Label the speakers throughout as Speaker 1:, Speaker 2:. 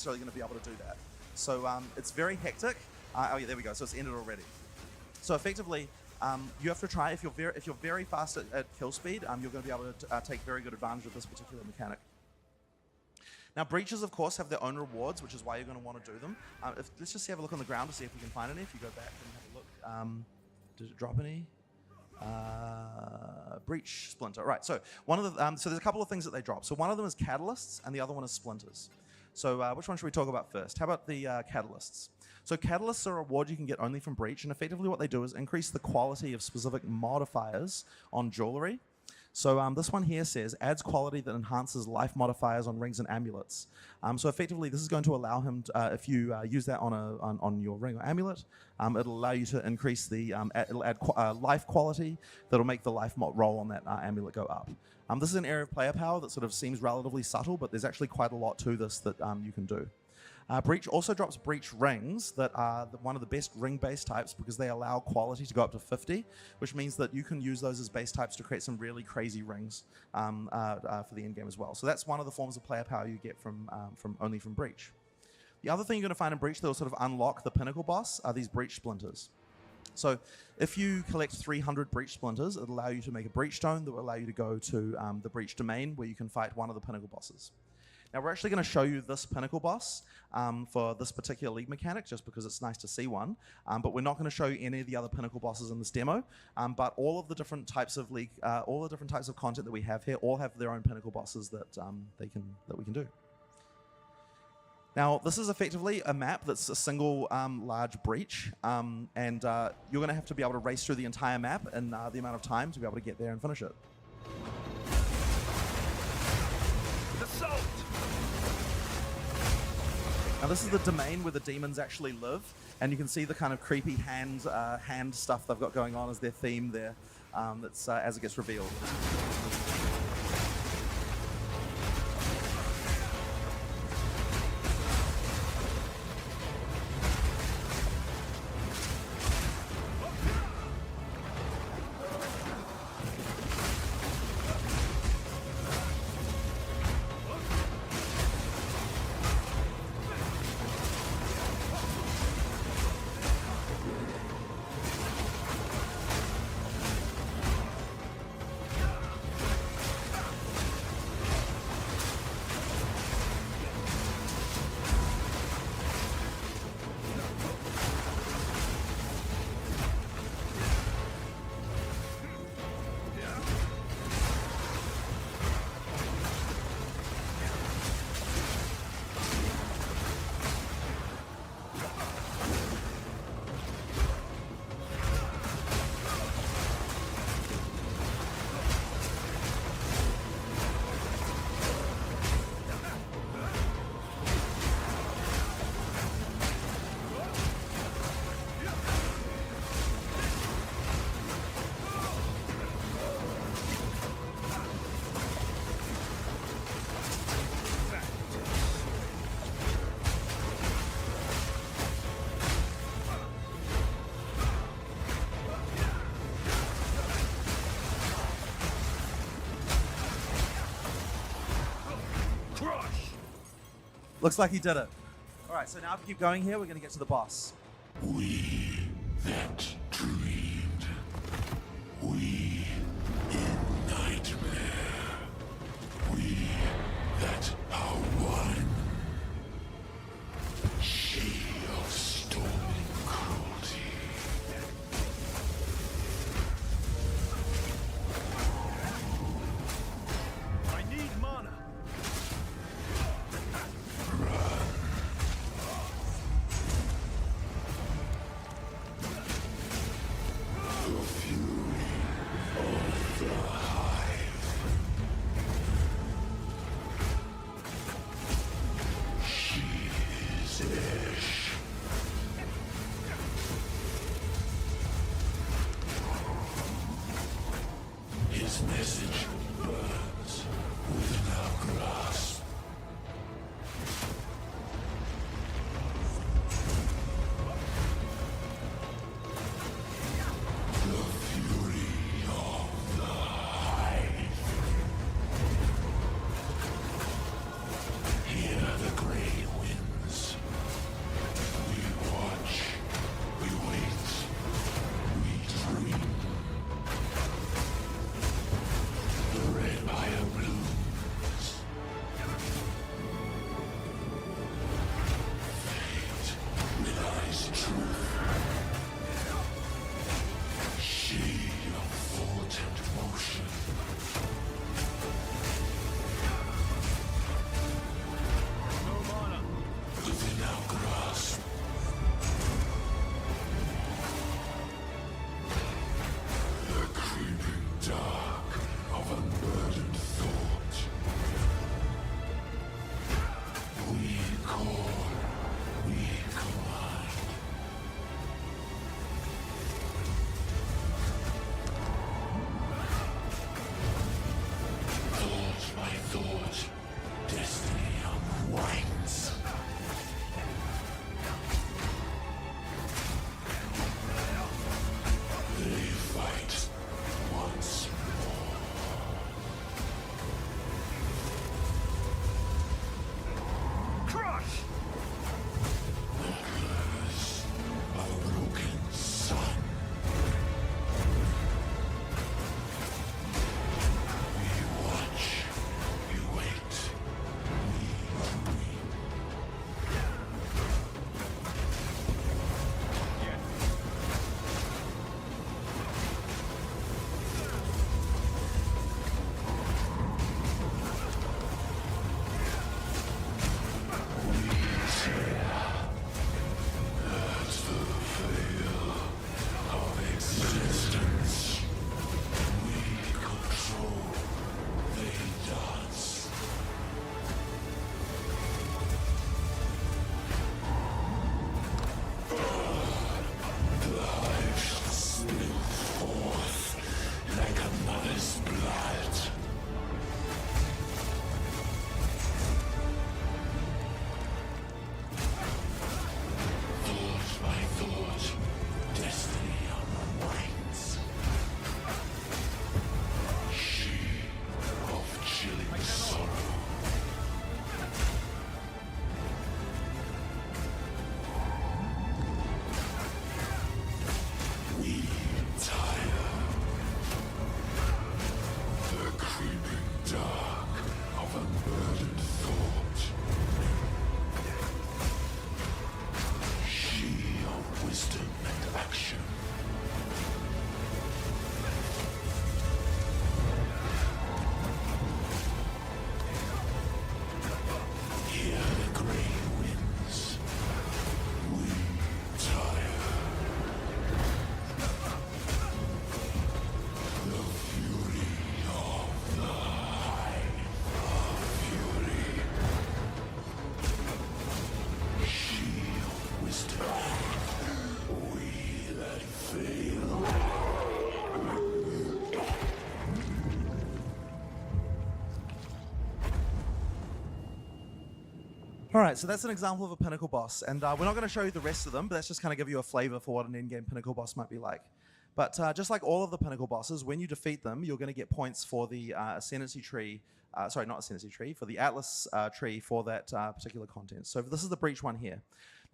Speaker 1: necessarily going to be able to do that. So it's very hectic. Oh yeah, there we go. So it's ended already. So effectively, you have to try, if you're very fast at kill speed, you're going to be able to take very good advantage of this particular mechanic. Now, breaches, of course, have their own rewards, which is why you're going to want to do them. Let's just have a look on the ground to see if we can find any. If you go back and have a look, did it drop any? Breach splinter. Right. So one of the so there's a couple of things that they drop. So one of them is catalysts, and the other one is splinters. So which one should we talk about first? How about the catalysts? So catalysts are a reward you can get only from breach, and effectively what they do is increase the quality of specific modifiers on jewelry. So this one here says, adds quality that enhances life modifiers on rings and amulets. So effectively, this is going to allow him, to, if you use that on your ring or amulet, it'll allow you to increase the, it'll add life quality that'll make the life roll on that amulet go up. This is an area of player power that sort of seems relatively subtle, but there's actually quite a lot to this that you can do. Breach also drops breach rings that are one of the best ring-based types because they allow quality to go up to 50, which means that you can use those as base types to create some really crazy rings for the end game as well. So that's one of the forms of player power you get from only from breach. The other thing you're going to find in breach that will sort of unlock the pinnacle boss are these breach splinters. So if you collect 300 breach splinters, it'll allow you to make a breach stone that will allow you to go to the breach domain where you can fight one of the pinnacle bosses. Now we're actually going to show you this pinnacle boss for this particular league mechanic, just because it's nice to see one. But we're not going to show you any of the other pinnacle bosses in this demo. But all of the different types of league, all the different types of content that we have here, all have their own pinnacle bosses that we can do. Now this is effectively a map that's a single large breach, and you're going to have to be able to race through the entire map in the amount of time to be able to get there and finish it.
Speaker 2: Assault!
Speaker 1: Now this is the domain where the demons actually live, and you can see the kind of creepy hand stuff they've got going on as their theme there. That's as it gets revealed. Looks like he did it. All right, so now if we keep going here, we're going to get to the boss.
Speaker 3: We that dreamed. We in nightmare. We that are one. She of storming cruelty.
Speaker 2: I need mana.
Speaker 1: All right, so that's an example of a pinnacle boss, and we're not going to show you the rest of them, but that's just kind of give you a flavor for what an endgame pinnacle boss might be like. But just like all of the pinnacle bosses, when you defeat them, you're going to get points for the ascendancy tree. Sorry, not ascendancy tree, for the Atlas tree for that particular content. So this is the breach one here.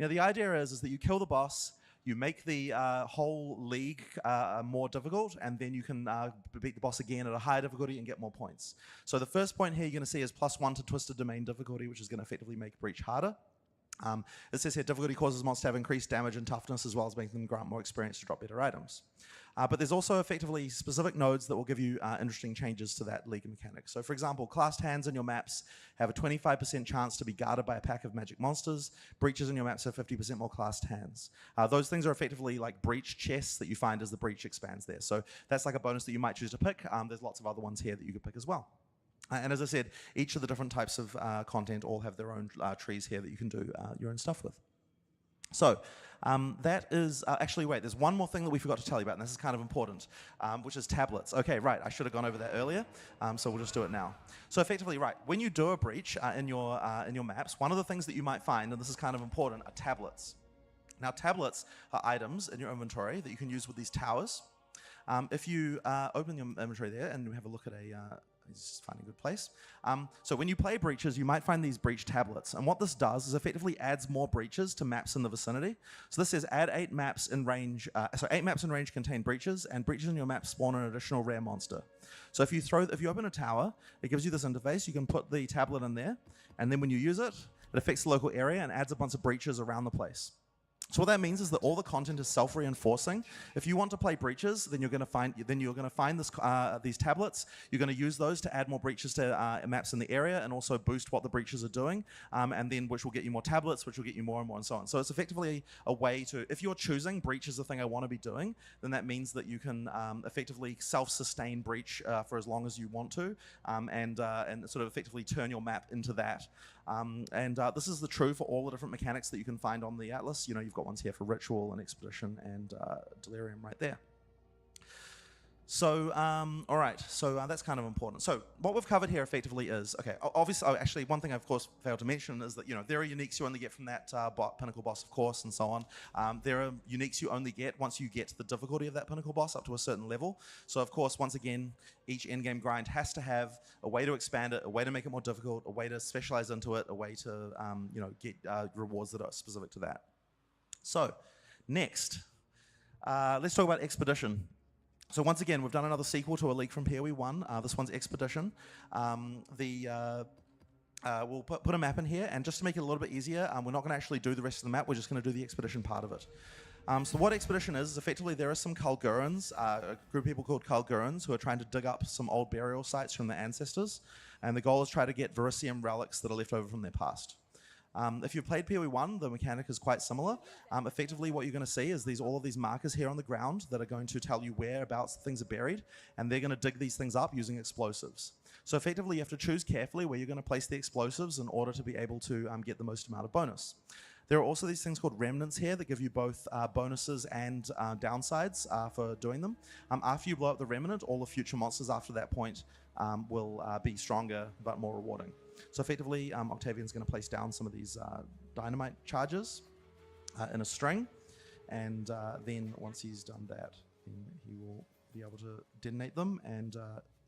Speaker 1: Now the idea is that you kill the boss, you make the whole league more difficult, and then you can beat the boss again at a higher difficulty and get more points. So the first point here you're going to see is +1 to Twisted Domain difficulty, which is going to effectively make breach harder. It says here difficulty causes monsters to have increased damage and toughness, as well as making them grant more experience to drop better items. But there's also effectively specific nodes that will give you interesting changes to that league mechanic. So for example, classed hands in your maps have a 25% chance to be guarded by a pack of magic monsters. Breaches in your maps have 50% more classed hands. Those things are effectively like breach chests that you find as the breach expands there. So that's like a bonus that you might choose to pick. There's lots of other ones here that you could pick as well. And as I said, each of the different types of content all have their own trees here that you can do your own stuff with. So that is, actually wait, there's one more thing that we forgot to tell you about, and this is kind of important, which is tablets. Okay, right, I should have gone over that earlier, so we'll just do it now. So effectively, right, when you do a breach in your maps, one of the things that you might find, and this is kind of important, are tablets. Now tablets are items in your inventory that you can use with these towers. If you open your inventory there and have a look at just find a good place. So when you play breaches, you might find these breach tablets. And what this does is effectively adds more breaches to maps in the vicinity. So this says add 8 maps in range, 8 maps in range contain breaches, and breaches in your map spawn an additional rare monster. So if you open a tower, it gives you this interface. You can put the tablet in there, and then when you use it, it affects the local area and adds a bunch of breaches around the place. So what that means is that all the content is self-reinforcing. If you want to play breaches, then you're going to find this, these tablets. You're going to use those to add more breaches to maps in the area and also boost what the breaches are doing, and then which will get you more tablets, which will get you more and more and so on. So it's effectively a way to, if you're choosing breach is the thing I want to be doing, then that means that you can effectively self-sustain breach for as long as you want to, and sort of effectively turn your map into that. This is true for all the different mechanics that you can find on the Atlas. You know, you've got ones here for Ritual and Expedition and Delirium right there. So, all right, so that's kind of important. So what we've covered here effectively is, okay, obviously, actually, one thing I, of course, failed to mention is that, you know, there are uniques you only get from that pinnacle boss, of course, and so on. There are uniques you only get once you get the difficulty of that pinnacle boss up to a certain level. So, of course, once again, each endgame grind has to have a way to expand it, a way to make it more difficult, a way to specialize into it, a way to, you know, get rewards that are specific to that. So, next, let's talk about Expedition. So once again, we've done another sequel to a leak from POE 1. This one's Expedition. We'll put a map in here, and just to make it a little bit easier, we're not going to actually do the rest of the map, we're just going to do the Expedition part of it. So what Expedition is effectively there are some Kalgurans, a group of people called Kalgurans, who are trying to dig up some old burial sites from their ancestors, and the goal is try to get Verisium relics that are left over from their past. If you've played POE 1, the mechanic is quite similar. Effectively, what you're going to see is all of these markers here on the ground that are going to tell you whereabouts things are buried, and they're going to dig these things up using explosives. So effectively, you have to choose carefully where you're going to place the explosives in order to be able to get the most amount of bonus. There are also these things called remnants here that give you both bonuses and downsides for doing them. After you blow up the remnant, all the future monsters after that point will be stronger but more rewarding. So effectively, Octavian's going to place down some of these dynamite charges in a string, and then once he's done that, then he will be able to detonate them and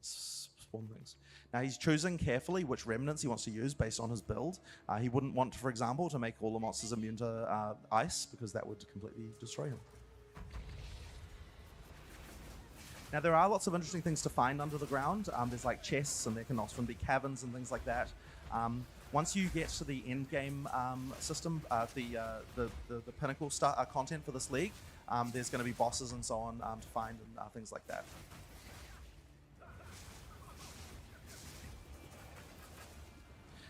Speaker 1: spawn things. Now he's choosing carefully which remnants he wants to use based on his build. He wouldn't want, for example, to make all the monsters immune to ice, because that would completely destroy him. Now there are lots of interesting things to find under the ground. There's like chests, and there can often be caverns and things like that. Once you get to the end game system, the pinnacle content for this league, there's going to be bosses and so on to find and things like that.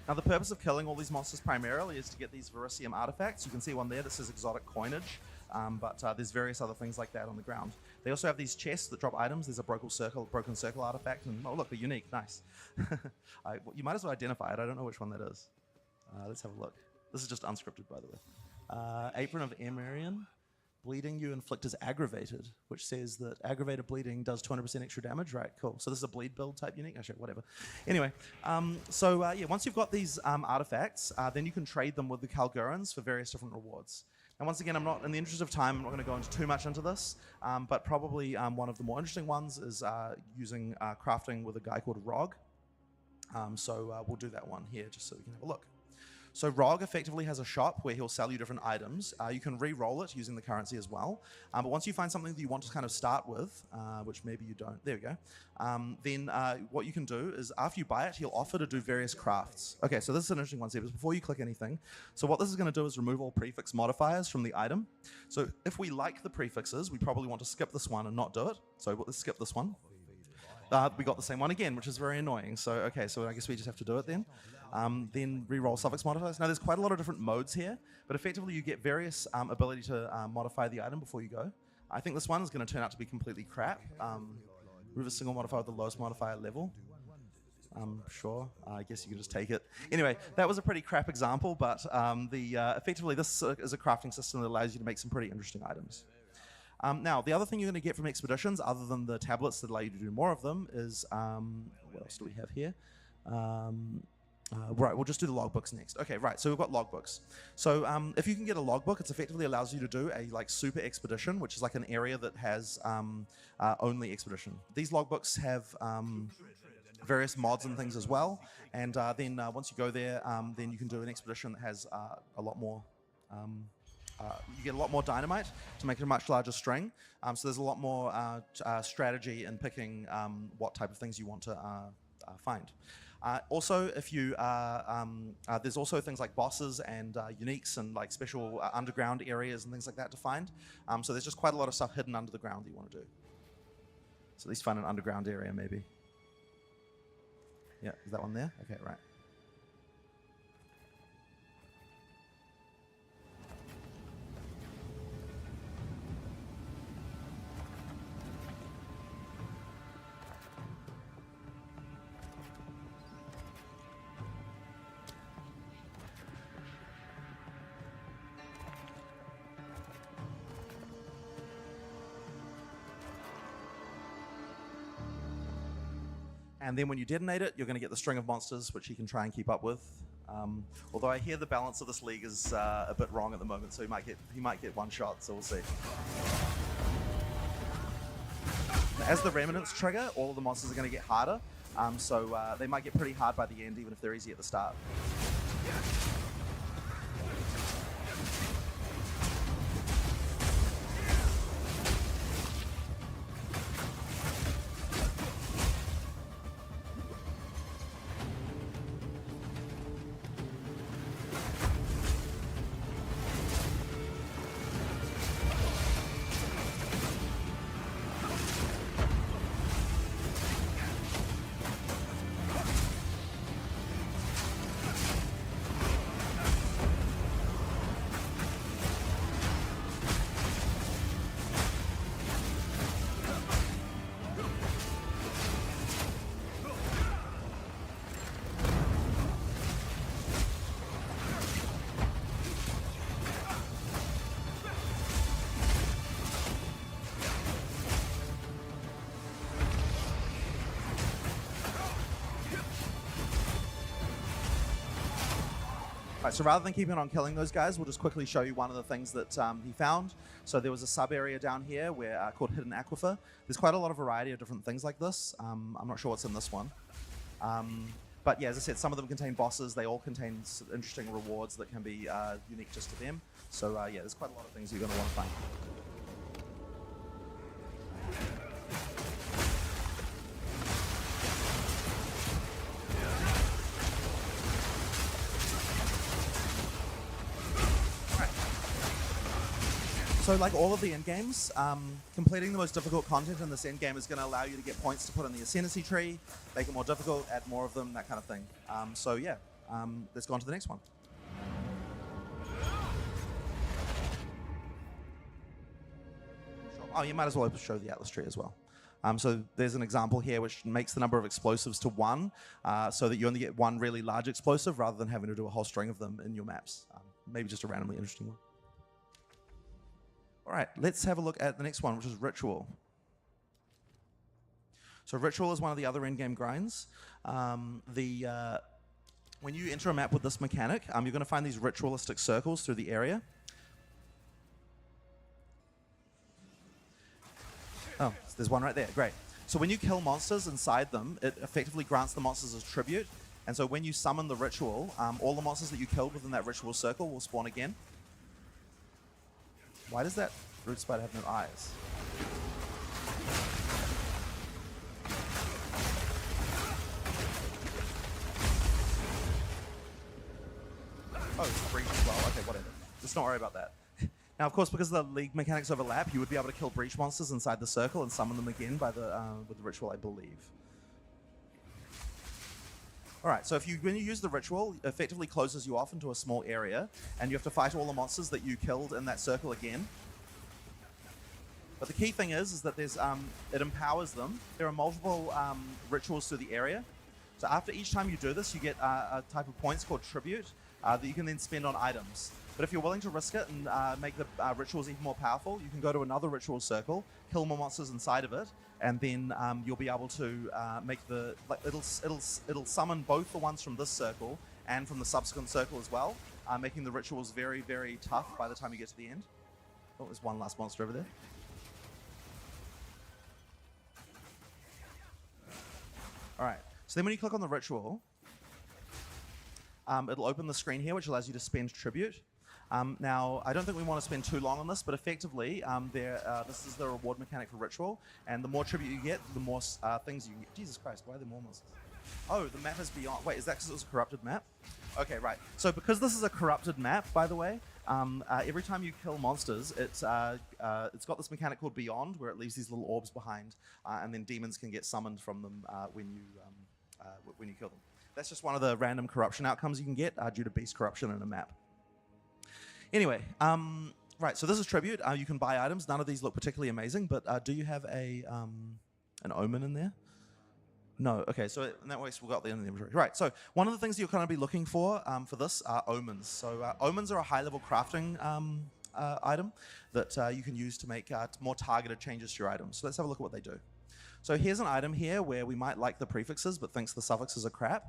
Speaker 1: Now the purpose of killing all these monsters primarily is to get these Verisium artifacts. You can see one there that says exotic coinage, but there's various other things like that on the ground. They also have these chests that drop items. There's a broken circle artifact, and oh look, they're unique, nice. You might as well identify it. I don't know which one that is. Let's have a look. This is just unscripted, by the way. Apron of Emerian. bleeding you inflict is aggravated, which says that aggravated bleeding does 200% extra damage. Right, cool. So this is a bleed build type unique. Actually, whatever. Anyway, yeah, once you've got these artifacts, then you can trade them with the Kalgurans for various different rewards. And once again, I'm not, in the interest of time, I'm not going to go into too much into this, but probably one of the more interesting ones is using crafting with a guy called Rog. We'll do that one here just so we can have a look. So Rog effectively has a shop where he'll sell you different items. You can re-roll it using the currency as well. But once you find something that you want to kind of start with, which maybe you don't, there we go, then what you can do is after you buy it, he'll offer to do various crafts. Okay, so this is an interesting one, Sebas, before you click anything. So what this is going to do is remove all prefix modifiers from the item. So if we like the prefixes, we probably want to skip this one and not do it. So let's skip this one. We got the same one again, which is very annoying. So, okay, so I guess we just have to do it then. Then re-roll suffix modifiers. Now, there's quite a lot of different modes here, but effectively you get various ability to modify the item before you go. I think this one is going to turn out to be completely crap. Remove a single modifier with the lowest modifier level. Sure, I guess you can just take it. Anyway, that was a pretty crap example, but effectively this is a crafting system that allows you to make some pretty interesting items. Now, the other thing you're going to get from expeditions, other than the tablets that allow you to do more of them, is what else do we have here? Right, we'll just do the logbooks next. Okay, right, so we've got logbooks. So if you can get a logbook, it effectively allows you to do a super expedition, which is like an area that has only expedition. These logbooks have various mods and things as well, and then once you go there, then you can do an expedition that has a lot more. You get a lot more dynamite to make it a much larger string. So there's a lot more strategy in picking what type of things you want to find. Also, if you there's also things like bosses and uniques and like special underground areas and things like that to find. So there's just quite a lot of stuff hidden under the ground that you want to do. So at least find an underground area maybe. Yeah, is that one there? Okay, right. And then when you detonate it, you're going to get the string of monsters, which you can try and keep up with. Although I hear the balance of this league is a bit wrong at the moment, so he might get one shot, so we'll see. As the remnants trigger, all of the monsters are going to get harder, so they might get pretty hard by the end, even if they're easy at the start. Right, so rather than keeping on killing those guys, we'll just quickly show you one of the things that he found. So there was a sub area down here where called Hidden Aquifer. There's quite a lot of variety of different things like this. I'm not sure what's in this one. But yeah, as I said, some of them contain bosses. They all contain interesting rewards that can be unique just to them. So yeah, there's quite a lot of things you're going to want to find. So like all of the end games, completing the most difficult content in this end game is going to allow you to get points to put in the ascendancy tree, make it more difficult, add more of them, that kind of thing. So yeah, let's go on to the next one. Oh, you might as well show the Atlas tree as well. So there's an example here which makes the number of explosives to 1, so that you only get one really large explosive rather than having to do a whole string of them in your maps. Maybe just a randomly interesting one. All right, let's have a look at the next one, which is Ritual. So Ritual is one of the other in-game grinds. When you enter a map with this mechanic, you're going to find these ritualistic circles through the area. Oh, there's one right there. Great. So when you kill monsters inside them, it effectively grants the monsters as tribute. And so when you summon the ritual, all the monsters that you killed within that ritual circle will spawn again. Why does that root spider have no eyes? Oh, it's breach as well. Okay, whatever. Let's not worry about that. Now, of course, because the league mechanics overlap, you would be able to kill breach monsters inside the circle and summon them again by the with the ritual, I believe. All right, so when you use the ritual, it effectively closes you off into a small area, and you have to fight all the monsters that you killed in that circle again. But the key thing is that there's it empowers them. There are multiple rituals through the area. So after each time you do this, you get a type of points called tribute that you can then spend on items. But if you're willing to risk it and make the rituals even more powerful, you can go to another ritual circle, kill more monsters inside of it, and then you'll be able to make the it'll summon both the ones from this circle and from the subsequent circle as well, making the rituals very, very tough by the time you get to the end. Oh, there's one last monster over there. All right. So then when you click on the ritual, it'll open the screen here, which allows you to spend tribute. Now, I don't think we want to spend too long on this, but effectively, this is the reward mechanic for Ritual, and the more tribute you get, the more things you can get. Jesus Christ, why are there more monsters? Oh, the map is beyond. Wait, is that because it was a corrupted map? Okay, right. So because this is a corrupted map, by the way, every time you kill monsters, it's got this mechanic called Beyond, where it leaves these little orbs behind, and then demons can get summoned from them when you kill them. That's just one of the random corruption outcomes you can get due to beast corruption in a map. Anyway, right, so this is tribute. You can buy items. None of these look particularly amazing, but do you have an omen in there? No. Okay, so in that way, we've got the inventory. Right, so one of the things you're going to be looking for this are omens. So omens are a high-level crafting item that you can use to make more targeted changes to your items. So let's have a look at what they do. So here's an item here where we might like the prefixes, but thinks the suffixes are crap.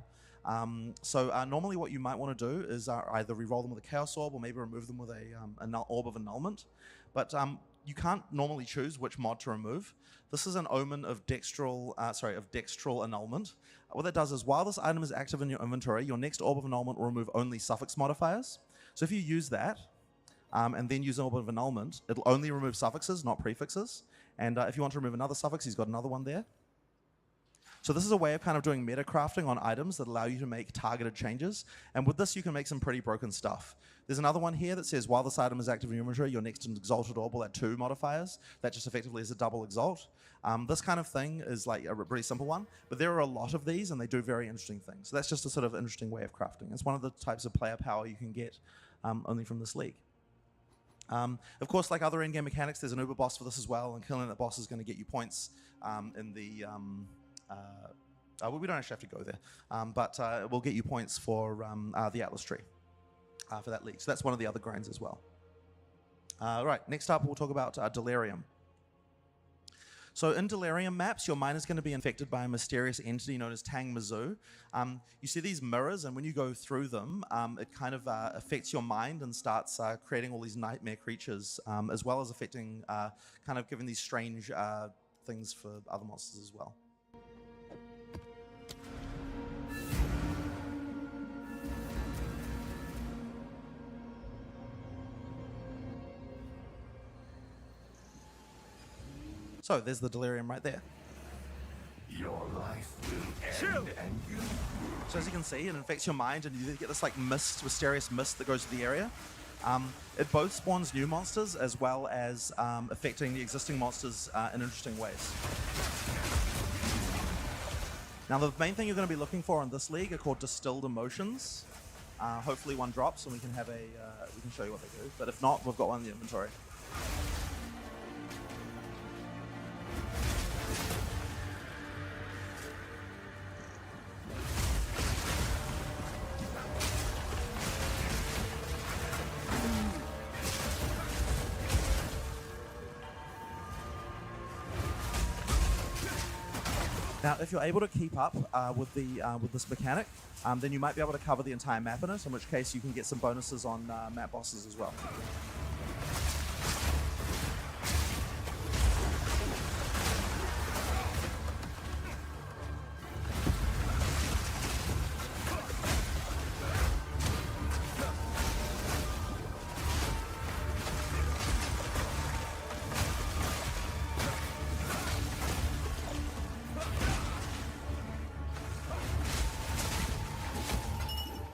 Speaker 1: Normally what you might want to do is either re-roll them with a Chaos Orb or maybe remove them with an Orb of Annulment. But you can't normally choose which mod to remove. This is an Omen of Dextral Annulment. What that does is while this item is active in your inventory, your next Orb of Annulment will remove only suffix modifiers. So if you use that, and then use an Orb of Annulment, it'll only remove suffixes, not prefixes. And if you want to remove another suffix, he's got another one there. So this is a way of kind of doing meta crafting on items that allow you to make targeted changes. And with this, you can make some pretty broken stuff. There's another one here that says, while this item is active in your inventory, your next Exalted Orb will add 2 modifiers. That just effectively is a double Exalt. This kind of thing is like a pretty simple one, but there are a lot of these, and they do very interesting things. So that's just a sort of interesting way of crafting. It's one of the types of player power you can get only from this league. Of course, like other in-game mechanics, there's an uber boss for this as well, and killing that boss is going to get you points in the... we don't actually have to go there, but it will get you points for the Atlas Tree for that league. So that's one of the other grinds as well. Right, next up we'll talk about Delirium. So in Delirium maps, your mind is going to be infected by a mysterious entity known as Tang Mizzou. You see these mirrors, and when you go through them, it kind of affects your mind and starts creating all these nightmare creatures, as well as affecting, kind of giving these strange things for other monsters as well. So there's the Delirium right there.
Speaker 3: Your life will
Speaker 2: Chill.
Speaker 3: end and you...
Speaker 1: So as you can see, it infects your mind, and you get this like mist, mysterious mist that goes to the area. It both spawns new monsters as well as affecting the existing monsters in interesting ways. Now the main thing you're going to be looking for in this league are called Distilled Emotions. Hopefully one drops, and we can have we can show you what they do. But if not, we've got one in the inventory. Now, if you're able to keep up with this mechanic, then you might be able to cover the entire map in it, in which case you can get some bonuses on map bosses as well.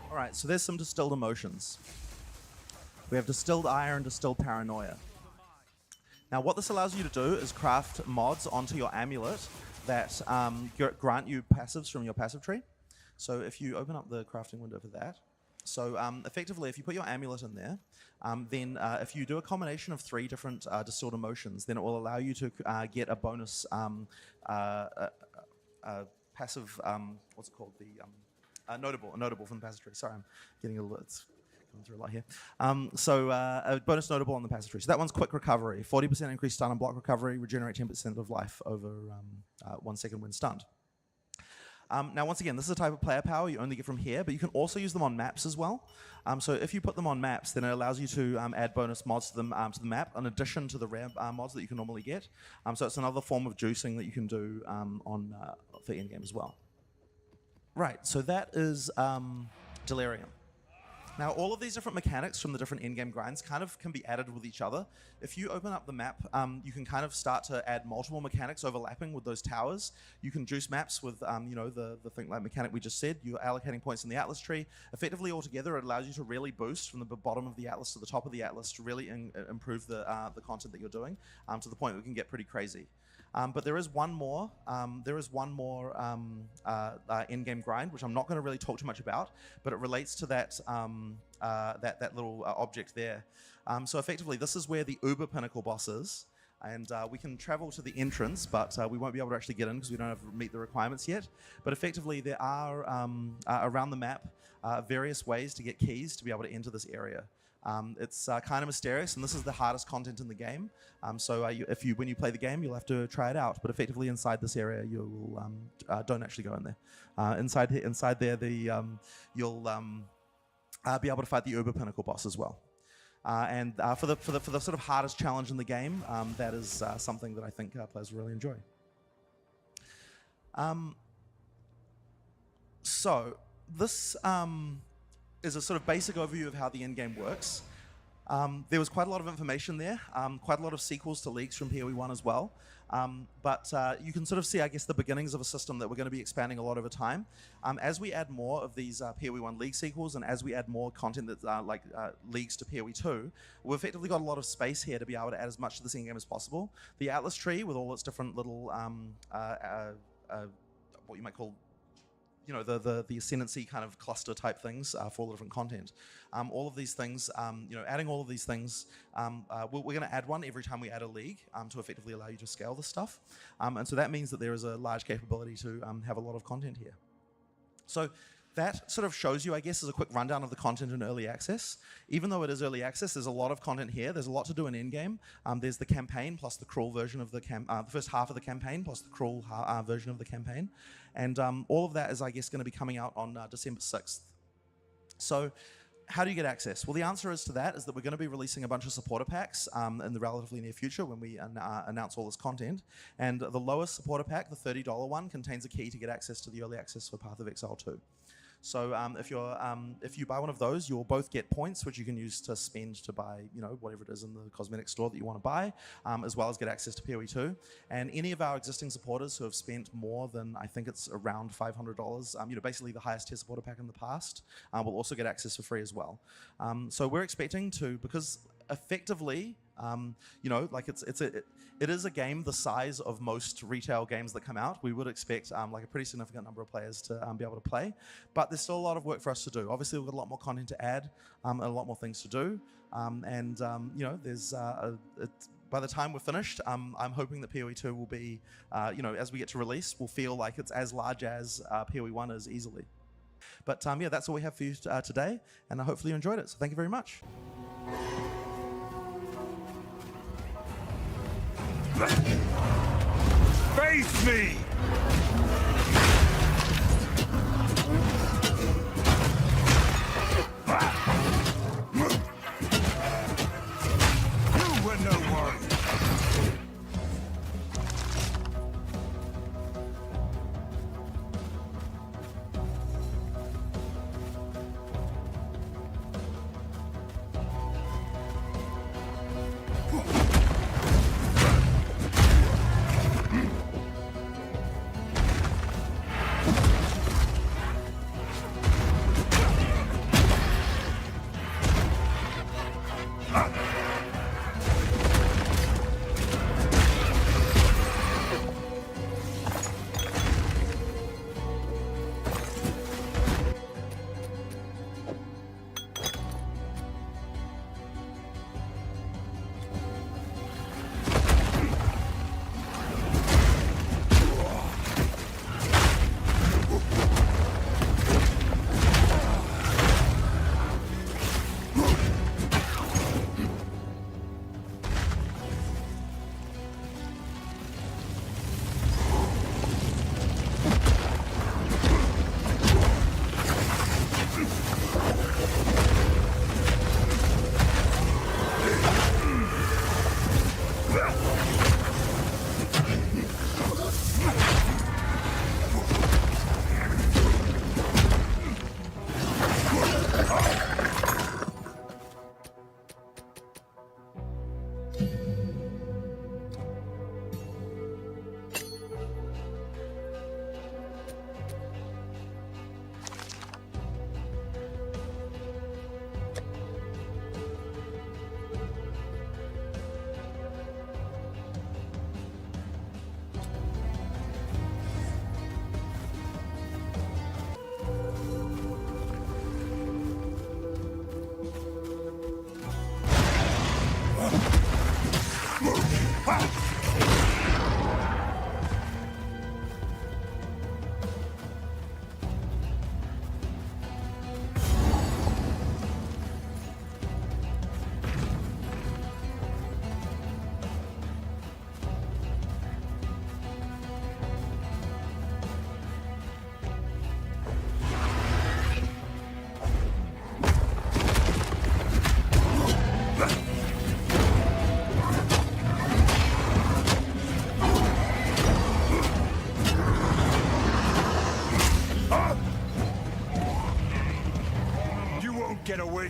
Speaker 1: Alright, so there's some distilled emotions. We have distilled ire and distilled paranoia. Now what this allows you to do is craft mods onto your amulet that grant you passives from your passive tree. So if you open up the crafting window for that, so effectively if you put your amulet in there, then if you do a combination of 3 different distilled emotions, then it will allow you to get a bonus passive, what's it called? Notable from the passive tree. Sorry, I'm getting a little, it's coming through a lot here. A bonus notable on the passive tree. So that one's quick recovery, 40% increased stun and block recovery, regenerate 10% of life over 1 second when stunned. Now, once again, this is a type of player power you only get from here, but you can also use them on maps as well. So if you put them on maps, then it allows you to add bonus mods to the map, in addition to the rare mods that you can normally get. So it's another form of juicing that you can do for endgame as well. Right, so that is Delirium. Now, all of these different mechanics from the different in-game grinds kind of can be added with each other. If you open up the map, you can kind of start to add multiple mechanics overlapping with those towers. You can juice maps with, the thing like mechanic we just said. You're allocating points in the Atlas tree. Effectively, altogether, it allows you to really boost from the bottom of the Atlas to the top of the Atlas to really improve the content that you're doing to the point where it can get pretty crazy. But there is one more. In-game grind, which I'm not going to really talk too much about, but it relates to that that little object there. So effectively, this is where the Uber Pinnacle boss is, and we can travel to the entrance, but we won't be able to actually get in because we don't have to meet the requirements yet. But effectively, there are around the map various ways to get keys to be able to enter this area. It's kind of mysterious, and this is the hardest content in the game. So when you play the game, you'll have to try it out. But effectively, inside this area, you'll don't actually go in there. Inside there, you'll be able to fight the Uber Pinnacle boss as well. And for the sort of hardest challenge in the game, that is something that I think players really enjoy. So this is a sort of basic overview of how the end game works. There was quite a lot of information there, quite a lot of sequels to leagues from POE 1 as well. But you can sort of see, I guess, the beginnings of a system that we're going to be expanding a lot over time. As we add more of these POE 1 league sequels, and as we add more content that's like leagues to POE 2, we've effectively got a lot of space here to be able to add as much to this in-game as possible. The Atlas tree, with all its different little, what you might call, the ascendancy kind of cluster type things for all the different content. All of these things, adding all of these things, we're going to add one every time we add a league to effectively allow you to scale this stuff. And so that means that there is a large capability to have a lot of content here. So that sort of shows you, I guess, as a quick rundown of the content in early access. Even though it is early access, there's a lot of content here. There's a lot to do in endgame. There's the campaign plus the cruel version of the first half of the campaign plus the cruel version of the campaign. And all of that is, I guess, going to be coming out on December 6th. So how do you get access? Well, the answer is to that is that we're going to be releasing a bunch of supporter packs in the relatively near future when we announce all this content. And the lowest supporter pack, the $30 one, contains a key to get access to the early access for Path of Exile 2. So if you buy one of those, you'll both get points, which you can use to spend to buy, whatever it is in the cosmetic store that you want to buy, as well as get access to POE 2. And any of our existing supporters who have spent more than, I think it's around $500, basically the highest tier supporter pack in the past, will also get access for free as well. So we're expecting to, because effectively, it is a game the size of most retail games that come out. We would expect like a pretty significant number of players to be able to play, but there's still a lot of work for us to do. Obviously, we've got a lot more content to add, and a lot more things to do, there's by the time we're finished, I'm hoping that POE 2 will be, as we get to release, will feel like it's as large as POE 1 is easily. But yeah, that's all we have for you today, and hopefully you enjoyed it. So thank you very much.
Speaker 2: Face me!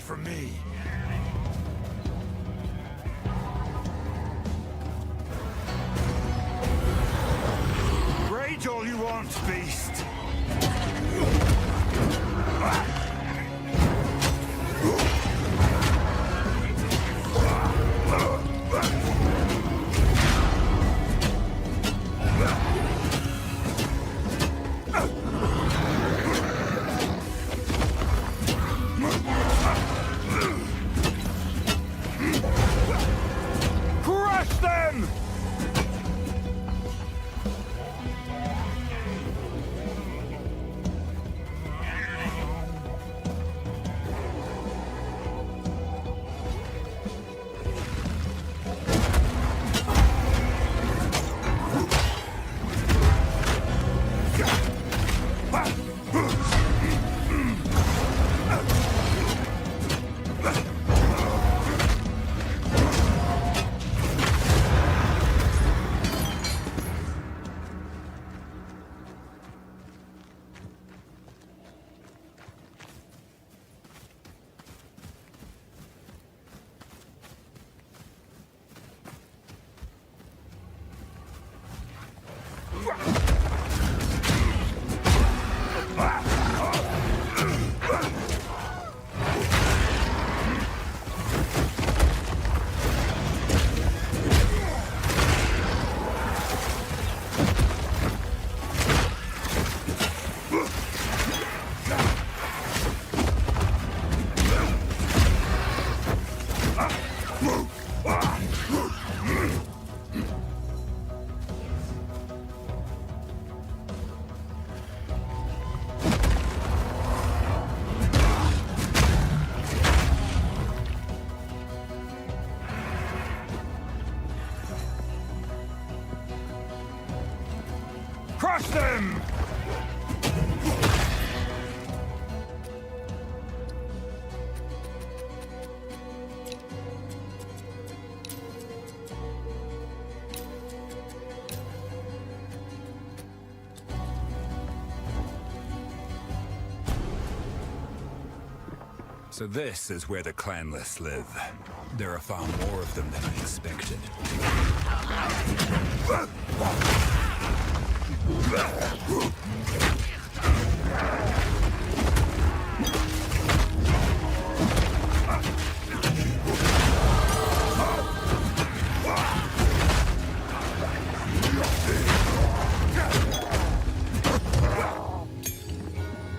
Speaker 2: from me. Rage all you want, beast. Crush them! Crush them!
Speaker 4: So this is where the clanless live. There are far more of them than I expected.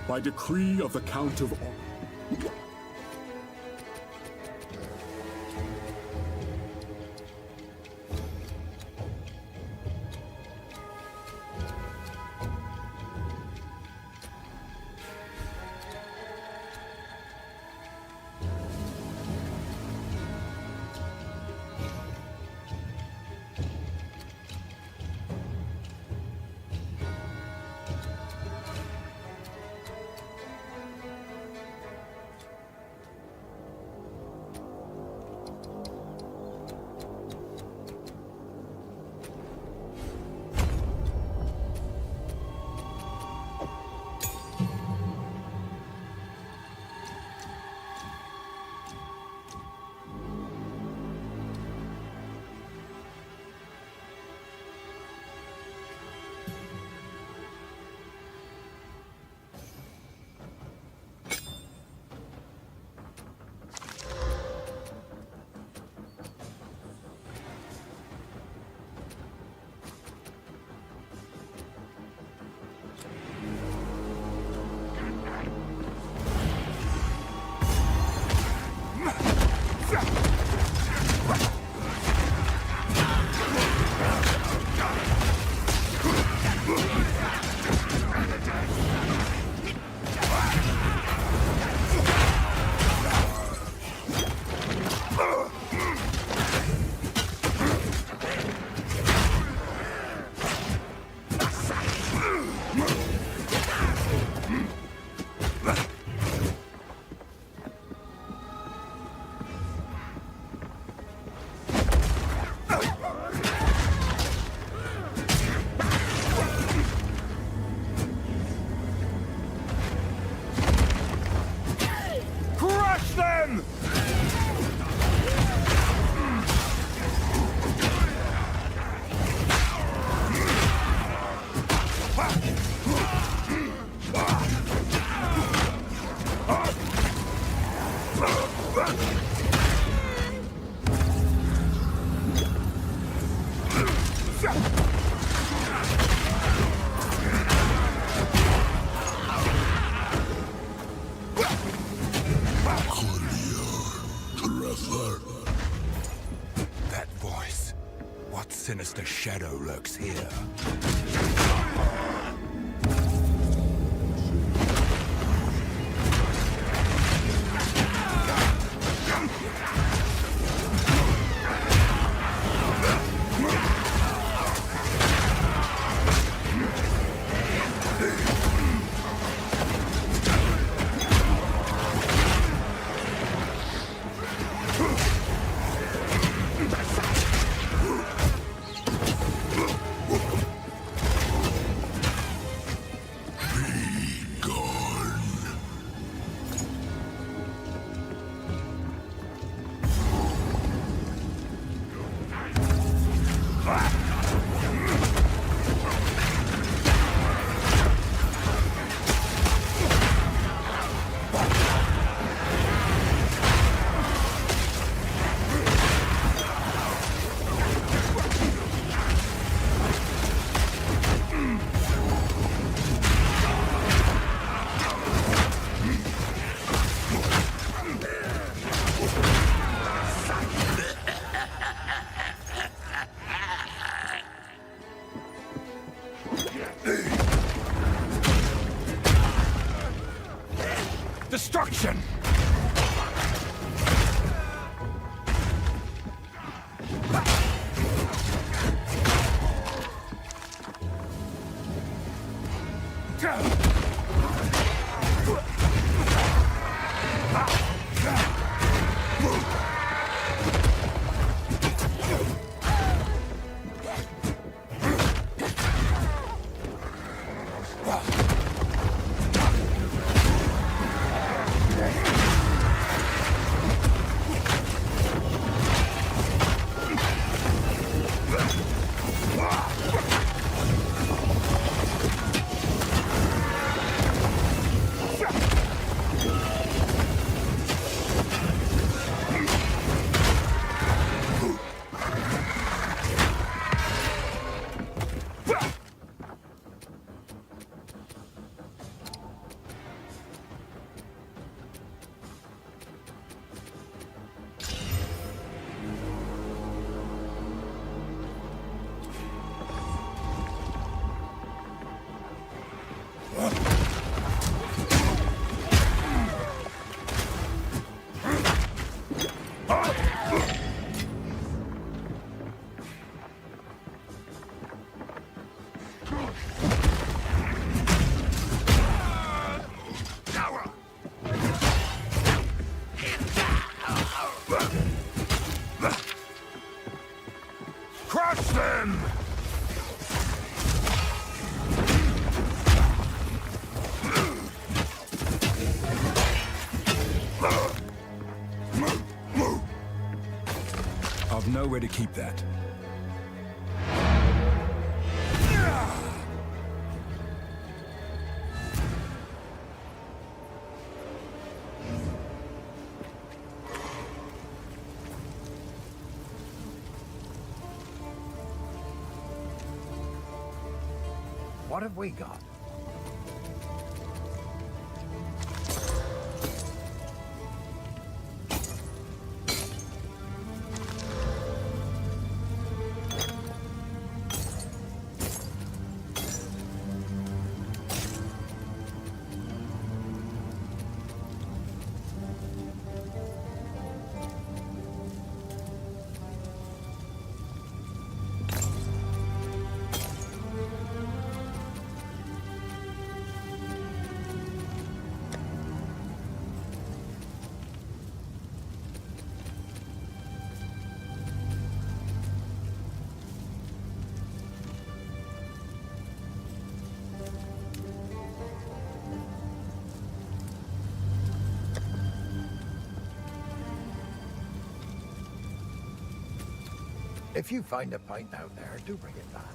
Speaker 5: By decree of the Count of...
Speaker 4: sinister shadow lurks here.
Speaker 2: Destruction! Crush them!
Speaker 4: I've nowhere to keep that.
Speaker 6: What have we got? If you find a pint out there, do bring it back.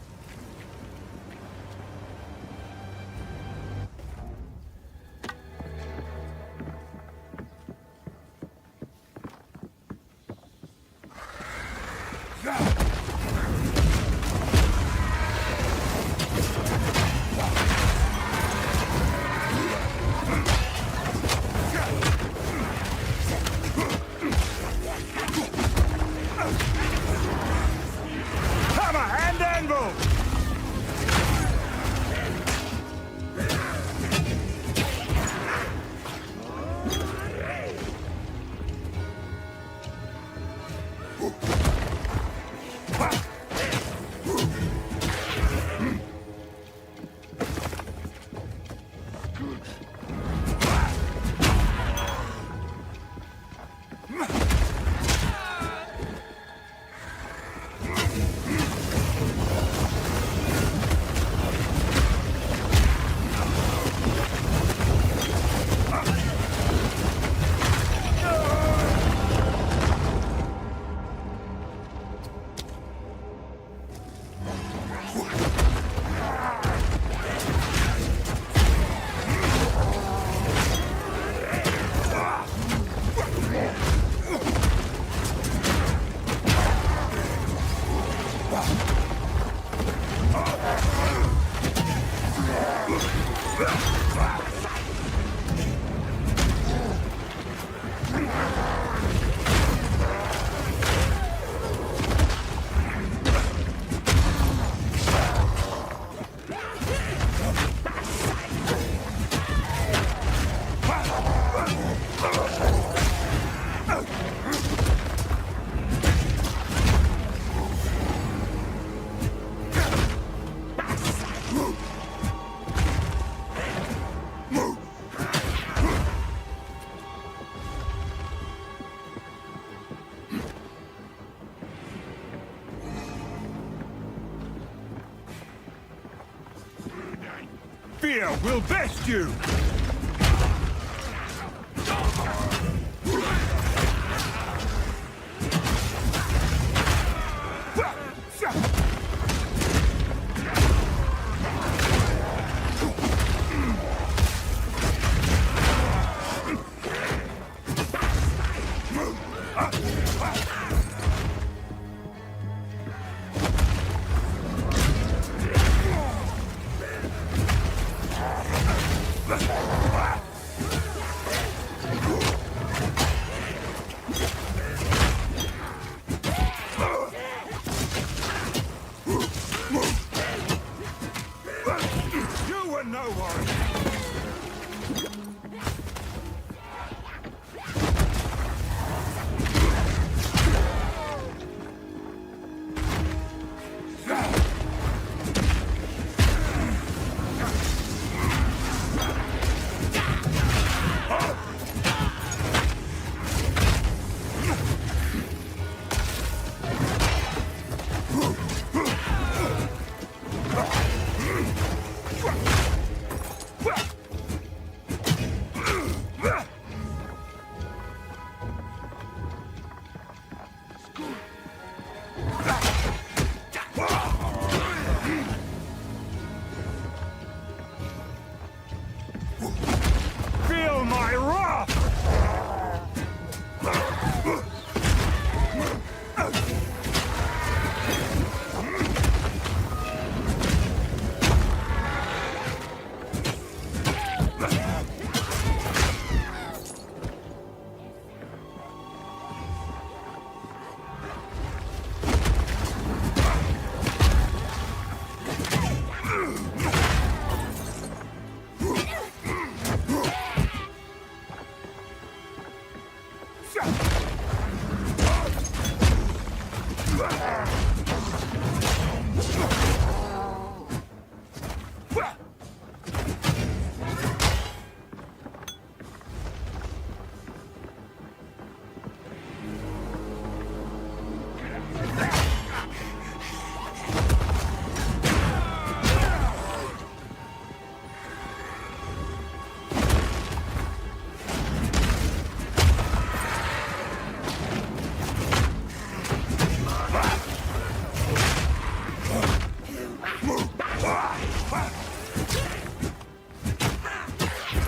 Speaker 2: Hammer fear will best you! You were no one! Feel my wrath!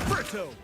Speaker 2: Brittle!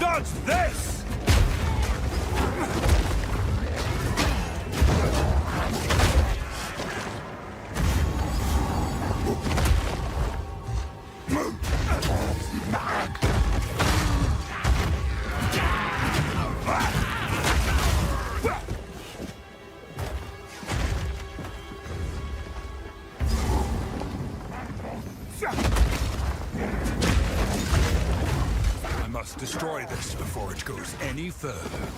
Speaker 2: Dodge this!
Speaker 4: I must must destroy this before it goes any further.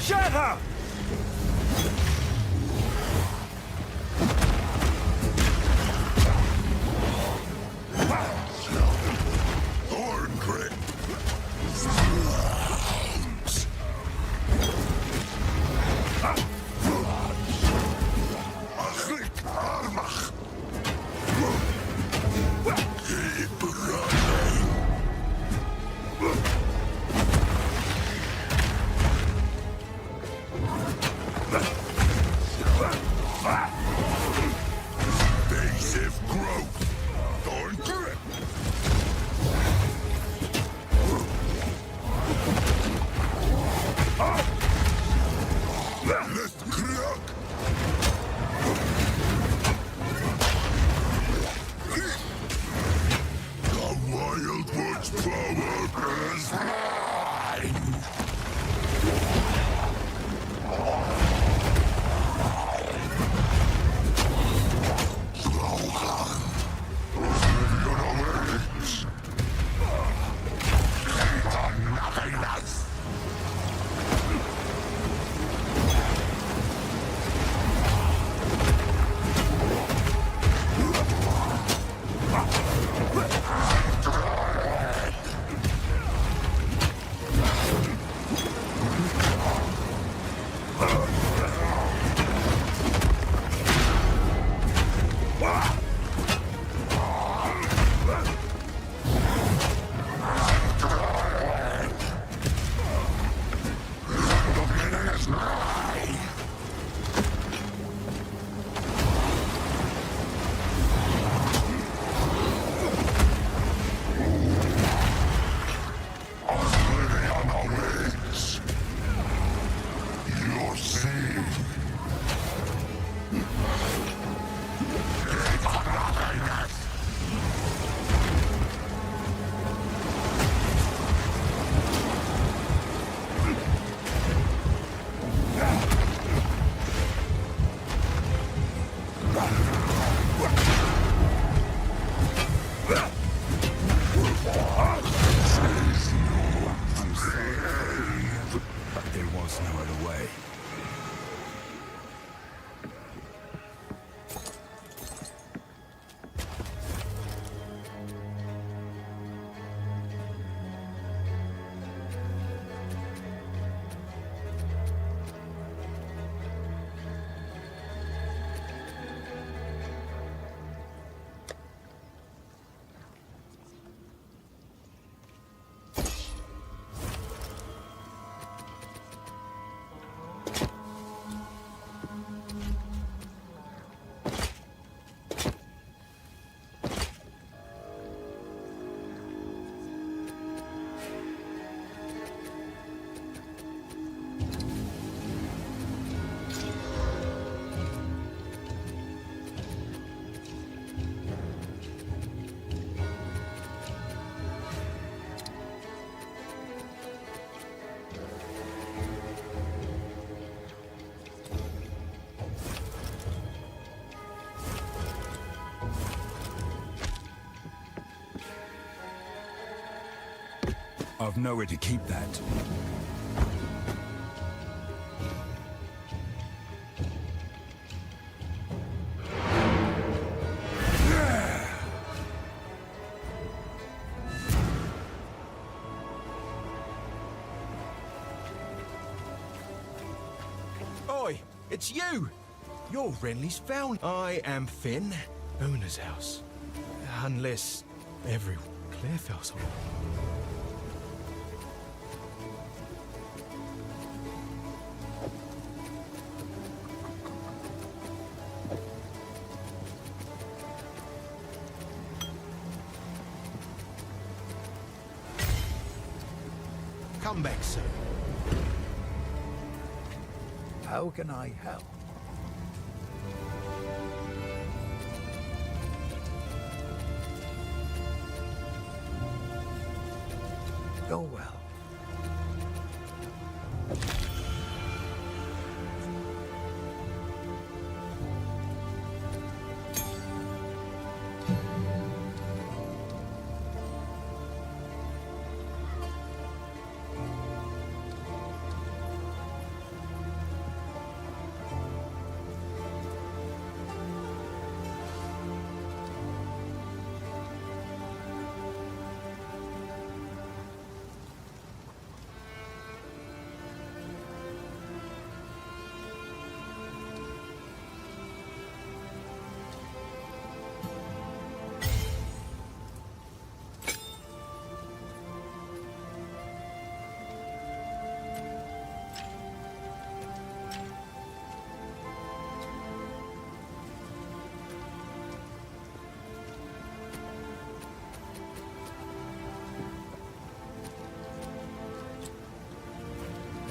Speaker 2: Shut up!
Speaker 4: I've nowhere to keep that.
Speaker 7: Oi, it's you! You're Renly's found. I am Finn, owner's house. Unless everyone Claire fell so. Come back soon.
Speaker 6: How can I help? Go well.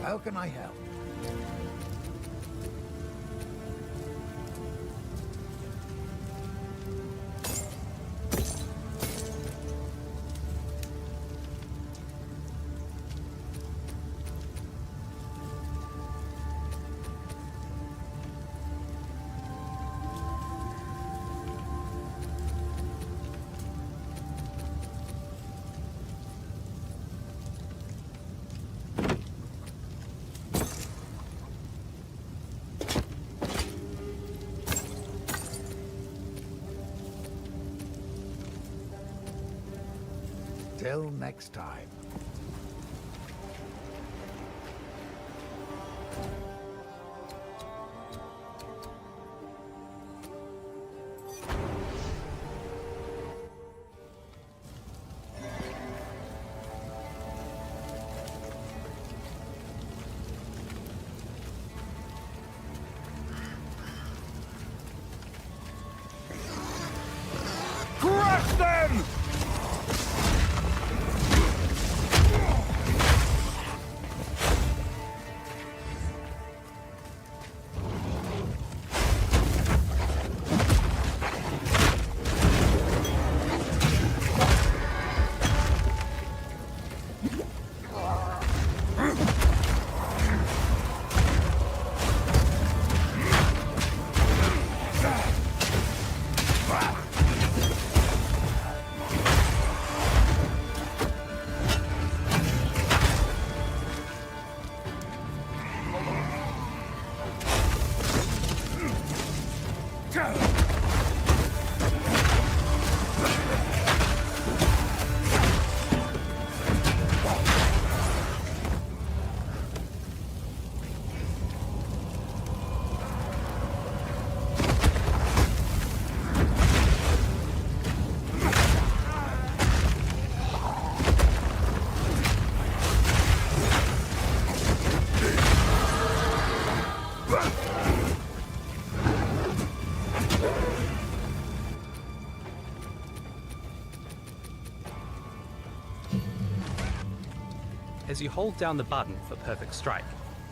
Speaker 6: How can I help? Till next time.
Speaker 2: Crush them!
Speaker 8: As you hold down the button for Perfect Strike,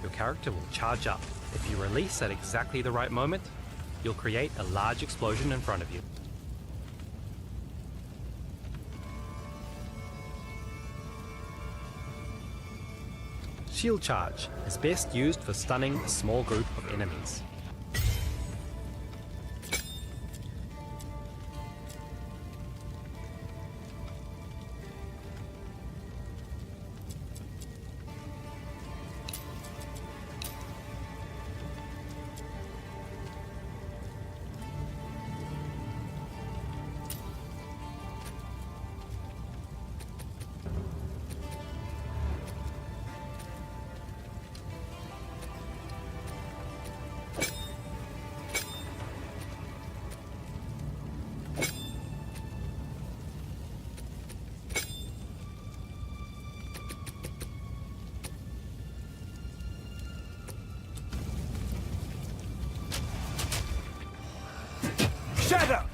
Speaker 8: your character will charge up. If you release at exactly the right moment, you'll create a large explosion in front of you. Shield Charge is best used for stunning a small group of enemies.
Speaker 2: Tether!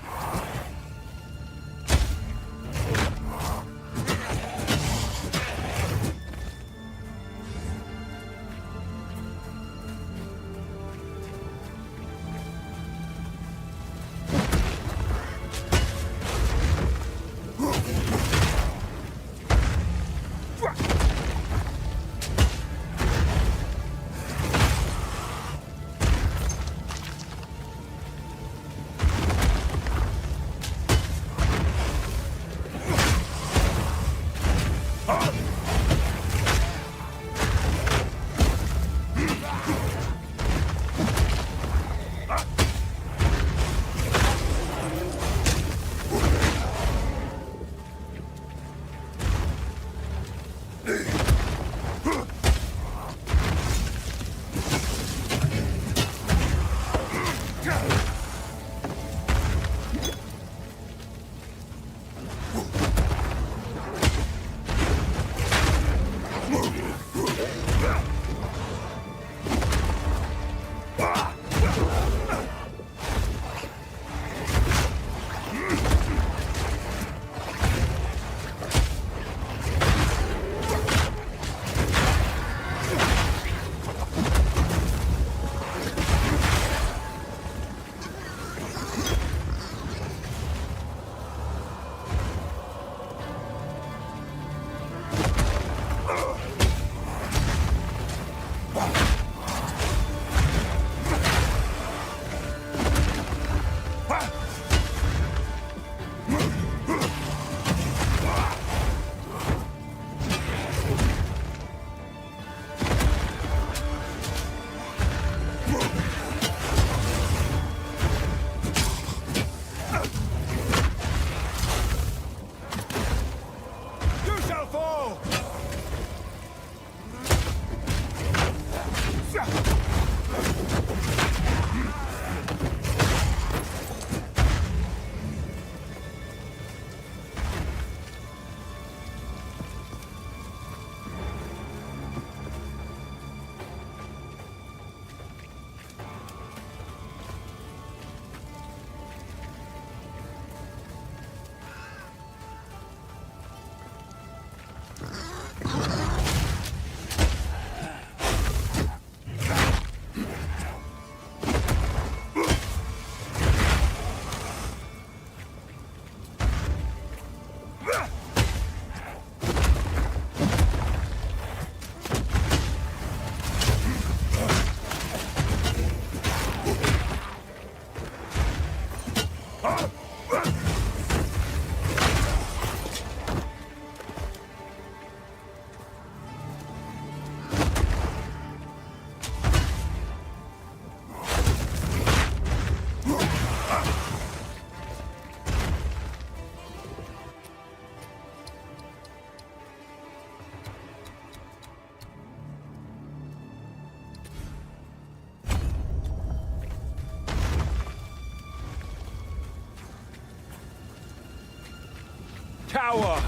Speaker 2: Tower!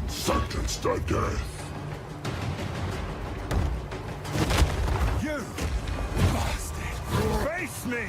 Speaker 3: Sentenced to death.
Speaker 2: You bastard! Face me!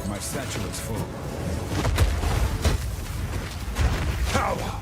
Speaker 4: My satchel is full.
Speaker 2: Power!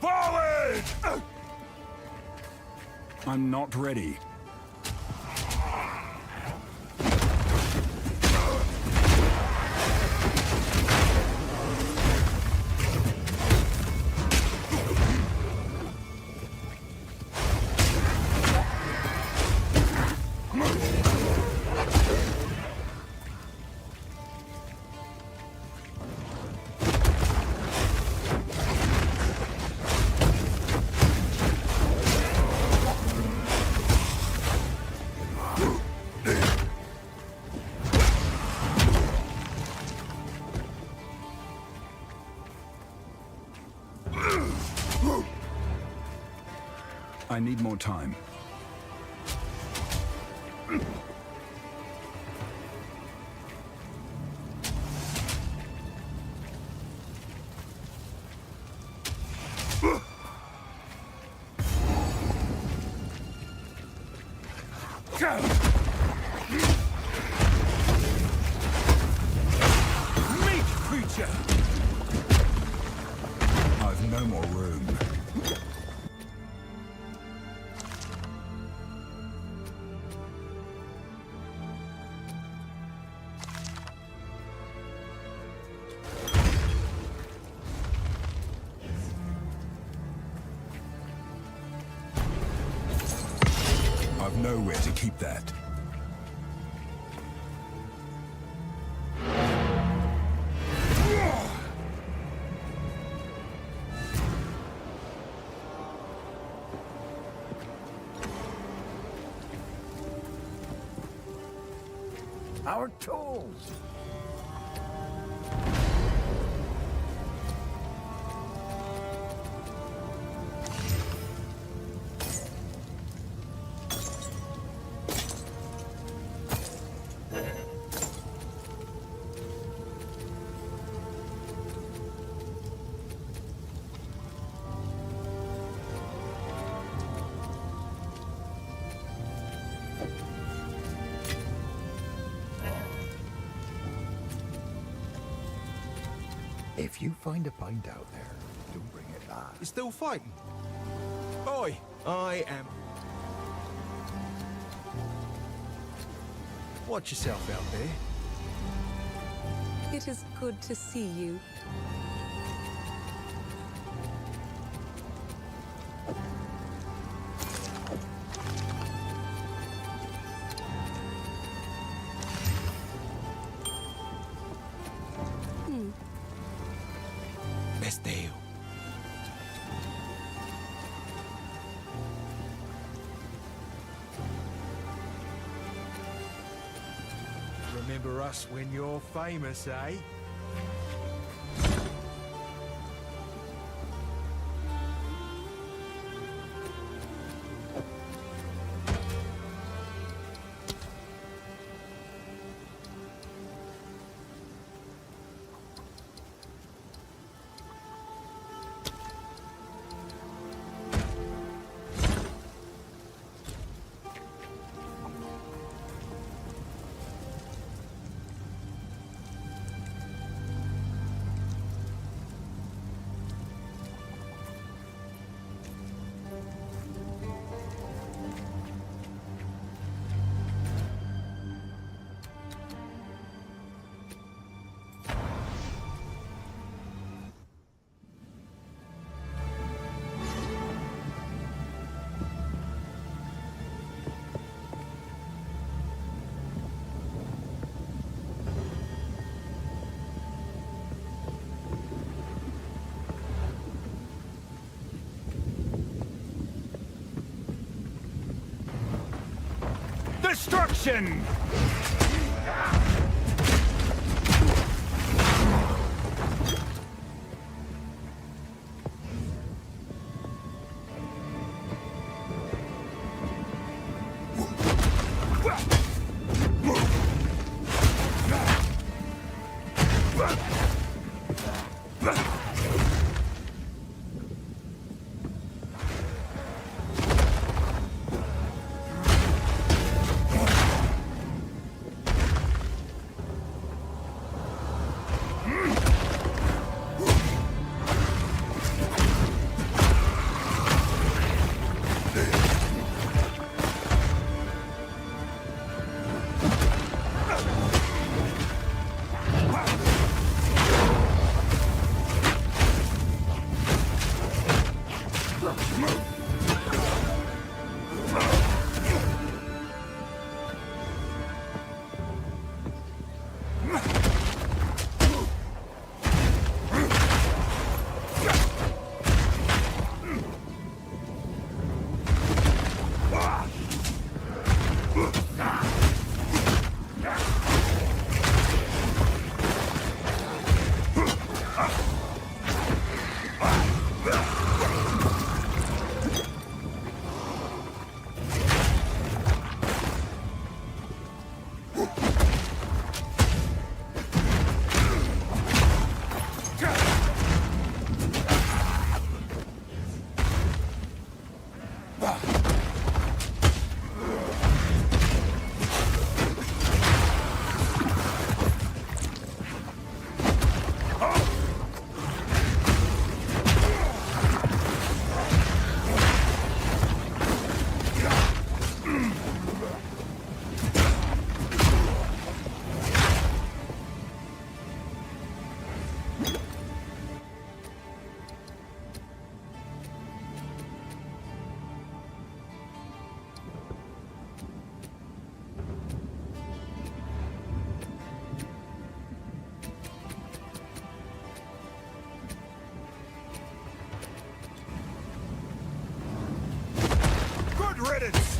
Speaker 2: Forward!
Speaker 4: I'm not ready. I need more time.
Speaker 2: Meat creature!
Speaker 4: I've no more room. I've nowhere to keep that.
Speaker 6: Our tools. If you find a pint out there, do bring it back.
Speaker 7: You're still fighting? Oi, I am... Watch yourself out there.
Speaker 9: It is good to see you.
Speaker 7: Best deal. Remember us when you're famous, eh?
Speaker 2: Destruction! Riddance!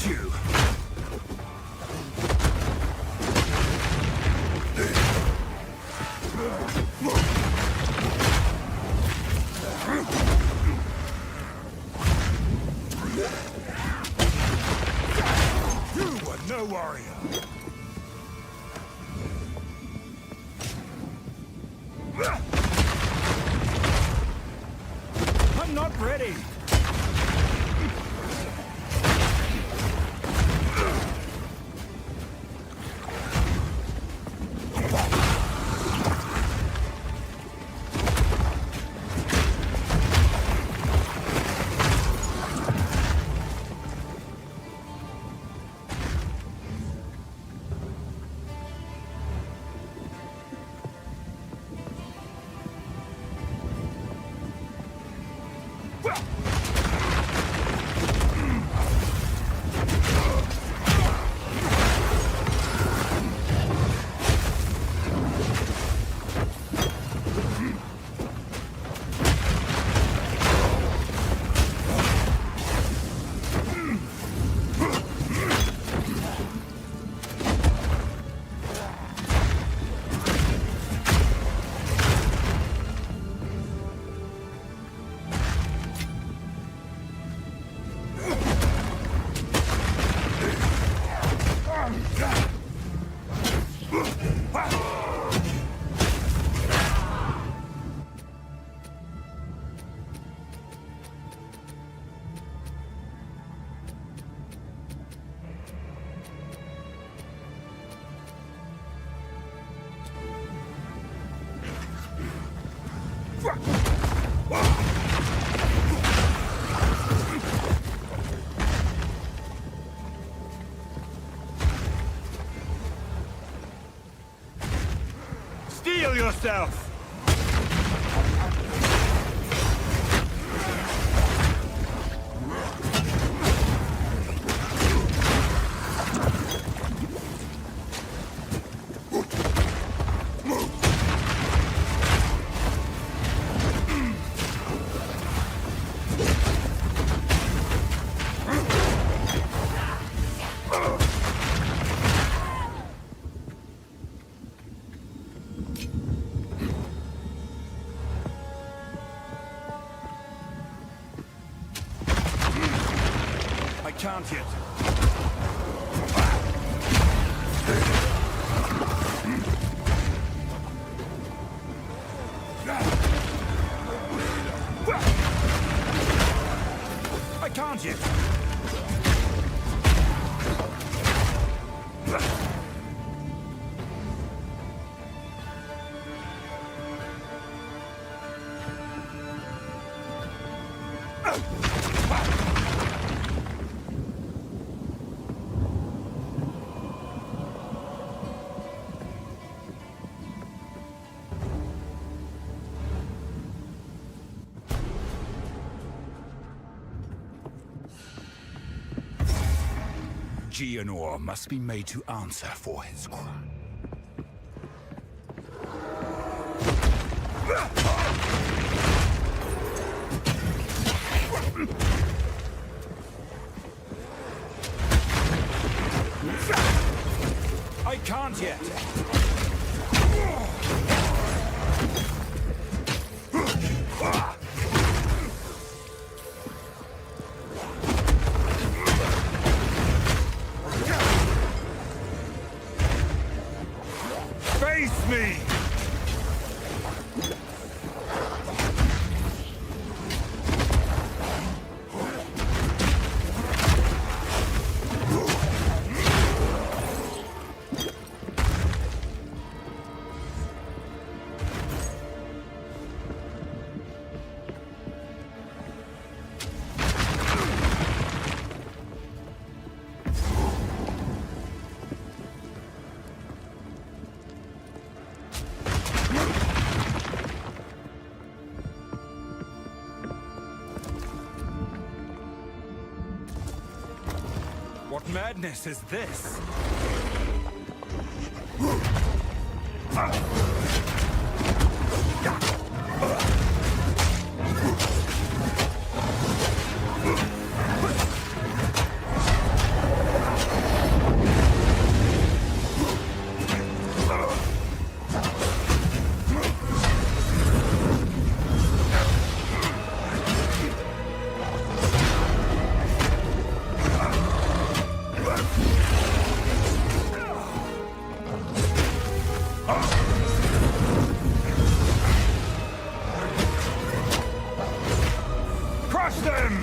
Speaker 2: You! You were no warrior! I'm not ready! Steel yourself! Can't yet. I can't yet.
Speaker 4: Geonor must be made to answer for his crime.
Speaker 2: I can't yet. Face me! What madness is this? Crush them!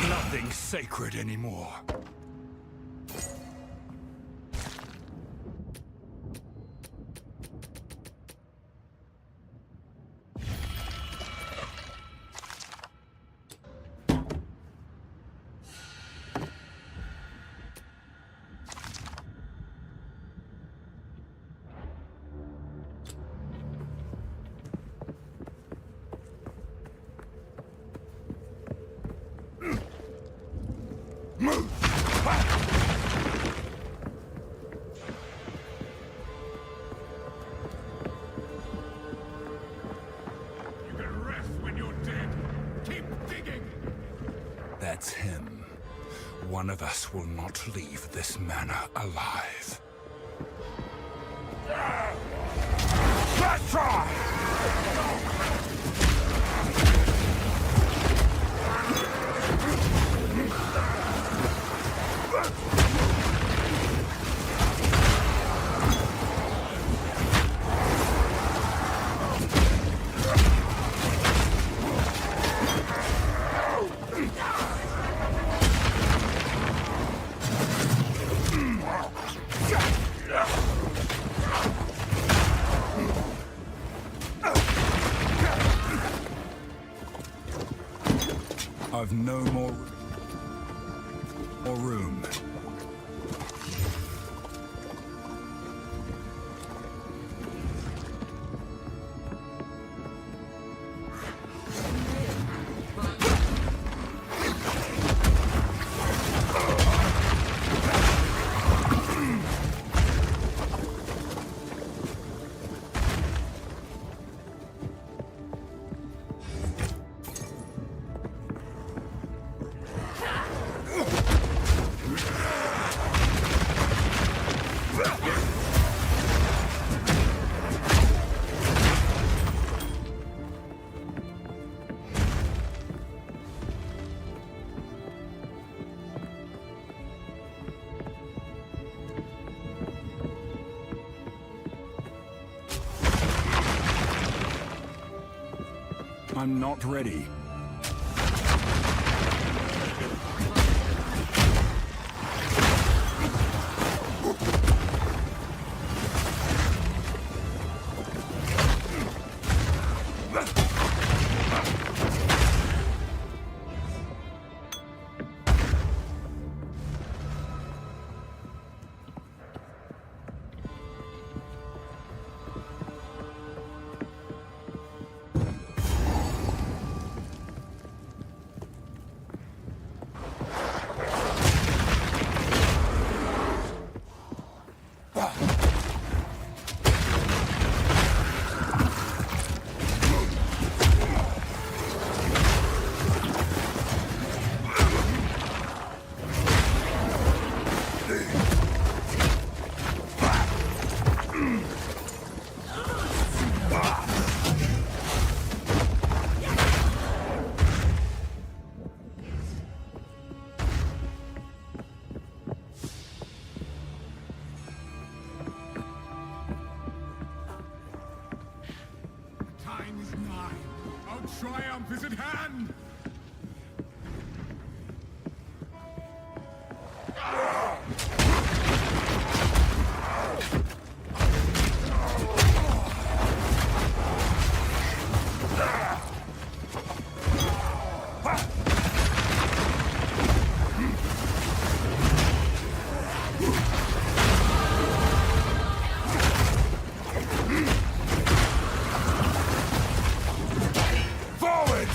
Speaker 2: Nothing sacred anymore.
Speaker 3: You can rest when you're dead. Keep digging.
Speaker 4: That's him. One of us will not leave this manor alive.
Speaker 2: Let's try!
Speaker 4: I've no more room. I'm not ready.
Speaker 3: Time is nigh. Our triumph is at hand.
Speaker 2: Forward!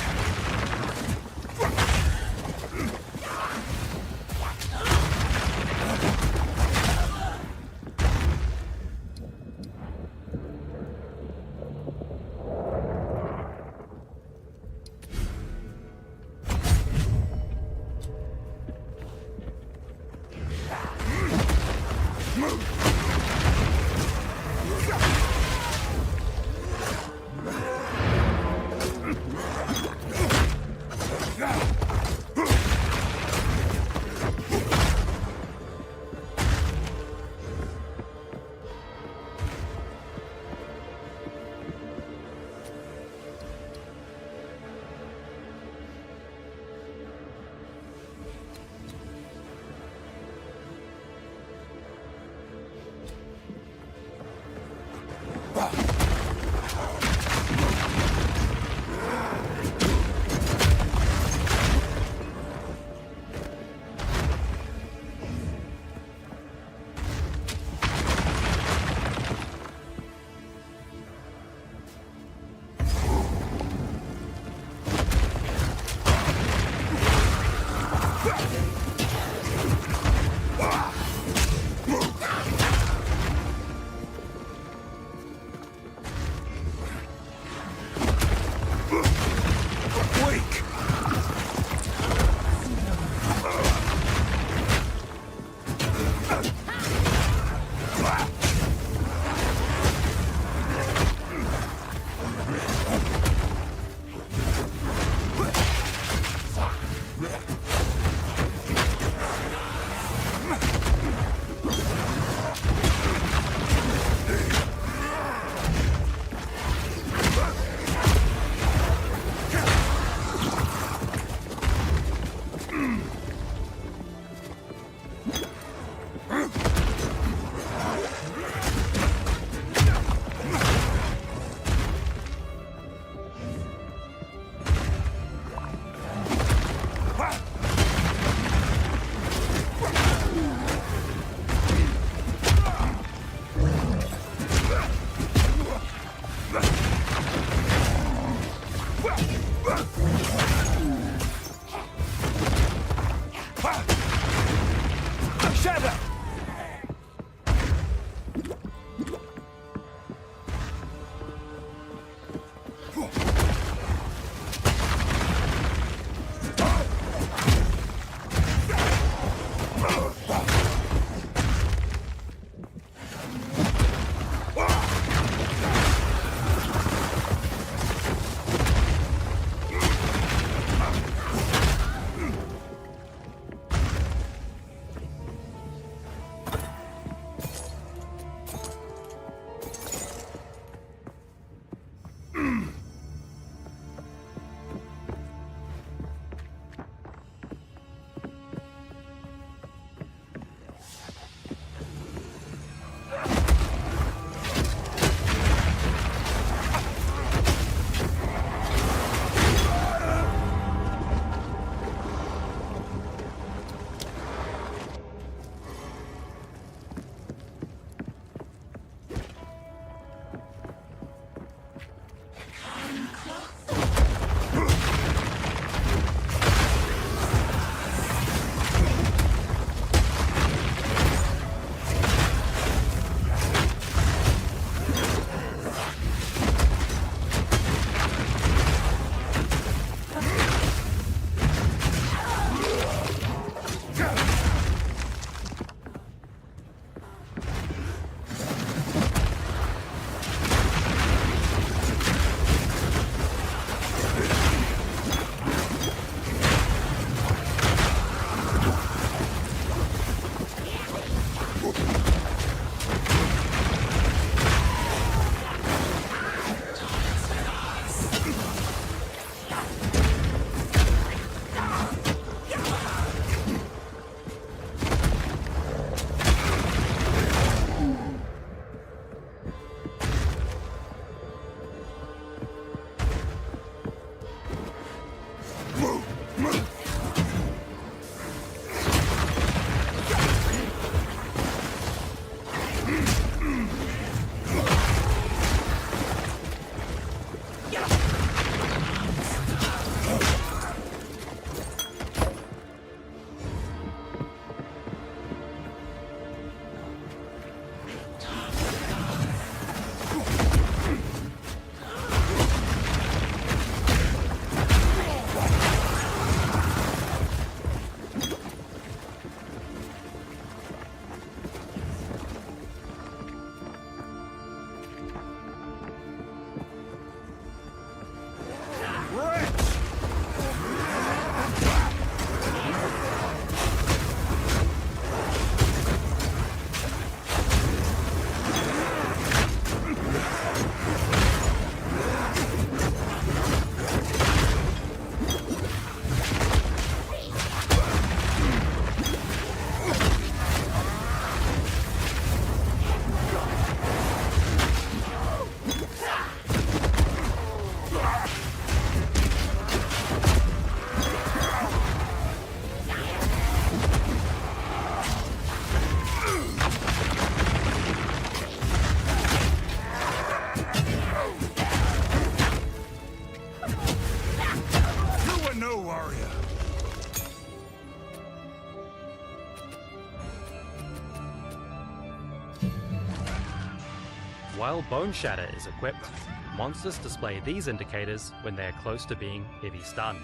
Speaker 8: While Bone Shatter is equipped, monsters display these indicators when they are close to being heavy stunned.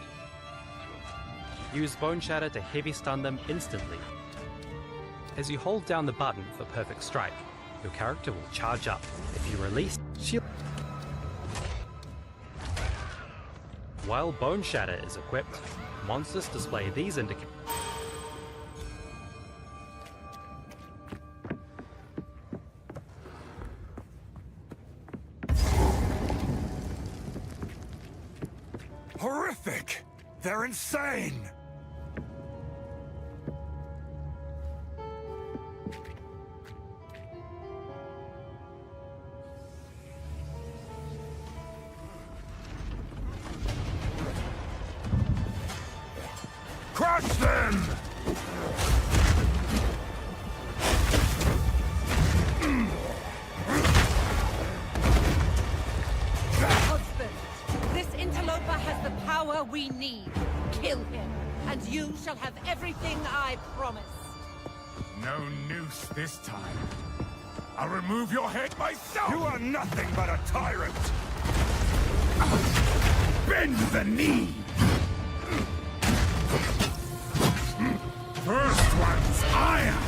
Speaker 8: Use Bone Shatter to heavy stun them instantly. As you hold down the button for Perfect Strike, your character will charge up. If you release shield. While Bone Shatter is equipped, monsters display these indicators.
Speaker 2: Horrific! They're insane! Crush them!
Speaker 9: Husband, this interloper has the power we need. Kill him, and you shall have everything I promised.
Speaker 2: No noose this time. I'll remove your head myself! You are nothing but a tyrant! Bend the knee! First one's iron!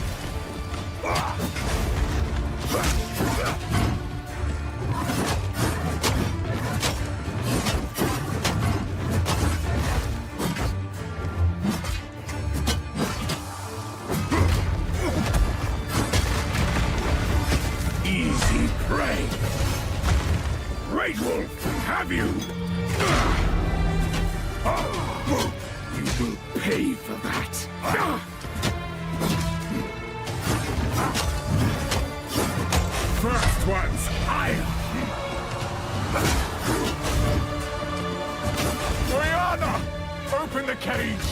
Speaker 2: Easy prey! Great Wolf, have you? You will pay for that. First one's iron. Oriana, open the cage.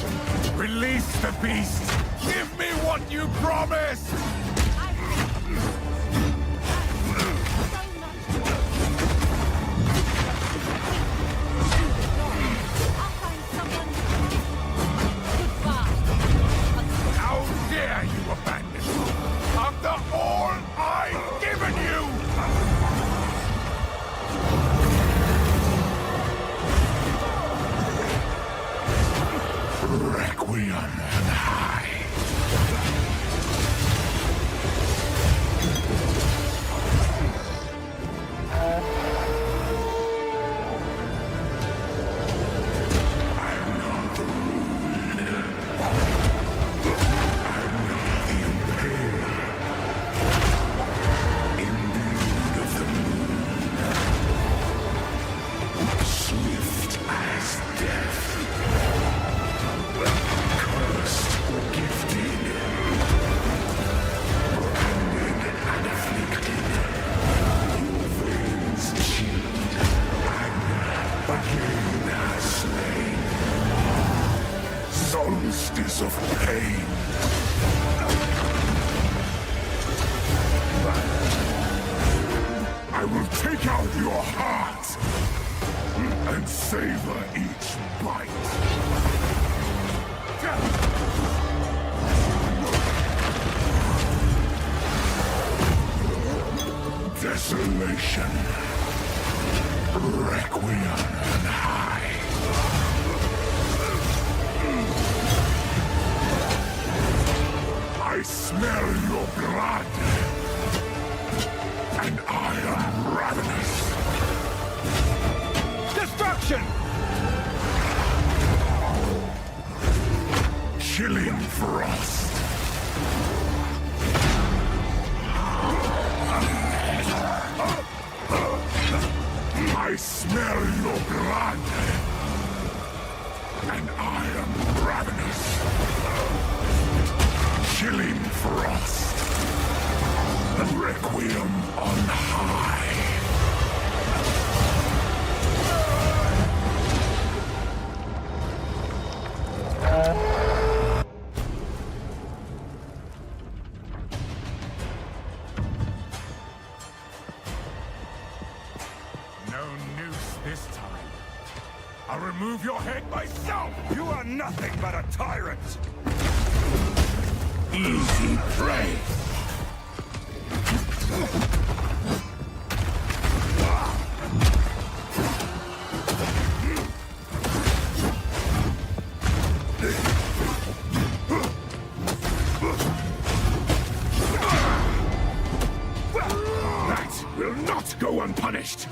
Speaker 2: Release the beast. Give me what you promised. How dare you abandon me? After all I've given you! Requiem and high. Solstice of pain. I will take out your heart and savor each bite. Desolation. Requiem and high. I smell your blood, and I am ravenous. Destruction! Chilling frost. I smell your blood, and I am ravenous. Chilling frost. Requiem on high. No noose this time. I'll remove your head myself! You are nothing but a tyrant! Easy prey!
Speaker 3: go unpunished.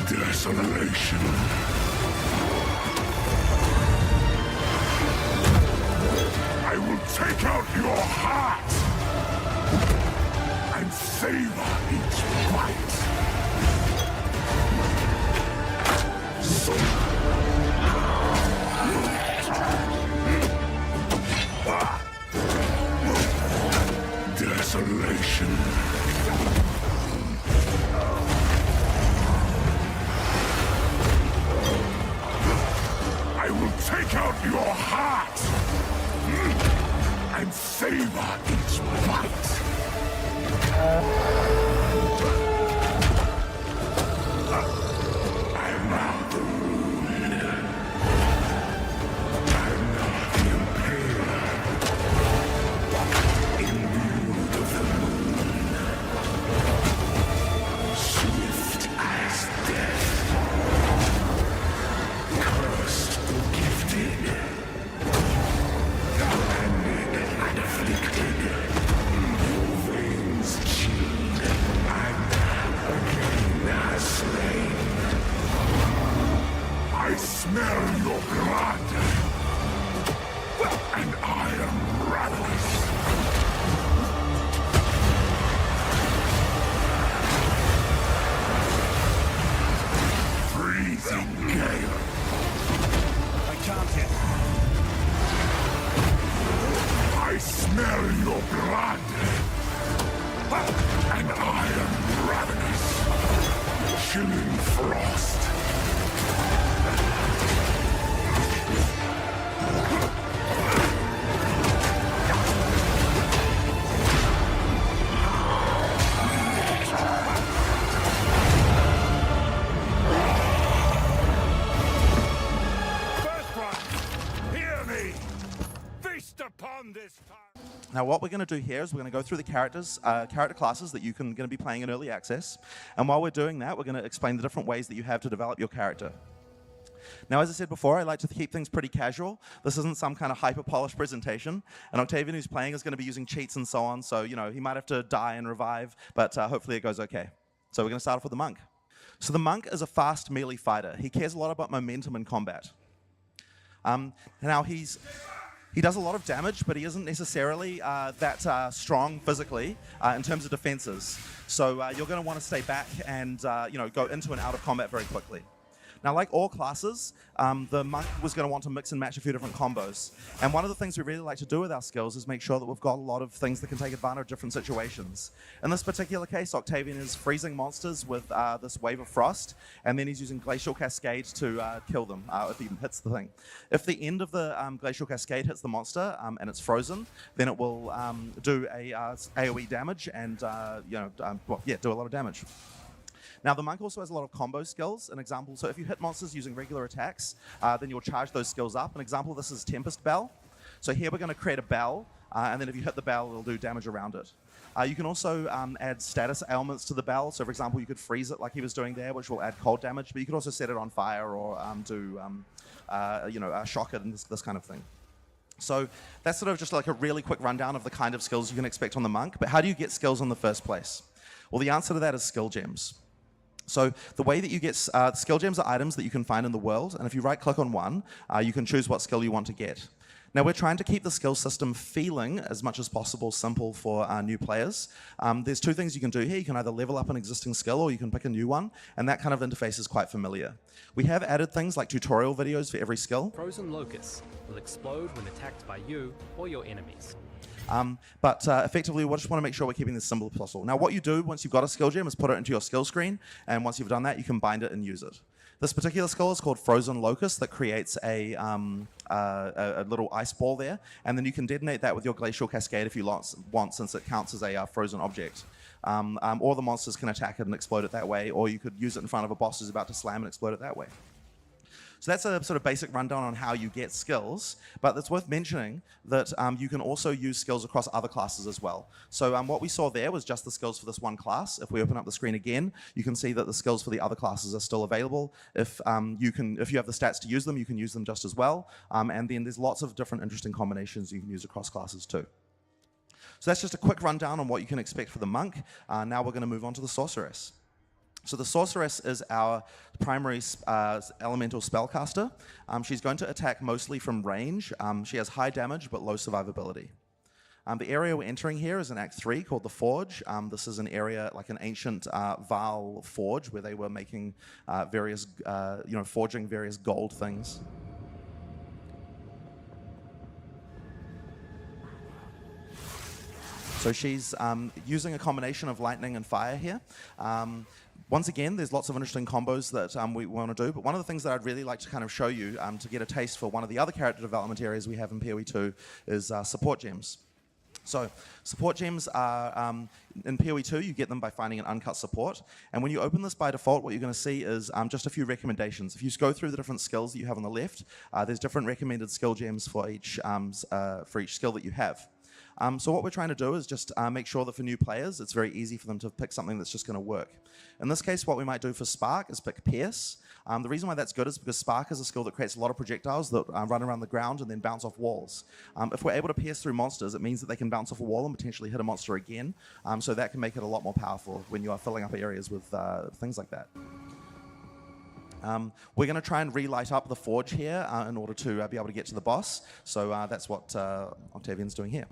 Speaker 2: Desolation. I will take out your heart and savor each bite. Desolation. I will take out your heart and savor each bite. I'm not the wound. I'm not the impaler. Imbued of the moon. Swift as death. Cursed or gifted. Branded and afflicted. Your veins chilled. And again slain. I smell your blood. And I am ravenous. Freezing gale.
Speaker 3: I can't hit.
Speaker 2: I smell your blood. And I am ravenous. Chilling frost.
Speaker 3: First one, hear me. Feast upon this time.
Speaker 1: Now, what we're going to do here is we're going to go through the character classes that you're going to be playing in early access. And while we're doing that, we're going to explain the different ways that you have to develop your character. Now, as I said before, I like to keep things pretty casual. This isn't some kind of hyper-polished presentation. And Octavian, who's playing, is going to be using cheats and so on. So, you know, he might have to die and revive, but hopefully it goes okay. So we're going to start off with the monk. So the monk is a fast melee fighter. He cares a lot about momentum in combat. Now, he does a lot of damage, but he isn't necessarily that strong physically in terms of defenses. So you're going to want to stay back and go into and out of combat very quickly. Now, like all classes, the monk was going to want to mix and match a few different combos. And one of the things we really like to do with our skills is make sure that we've got a lot of things that can take advantage of different situations. In this particular case, Octavian is freezing monsters with this wave of frost, and then he's using Glacial Cascade to kill them if he hits the thing. If the end of the Glacial Cascade hits the monster and it's frozen, then it will do a AoE damage and do a lot of damage. Now, the monk also has a lot of combo skills. An example, so if you hit monsters using regular attacks, then you'll charge those skills up. An example of this is Tempest Bell. So here we're going to create a bell, and then if you hit the bell, it'll do damage around it. You can also add status ailments to the bell. So for example, you could freeze it like he was doing there, which will add cold damage, but you could also set it on fire or shock it and this kind of thing. So that's sort of just like a really quick rundown of the kind of skills you can expect on the monk. But how do you get skills in the first place? Well, the answer to that is skill gems. So the way that you get skill gems are items that you can find in the world, and if you right-click on one, you can choose what skill you want to get. Now, we're trying to keep the skill system feeling as much as possible simple for new players. There's two things you can do here. You can either level up an existing skill or you can pick a new one, and that kind of interface is quite familiar. We have added things like tutorial videos for every skill.
Speaker 8: Frozen locusts will explode when attacked by you or your enemies.
Speaker 1: But effectively, we just want to make sure we're keeping this simple as possible. Now, what you do once you've got a skill gem is put it into your skill screen, and once you've done that, you can bind it and use it. This particular skill is called Frozen Locust that creates a little ice ball there, and then you can detonate that with your Glacial Cascade if you want, since it counts as a frozen object. Or the monsters can attack it and explode it that way, or you could use it in front of a boss who's about to slam and explode it that way. So that's a sort of basic rundown on how you get skills, but it's worth mentioning that you can also use skills across other classes as well. So what we saw there was just the skills for this one class. If we open up the screen again, you can see that the skills for the other classes are still available. If you have the stats to use them, you can use them just as well. And then there's lots of different interesting combinations you can use across classes too. So that's just a quick rundown on what you can expect for the monk. Now we're going to move on to the sorceress. So the sorceress is our primary elemental spellcaster. She's going to attack mostly from range. She has high damage but low survivability. The area we're entering here is in Act 3 called the Forge. This is an area like an ancient Vaal forge where they were making forging various gold things. So she's using a combination of lightning and fire here. Once again, there's lots of interesting combos that we want to do, but one of the things that I'd really like to kind of show you to get a taste for one of the other character development areas we have in PoE 2 is support gems. So support gems are, in PoE 2, you get them by finding an uncut support, and when you open this by default, what you're going to see is just a few recommendations. If you go through the different skills that you have on the left, there's different recommended skill gems for each skill that you have. So what we're trying to do is just make sure that for new players, it's very easy for them to pick something that's just going to work. In this case, what we might do for Spark is pick Pierce. The reason why that's good is because Spark is a skill that creates a lot of projectiles that run around the ground and then bounce off walls. If we're able to pierce through monsters, it means that they can bounce off a wall and potentially hit a monster again. So that can make it a lot more powerful when you are filling up areas with things like that. We're going to try and relight up the forge here in order to be able to get to the boss. So that's what Octavian's doing here.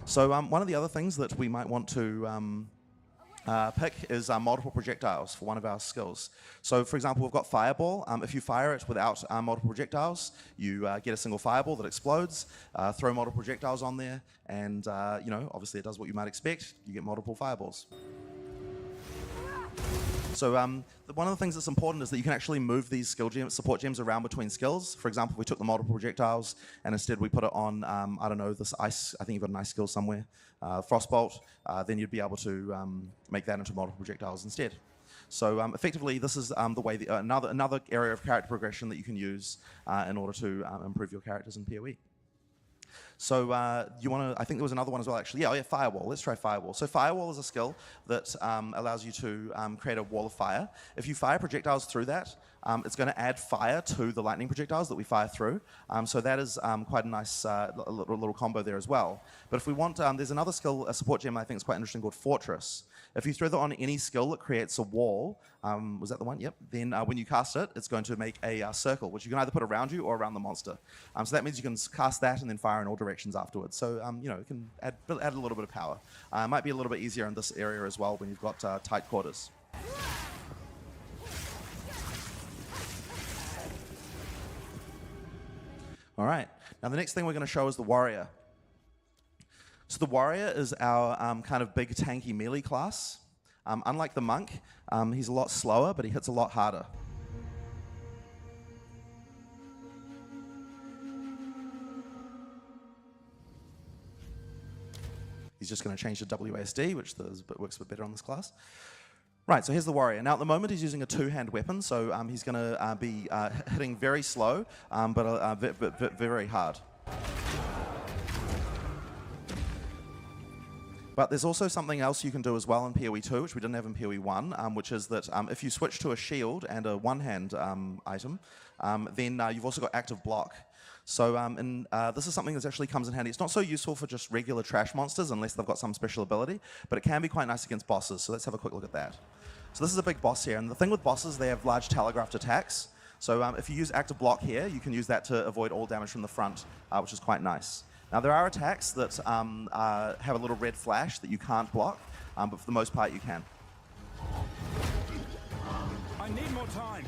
Speaker 1: So one of the other things that we might want to pick is multiple projectiles for one of our skills. So for example, we've got Fireball. If you fire it without multiple projectiles, you get a single fireball that explodes. Throw multiple projectiles on there, and obviously it does what you might expect. You get multiple fireballs. So one of the things that's important is that you can actually move these skill gems, support gems around between skills. For example, if we took the multiple projectiles and instead we put it on, I don't know, this ice, I think you've got an ice skill somewhere, Frostbolt, then you'd be able to make that into multiple projectiles instead. So effectively, this is the way, another area of character progression that you can use in order to improve your characters in PoE. So you want to, I think there was another one as well actually. Yeah, Firewall. Let's try Firewall. So Firewall is a skill that allows you to create a wall of fire. If you fire projectiles through that, it's going to add fire to the lightning projectiles that we fire through. So that is quite a nice little combo there as well. But if we want, there's another skill, a support gem I think is quite interesting called Fortress. If you throw that on any skill that creates a wall, was that the one? Yep. Then when you cast it, it's going to make a circle, which you can either put around you or around the monster. So that means you can cast that and then fire in all directions afterwards. So it can add a little bit of power. It might be a little bit easier in this area as well when you've got tight quarters. All right. Now the next thing we're going to show is the Warrior. So the Warrior is our kind of big tanky melee class. Unlike the Monk, he's a lot slower, but he hits a lot harder. He's just going to change to WASD, which works a bit better on this class. Right, so here's the Warrior. Now at the moment he's using a two-hand weapon, so he's going to be hitting very slow, but very hard. But there's also something else you can do as well in PoE 2, which we didn't have in PoE 1, which is that if you switch to a shield and a one-hand item, then you've also got active block. So this is something that actually comes in handy. It's not so useful for just regular trash monsters unless they've got some special ability, but it can be quite nice against bosses. So let's have a quick look at that. So this is a big boss here, and the thing with bosses, they have large telegraphed attacks. So if you use active block here, you can use that to avoid all damage from the front, which is quite nice. Now there are attacks that have a little red flash that you can't block, but for the most part you can.
Speaker 3: I need more time.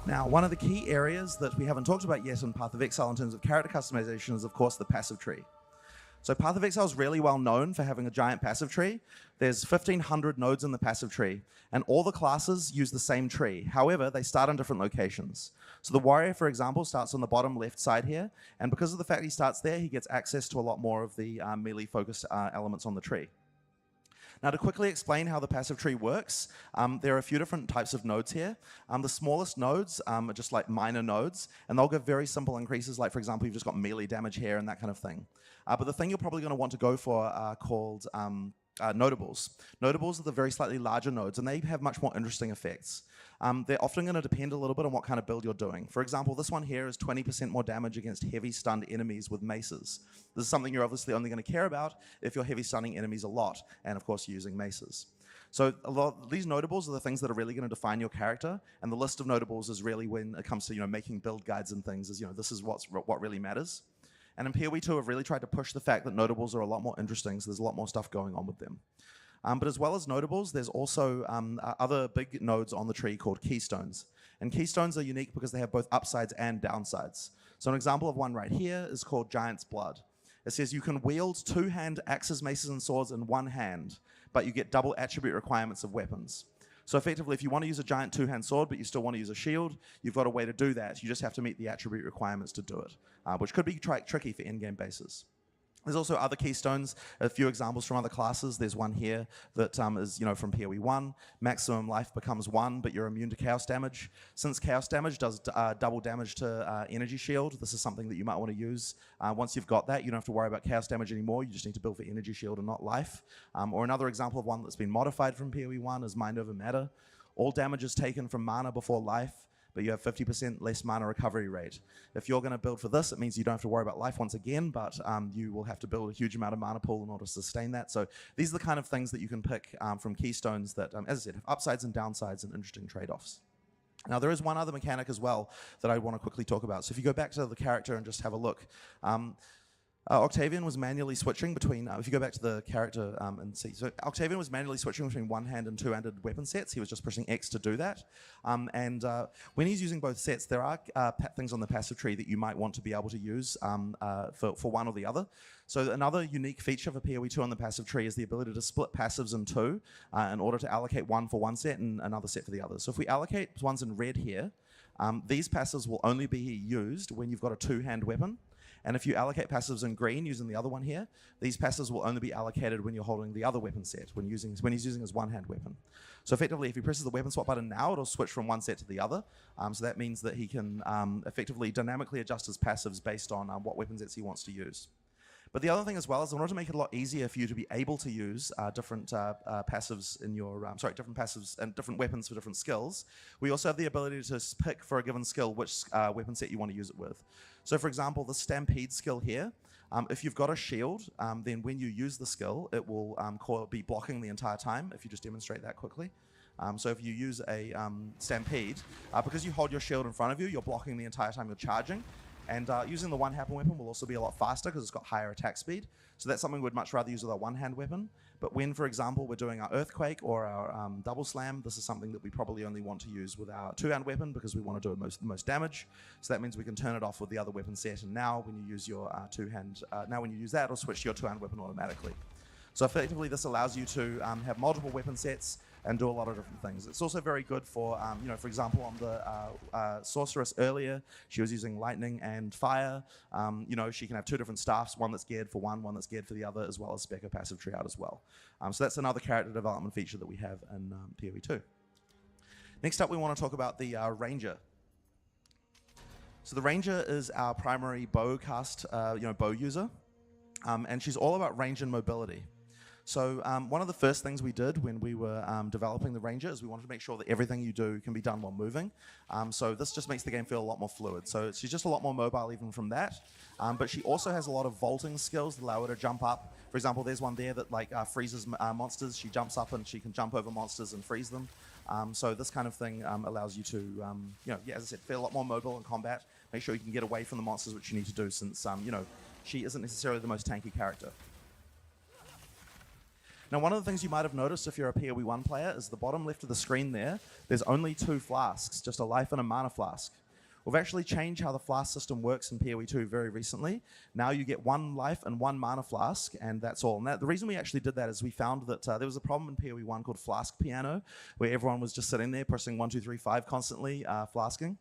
Speaker 1: Now, one of the key areas that we haven't talked about yet in Path of Exile in terms of character customization is, of course, the passive tree. So Path of Exile is really well known for having a giant passive tree. There's 1,500 nodes in the passive tree, and all the classes use the same tree. However, they start on different locations. So the warrior, for example, starts on the bottom left side here, and because of the fact he starts there, he gets access to a lot more of the melee-focused elements on the tree. Now, to quickly explain how the passive tree works, there are a few different types of nodes here. The smallest nodes are just like minor nodes, and they'll give very simple increases, like, for example, you've just got melee damage here and that kind of thing. But the thing you're probably going to want to go for are called notables. Notables are the very slightly larger nodes, and they have much more interesting effects. They're often going to depend a little bit on what kind of build you're doing. For example, this one here is 20% more damage against heavy stunned enemies with maces. This is something you're obviously only going to care about if you're heavy stunning enemies a lot, and of course using maces. So a lot of these notables are the things that are really going to define your character, and the list of notables is really when it comes to making build guides and things. Is this is what really matters. And in POE 2, I've really tried to push the fact that notables are a lot more interesting, so there's a lot more stuff going on with them. But as well as notables, there's also other big nodes on the tree called keystones. And keystones are unique because they have both upsides and downsides. So an example of one right here is called Giant's Blood. It says you can wield two-hand axes, maces, and swords in one hand, but you get double attribute requirements of weapons. So effectively, if you want to use a giant two-hand sword, but you still want to use a shield, you've got a way to do that. You just have to meet the attribute requirements to do it, which could be tricky for in-game bases. There's also other keystones, a few examples from other classes. There's one here that is from POE 1. Maximum life becomes 1, but you're immune to chaos damage. Since chaos damage does double damage to energy shield, this is something that you might want to use. Once you've got that, you don't have to worry about chaos damage anymore. You just need to build for energy shield and not life. Or another example of one that's been modified from POE 1 is Mind Over Matter. All damage is taken from mana before life, but you have 50% less mana recovery rate. If you're going to build for this, it means you don't have to worry about life once again, but you will have to build a huge amount of mana pool in order to sustain that. So these are the kind of things that you can pick from keystones that, as I said, have upsides and downsides and interesting trade-offs. Now, there is one other mechanic as well that I want to quickly talk about. So if you go back to the character and just have a look, Octavian was manually switching between, if you go back to the character and see, so Octavian was manually switching between one-hand and two-handed weapon sets. He was just pushing X to do that. When he's using both sets, there are things on the passive tree that you might want to be able to use for one or the other. So another unique feature for POE 2 on the passive tree is the ability to split passives in two in order to allocate one for one set and another set for the other. So if we allocate ones in red here, these passives will only be used when you've got a two-hand weapon. And if you allocate passives in green using the other one here, these passives will only be allocated when you're holding the other weapon set, when he's using his one-hand weapon. So effectively, if he presses the weapon swap button now, it'll switch from one set to the other. So that means that he can effectively dynamically adjust his passives based on what weapon sets he wants to use. But the other thing as well is in order to make it a lot easier for you to be able to use different passives in your, different passives and different weapons for different skills, we also have the ability to pick for a given skill which weapon set you want to use it with. So for example, the Stampede skill here, If you've got a shield, then when you use the skill, it will be blocking the entire time if you just demonstrate that quickly. So if you use a Stampede, because you hold your shield in front of you, you're blocking the entire time you're charging. And using the one-hand weapon will also be a lot faster because it's got higher attack speed. So that's something we'd much rather use with our one-hand weapon. But when, for example, we're doing our Earthquake or our Double Slam, this is something that we probably only want to use with our two-hand weapon because we want to do the most damage. So that means we can turn it off with the other weapon set. And now when you use your two-hand, now when you use that, it'll switch to your two-hand weapon automatically. So effectively, this allows you to have multiple weapon sets and do a lot of different things. It's also very good for, for example, on the sorceress earlier, she was using lightning and fire. She can have two different staffs, one that's geared for one that's geared for the other, as well as spec her passive tree out as well. So that's another character development feature that we have in PoE 2. Next up, we want to talk about the Ranger. So the Ranger is our primary bow cast, bow user, and she's all about range and mobility. So one of the first things we did when we were developing the Ranger is we wanted to make sure that everything you do can be done while moving. So this just makes the game feel a lot more fluid. So she's just a lot more mobile even from that. But she also has a lot of vaulting skills that allow her to jump up. For example, there's one there that freezes monsters. She jumps up and she can jump over monsters and freeze them. So this kind of thing allows you to, as I said, feel a lot more mobile in combat. Make sure you can get away from the monsters, which you need to do since, she isn't necessarily the most tanky character. Now, one of the things you might have noticed if you're a PoE 1 player is the bottom left of the screen there's only 2 flasks, just a life and a mana flask. We've actually changed how the flask system works in PoE 2 very recently. Now you get 1 life and 1 mana flask, and that's all. And the reason we actually did that is we found that there was a problem in PoE 1 called Flask Piano, where everyone was just sitting there pressing 1, 2, 3, 5 constantly, flasking.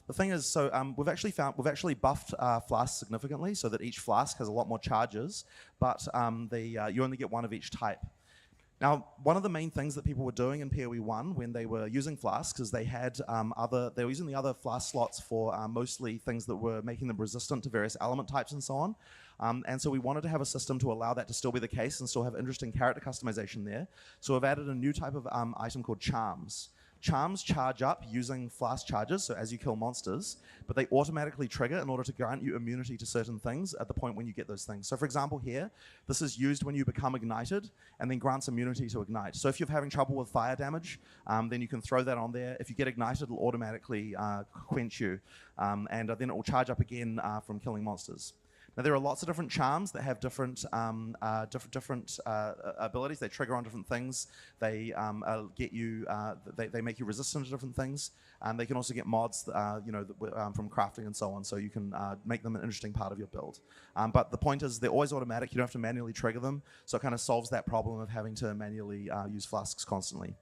Speaker 1: The thing is, we've actually buffed flasks significantly so that each flask has a lot more charges, but you only get 1 of each type. Now, one of the main things that people were doing in PoE 1 when they were using flasks is they were using the other flask slots for mostly things that were making them resistant to various element types and so on. And so we wanted to have a system to allow that to still be the case and still have interesting character customization there. So we've added a new type of item called Charms. Charms charge up using flask charges, so as you kill monsters, but they automatically trigger in order to grant you immunity to certain things at the point when you get those things. So for example here, this is used when you become ignited and then grants immunity to ignite. So if you're having trouble with fire damage, then you can throw that on there. If you get ignited, it'll automatically quench you, and then it will charge up again from killing monsters. Now there are lots of different charms that have different abilities. They trigger on different things. They they make you resistant to different things. And they can also get mods, from crafting and so on. So you can make them an interesting part of your build. But the point is, they're always automatic. You don't have to manually trigger them. So it kind of solves that problem of having to manually use flasks constantly.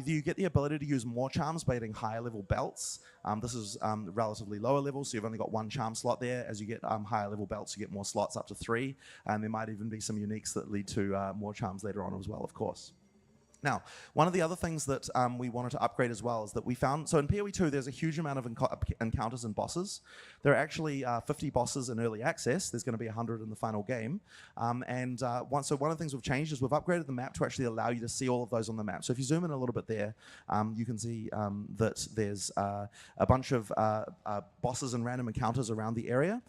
Speaker 1: You get the ability to use more charms by getting higher level belts. This is relatively lower level, so you've only got 1 charm slot there. As you get higher level belts, you get more slots up to 3, and there might even be some uniques that lead to more charms later on as well, of course. Now, one of the other things that we wanted to upgrade as well is that we found, so in PoE 2 there's a huge amount of encounters and bosses. There are actually 50 bosses in early access. There's going to be 100 in the final game. So one of the things we've changed is we've upgraded the map to actually allow you to see all of those on the map. So if you zoom in a little bit there, you can see that there's a bunch of bosses and random encounters around the area.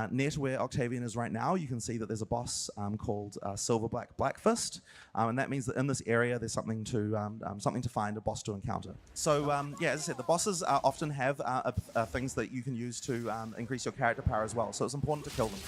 Speaker 1: Near to where Octavian is right now, you can see that there's a boss called Silverblack Blackfist, and that means that in this area there's something to find, a boss to encounter. So as I said, the bosses often have things that you can use to increase your character power as well, so it's important to kill them.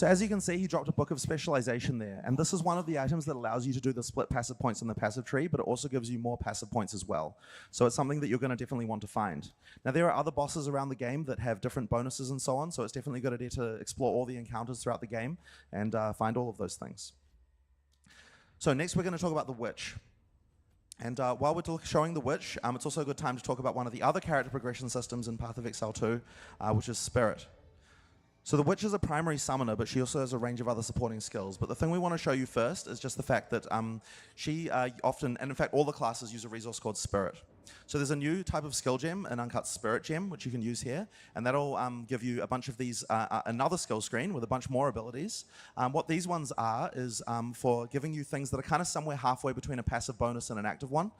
Speaker 1: So as you can see, he dropped a Book of Specialization there, and this is one of the items that allows you to do the split passive points in the passive tree, but it also gives you more passive points as well. So it's something that you're going to definitely want to find. Now there are other bosses around the game that have different bonuses and so on, so it's definitely a good idea to explore all the encounters throughout the game and find all of those things. So next we're going to talk about the Witch. And while we're showing the Witch, it's also a good time to talk about one of the other character progression systems in Path of Exile 2, which is Spirit. So the Witch is a primary summoner, but she also has a range of other supporting skills. But the thing we want to show you first is just the fact that she often, and in fact all the classes, use a resource called Spirit. So there's a new type of skill gem, an uncut Spirit gem, which you can use here, and that'll give you a bunch of these, another skill screen with a bunch more abilities. What these ones are is for giving you things that are kind of somewhere halfway between a passive bonus and an active one.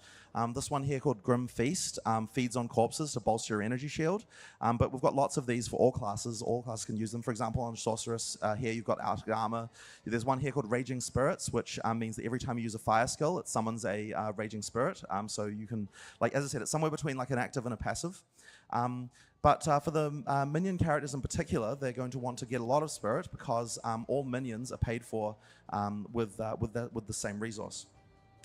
Speaker 1: This one here called Grim Feast feeds on corpses to bolster your energy shield, but we've got lots of these for all classes. All classes can use them. For example, on Sorceress, here you've got Outer Armor. There's one here called Raging Spirits, which means that every time you use a fire skill, it summons a Raging Spirit. So you can, like as I said, it's somewhere between like an active and a passive. But for the minion characters in particular, they're going to want to get a lot of Spirit because all minions are paid for with the same resource.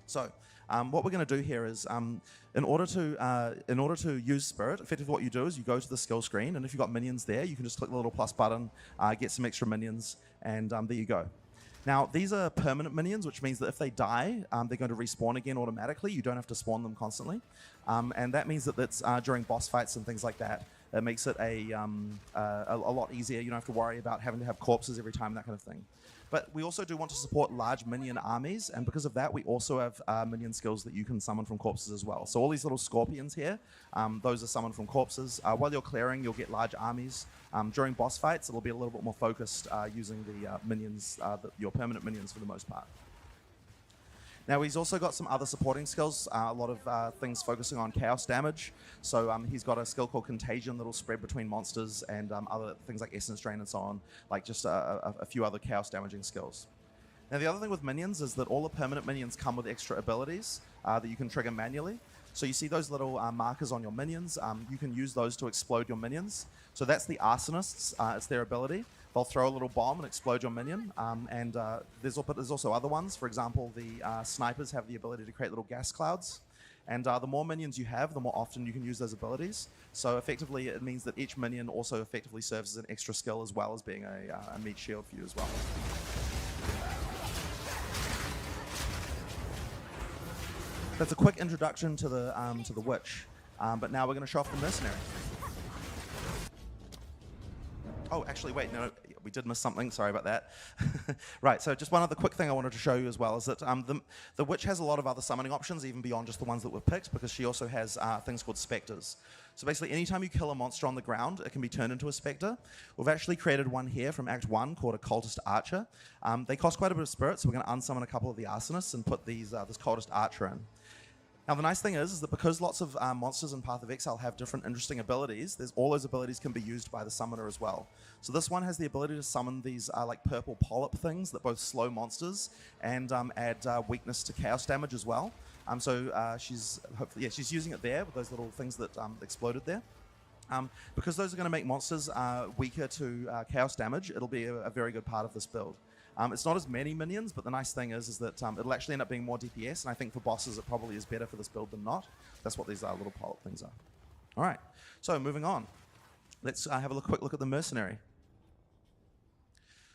Speaker 1: So what we're going to do here is, in order to use Spirit, effectively what you do is you go to the skill screen, and if you've got minions there, you can just click the little plus button, get some extra minions, and there you go. Now, these are permanent minions, which means that if they die, they're going to respawn again automatically. You don't have to spawn them constantly. And that means that that's during boss fights and things like that. It makes it a lot easier. You don't have to worry about having to have corpses every time, that kind of thing. But we also do want to support large minion armies, and because of that, we also have minion skills that you can summon from corpses as well. So all these little scorpions here, those are summoned from corpses. While you're clearing, you'll get large armies. During boss fights, it'll be a little bit more focused using the minions, your permanent minions for the most part. Now he's also got some other supporting skills, a lot of things focusing on chaos damage. So he's got a skill called Contagion that'll spread between monsters and other things like Essence Drain and so on, like just a few other chaos damaging skills. Now the other thing with minions is that all the permanent minions come with extra abilities that you can trigger manually. So you see those little markers on your minions, you can use those to explode your minions. So that's the Arsonists, it's their ability. They'll throw a little bomb and explode your minion, and there's also other ones. For example, the snipers have the ability to create little gas clouds, and the more minions you have, the more often you can use those abilities. So effectively, it means that each minion also effectively serves as an extra skill as well as being a meat shield for you as well. That's a quick introduction to the Witch, but now we're going to show off the Mercenary. Oh, actually, wait, no, we did miss something. Sorry about that. Right, so just one other quick thing I wanted to show you as well is that the Witch has a lot of other summoning options, even beyond just the ones that we've picked, because she also has things called Spectres. So basically, anytime you kill a monster on the ground, it can be turned into a Spectre. We've actually created one here from Act 1 called a Cultist Archer. They cost quite a bit of spirit, so we're going to unsummon a couple of the Arsonists and put this Cultist Archer in. Now the nice thing is that because lots of monsters in Path of Exile have different interesting abilities, all those abilities can be used by the summoner as well. So this one has the ability to summon these like purple polyp things that both slow monsters and add weakness to chaos damage as well. She's using it there with those little things that exploded there. Because those are going to make monsters weaker to chaos damage, it'll be a very good part of this build. It's not as many minions, but the nice thing is that it'll actually end up being more DPS, and I think for bosses it probably is better for this build than not. That's what these little polyp things are. All right, so moving on. Let's have a quick look at the Mercenary.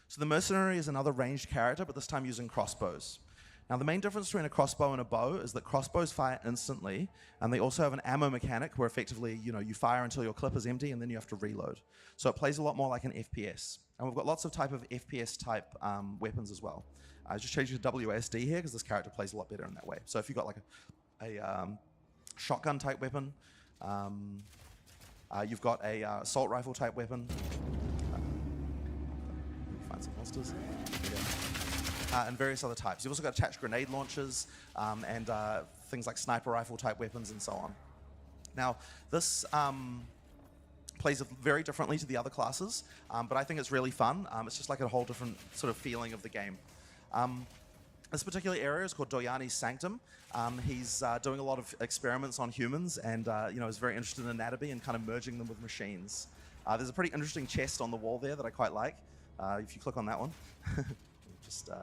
Speaker 1: So the Mercenary is another ranged character, but this time using crossbows. Now the main difference between a crossbow and a bow is that crossbows fire instantly, and they also have an ammo mechanic where effectively, you fire until your clip is empty and then you have to reload. So it plays a lot more like an FPS. And we've got lots of type of FPS type weapons as well. I just changed it to WASD here because this character plays a lot better in that way. So if you've got like a shotgun type weapon, you've got a assault rifle type weapon. Find some monsters. And various other types. You've also got attached grenade launchers and things like sniper rifle type weapons and so on. Now this plays very differently to the other classes, but I think it's really fun. It's just like a whole different sort of feeling of the game. This particular area is called Doyani's Sanctum. He's doing a lot of experiments on humans and is very interested in anatomy and kind of merging them with machines. There's a pretty interesting chest on the wall there that I quite like. if you click on that one, just so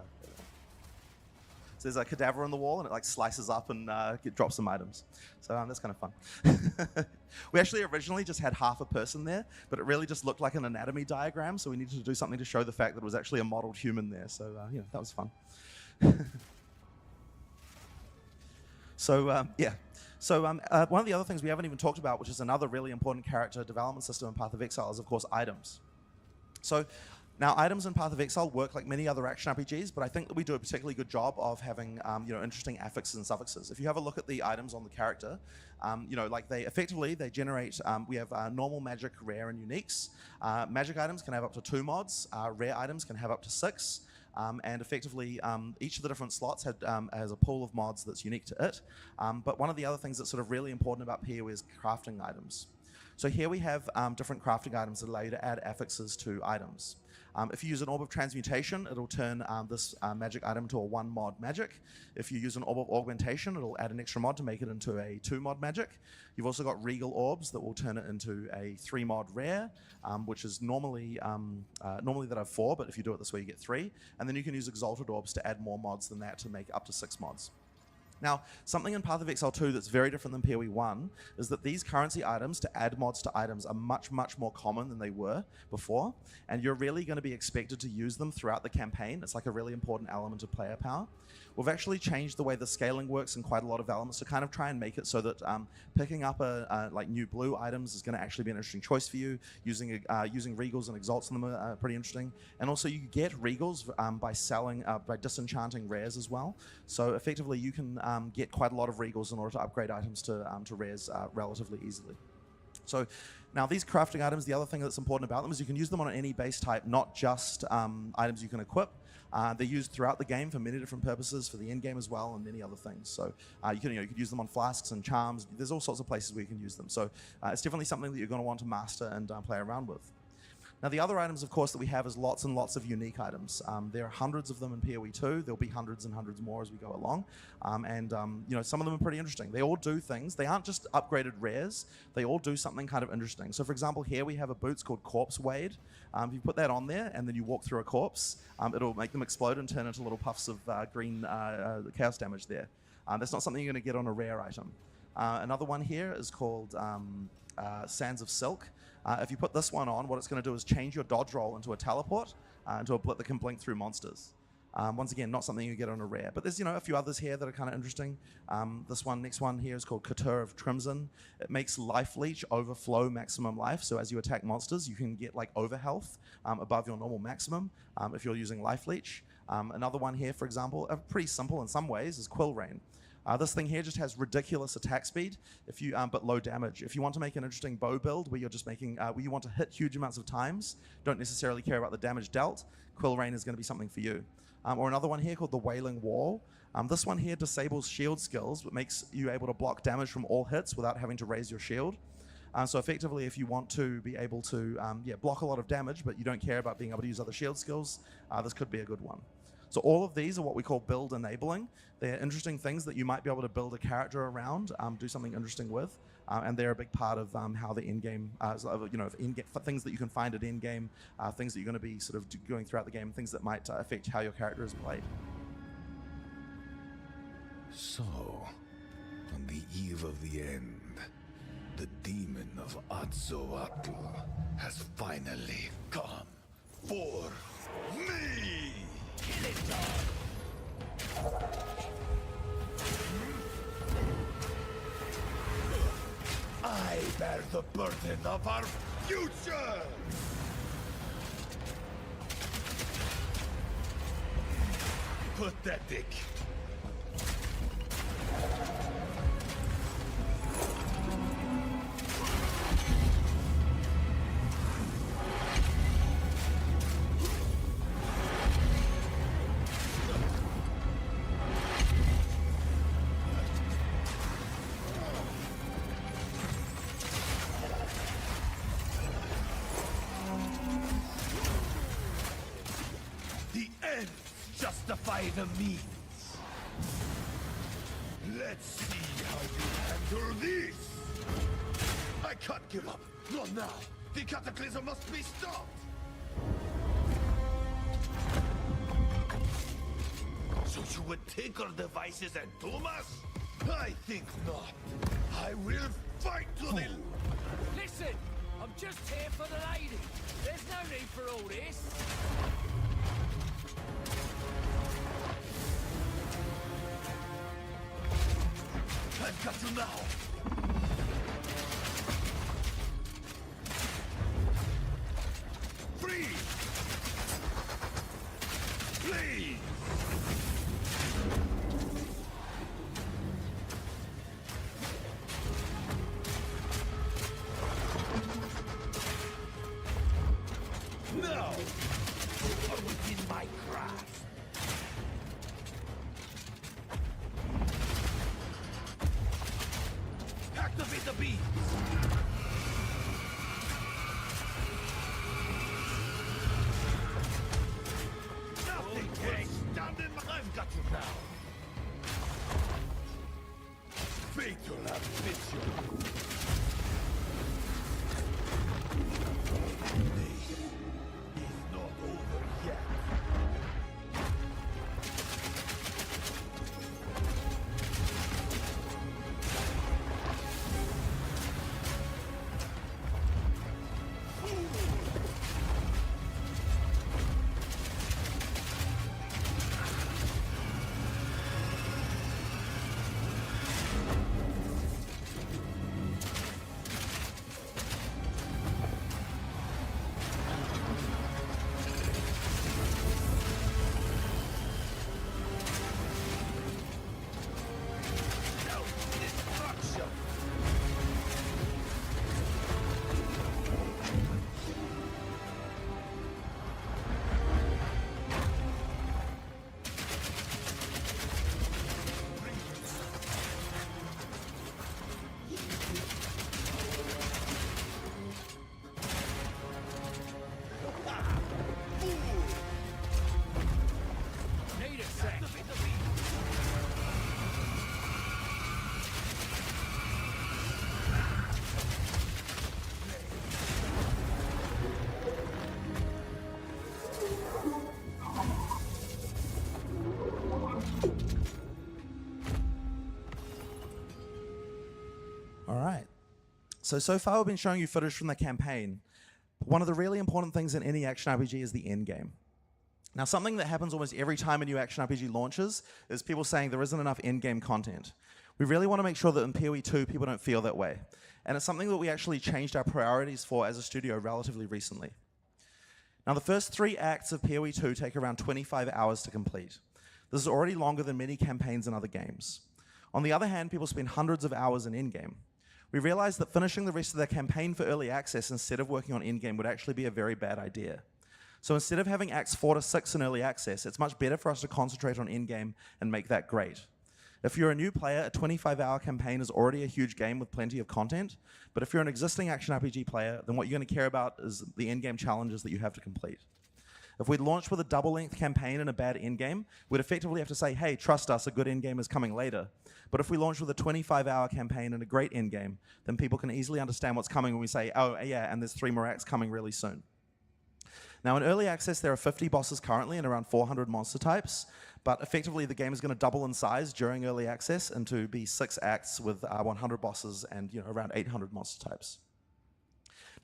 Speaker 1: there's a cadaver on the wall, and it like slices up and drops some items. So that's kind of fun. We actually originally just had half a person there, but it really just looked like an anatomy diagram, so we needed to do something to show the fact that it was actually a modeled human there. So that was fun. So yeah. So one of the other things we haven't even talked about, which is another really important character development system in Path of Exile, is of course items. So now items in Path of Exile work like many other action RPGs, but I think that we do a particularly good job of having interesting affixes and suffixes. If you have a look at the items on the character, like they generate. We have normal, magic, rare, and uniques. Magic items can have up to 2 mods. Rare items can have up to 6. And effectively, each of the different slots has a pool of mods that's unique to it. But one of the other things that's sort of really important about POE is crafting items. So here we have different crafting items that allow you to add affixes to items. If you use an Orb of Transmutation, it'll turn this magic item into a 1 mod magic. If you use an Orb of Augmentation, it'll add an extra mod to make it into a 2 mod magic. You've also got Regal Orbs that will turn it into a 3 mod rare, which is normally that have 4, but if you do it this way, you get 3. And then you can use Exalted Orbs to add more mods than that to make up to 6 mods. Now, something in Path of Exile 2 that's very different than POE 1 is that these currency items to add mods to items are much, much more common than they were before, and you're really going to be expected to use them throughout the campaign. It's like a really important element of player power. We've actually changed the way the scaling works in quite a lot of elements to kind of try and make it so that picking up like new blue items is going to actually be an interesting choice for you. Using Regals and Exalts on them are pretty interesting. And also you get Regals by disenchanting rares as well. So effectively you can get quite a lot of Regals in order to upgrade items to rares relatively easily. So now these crafting items, the other thing that's important about them is you can use them on any base type, not just items you can equip. They're used throughout the game for many different purposes, for the end game as well, and many other things. So you could use them on flasks and charms. There's all sorts of places where you can use them. So it's definitely something that you're going to want to master and play around with. Now the other items, of course, that we have is lots and lots of unique items. There are hundreds of them in POE 2. There'll be hundreds and hundreds more as we go along. Some of them are pretty interesting. They all do things. They aren't just upgraded rares. They all do something kind of interesting. So for example, here we have a boots called Corpse Wade. If you put that on there and then you walk through a corpse, it'll make them explode and turn into little puffs of green chaos damage there. That's not something you're going to get on a rare item. Another one here is called Sands of Silk. If you put this one on, what it's going to do is change your dodge roll into a teleport, into a blip that can blink through monsters. Once again, not something you get on a rare, but there's a few others here that are kind of interesting. Next one here is called Couture of Crimson. It makes Life Leech overflow maximum life, so as you attack monsters, you can get like over health above your normal maximum if you're using Life Leech. Another one here, for example, pretty simple in some ways, is Quill Rain. This thing here just has ridiculous attack speed, but low damage. If you want to make an interesting bow build where you're just making, where you want to hit huge amounts of times, don't necessarily care about the damage dealt, Quill Rain is going to be something for you. Or another one here called the Wailing Wall. This one here disables shield skills, but makes you able to block damage from all hits without having to raise your shield. So effectively, if you want to be able to block a lot of damage, but you don't care about being able to use other shield skills, this could be a good one. So all of these are what we call build enabling. They're interesting things that you might be able to build a character around, do something interesting with, and they're a big part of how the end game, things that you can find at end game, things that you're going to be sort of going throughout the game, things that might affect how your character is played.
Speaker 4: So, on the eve of the end, the demon of Atzoatl has finally come for me!
Speaker 3: I bear the burden of our future! Pathetic. Justify the means. Let's see how you handle this. I can't give up. Not now. The cataclysm must be stopped. So you would take our devices and doom us? I think not. I will fight to the...
Speaker 10: Listen, I'm just here for the lady. There's no need for all this.
Speaker 3: I've got you now. Freeze! Please! No! You are within my grasp. Activate the beam! Nothing can stand in my... I've got you now. Fate will have you. This is not over yet. Destruction!
Speaker 10: Need a sec.
Speaker 3: Activate the beam!
Speaker 1: All right. So far we've been showing you footage from the campaign. One of the really important things in any action RPG is the end game. Now, something that happens almost every time a new action RPG launches is people saying there isn't enough end-game content. We really want to make sure that in POE 2 people don't feel that way. And it's something that we actually changed our priorities for as a studio relatively recently. Now, the first 3 acts of POE 2 take around 25 hours to complete. This is already longer than many campaigns in other games. On the other hand, people spend hundreds of hours in endgame. We realized that finishing the rest of the campaign for early access instead of working on endgame would actually be a very bad idea. So instead of having acts 4 to 6 in early access, it's much better for us to concentrate on endgame and make that great. If you're a new player, a 25-hour campaign is already a huge game with plenty of content, but if you're an existing action RPG player, then what you're going to care about is the endgame challenges that you have to complete. If we'd launched with a double-length campaign and a bad endgame, we'd effectively have to say, hey, trust us, a good endgame is coming later. But if we launch with a 25-hour campaign and a great endgame, then people can easily understand what's coming when we say, oh, yeah, and there's 3 more acts coming really soon. Now, in early access, there are 50 bosses currently and around 400 monster types, but effectively the game is going to double in size during early access and to be 6 acts with 100 bosses and around 800 monster types.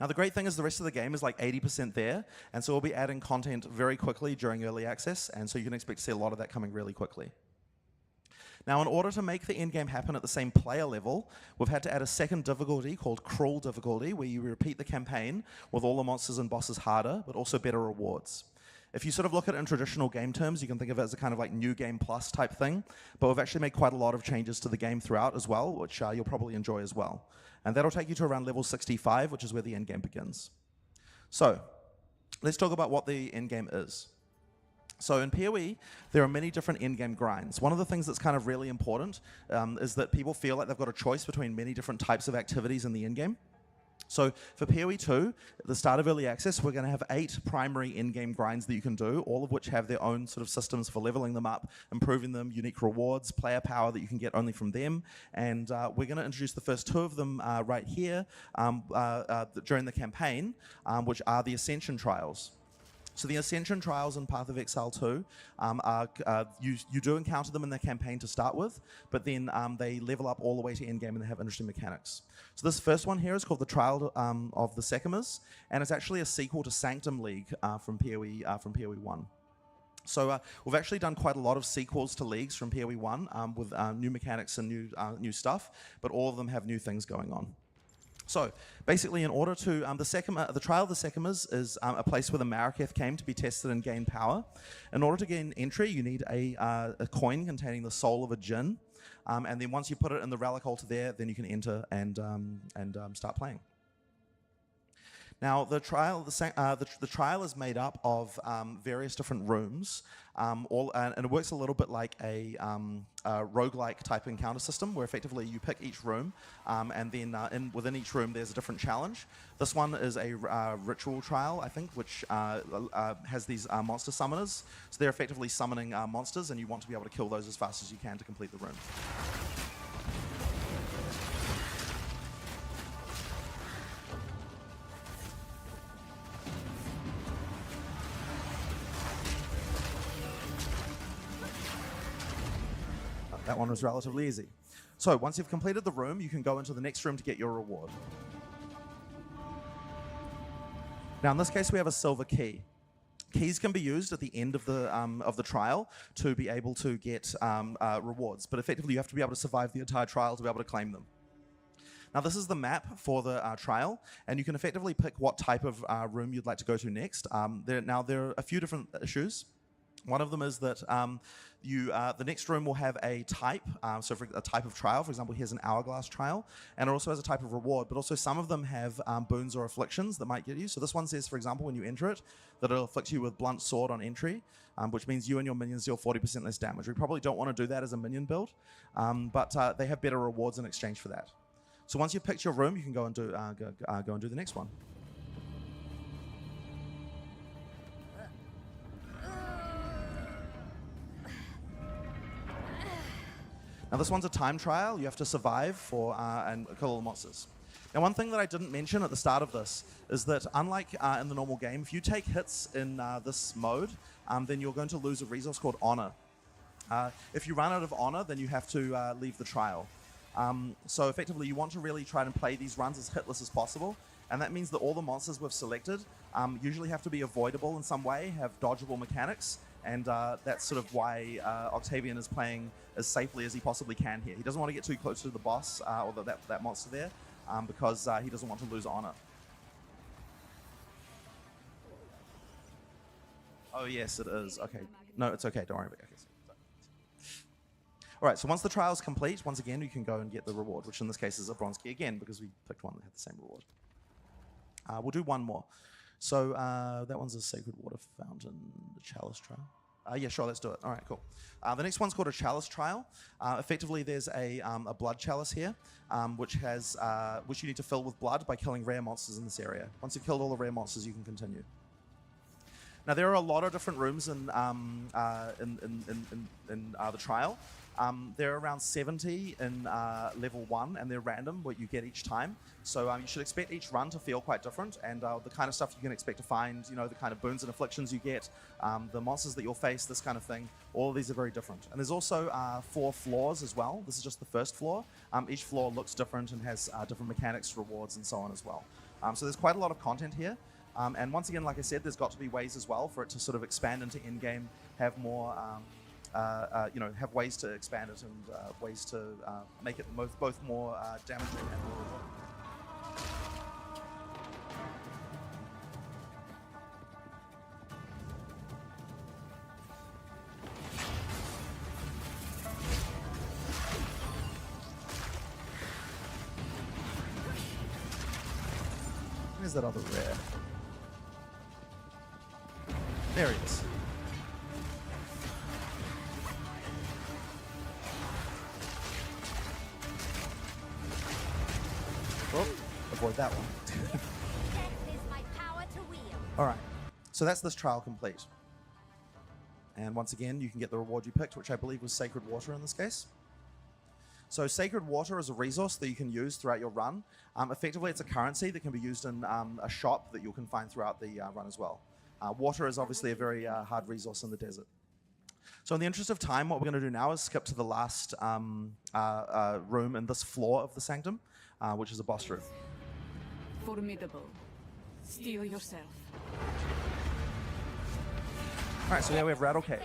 Speaker 1: Now, the great thing is the rest of the game is like 80% there, and so we'll be adding content very quickly during early access, and so you can expect to see a lot of that coming really quickly. Now, in order to make the endgame happen at the same player level, we've had to add a second difficulty called Cruel difficulty, where you repeat the campaign with all the monsters and bosses harder, but also better rewards. If you sort of look at it in traditional game terms, you can think of it as a kind of like new game plus type thing, but we've actually made quite a lot of changes to the game throughout as well, which you'll probably enjoy as well. And that'll take you to around level 65, which is where the end game begins. So, let's talk about what the end game is. So in POE, there are many different end-game grinds. One of the things that's kind of really important is that people feel like they've got a choice between many different types of activities in the end-game. So for POE 2, at the start of early access, we're going to have 8 primary in-game grinds that you can do, all of which have their own sort of systems for leveling them up, improving them, unique rewards, player power that you can get only from them. And we're going to introduce the first 2 of them right here during the campaign, which are the Ascension Trials. So the Ascension Trials in Path of Exile 2, you do encounter them in the campaign to start with, but then they level up all the way to endgame and they have interesting mechanics. So this first one here is called the Trial of the Sekimas, and it's actually a sequel to Sanctum League from POE 1. So we've actually done quite a lot of sequels to leagues from POE 1 with new mechanics and new stuff, but all of them have new things going on. So basically, in order to the Trial of the Sekimas is a place where the Maraketh came to be tested and gain power. In order to gain entry, you need a coin containing the soul of a djinn, and then once you put it in the relic altar there, then you can enter and start playing. Now, the trial is made up of various different rooms, and it works a little bit like a roguelike type encounter system, where effectively you pick each room, and then within each room there's a different challenge. This one is a ritual trial, I think, which has these monster summoners. So they're effectively summoning monsters, and you want to be able to kill those as fast as you can to complete the room. That one was relatively easy. So once you've completed the room, you can go into the next room to get your reward. Now in this case, we have a silver key. Keys can be used at the end of the trial to be able to get rewards, but effectively you have to be able to survive the entire trial to be able to claim them. Now this is the map for the trial, and you can effectively pick what type of room you'd like to go to next. There are a few different issues. One of them is that the next room will have a type, so for a type of trial. For example, here's an hourglass trial, and it also has a type of reward, but also some of them have boons or afflictions that might get you. So this one says, for example, when you enter it, that it'll afflict you with blunt sword on entry, which means you and your minions deal 40% less damage. We probably don't want to do that as a minion build, but they have better rewards in exchange for that. So once you've picked your room, you can go and do the next one. Now this one's a time trial. You have to survive and kill all the monsters. Now one thing that I didn't mention at the start of this is that unlike in the normal game, if you take hits in this mode, then you're going to lose a resource called honor. If you run out of honor, then you have to leave the trial. So effectively you want to really try and play these runs as hitless as possible, and that means that all the monsters we've selected usually have to be avoidable in some way, have dodgeable mechanics, and that's sort of why Octavian is playing as safely as he possibly can here. He doesn't want to get too close to the boss or that monster there because he doesn't want to lose honor. Oh yes, it is. Okay. No, it's okay. Don't worry about it. Okay. All right, so once the trial is complete, once again, you can go and get the reward, which in this case is a bronze key again, because we picked one that had the same reward. We'll do one more. So that one's a Sacred Water Fountain, the Chalice Trial. Yeah, sure, let's do it. All right, cool. The next one's called a Chalice Trial. Effectively, there's a blood chalice here, which you need to fill with blood by killing rare monsters in this area. Once you've killed all the rare monsters, you can continue. Now, there are a lot of different rooms in the trial. There are around 70 in level 1, and they're random, what you get each time. So you should expect each run to feel quite different, and the kind of stuff you can expect to find, the kind of boons and afflictions you get, the monsters that you'll face, this kind of thing, all of these are very different. And there's also 4 floors as well. This is just the first floor. Each floor looks different and has different mechanics, rewards, and so on as well. So there's quite a lot of content here. And once again, like I said, there's got to be ways as well for it to sort of expand into endgame, have more... have ways to expand it and ways to make it both more damaging and more rewarding. Where's that other rare? There he is. Oh, avoid that one. All right, so that's this trial complete. And once again, you can get the reward you picked, which I believe was Sacred Water in this case. So Sacred Water is a resource that you can use throughout your run. Effectively, it's a currency that can be used in a shop that you can find throughout the run as well. Water is obviously a very hard resource in the desert. So in the interest of time, what we're going to do now is skip to the last room in this floor of the sanctum, which is a boss room.
Speaker 9: Formidable. Steel yourself.
Speaker 1: All right, so here we have Rattle Cage.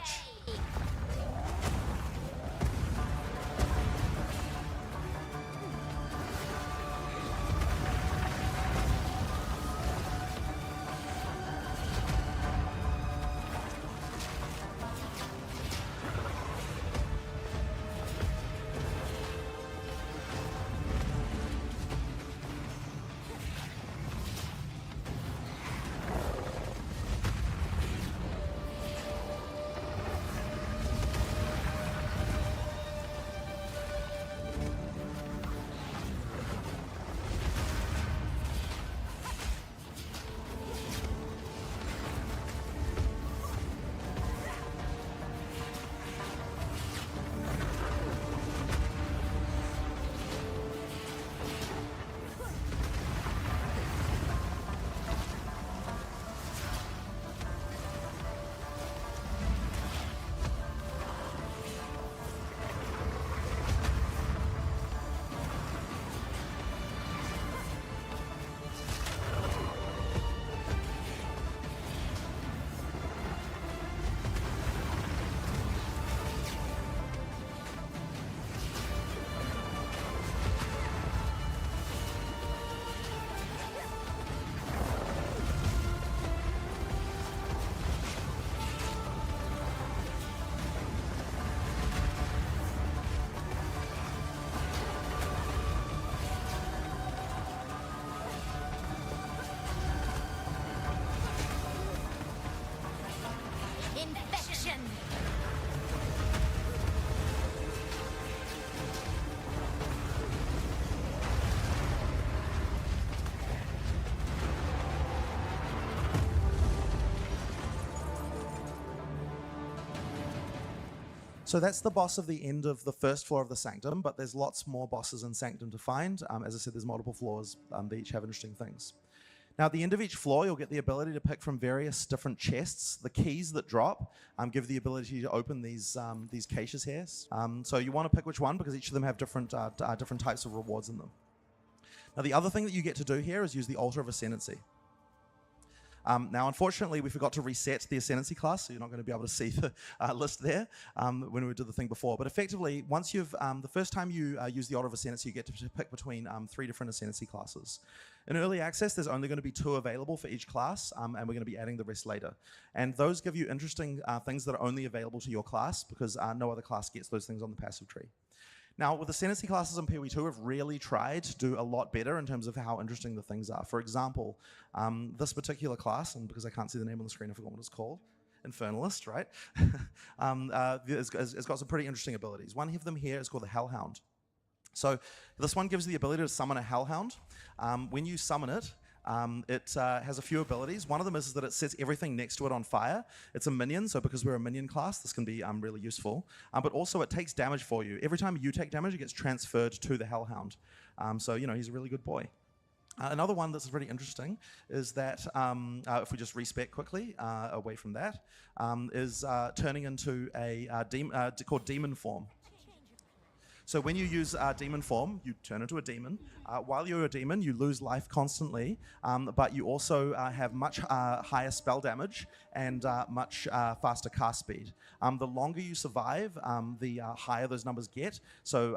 Speaker 1: So that's the boss of the end of the first floor of the Sanctum, but there's lots more bosses in Sanctum to find. As I said, there's multiple floors. They each have interesting things. Now, at the end of each floor, you'll get the ability to pick from various different chests. The keys that drop give the ability to open these caches here. So you want to pick which one because each of them have different types of rewards in them. Now, the other thing that you get to do here is use the Altar of Ascendancy. Now, unfortunately, we forgot to reset the Ascendancy class, so you're not going to be able to see the list there when we did the thing before. But effectively, once you've, the first time you use the Altar of Ascendancy, you get to pick between 3 different Ascendancy classes. In Early Access, there's only going to be 2 available for each class, and we're going to be adding the rest later. And those give you interesting things that are only available to your class, because no other class gets those things on the passive tree. Now, with Ascendancy classes in POE 2, we've really tried to do a lot better in terms of how interesting the things are. For example, this particular class, and because I can't see the name on the screen, I forgot what it's called, Infernalist, right? It's got some pretty interesting abilities. One of them here is called the Hellhound. So this one gives you the ability to summon a Hellhound. When you summon it, it has a few abilities. One of them is that it sets everything next to it on fire. It's a minion, so because we're a minion class, this can be really useful. But also it takes damage for you. Every time you take damage, it gets transferred to the Hellhound. So, you know, he's a really good boy. Another one that's really interesting is that, if we just respec quickly away from that, is turning into a called Demon Form. So when you use demon form, you turn into a demon. While you're a demon, you lose life constantly, but you also have much higher spell damage and much faster cast speed. The longer you survive, the higher those numbers get. So,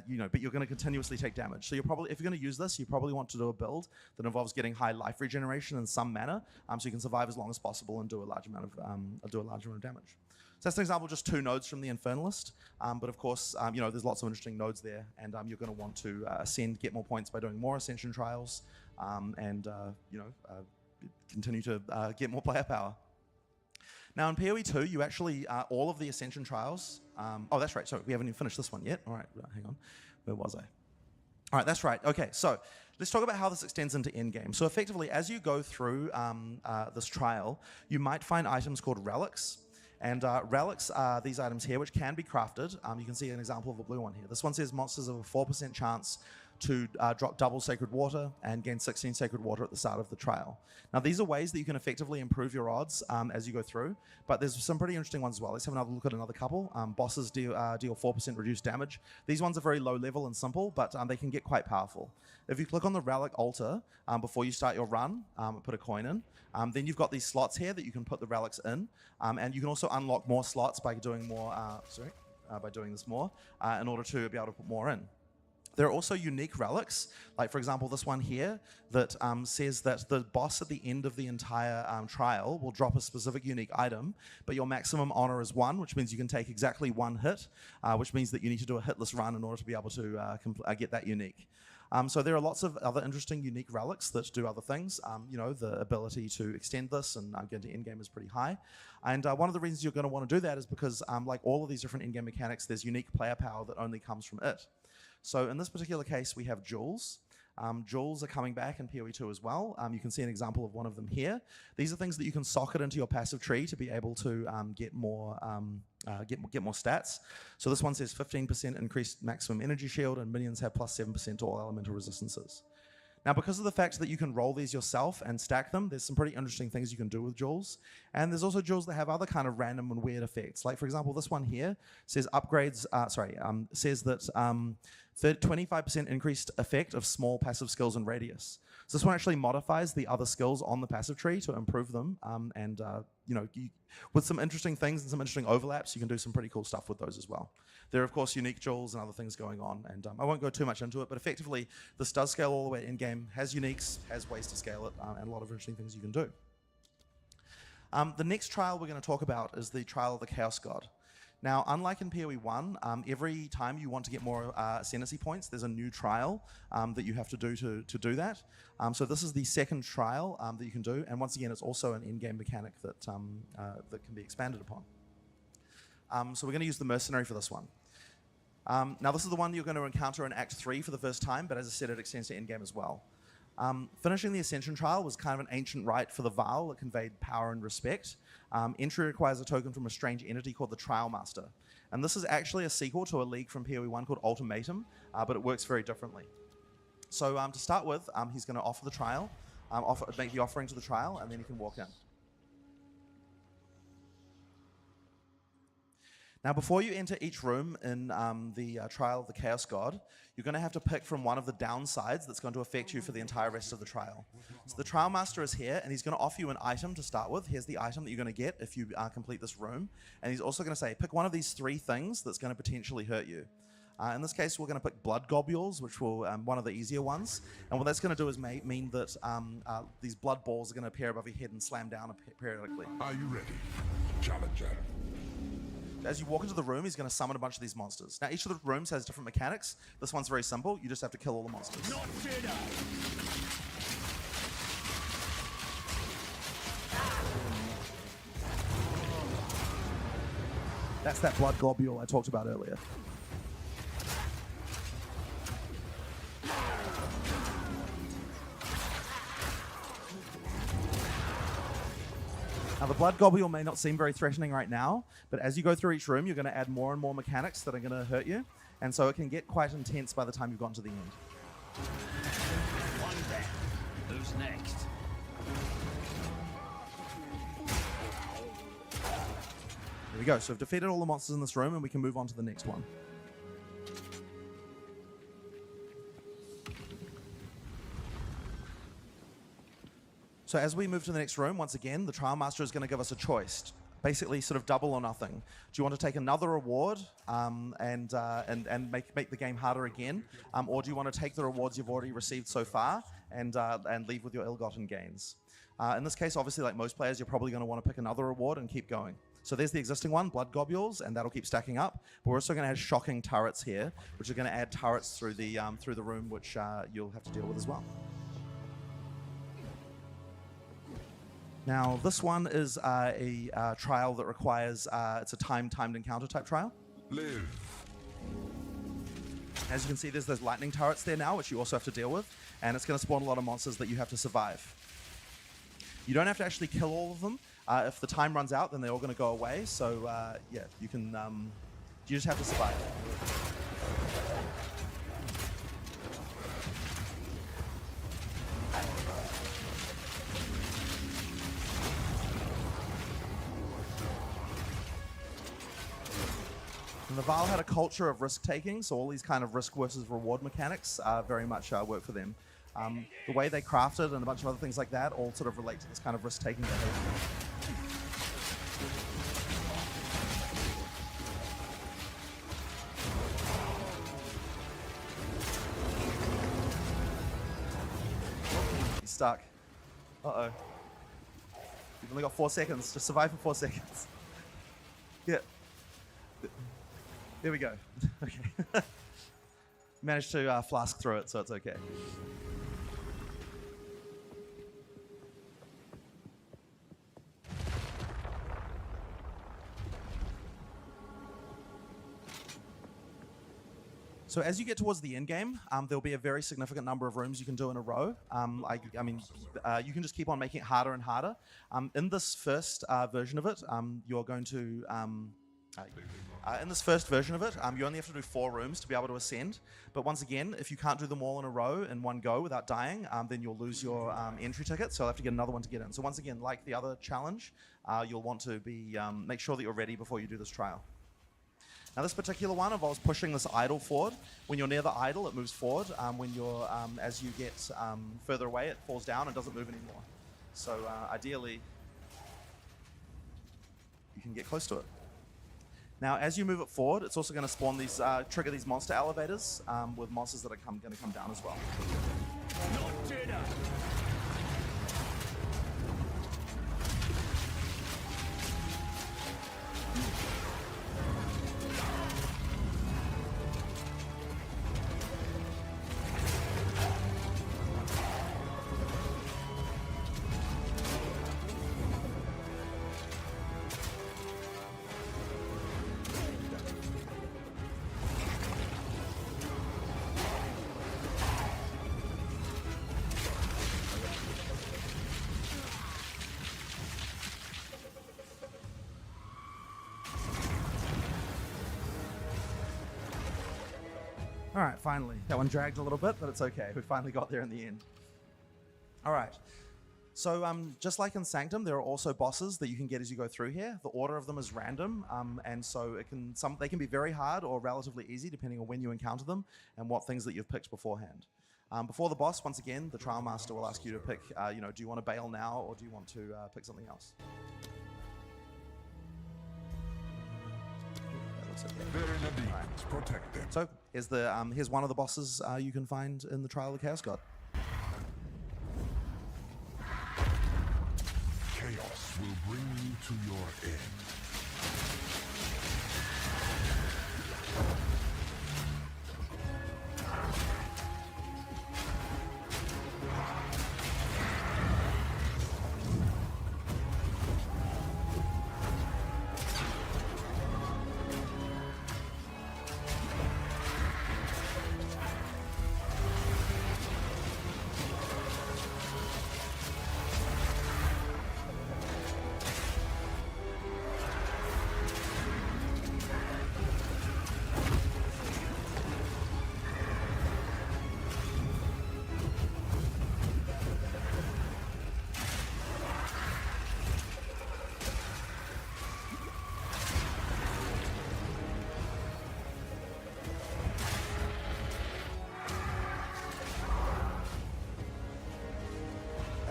Speaker 1: you know, but you're going to continuously take damage. So you're probably, if you're going to use this, you probably want to do a build that involves getting high life regeneration in some manner, so you can survive as long as possible and do a large amount of damage. So that's an example, just 2 nodes from the Infernalist. But of course, you know, there's lots of interesting nodes there, and you're going to want to ascend, get more points by doing more Ascension trials, and you know, continue to get more player power. Now in POE 2, you actually, all of the Ascension trials, oh, that's right, sorry, we haven't even finished this one yet. All right, hang on, where was I? All right, that's right. Okay, so let's talk about how this extends into endgame. So effectively, as you go through this trial, you might find items called relics. And relics are these items here, which can be crafted. You can see an example of a blue one here. This one says monsters have a 4% chance to drop double Sacred Water and gain 16 Sacred Water at the start of the trial. Now, these are ways that you can effectively improve your odds as you go through, but there's some pretty interesting ones as well. Let's have another look at another couple. Bosses deal 4% reduced damage. These ones are very low level and simple, but they can get quite powerful. If you click on the Relic Altar before you start your run, put a coin in, then you've got these slots here that you can put the relics in, and you can also unlock more slots by doing more, by doing this more, in order to be able to put more in. There are also unique relics, like for example this one here that says that the boss at the end of the entire trial will drop a specific unique item, but your maximum honor is 1, which means you can take exactly 1 hit, which means that you need to do a hitless run in order to be able to get that unique. So there are lots of other interesting unique relics that do other things. You know, the ability to extend this and get into endgame is pretty high. And one of the reasons you're going to want to do that is because like all of these different endgame mechanics, there's unique player power that only comes from it. So in this particular case, we have jewels. Jewels are coming back in PoE 2 as well. You can see an example of one of them here. These are things that you can socket into your passive tree to be able to get more stats. So this one says 15% increased maximum energy shield, and minions have plus 7% to all elemental resistances. Now, because of the fact that you can roll these yourself and stack them, there's some pretty interesting things you can do with jewels. And there's also jewels that have other kind of random and weird effects. Like, for example, this one here says says that 25% increased effect of small passive skills and radius. So this one actually modifies the other skills on the passive tree to improve them. You know, with some interesting things and some interesting overlaps, you can do some pretty cool stuff with those as well. There are, of course, unique jewels and other things going on, and I won't go too much into it, but effectively, this does scale all the way in-game, has uniques, has ways to scale it, and a lot of interesting things you can do. The next trial we're going to talk about is the Trial of the Chaos God. Now, unlike in PoE 1, every time you want to get more ascendancy points, there's a new trial that you have to do to do that. So this is the second trial that you can do, and once again, it's also an in-game mechanic that can be expanded upon. So we're going to use the Mercenary for this one. Now, this is the one you're going to encounter in Act 3 for the first time, but as I said, it extends to endgame as well. Finishing the Ascension trial was kind of an ancient rite for the Vaal that conveyed power and respect. Entry requires a token from a strange entity called the Trial Master. And this is actually a sequel to a league from PoE 1 called Ultimatum, but it works very differently. So to start with, he's going to offer the trial, make the offering to the trial, and then he can walk in. Now, before you enter each room in the Trial of the Chaos God, you're going to have to pick from one of the downsides that's going to affect you for the entire rest of the trial. So the Trial Master is here, and he's going to offer you an item to start with. Here's the item that you're going to get if you complete this room. And he's also going to say, pick one of these 3 things that's going to potentially hurt you. In this case, we're going to pick blood globules, which will one of the easier ones. And what that's going to do is mean that these blood balls are going to appear above your head and slam down periodically.
Speaker 2: Are you ready, Challenger?
Speaker 1: As you walk into the room, he's going to summon a bunch of these monsters. Now, each of the rooms has different mechanics. This one's very simple. You just have to kill all the monsters.
Speaker 3: Not dinner.
Speaker 1: That's that blood globule I talked about earlier. Now, the blood globule may not seem very threatening right now, but as you go through each room, you're going to add more and more mechanics that are going to hurt you, and so it can get quite intense by the time you've gotten to the end.
Speaker 10: One down. Who's next?
Speaker 1: There we go. So we've defeated all the monsters in this room, and we can move on to the next one. So as we move to the next room, once again, the Trial Master is going to give us a choice. Basically, sort of double or nothing. Do you want to take another reward and make the game harder again, or do you want to take the rewards you've already received so far and leave with your ill-gotten gains? In this case, obviously, like most players, you're probably going to want to pick another reward and keep going. So there's the existing one, blood globules, and that'll keep stacking up. But we're also going to add shocking turrets here, which are going to add turrets through the room, which you'll have to deal with as well. Now, this one is a trial that requires, it's a timed encounter type trial.
Speaker 2: Live.
Speaker 1: As you can see, there's those lightning turrets there now, which you also have to deal with, and it's going to spawn a lot of monsters that you have to survive. You don't have to actually kill all of them. If the time runs out, then they're all going to go away, so yeah, you can, you just have to survive. And the Vaal had a culture of risk-taking, so all these kind of risk versus reward mechanics very much work for them. The way they crafted and a bunch of other things like that all sort of relate to this kind of risk-taking behavior. He's stuck. Uh-oh. You've only got 4 seconds. Just survive for 4 seconds. Yeah. There we go. Okay. Managed to flask through it, so it's okay. So as you get towards the end game, there'll be a very significant number of rooms you can do in a row. You can just keep on making it harder and harder. In this first version of it, you're going to... in this first version of it, you only have to do 4 rooms to be able to ascend. But once again, if you can't do them all in a row in one go without dying, then you'll lose your entry ticket, so you'll have to get another one to get in. So once again, like the other challenge, you'll want to be make sure that you're ready before you do this trial. Now this particular one involves pushing this idol forward. When you're near the idol, it moves forward. When you're, as you get further away, it falls down and doesn't move anymore. So ideally, you can get close to it. Now, as you move it forward, it's also going to spawn these, trigger these monster elevators with monsters that are going to come down as well.
Speaker 10: Not dinner.
Speaker 1: All right, finally. That one dragged a little bit, but it's okay. We finally got there in the end. All right. So just like in Sanctum, there are also bosses that you can get as you go through here. The order of them is random, and so they can be very hard or relatively easy depending on when you encounter them and what things that you've picked beforehand. Before the boss, once again, the Trial Master will ask you to pick, do you want to bail now or do you want to pick something else?
Speaker 2: Protect them.
Speaker 1: So here's one of the bosses you can find in the Trial of the Chaos God.
Speaker 2: Chaos will bring you to your end.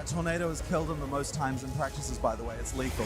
Speaker 1: Tornado has killed him the most times in practices, by the way. It's lethal.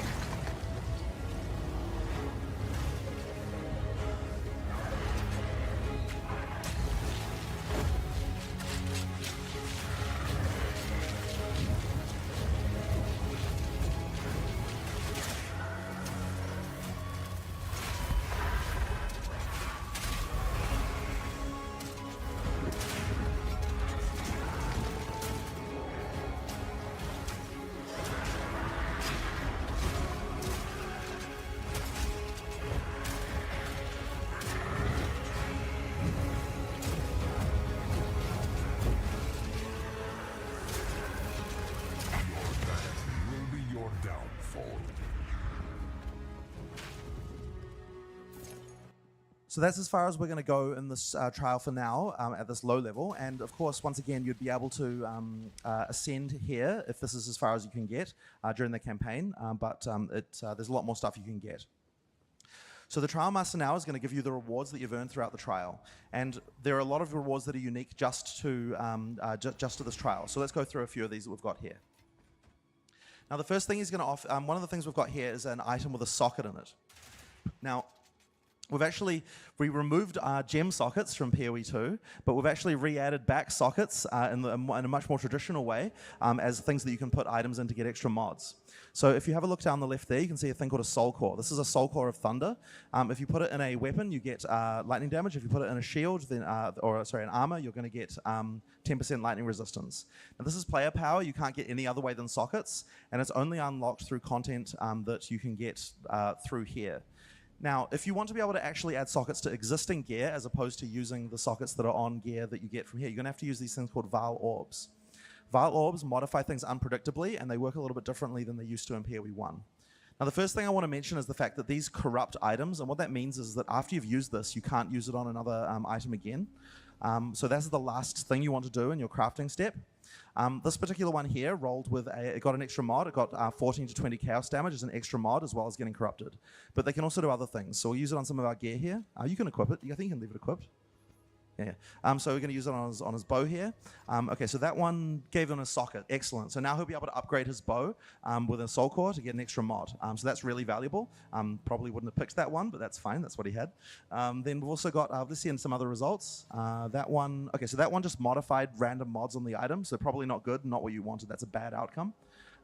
Speaker 1: So that's as far as we're going to go in this trial for now at this low level. And of course, once again, you'd be able to ascend here if this is as far as you can get during the campaign. But there's a lot more stuff you can get. So the Trial Master now is going to give you the rewards that you've earned throughout the trial. And there are a lot of rewards that are unique just to this trial. So let's go through a few of these that we've got here. Now the first thing he's going to offer, one of the things we've got here is an item with a socket in it. Now, we removed gem sockets from POE 2, but we've actually re-added back sockets in a much more traditional way as things that you can put items in to get extra mods. So if you have a look down the left there, you can see a thing called a Soul Core. This is a Soul Core of Thunder. If you put it in a weapon, you get lightning damage. If you put it in a shield, then, an armor, you're going to get 10% lightning resistance. Now this is player power. You can't get any other way than sockets, and it's only unlocked through content that you can get through here. Now, if you want to be able to actually add sockets to existing gear as opposed to using the sockets that are on gear that you get from here, you're going to have to use these things called Vile Orbs. Vile Orbs modify things unpredictably, and they work a little bit differently than they used to in POE 1. Now, the first thing I want to mention is the fact that these corrupt items, and what that means is that after you've used this, you can't use it on another item again. So that's the last thing you want to do in your crafting step. This particular one here rolled with it got an extra mod. It got 14 to 20 chaos damage as an extra mod, as well as getting corrupted. But they can also do other things. So we'll use it on some of our gear here. You can equip it. I think you can leave it equipped. Yeah. So we're going to use it on his bow here. Okay, so that one gave him a socket. Excellent. So now he'll be able to upgrade his bow with a soul core to get an extra mod. So that's really valuable. Probably wouldn't have picked that one, but that's fine. That's what he had. Then we've also got, let's see in some other results. That one, okay, so that one just modified random mods on the item. So probably not good, not what you wanted. That's a bad outcome.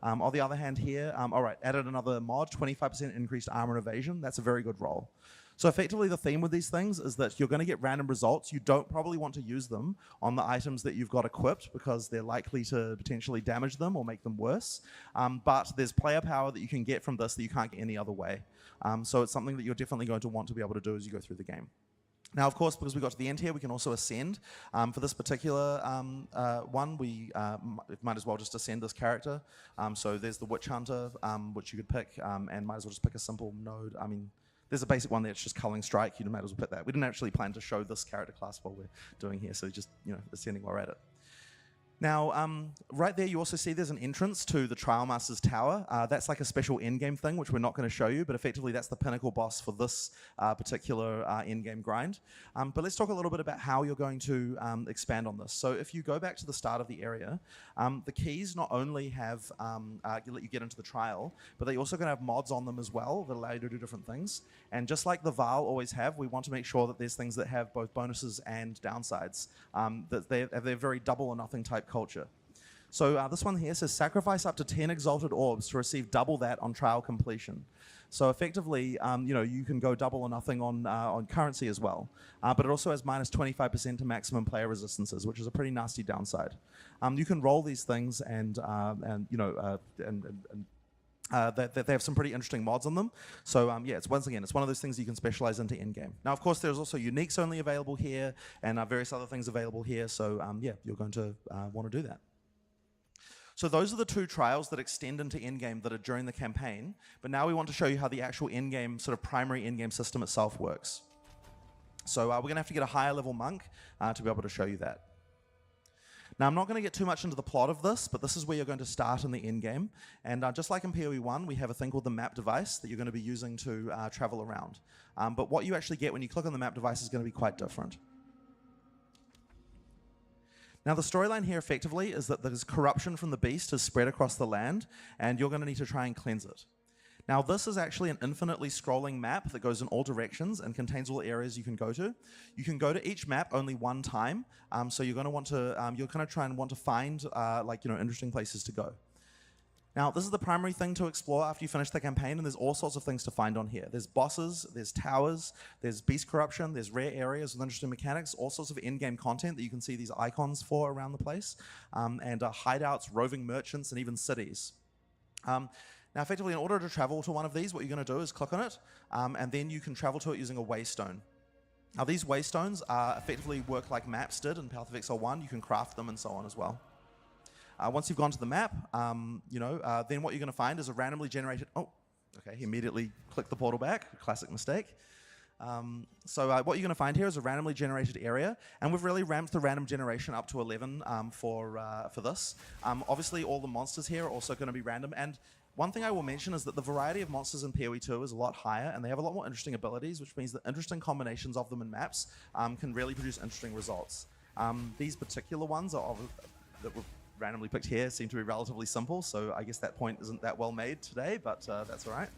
Speaker 1: On the other hand here, all right, added another mod, 25% increased armor and evasion. That's a very good roll. So effectively the theme with these things is that you're going to get random results. You don't probably want to use them on the items that you've got equipped because they're likely to potentially damage them or make them worse. But there's player power that you can get from this that you can't get any other way. So it's something that you're definitely going to want to be able to do as you go through the game. Now, of course, because we got to the end here, we can also ascend. For this particular one, we might as well just ascend this character. So there's the Witch Hunter, which you could pick, and might as well just pick a simple node. I mean, there's a basic one that's just Culling Strike. You might as well pick that. We didn't actually plan to show this character class while we're doing here, so just ascending while we're at it. Now, right there you also see there's an entrance to the Trial Master's Tower. That's like a special endgame thing, which we're not going to show you, but effectively that's the pinnacle boss for this particular endgame grind. But let's talk a little bit about how you're going to expand on this. So if you go back to the start of the area, the keys not only have let you get into the trial, but they're also going to have mods on them as well that allow you to do different things. And just like the Vile always have, we want to make sure that there's things that have both bonuses and downsides, that they're very double or nothing type culture. So this one here says sacrifice up to 10 exalted orbs to receive double that on trial completion. So effectively, you can go double or nothing on currency as well. But it also has minus 25% to maximum player resistances, which is a pretty nasty downside. You can roll these things and they have some pretty interesting mods on them. So yeah, it's one of those things you can specialize into in-game. Now, of course, there's also uniques only available here and various other things available here. So yeah, you're going to want to do that. So those are the two trials that extend into in-game that are during the campaign. But now we want to show you how the actual in-game, sort of primary in-game system itself works. So we're going to have to get a higher level monk to be able to show you that. Now, I'm not going to get too much into the plot of this, but this is where you're going to start in the endgame. And just like in POE 1, we have a thing called the map device that you're going to be using to travel around. But what you actually get when you click on the map device is going to be quite different. Now, the storyline here effectively is that there's corruption from the beast has spread across the land, and you're going to need to try and cleanse it. Now, this is actually an infinitely scrolling map that goes in all directions and contains all areas you can go to. You can go to each map only one time, so you're going to want to, you're going to try and want to find, interesting places to go. Now, this is the primary thing to explore after you finish the campaign, and there's all sorts of things to find on here. There's bosses, there's towers, there's beast corruption, there's rare areas with interesting mechanics, all sorts of in-game content that you can see these icons for around the place, and hideouts, roving merchants, and even cities. Now, effectively, in order to travel to one of these, what you're going to do is click on it, and then you can travel to it using a waystone. Now, these waystones effectively work like maps did in Path of Exile 1. You can craft them and so on as well. Once you've gone to the map, then what you're going to find is a randomly generated... Oh, okay, he immediately clicked the portal back. Classic mistake. So what you're going to find here is a randomly generated area, and we've really ramped the random generation up to 11 for this. Obviously, all the monsters here are also going to be random, and One thing I will mention is that the variety of monsters in PoE 2 is a lot higher, and they have a lot more interesting abilities, which means that interesting combinations of them in maps can really produce interesting results. These particular ones that were randomly picked here seem to be relatively simple, so I guess that point isn't that well made today, but that's all right.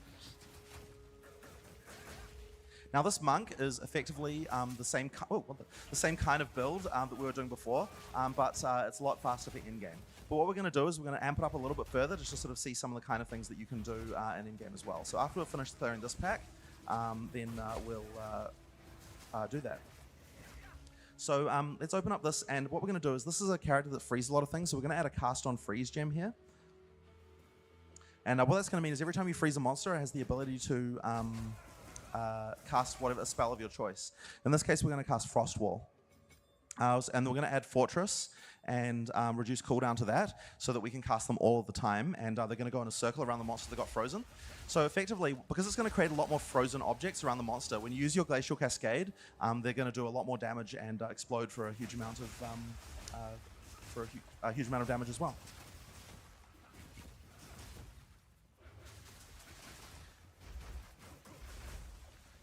Speaker 1: Now this monk is effectively the same kind of build that we were doing before, but it's a lot faster for in-game. But what we're going to do is we're going to amp it up a little bit further just to sort of see some of the kind of things that you can do in in-game as well. So after we've finished clearing this pack, then we'll do that. So let's open up this, and what we're going to do is this is a character that freezes a lot of things, so we're going to add a cast on freeze gem here. And what that's going to mean is every time you freeze a monster, it has the ability to cast whatever spell of your choice. In this case, we're going to cast Frost Wall. And we're going to add Fortress and reduce cooldown to that so that we can cast them all of the time, and they're going to go in a circle around the monster that got frozen. So effectively, because it's going to create a lot more frozen objects around the monster, when you use your Glacial Cascade, they're going to do a lot more damage and explode for a huge amount of damage as well.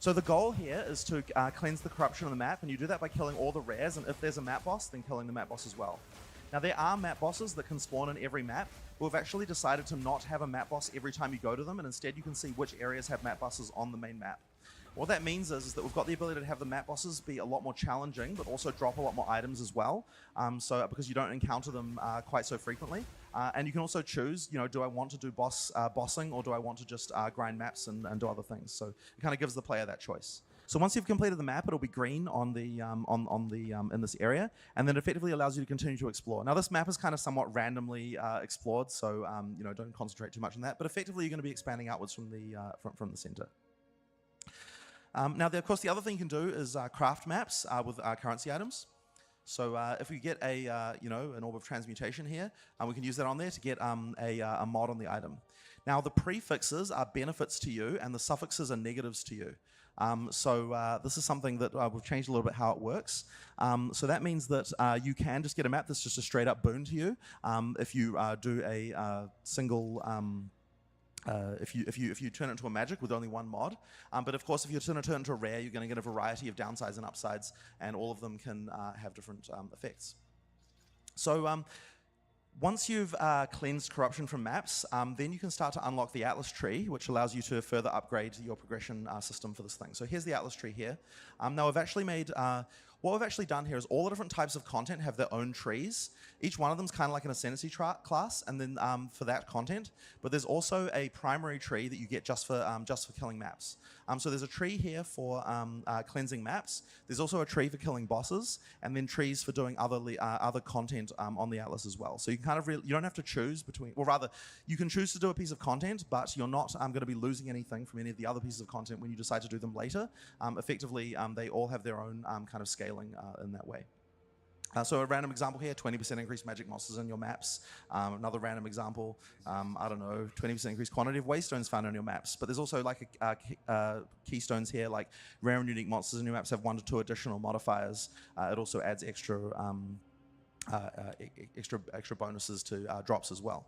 Speaker 1: So the goal here is to cleanse the corruption on the map, and you do that by killing all the rares, and if there's a map boss, then killing the map boss as well. Now there are map bosses that can spawn in every map, but we've actually decided to not have a map boss every time you go to them, and instead you can see which areas have map bosses on the main map. What that means is that we've got the ability to have the map bosses be a lot more challenging, but also drop a lot more items as well, because you don't encounter them quite so frequently. And you can also choose, do I want to do bossing, or do I want to just grind maps and do other things? So it kind of gives the player that choice. So once you've completed the map, it'll be green on the in this area, and then effectively allows you to continue to explore. Now this map is kind of somewhat randomly explored, so don't concentrate too much on that. But effectively, you're going to be expanding outwards from the center. Now, of course, the other thing you can do is craft maps with currency items. So if we get an Orb of Transmutation here, we can use that on there to get a mod on the item. Now, the prefixes are benefits to you, and the suffixes are negatives to you. So this is something that we've changed a little bit how it works. So that means that you can just get a map that's just a straight up boon to you if you do a single. If you turn it into a magic with only one mod, but of course if you're going to turn it into a rare, you're going to get a variety of downsides and upsides, and all of them can have different effects. So once you've cleansed corruption from maps, then you can start to unlock the Atlas tree, which allows you to further upgrade your progression system for this thing. So here's the Atlas tree here. Now we've actually made what we've actually done here is all the different types of content have their own trees. Each one of them is kind of like an ascendancy class, and then for that content. But there's also a primary tree that you get just for killing maps. So there's a tree here for cleansing maps. There's also a tree for killing bosses, and then trees for doing other content on the Atlas as well. So you can kind of you don't have to choose between, or rather, you can choose to do a piece of content, but you're not going to be losing anything from any of the other pieces of content when you decide to do them later. Effectively, they all have their own kind of scaling in that way. So a random example here, 20% increased magic monsters in your maps. Another random example, I don't know, 20% increased quantity of waystones found on your maps. But there's also like keystones here, like rare and unique monsters in your maps have 1 to 2 additional modifiers. It also adds extra bonuses to drops as well.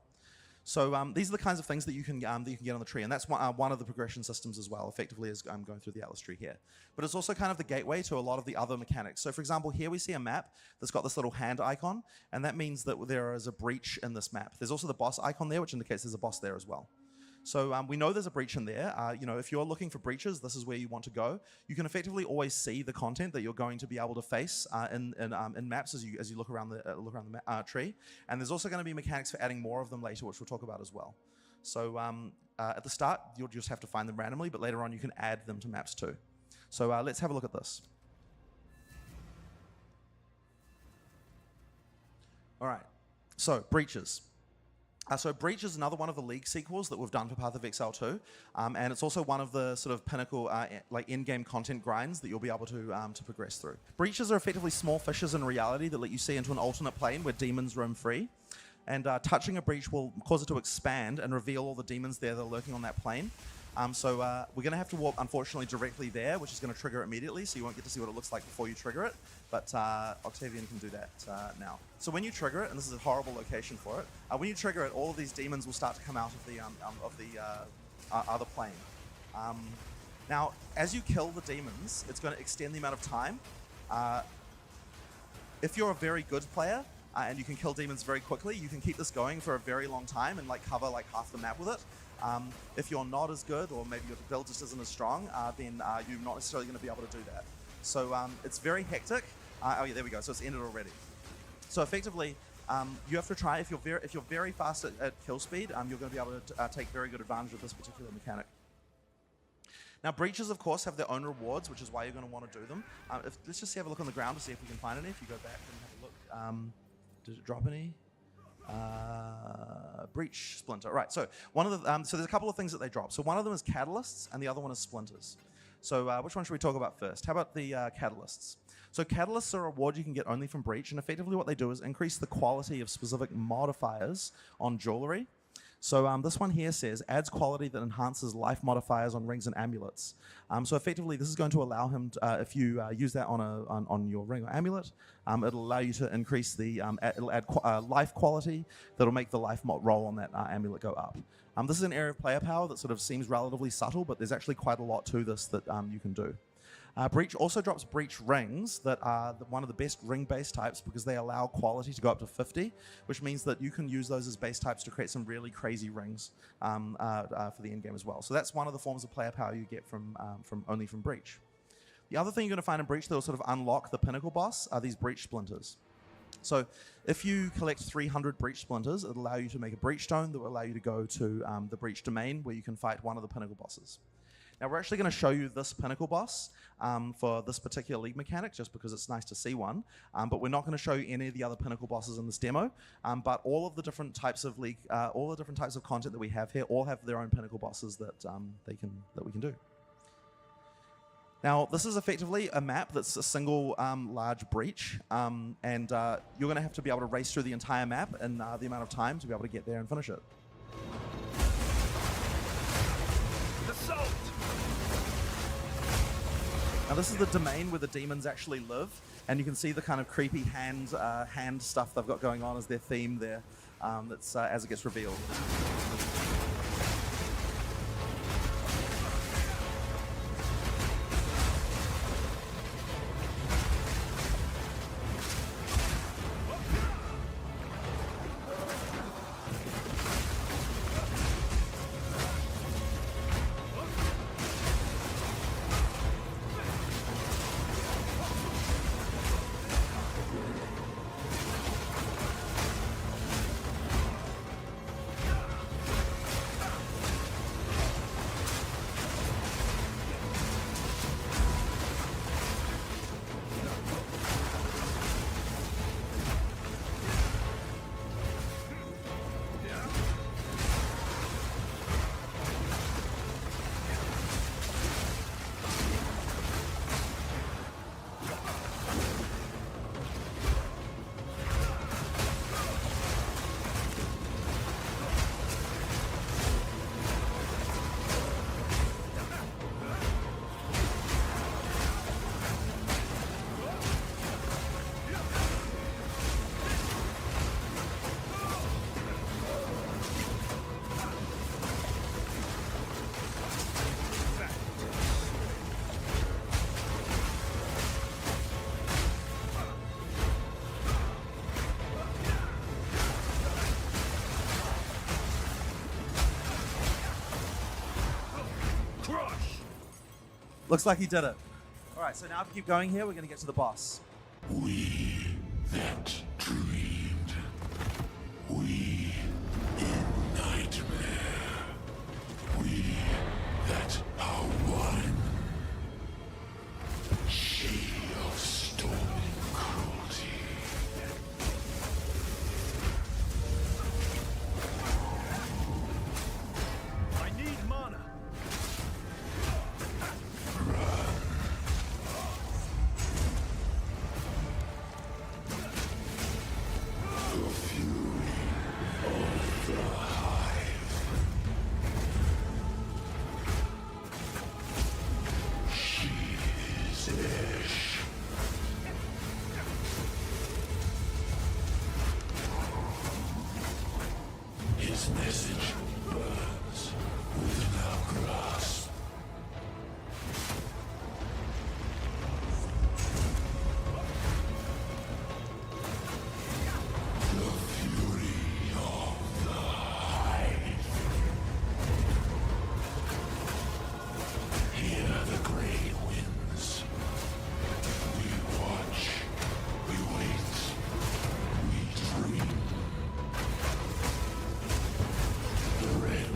Speaker 1: So these are the kinds of things that you can get on the tree, and that's one of the progression systems as well, effectively, as I'm going through the Atlas tree here. But it's also kind of the gateway to a lot of the other mechanics. So for example, here we see a map that's got this little hand icon, and that means that there is a breach in this map. There's also the boss icon there, which indicates there's a boss there as well. So we know there's a breach in there. If you're looking for breaches, this is where you want to go. You can effectively always see the content that you're going to be able to face in maps as you look around the tree. And there's also going to be mechanics for adding more of them later, which we'll talk about as well. So at the start, you'll just have to find them randomly, but later on you can add them to maps too. So let's have a look at this. All right. So breaches. So Breach is another one of the League sequels that we've done for Path of Exile 2, and it's also one of the sort of pinnacle in-game content grinds that you'll be able to progress through. Breaches are effectively small fissures in reality that let you see into an alternate plane where demons roam free, and touching a breach will cause it to expand and reveal all the demons there that are lurking on that plane. So we're going to have to warp, unfortunately, directly there, which is going to trigger immediately, so you won't get to see what it looks like before you trigger it. But Octavian can do that now. So when you trigger it, and this is a horrible location for it, when you trigger it, all of these demons will start to come out of the other plane. Now, as you kill the demons, it's going to extend the amount of time. If you're a very good player and you can kill demons very quickly, you can keep this going for a very long time and cover half the map with it. If you're not as good, or maybe your build just isn't as strong, then you're not necessarily going to be able to do that. So it's very hectic. Oh yeah, there we go. So it's ended already. So effectively, you have to try, if you're very fast at kill speed, you're going to be able to take very good advantage of this particular mechanic. Now, breaches, of course, have their own rewards, which is why you're going to want to do them. Let's just have a look on the ground to see if we can find any. If you go back and have a look, did it drop any? Breach splinter. Right. So one of the so there's a couple of things that they drop. So one of them is catalysts, and the other one is splinters. So which one should we talk about first? How about the catalysts? So catalysts are a reward you can get only from breach, and effectively what they do is increase the quality of specific modifiers on jewelry. So this one here says, adds quality that enhances life modifiers on rings and amulets. So effectively, this is going to allow him, if you use that on your ring or amulet, it'll allow you to increase the, it'll add life quality that'll make the life roll on that amulet go up. This is an area of player power that sort of seems relatively subtle, but there's actually quite a lot to this that you can do. Breach also drops breach rings that are one of the best ring-based types because they allow quality to go up to 50, which means that you can use those as base types to create some really crazy rings for the end game as well. So that's one of the forms of player power you get from only from breach. The other thing you're going to find in breach that will sort of unlock the pinnacle boss are these breach splinters. So if you collect 300 breach splinters, it'll allow you to make a breach stone that will allow you to go to the breach domain where you can fight one of the pinnacle bosses. Now we're actually going to show you this pinnacle boss for this particular league mechanic, just because it's nice to see one. But we're not going to show you any of the other pinnacle bosses in this demo. But all of the different types of league, all the different types of content that we have here, all have their own pinnacle bosses that we can do. Now this is effectively a map that's a single large breach, and you're going to have to be able to race through the entire map in the amount of time to be able to get there and finish it.
Speaker 3: Assault!
Speaker 1: Now this is the domain where the demons actually live, and you can see the kind of creepy hand stuff they've got going on as their theme there. That's as it gets revealed. Looks like he did it. All right, so now if we keep going here, we're going to get to the boss.
Speaker 5: We that dreamed. We in nightmare. We that are one. She of stormy cruelty.
Speaker 3: I need mana.
Speaker 5: message burns within our grasp. The fury of the Hive. Hear the great winds. We watch, we wait, we dream. The red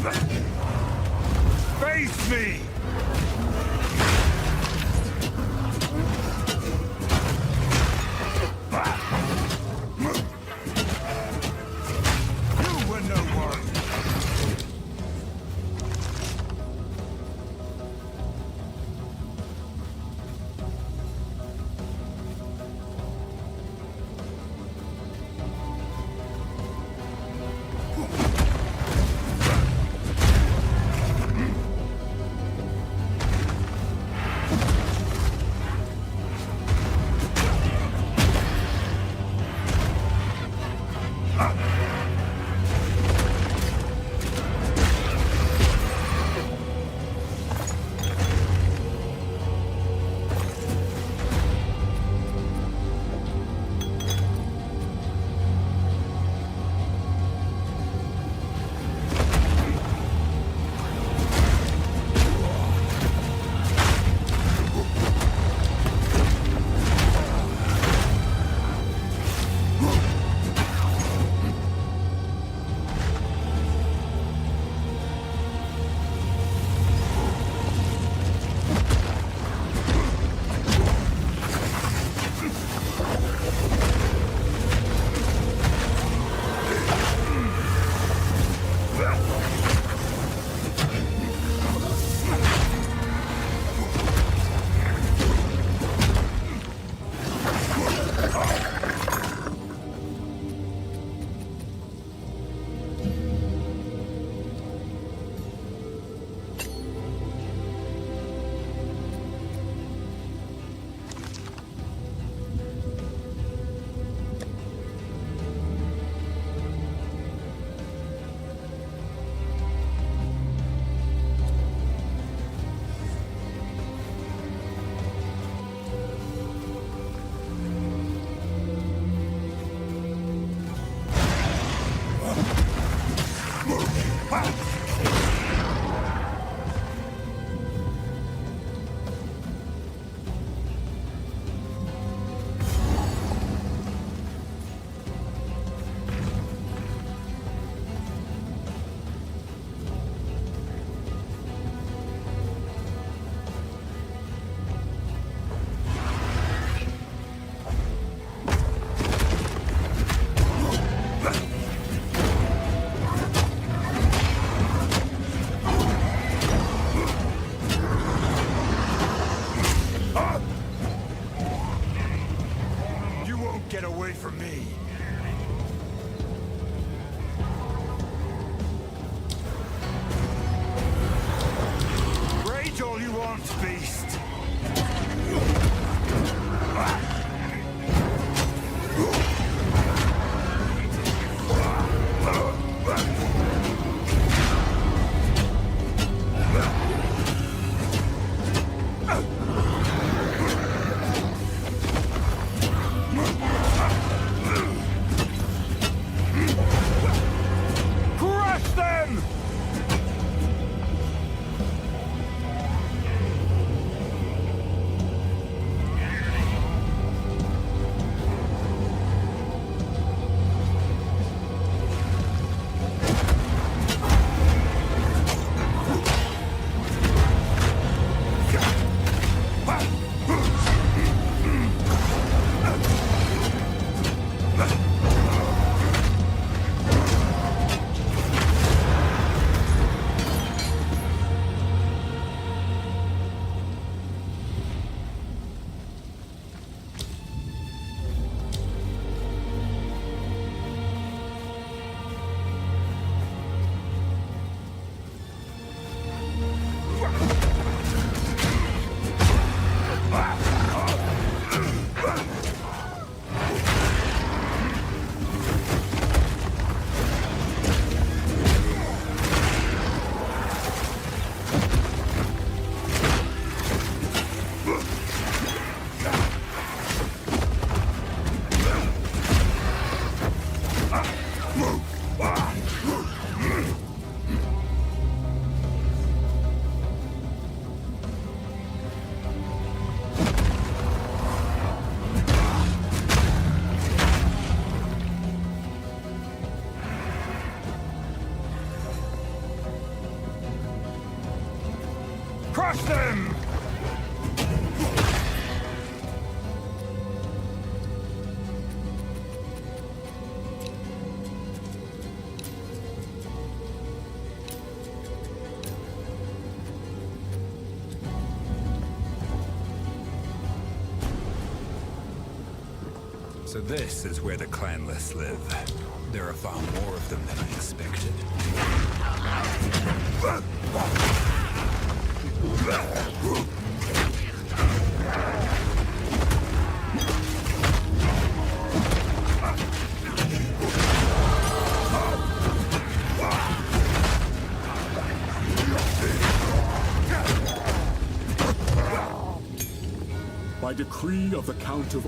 Speaker 2: Face me! You were no one! Crush them!
Speaker 4: So this is where the clanless live. There are far more of them than I expected.
Speaker 5: By decree of the Count of...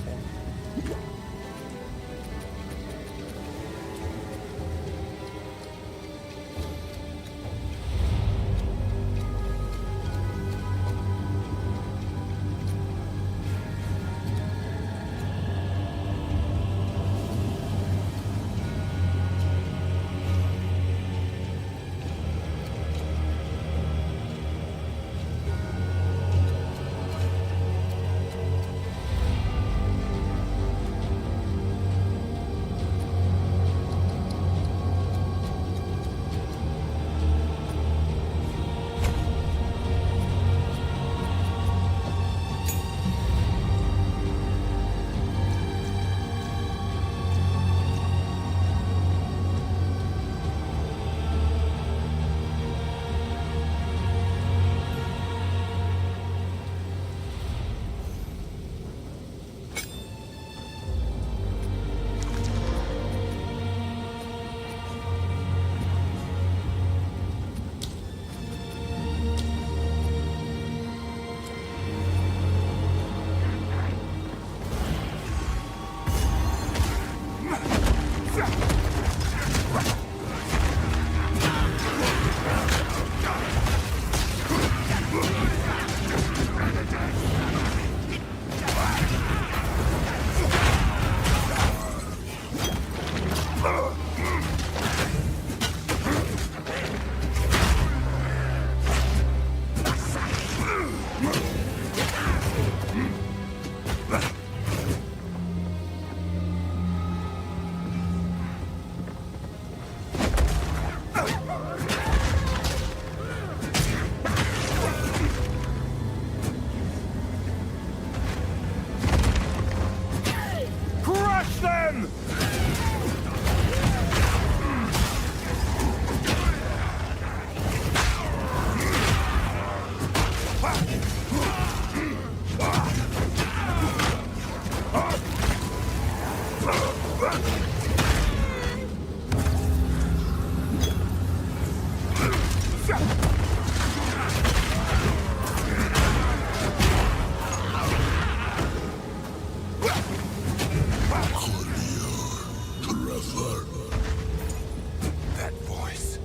Speaker 4: That voice.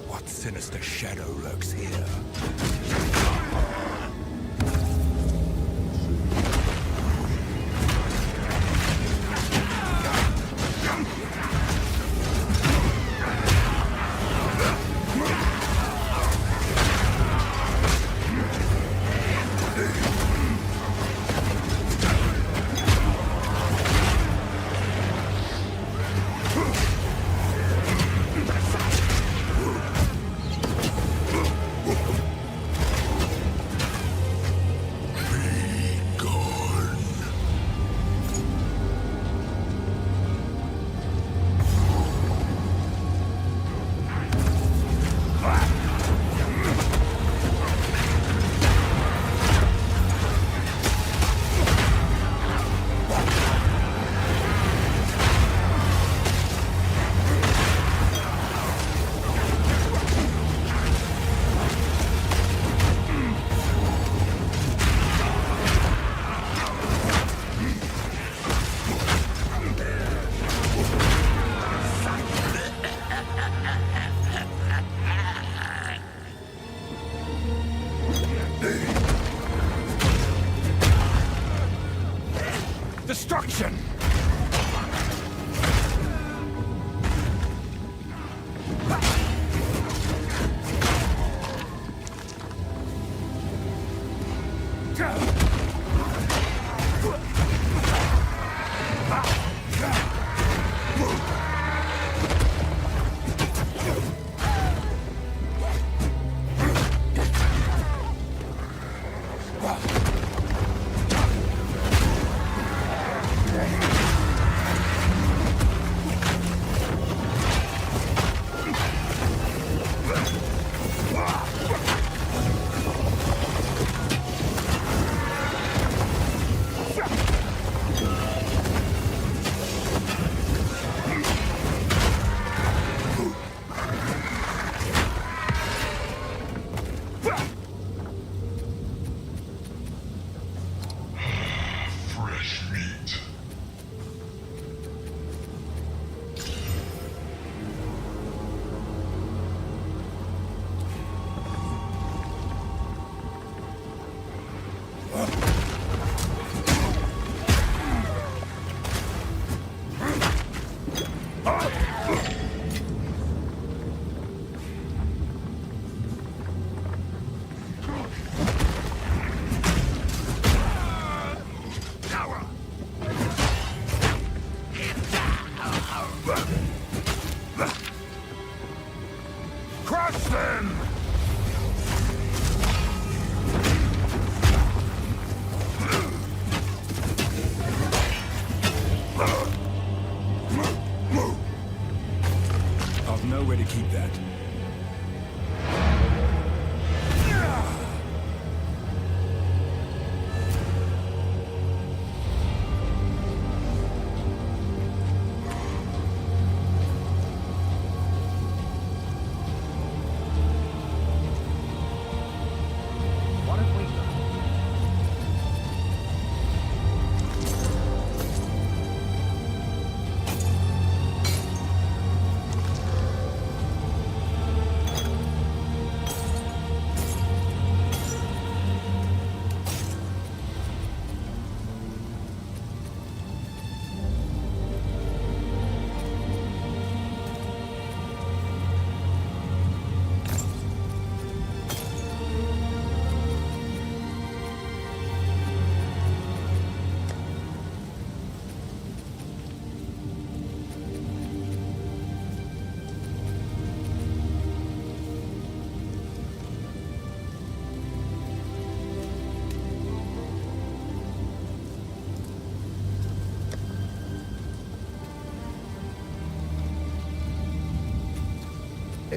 Speaker 4: What sinister shadow lurks here?
Speaker 2: Destruction!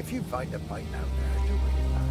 Speaker 6: If you find a pint out there, do bring it back.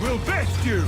Speaker 2: We'll best you!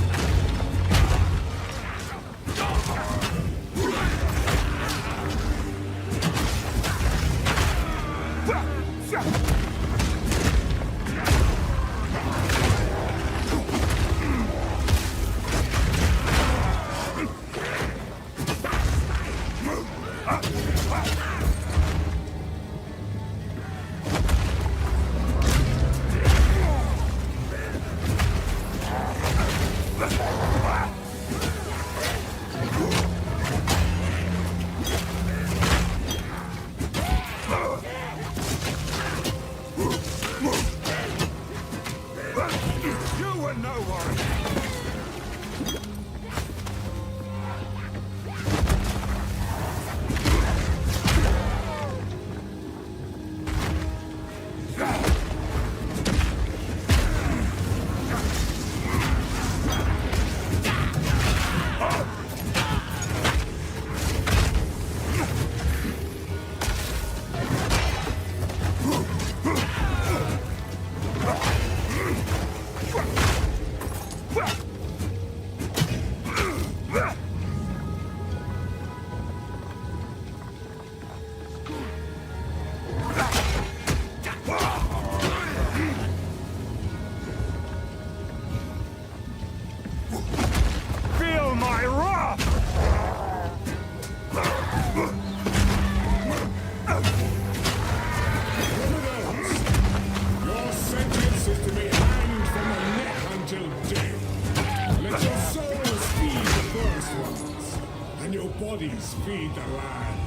Speaker 5: Bodies feed the land.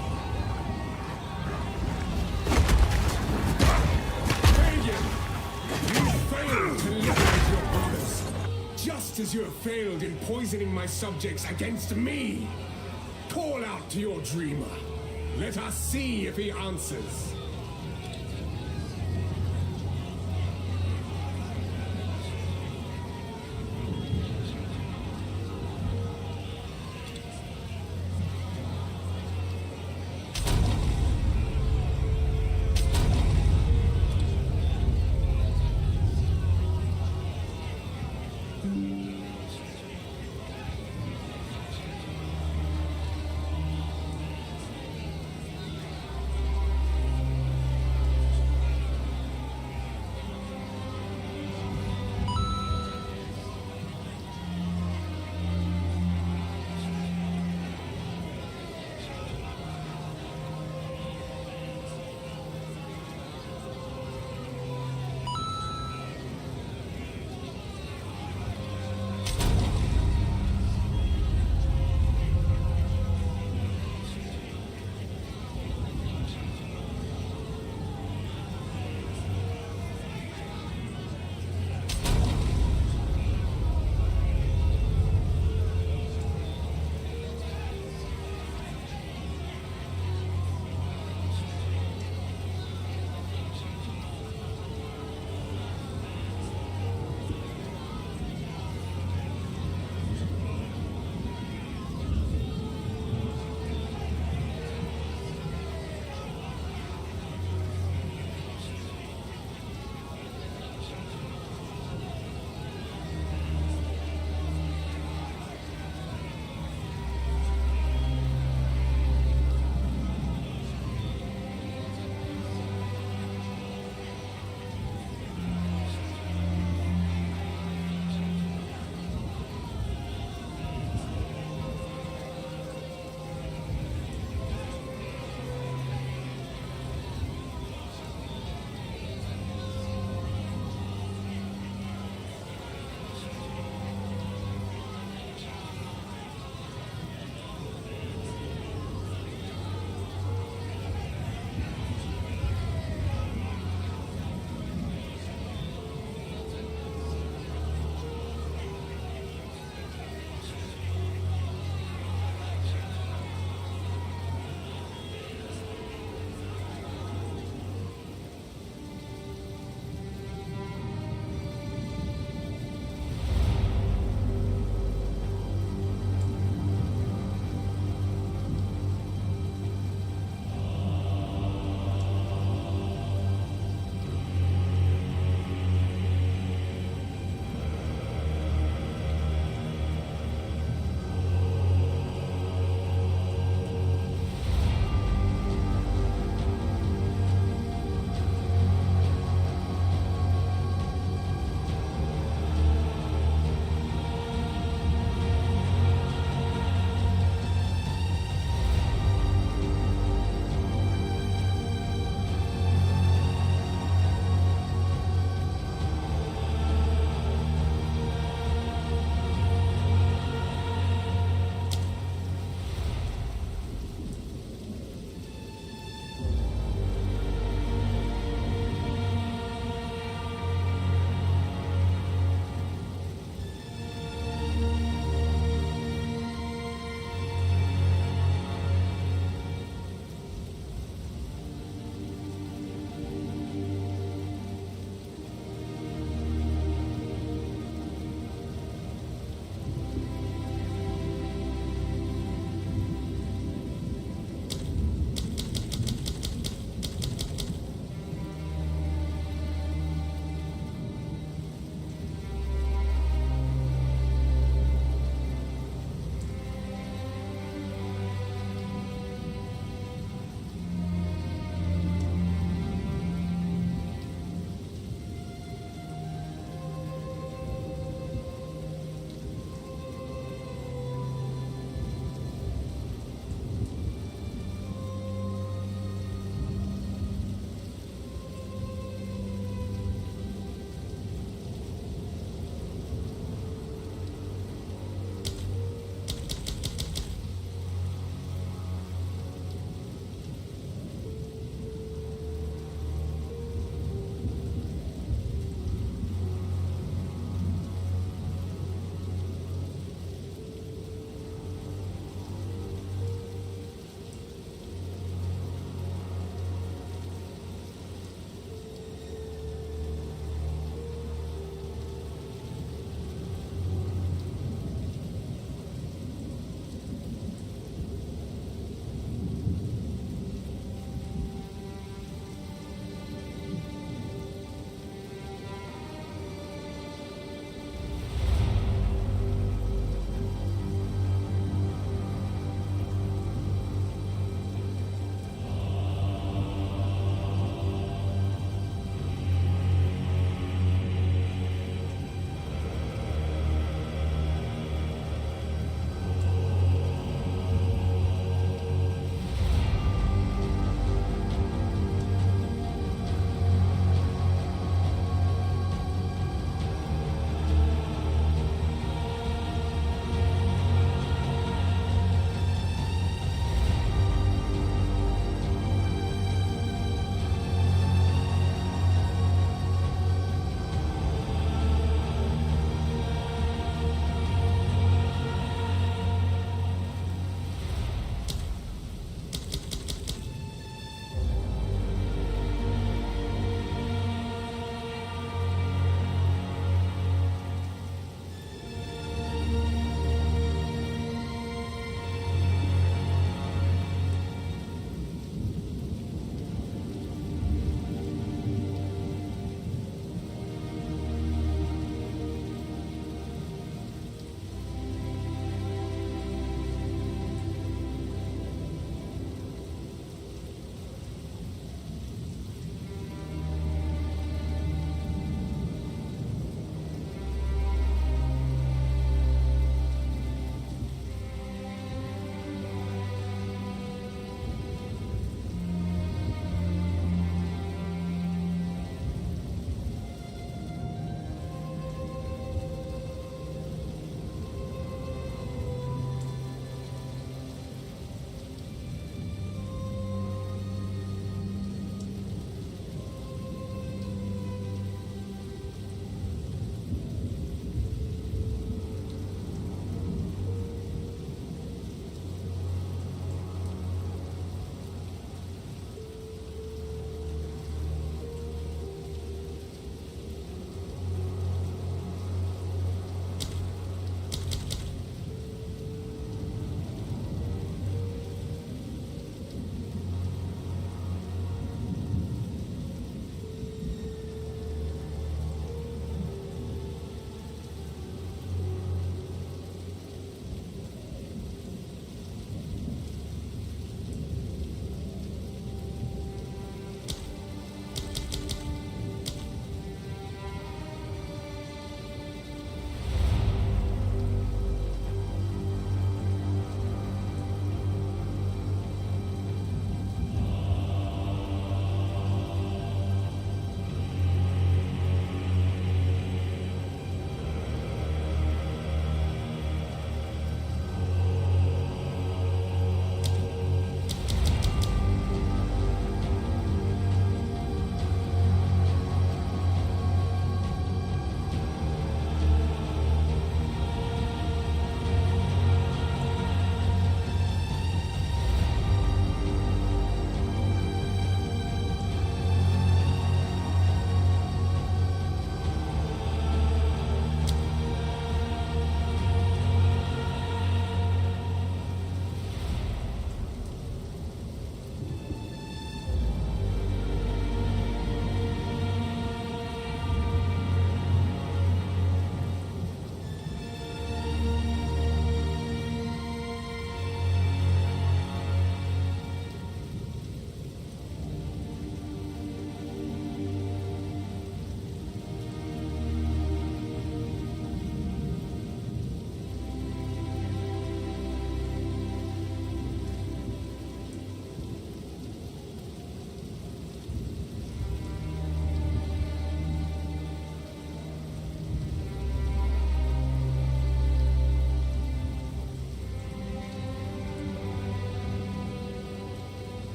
Speaker 5: Pagan, you failed to liberate your brothers, just as you have failed in poisoning my subjects against me. Call out to your dreamer. Let us see if he answers.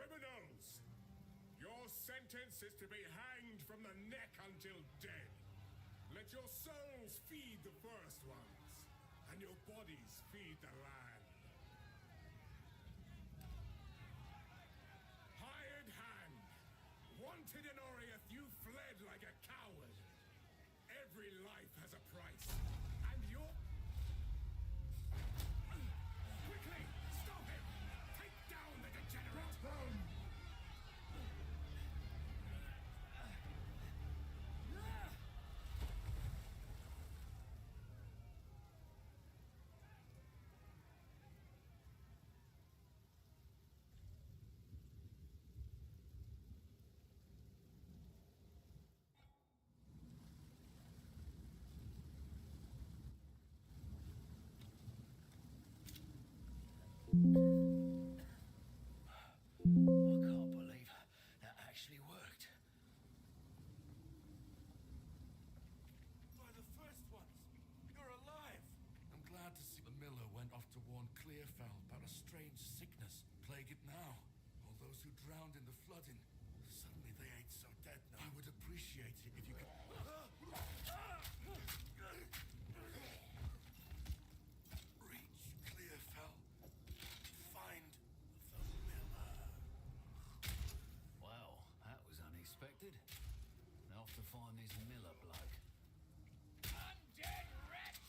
Speaker 5: Criminals! Your sentence is to be hanged from the neck until dead. Let your souls feed the first ones, and your bodies feed the land. Hired hand! Wanted in Oriath, you fled like a coward. Every life has a price, and your... Quickly! Stop him! Take down the degenerate!
Speaker 10: I can't believe that actually worked.
Speaker 2: By the first ones, you're alive. I'm glad to see the miller went off to warn Clearfell about a strange sickness plaguing now. All those who drowned in the flooding, suddenly they ain't so dead now. I would appreciate it if you could... Reach Clearfell. Find the miller.
Speaker 10: Well, that was unexpected. Now off to find this Miller bloke. Undead wretch!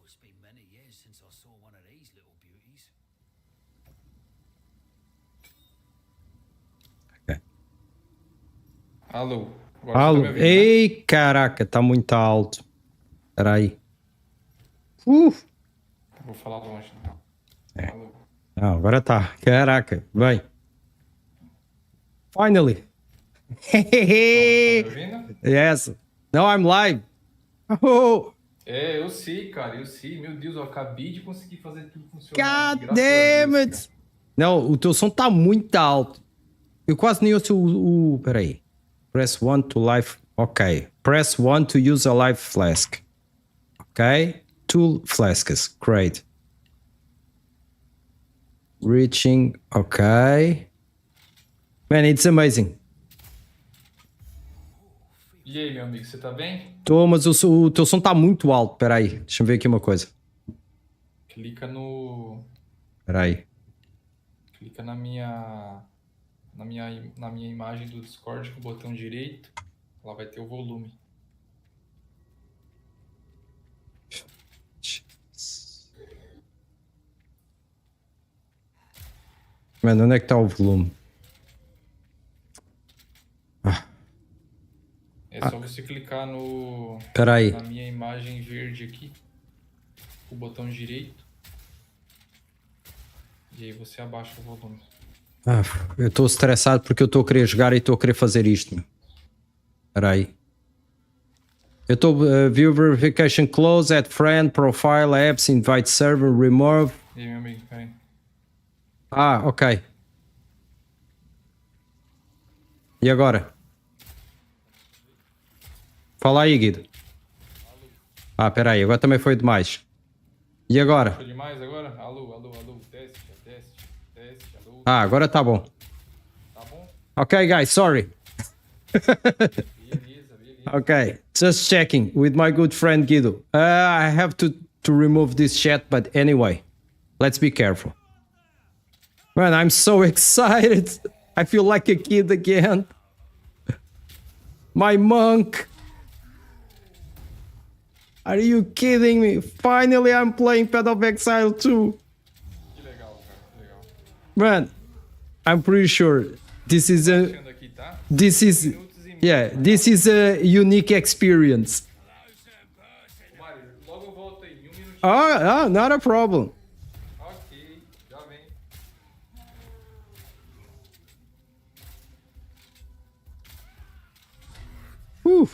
Speaker 10: It's been many years since I saw one of these little beauties.
Speaker 11: Alô. Agora
Speaker 12: Alô.
Speaker 11: você tá me ouvindo, né?
Speaker 12: Ei, caraca, tá muito alto. Peraí.
Speaker 11: Vou falar longe.
Speaker 12: É.
Speaker 11: Alô.
Speaker 12: Não, agora tá. Caraca, vai. Finally.
Speaker 11: Tá me ouvindo?
Speaker 12: Yes. Now I'm live. Oh,
Speaker 11: É, eu sei, cara, eu sei. Meu Deus, eu acabei de conseguir fazer tudo funcionar.
Speaker 12: God
Speaker 11: Graças a
Speaker 12: damn
Speaker 11: Deus,
Speaker 12: it. Não, o teu som tá muito alto. Eu quase nem ouço o... Peraí. Press 1 to live... Ok. Press 1 to use a live flask. Ok. 2 flasks. Great. Reaching. Ok. Man, it's amazing.
Speaker 11: E aí, meu amigo, você tá bem?
Speaker 12: Tô, mas o teu som tá muito alto. Peraí. Deixa eu ver aqui uma coisa.
Speaker 11: Clica no...
Speaker 12: Peraí.
Speaker 11: Clica na minha imagem do Discord com o botão direito. Lá vai ter o volume.
Speaker 12: Mano, onde é que tá o volume?
Speaker 11: É só você clicar no...
Speaker 12: Peraí.
Speaker 11: Na minha imagem verde aqui. Com o botão direito. E aí você abaixa o volume.
Speaker 12: Ah, eu estou estressado porque eu estou a querer jogar e estou a querer fazer isto. Espera aí. Eu estou view verification close, add friend, profile, apps, invite server, remove.
Speaker 11: E aí, meu amigo, peraí.
Speaker 12: Ah, ok. E agora? Fala aí, Guido. Ah, peraí, agora também foi demais. E agora?
Speaker 11: Foi demais agora? Alô, alô, alô, teste, alô.
Speaker 12: Ah, agora tá bom.
Speaker 11: Tá bom?
Speaker 12: Ok, guys, sorry. Okay, just checking with my good friend Guido. I have to remove this chat, but anyway, let's be careful. Man, I'm so excited. I feel like a kid again. My monk. Are you kidding me? Finally, I'm playing Path of Exile 2. Man, I'm pretty sure this is a... This is... Yeah, this is a unique experience. Oh, not a problem.
Speaker 11: Ok, já vem.
Speaker 12: Whew.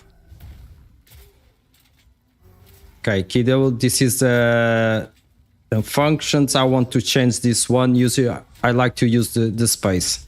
Speaker 12: Okay, kiddo, this is the functions. I want to change this one. Usually, I like to use the space.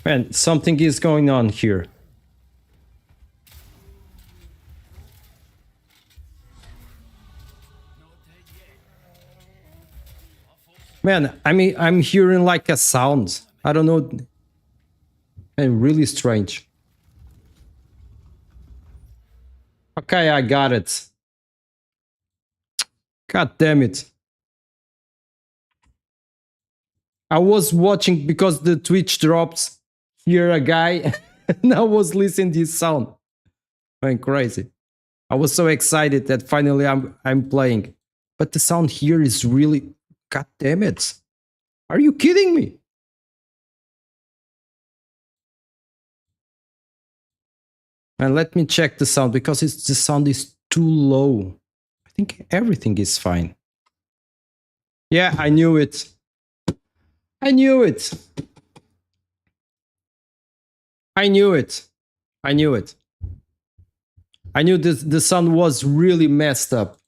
Speaker 12: Man, something is going on here. Man, I mean, I'm hearing like a sound. I don't know. Man, really strange. Okay, I got it. God damn it. I was watching because the Twitch drops. Hear a guy and I was listening to this sound. Man, crazy. I was so excited that finally I'm playing. But the sound here is really... God damn it. Are you kidding me? And let me check the sound because the sound is too low. I think everything is fine. Yeah, I knew it. I knew it. I knew it. I knew it. I knew the sound was really messed up.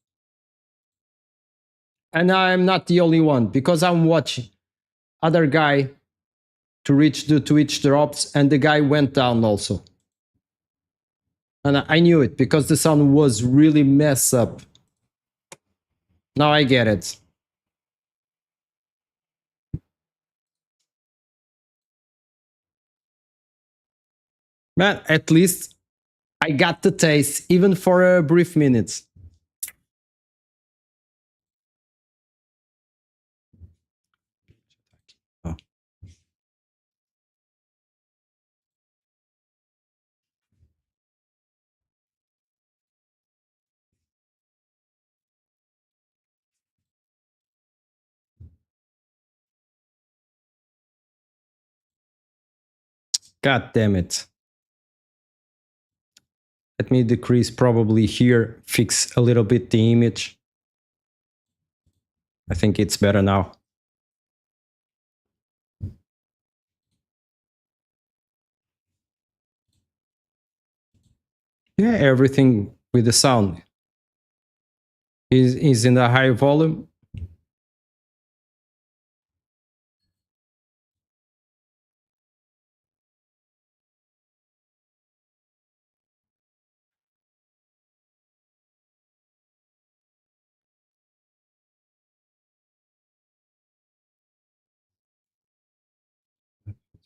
Speaker 12: And I'm not the only one because I'm watching other guy to reach the Twitch drops and the guy went down also. And I knew it because the sound was really messed up. Now I get it. Man, at least I got the taste, even for a brief minute. Oh. God damn it. Let me decrease probably here, fix a little bit the image. I think it's better now. Yeah, everything with the sound is in a high volume.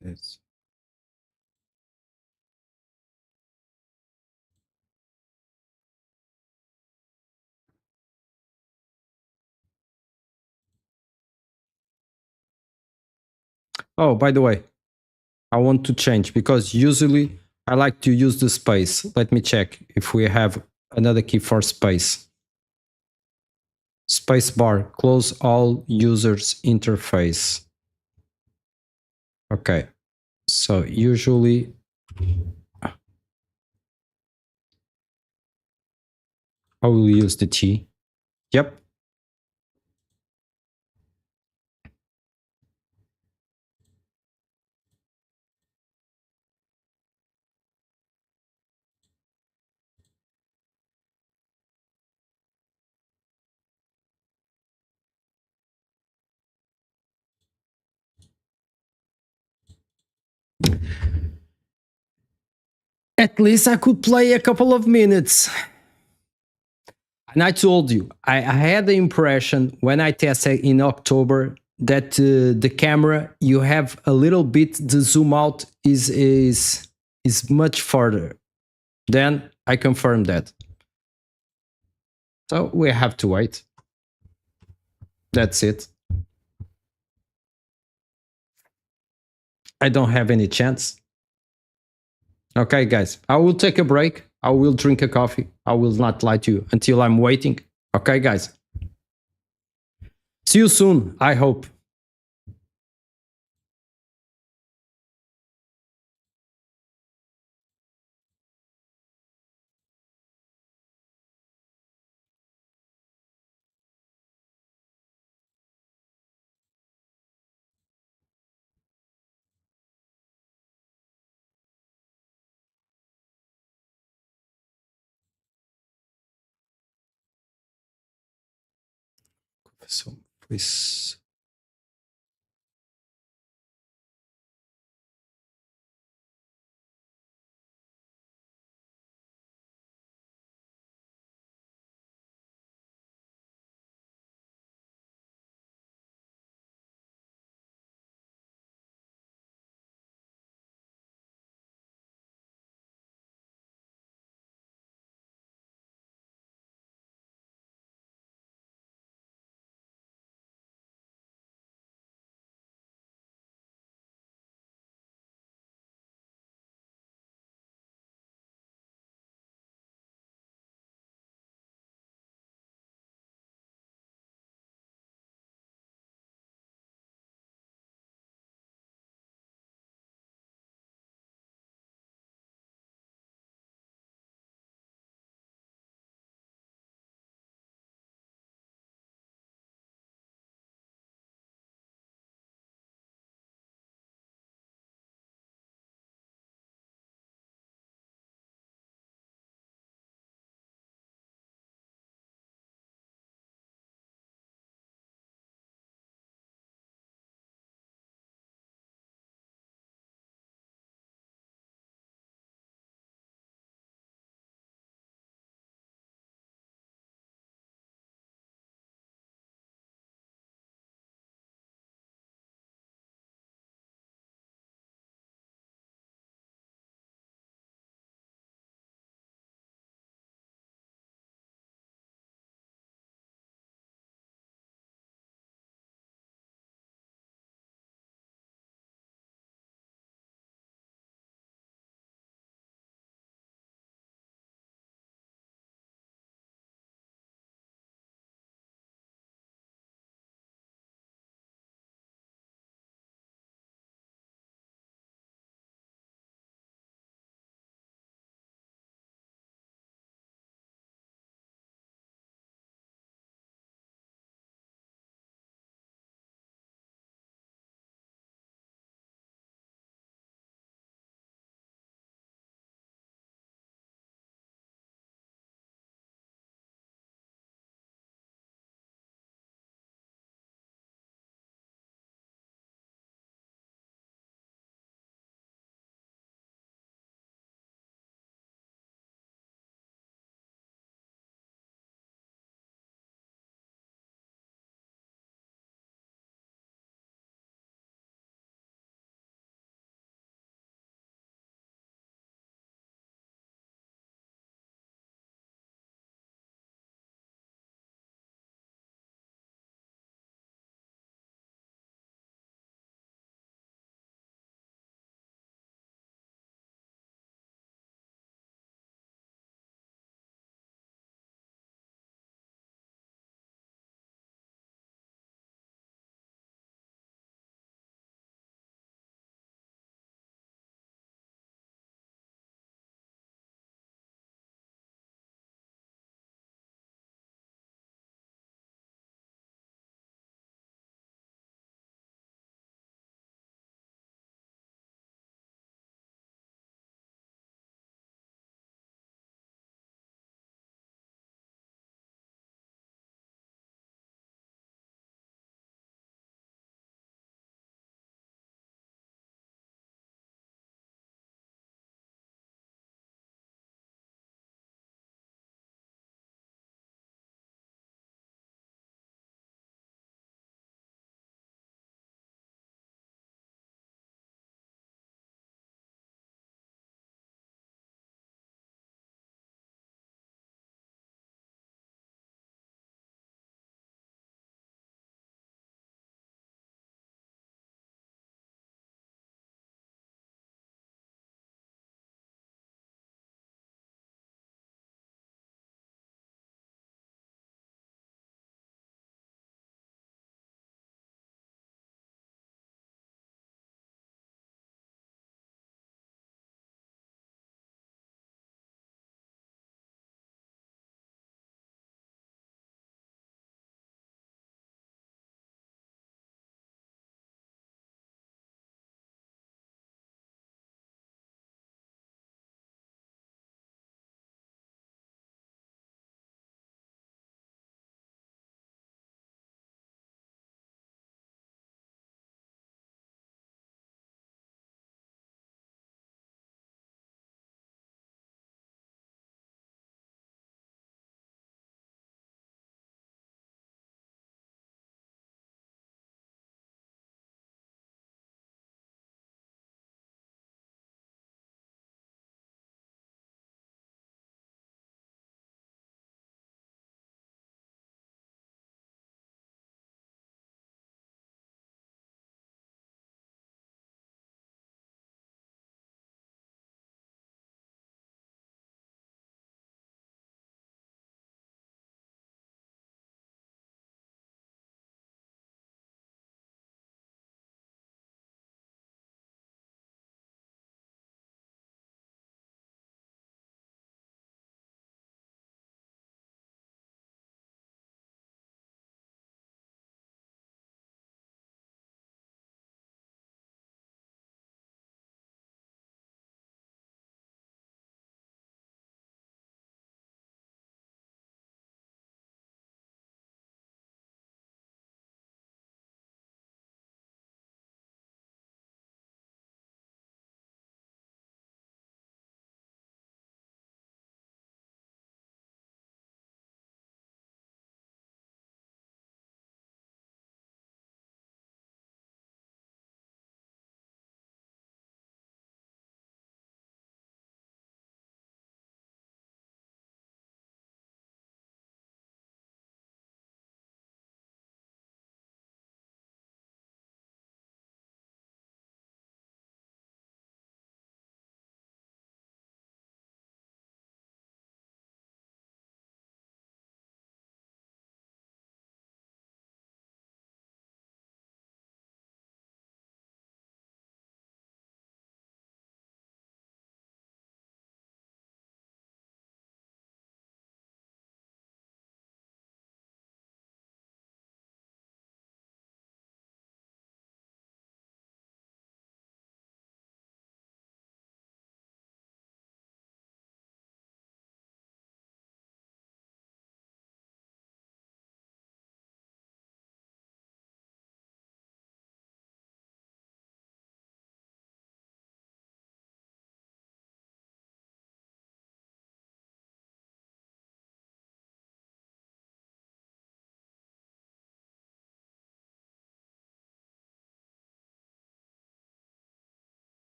Speaker 12: Yes. Oh, by the way, I want to change because usually I like to use the space. Let me check if we have another key for space. Space bar, close all users interface. Okay, so usually I will use the T. Yep. At least I could play a couple of minutes. And I told you, I had the impression when I tested in October that the camera, you have a little bit, the zoom out is much further. Then I confirmed that. So we have to wait. That's it. I don't have any chance. Okay, guys, I will take a break. I will drink a coffee. I will not lie to you until I'm waiting. Okay, guys. See you soon, I hope. So, please.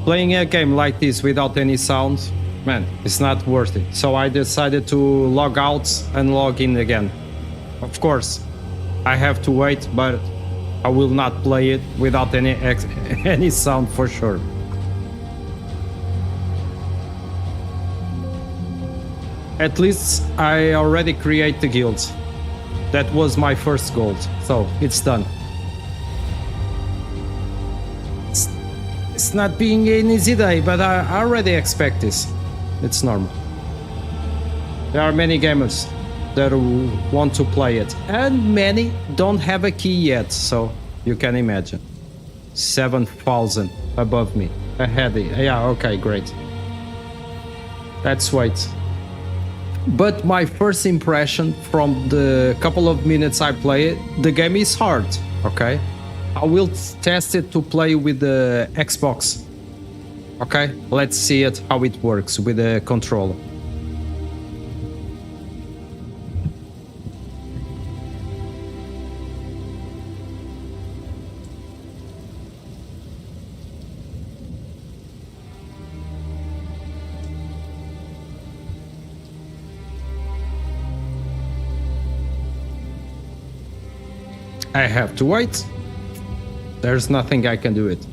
Speaker 12: Playing a game like this without any sound, man, it's not worth it. So I decided to log out and log in again. Of course, I have to wait, but I will not play it without any sound for sure. At least I already create the guild. That was my first goal, so it's done. It's not being an easy day, but I already expect this. It's normal. There are many gamers that want to play it, and many don't have a key yet, so you can imagine. 7,000 above me, ahead. Yeah, okay, great. Let's wait. But my first impression from the couple of minutes I play it, the game is hard, okay? I will test it to play with the Xbox. Okay, let's see it how it works with the controller. I have to wait. There's nothing I can do it.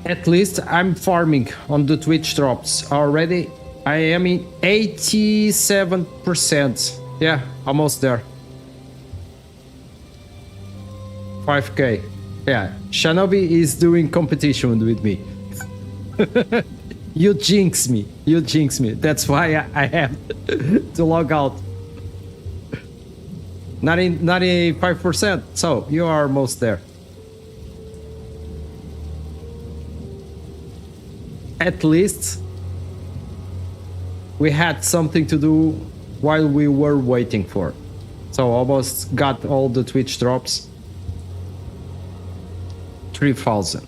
Speaker 12: At least I'm farming on the Twitch drops already. I am in 87%. Yeah, almost there. 5k. Yeah, Shinobi is doing competition with me. You jinx me. You jinx me. That's why I have to log out. 95%. So you are almost there. At least we had something to do while we were waiting for. So almost got all the Twitch drops. 3,000.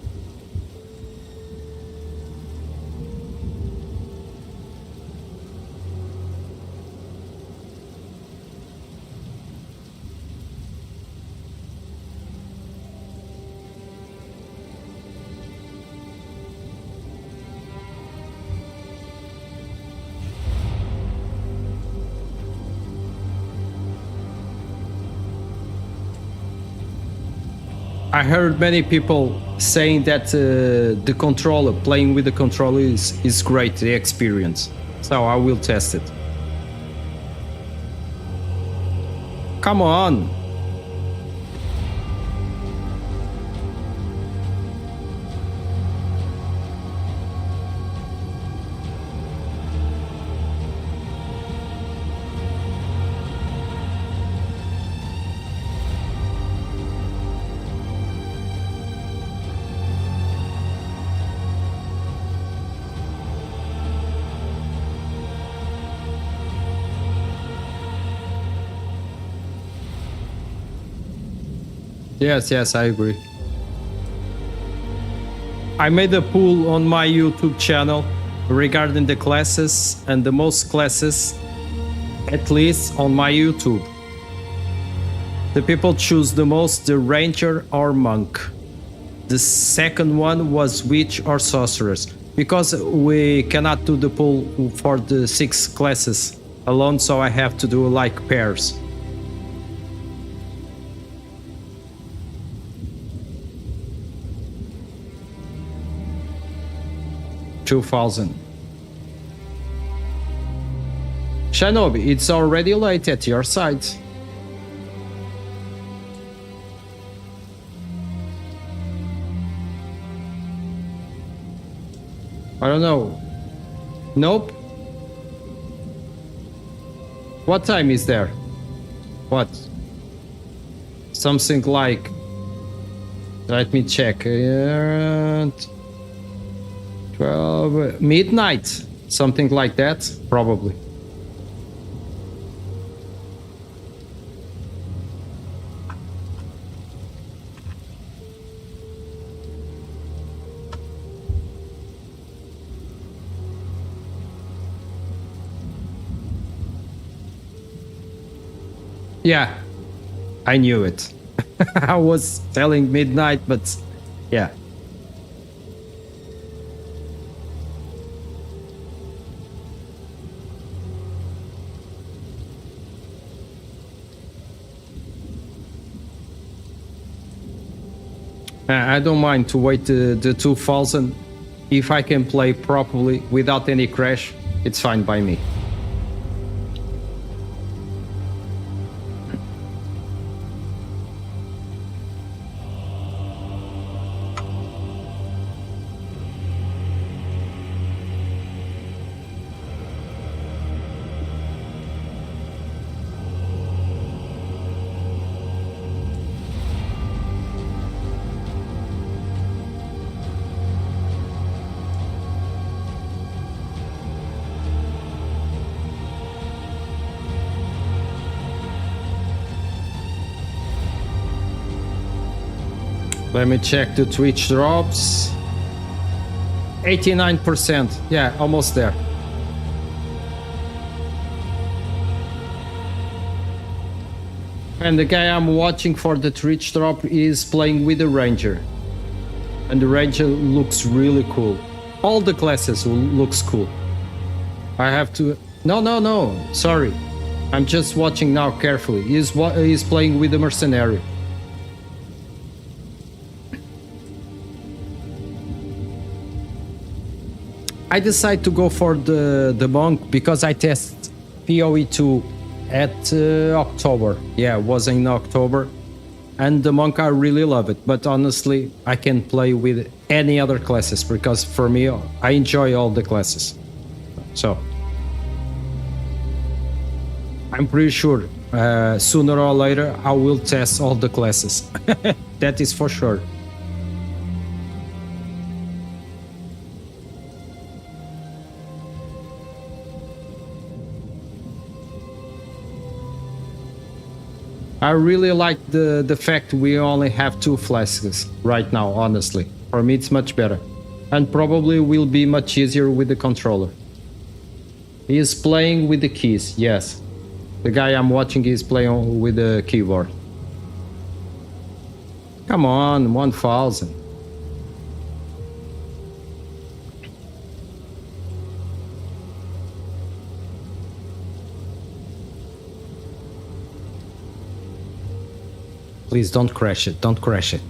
Speaker 12: I heard many people saying that the controller, playing with the controller is great, the experience. So I will test it. Come on. Yes, I agree. I made a poll on my YouTube channel regarding the classes, and the most classes, at least on my YouTube, the people choose the most the Ranger or Monk. The second one was Witch or Sorceress, because we cannot do the poll for the 6 classes alone, so I have to do like pairs. 2,000. Shinobi, it's already late at your side. I don't know. Nope. What time is there? What? Something like... Let me check. 12... midnight. Something like that, probably. Yeah, I knew it. I was telling midnight, but yeah, I don't mind to wait the 2000. If I can play properly without any crash, it's fine by me. Let me check the Twitch drops. 89%. Yeah, almost there. And the guy I'm watching for the Twitch drop is playing with the Ranger. And the Ranger looks really cool. All the classes looks cool. I have to... No. Sorry. I'm just watching now carefully. He's playing with the Mercenary. I decided to go for the monk because I tested POE 2 at October. Yeah, it was in October. And the monk, I really love it. But honestly, I can play with any other classes because for me, I enjoy all the classes. So, I'm pretty sure sooner or later, I will test all the classes. That is for sure. I really like the fact we only have 2 flasks right now, honestly. For me, it's much better. And probably will be much easier with the controller. He is playing with the keys, yes. The guy I'm watching is playing with the keyboard. Come on, 1000. Please don't crash it, don't crash it.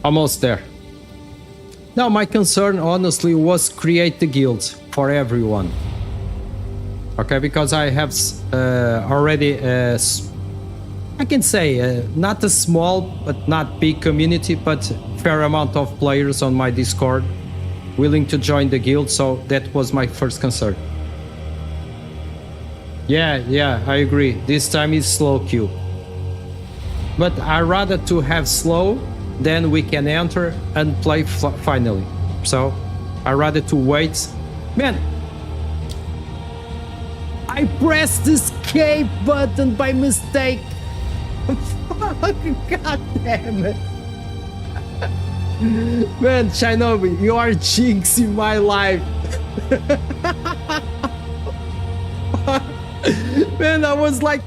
Speaker 12: Almost there. Now my concern honestly was create the guilds for everyone. Okay, because I have already I can say not a small but not big community, but fair amount of players on my Discord willing to join the guild, so that was my first concern. Yeah, I agree. This time is slow queue. But I rather to have slow, then we can enter and play finally. So I rather to wait. Man, I pressed the escape button by mistake. God damn it. Man, Shinobi, you are jinxing my life. Man, I was like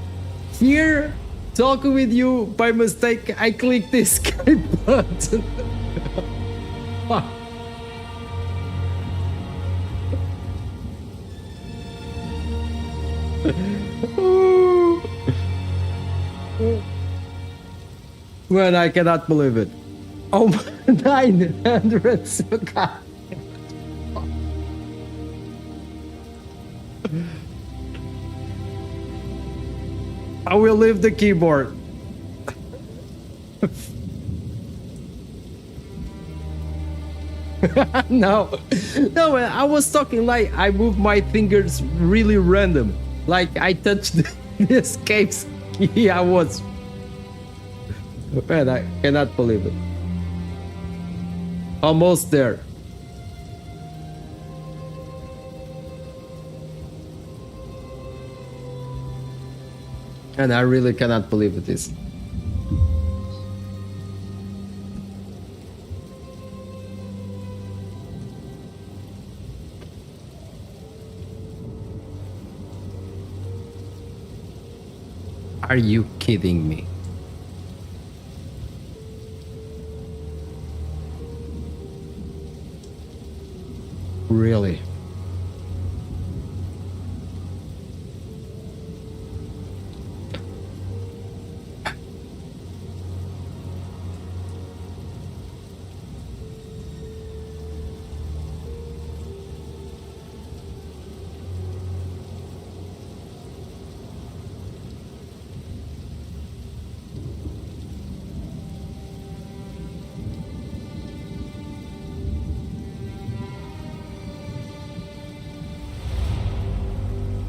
Speaker 12: here talking with you by mistake. I clicked the escape button. Man, I cannot believe it. Oh, 900. God. I will leave the keyboard. No, I was talking like I moved my fingers really random. Like I touched the escape key. I was... Man, I cannot believe it. Almost there. And I really cannot believe it is. Are you kidding me? Really.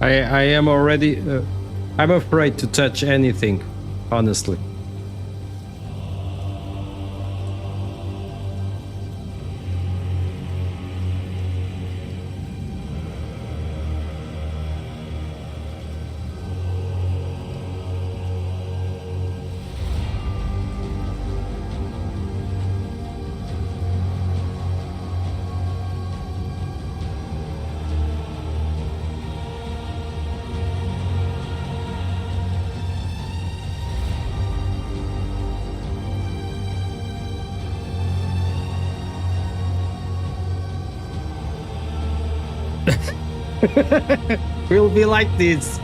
Speaker 12: I am already... I'm afraid to touch anything, honestly. We'll be like this.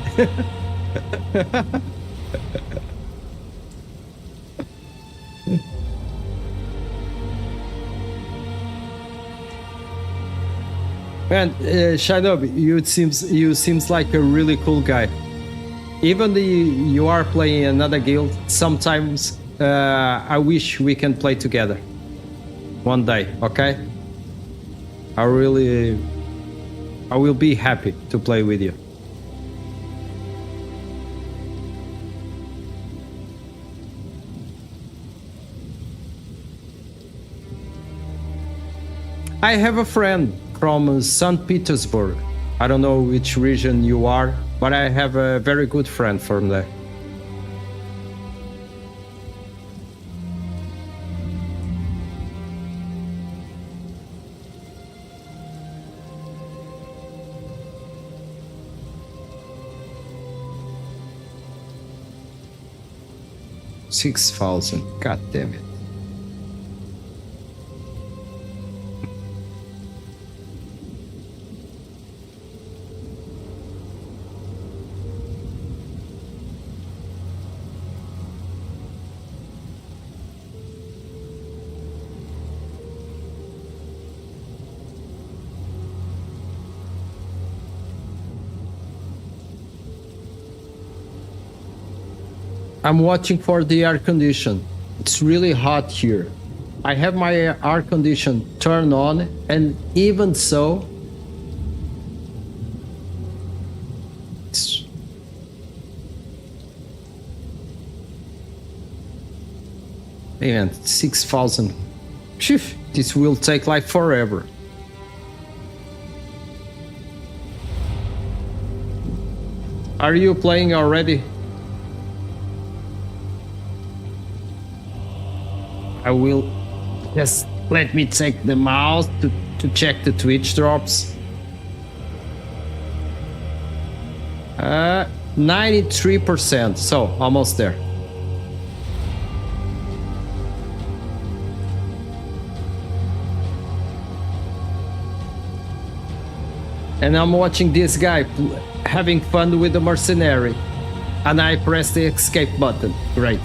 Speaker 12: Man, Shinobi, you seems like a really cool guy. Even though you are playing another guild, sometimes I wish we can play together one day. Okay? I will be happy to play with you. I have a friend from St. Petersburg. I don't know which region you are, but I have a very good friend from there. $6,000. God damn it. I'm watching for the air condition. It's really hot here. I have my air condition turned on, and even so, man, 6,000. This will take like forever. Are you playing already? I will just let me take the mouse to check the Twitch drops. 93%, so almost there. And I'm watching this guy having fun with the mercenary, and I press the escape button. Great.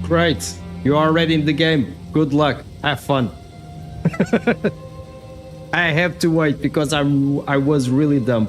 Speaker 12: Great, you are already in the game. Good luck, have fun. I have to wait because I was really dumb.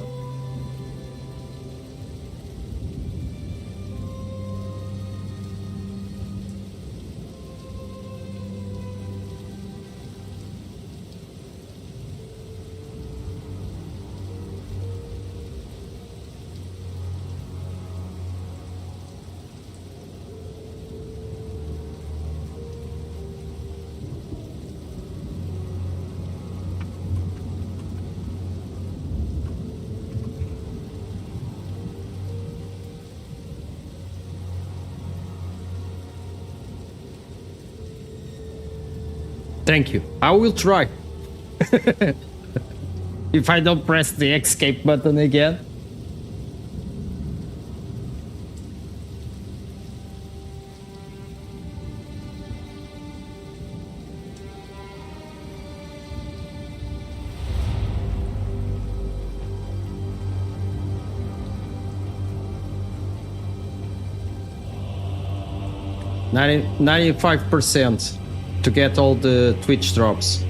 Speaker 12: Thank you. I will try. If I don't press the escape button again. Ninety 95% to get all the Twitch drops.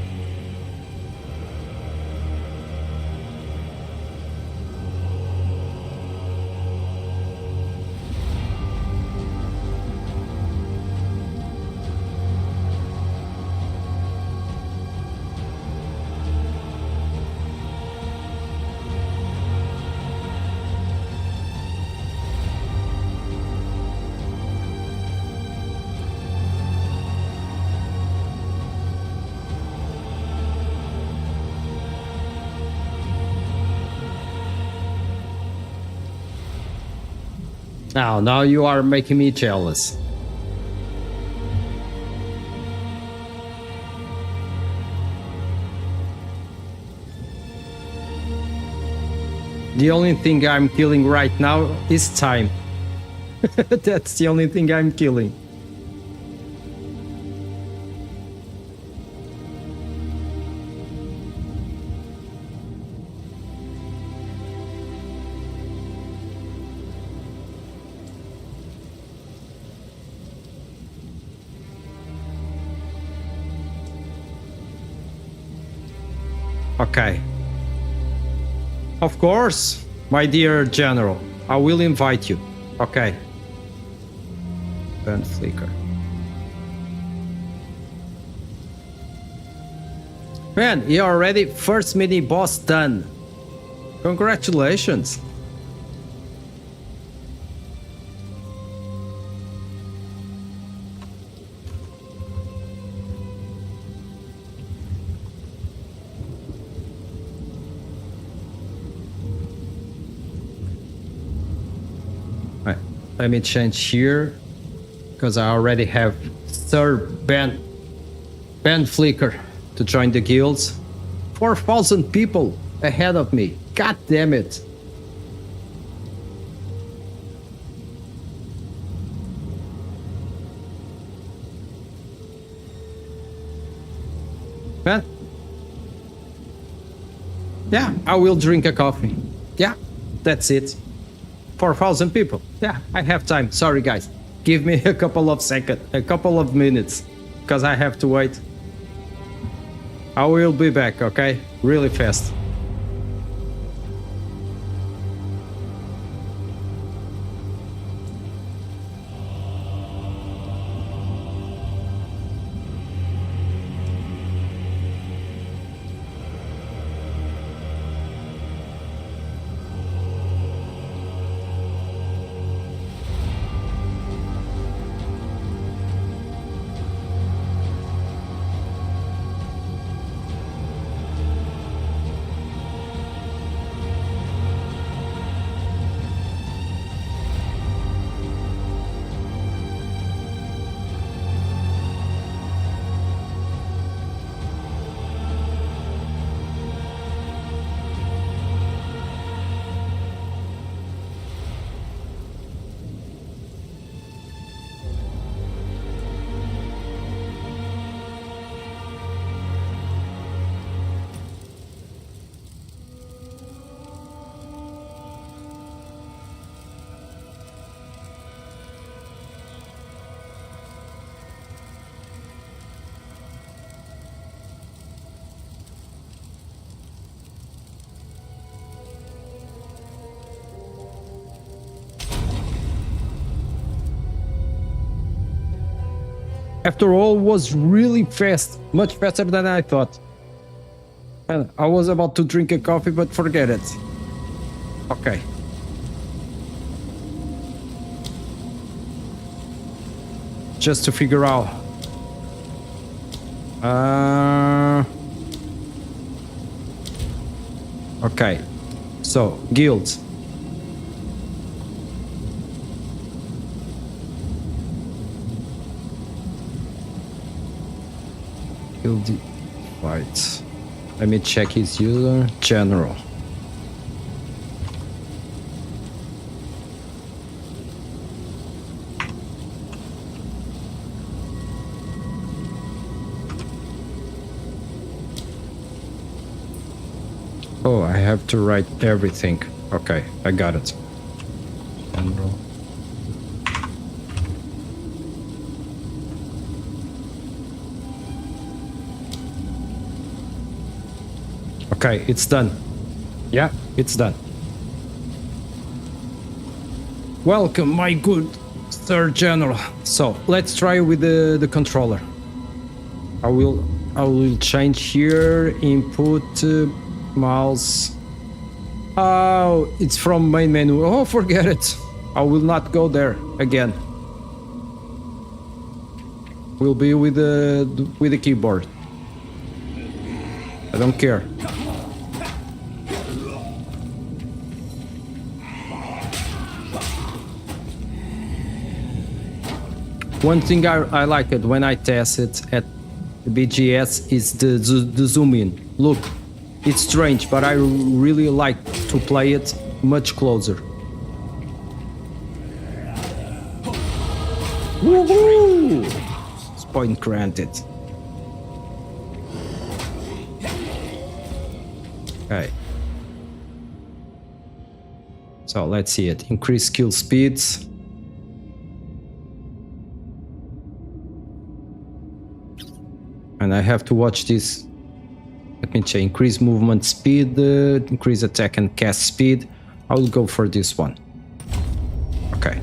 Speaker 12: Now you are making me jealous. The only thing I'm killing right now is time. That's the only thing I'm killing. Okay. Of course, my dear general, I will invite you. Okay. Burn flicker. Man, you're already first mini boss done. Congratulations. Let me change here because I already have Sir Ben Flicker to join the guilds. 4,000 people ahead of me. God damn it. Ben? Yeah, I will drink a coffee. Yeah, that's it. 4,000 people. Yeah, I have time. Sorry, guys. Give me a couple of seconds, a couple of minutes, because I have to wait. I will be back, okay? Really fast. after all, was really fast, much faster than I thought. And I was about to drink a coffee, but forget it. Okay. Just to figure out. Okay. So, guilds. Guild fights. Let me check his user. General. Oh, I have to write everything. Okay, I got it. General. Okay, it's done. Yeah, it's done. Welcome, my good Sir General. So let's try with the controller. I will change here. Input mouse. Oh, it's from main menu. Oh, forget it. I will not go there again. Will be with the keyboard. I don't care. One thing I like it when I test it at the BGS is the zoom in. Look, it's strange, but I really like to play it much closer. Woohoo! Point granted. Okay. So let's see it. Increase skill speeds. And I have to watch this. Let me check. Increase movement speed, increase attack and cast speed. I will go for this one. Okay.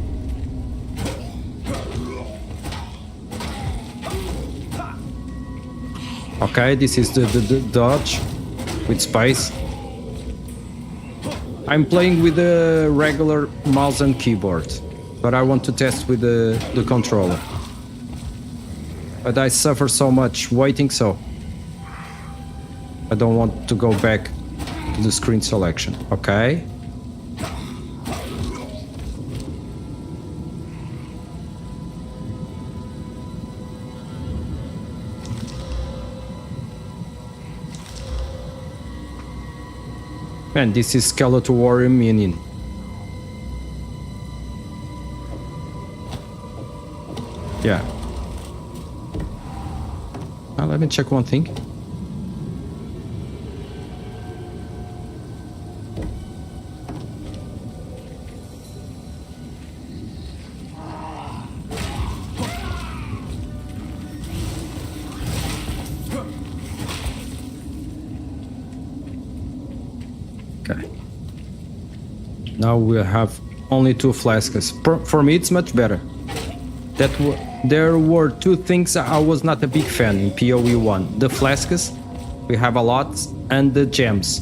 Speaker 12: Okay, this is the dodge with space. I'm playing with the regular mouse and keyboard, but I want to test with the controller. But I suffer so much waiting, so I don't want to go back to the screen selection. Okay. Man, this is Skeletal Warrior minion. Yeah. Now let me check one thing. Okay. Now we have only 2 flasks. For me, it's much better. There were 2 things I was not a big fan in POE 1. The flasks, we have a lot, and the gems.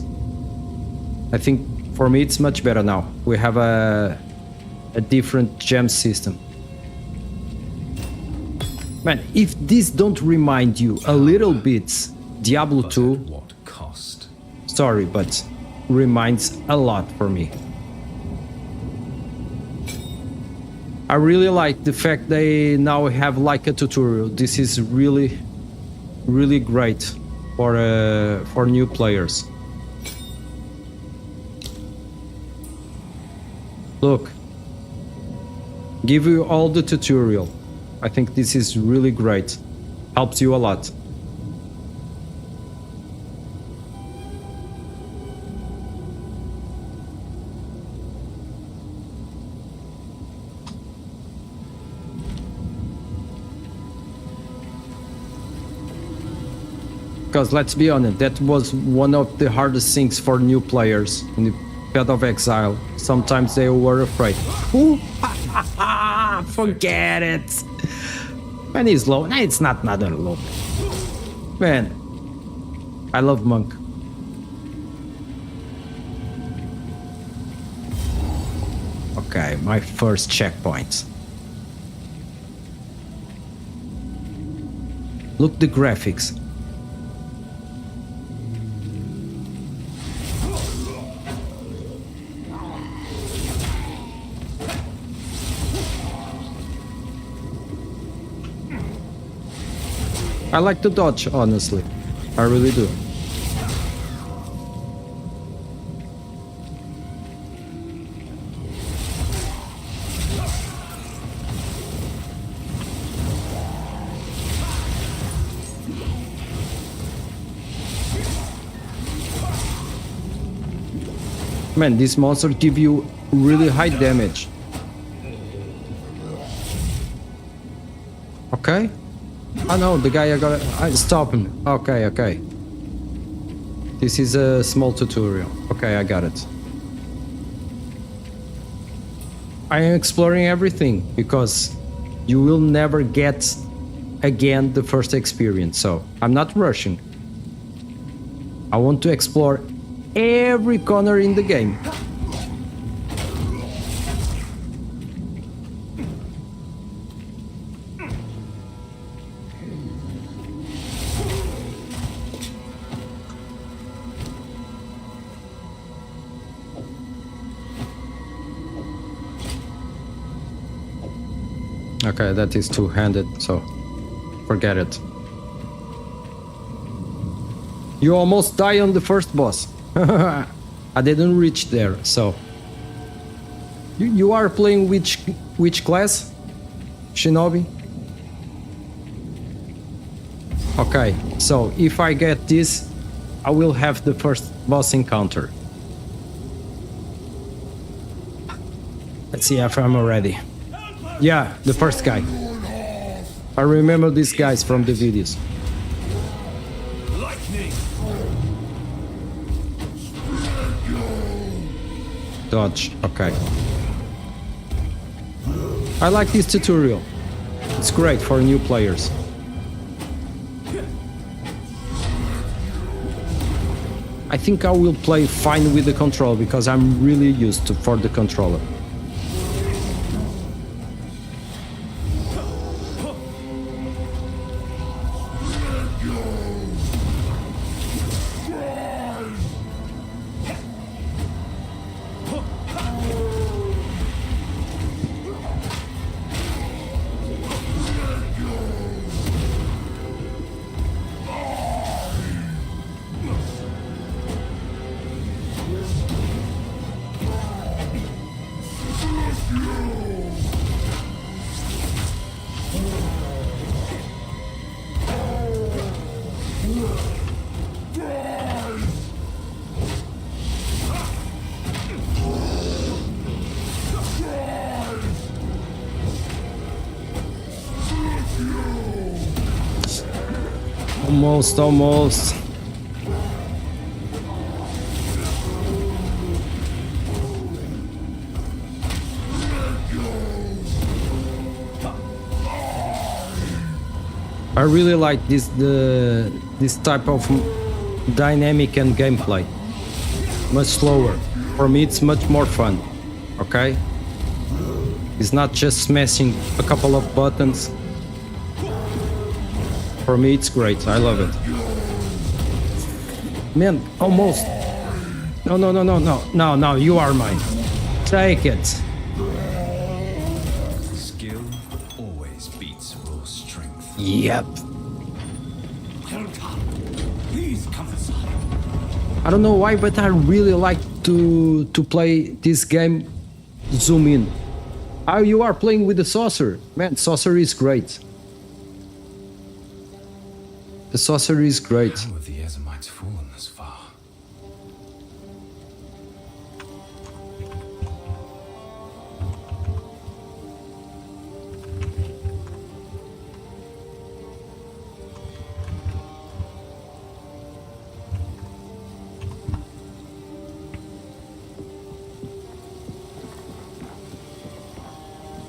Speaker 12: I think for me it's much better now. We have a different gem system. Man, if this don't remind you a little bit Diablo 2,
Speaker 10: What cost?
Speaker 12: sorry, but reminds a lot for me. I really like the fact they now have like a tutorial. This is really, really great for new players. Look, give you all the tutorial. I think this is really great. Helps you a lot. Because let's be honest, that was one of the hardest things for new players in the Path of Exile. Sometimes they were afraid. Ooh, forget it. Man, he's low. Nah, it's not another low. Man, I love Monk. Okay, my first checkpoint. Look the graphics. I like the dodge, honestly. I really do. Man, these monsters give you really high damage. Okay. Oh no, the guy I stop him. Okay, okay. This is a small tutorial. Okay, I got it. I am exploring everything because you will never get again the first experience, so I'm not rushing. I want to explore every corner in the game. Okay, that is two-handed, so forget it. You almost die on the first boss. I didn't reach there, so... You are playing which class? Shinobi? Okay, so if I get this, I will have the first boss encounter. Let's see if I'm ready. Yeah, the first guy. I remember these guys from the videos. Dodge, okay. I like this tutorial. It's great for new players. I think I will play fine with the control because I'm really used to for the controller. Almost. I really like this type of dynamic and gameplay. Much slower. For me, it's much more fun. Okay? It's not just smashing a couple of buttons. For me, it's great. I love it. Man, almost. No, you are mine. Take it.
Speaker 4: Skill always beats raw strength.
Speaker 12: Yep. I don't know why, but I really like to play this game zoom in. Oh, you are playing with the saucer. Man, saucer is great. The saucer is great.
Speaker 4: How have the Ezamites fallen this far?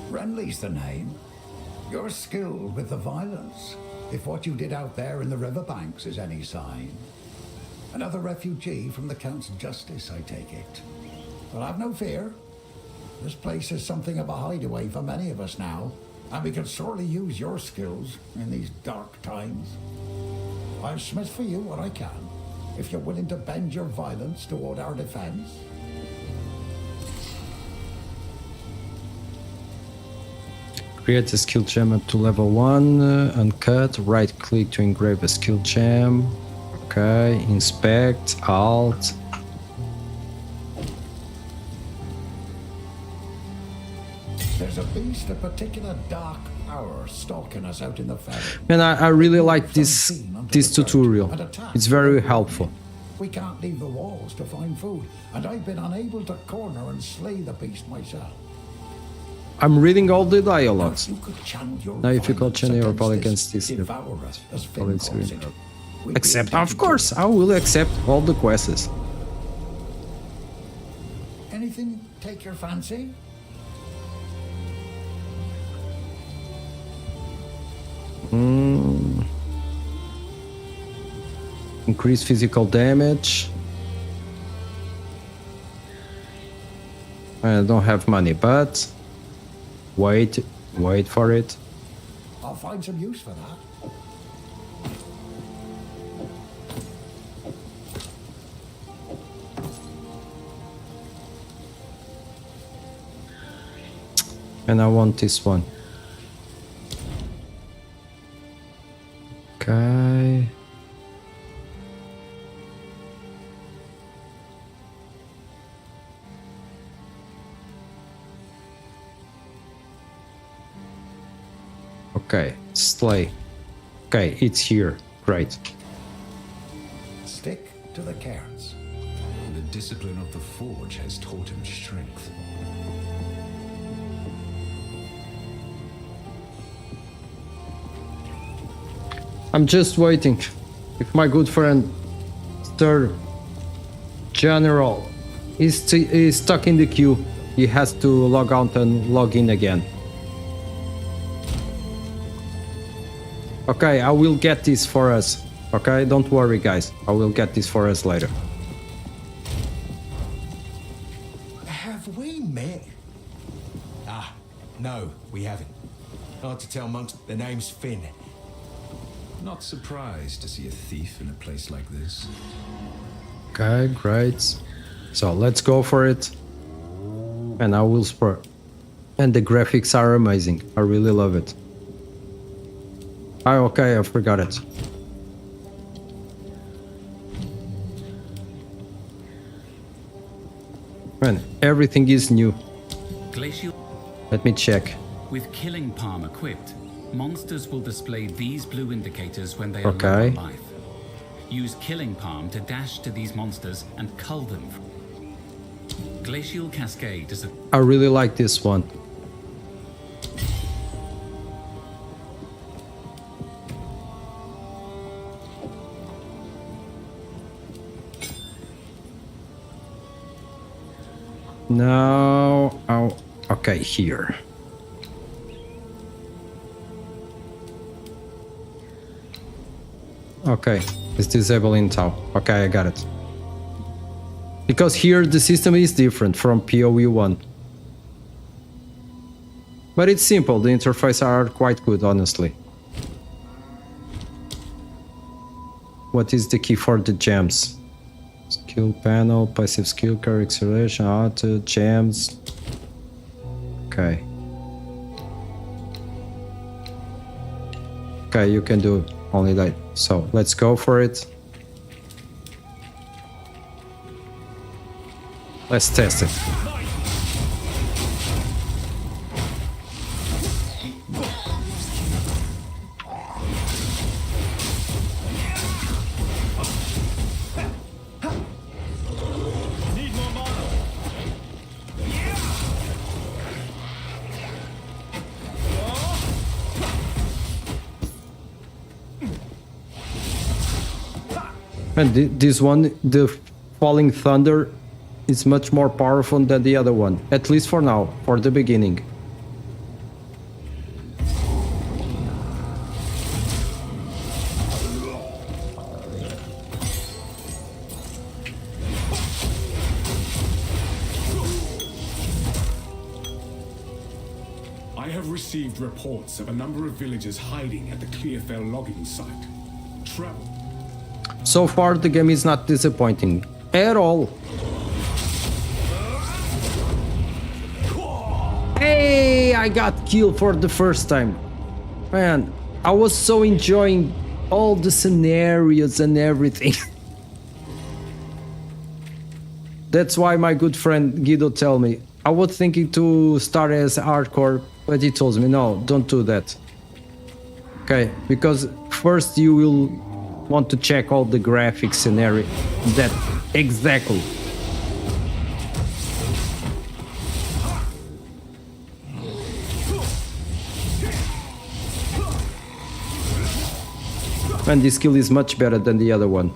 Speaker 10: Renly's the name.
Speaker 13: You're skilled with the violence, if what you did out there in the riverbanks is any sign. Another refugee from the Count's justice, I take it. Well, have no fear. This place is something of a hideaway for many of us now, and we can sorely use your skills in these dark times. I'll smith for you what I can, if you're willing to bend your violence toward our defense.
Speaker 12: Create a skill gem up to level 1, uncut, right click to engrave a skill gem. Okay, inspect, alt.
Speaker 13: There's a beast of particular dark power stalking us out in the ferry.
Speaker 12: And I really like this tutorial. It's very helpful.
Speaker 13: We can't leave the walls to find food, and I've been unable to corner and slay the beast myself.
Speaker 12: I'm reading all the dialogues.
Speaker 13: Now
Speaker 12: if you could channel your power against this, accept, of course, I will accept all the quests.
Speaker 13: Anything take your fancy?
Speaker 12: Increase physical damage. I don't have money, but wait for it.
Speaker 13: I'll find some use for that.
Speaker 12: And I want this one. Okay. Okay, slay. Okay, it's here. Great.
Speaker 13: Stick to the carrots.
Speaker 14: The discipline of the forge has taught him strength.
Speaker 12: I'm just waiting. If my good friend Sir General is stuck in the queue, he has to log out and log in again. Okay, I will get this for us. Okay, don't worry guys, I will get this for us later.
Speaker 7: Have we met? Ah, no, we haven't. Hard to tell, monks. The name's Finn.
Speaker 14: Not surprised to see a thief in a place like this.
Speaker 12: Okay, great. So let's go for it. And I will spur. And the graphics are amazing. I really love it. Oh, okay, I forgot it. Man, everything is new.
Speaker 15: Glacial.
Speaker 12: Let me check.
Speaker 15: With Killing Palm equipped, monsters will display these blue indicators when they are low
Speaker 12: Okay.
Speaker 15: on life. Use Killing Palm to dash to these monsters and cull them. Glacial Cascade is a...
Speaker 12: I really like this one. Now, oh, okay, here. Okay, it's disabling now. Okay, I got it. Because here the system is different from POE 1. But it's simple, the interfaces are quite good, honestly. What is the key for the gems? Skill panel, passive skill, carry acceleration, auto, gems. Okay. Okay, you can do only that. So let's go for it. Let's test it. And this one, the Falling Thunder, is much more powerful than the other one. At least for now, for the beginning.
Speaker 5: have received reports of a number of villagers hiding at the Clearfell logging site. Travel.
Speaker 12: So far, the game is not disappointing at all. Hey, I got killed for the first time. Man, I was so enjoying all the scenarios and everything. That's why my good friend Guido told me. I was thinking to start as hardcore, but he told me, no, don't do that. Okay, because first you will want to check all the graphics scenario. That exactly. And this skill is much better than the other one.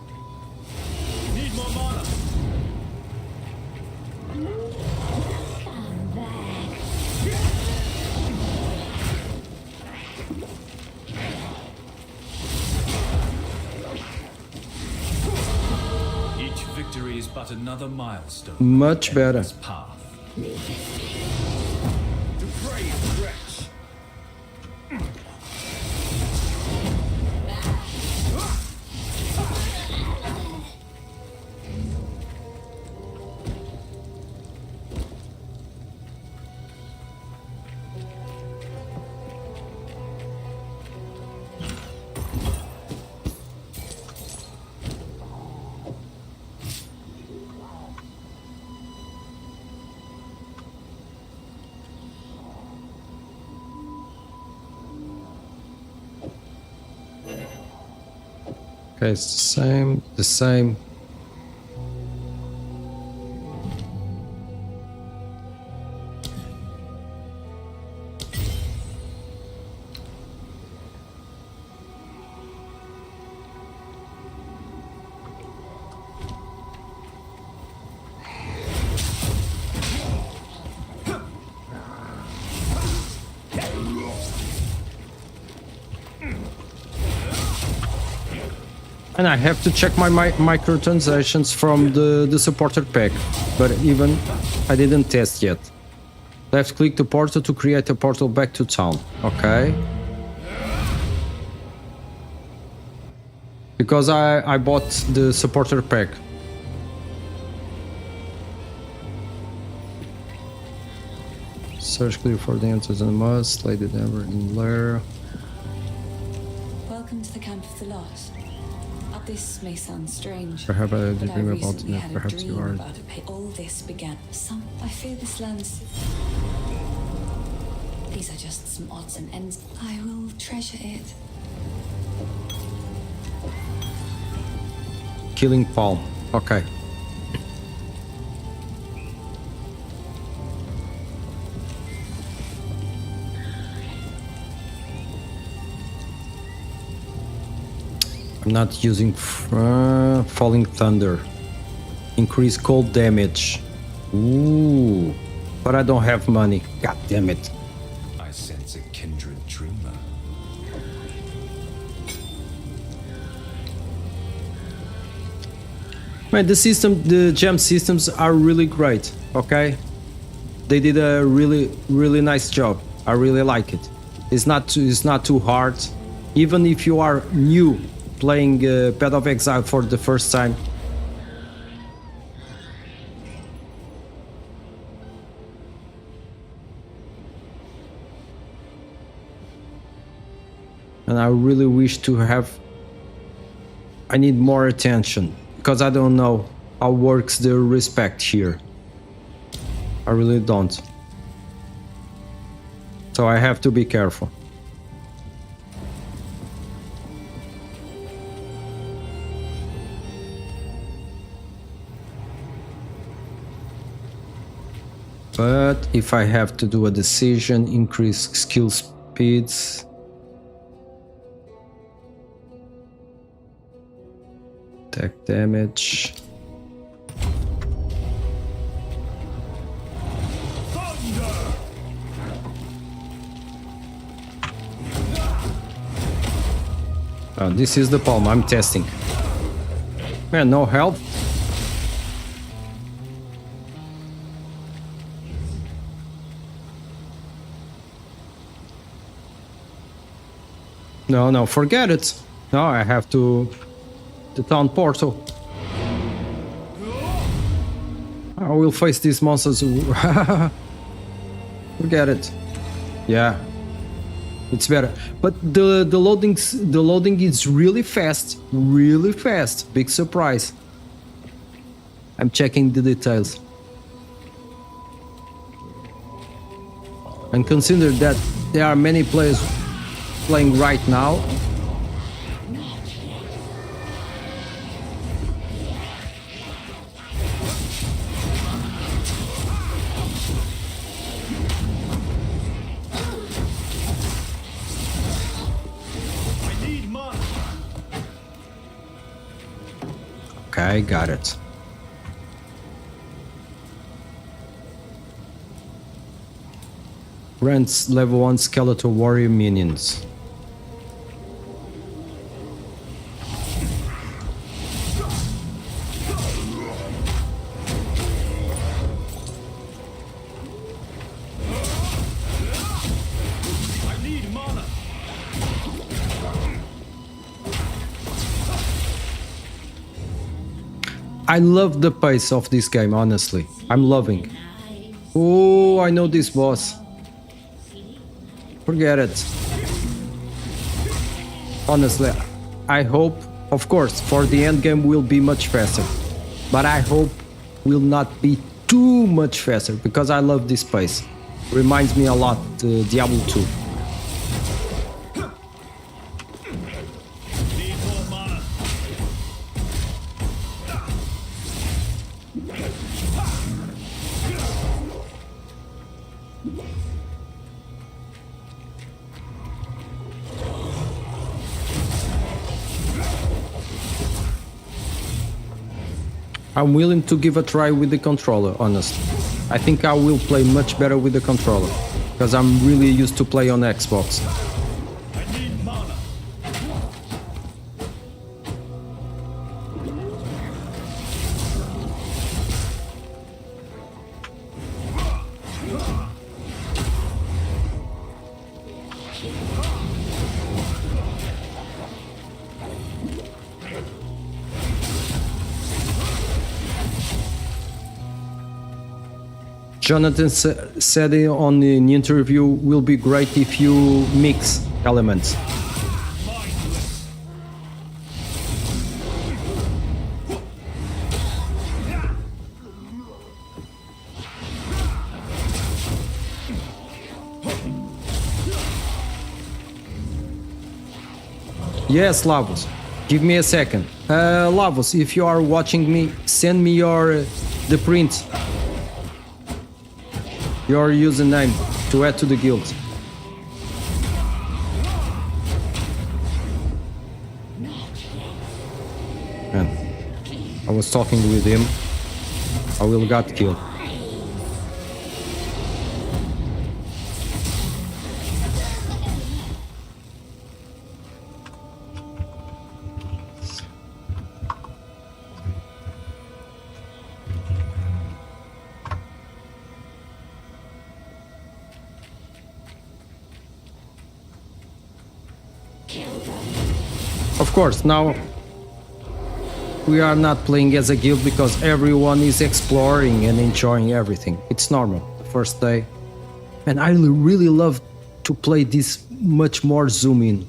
Speaker 10: Each victory is but another milestone.
Speaker 12: Much better.
Speaker 10: Path.
Speaker 12: Okay, it's the same. And I have to check my microtransactions from the supporter pack, but even I didn't test yet. Left click the portal to create a portal back to town. Okay. Because I bought the supporter pack. Search clear for the answers and must lay the number in lair.
Speaker 16: Welcome to the Camp of the Lost. This may sound strange,
Speaker 12: Perhaps I
Speaker 16: but I
Speaker 12: dream about
Speaker 16: recently
Speaker 12: it.
Speaker 16: had a
Speaker 12: Perhaps
Speaker 16: dream
Speaker 12: you are.
Speaker 16: about it. All this began. I fear this land's... These are just some odds and ends. I will treasure it.
Speaker 12: Killing Palm. Okay. I'm not using Falling Thunder. Increase cold damage. Ooh. But I don't have money. God damn it.
Speaker 14: I sense a kindred dreamer.
Speaker 12: Man, the gem systems are really great, okay? They did a really nice job. I really like it. It's not too hard. Even if you are new playing Path of Exile for the first time. And I really wish to have... I need more attention, because I don't know how works the respect here. I really don't. So I have to be careful. But if I have to do a decision, increase skill speeds. Attack damage. Oh, this is the palm I'm testing. Man, no help. No, forget it. No, I have to the town portal. I will face these monsters. Forget it. Yeah, it's better. But the loading is really fast, really fast. Big surprise. I'm checking the details. And consider that there are many players playing right now. Okay, got it. Rents level 1 skeletal warrior minions. I love the pace of this game, honestly. I'm loving. Oh, I know this boss. Forget it. Honestly, I hope, of course, for the end game will be much faster. But I hope will not be too much faster because I love this pace. Reminds me a lot Diablo 2. I'm willing to give a try with the controller, honestly. I think I will play much better with the controller, because I'm really used to play on Xbox. Jonathan said on the interview, will be great if you mix elements. Yes, Lavos. Give me a second. Lavos, if you are watching me, send me the print. Your username to add to the guild. Man, I was talking with him. I will got killed. Of course, now we are not playing as a guild because everyone is exploring and enjoying everything. It's normal, the first day. And I really love to play this much more zoom in.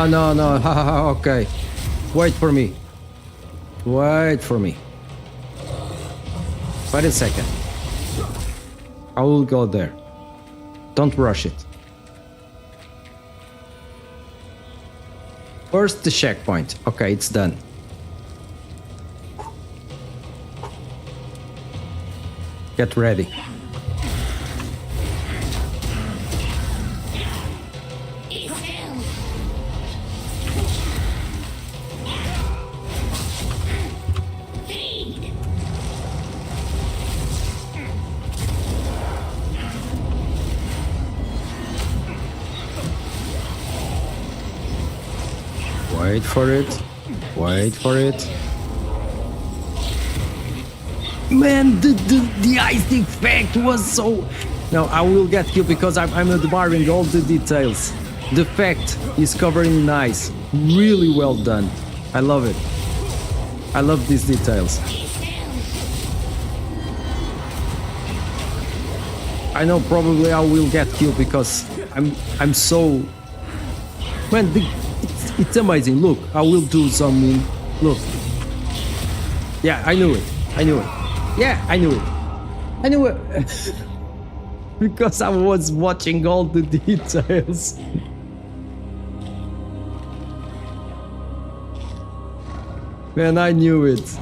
Speaker 12: No, okay. Wait for me. Wait for me. Wait a second. I will go there. Don't rush it. First the checkpoint. Okay, it's done. Get ready. Wait for it. Wait for it. Man, the ice effect was so... No, I will get killed because I'm admiring all the details. The effect is covered in ice. Really well done. I love it. I love these details. I know probably I will get killed because I'm so... Man, it's amazing. Look, I will do some... Look. Yeah, I knew it. I knew it. Yeah, I knew it. I knew it. Because I was watching all the details. Man, I knew it.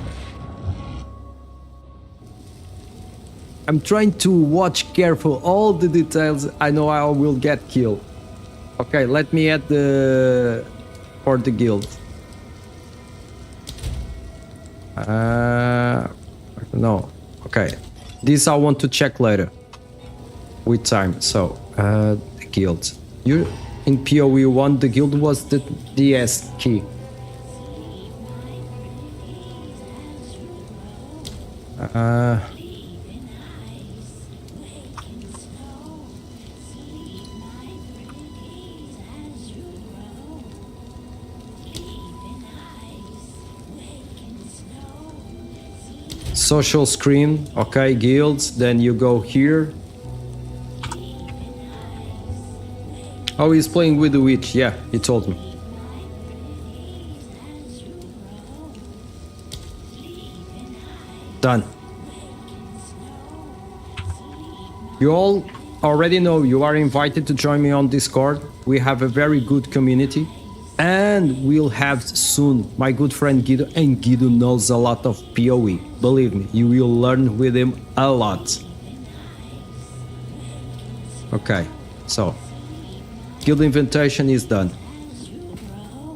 Speaker 12: I'm trying to watch careful all the details. I know I will get killed. Okay, let me add the... for the guild. No. Okay. This I want to check later. With time. So, the guild. You in POE 1 the guild was the DS key. Social screen, okay, guilds, then you go here. Oh, he's playing with the witch, yeah, he told me. Done. You all already know you are invited to join me on Discord. We have a very good community. And we'll have soon my good friend Guido, and Guido knows a lot of POE. Believe me, you will learn with him a lot. Okay, so guild invitation is done.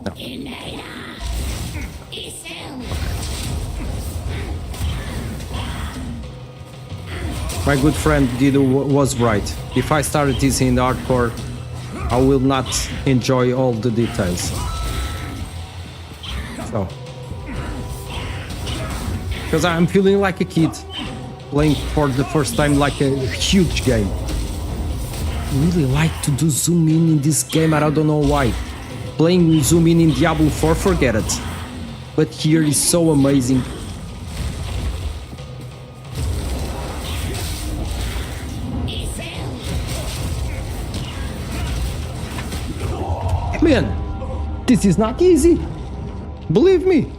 Speaker 12: No. My good friend Guido was right. If I started this in hardcore, I will not enjoy all the details. So, because I'm feeling like a kid playing for the first time like a huge game. I really like to do zoom in this game, I don't know why. Playing zoom in Diablo 4, forget it. But here is so amazing. Man, this is not easy. Believe me.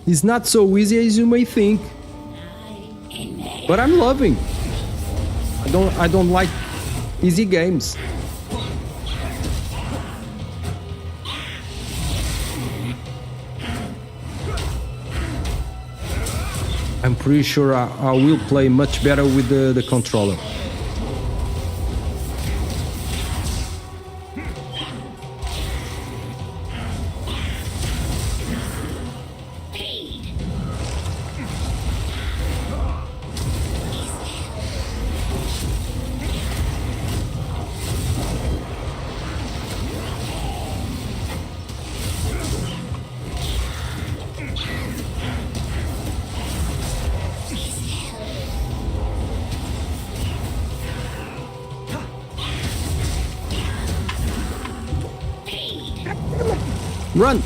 Speaker 12: It's not so easy as you may think. But I'm loving. I don't like easy games. I'm pretty sure I will play much better with the controller. Run!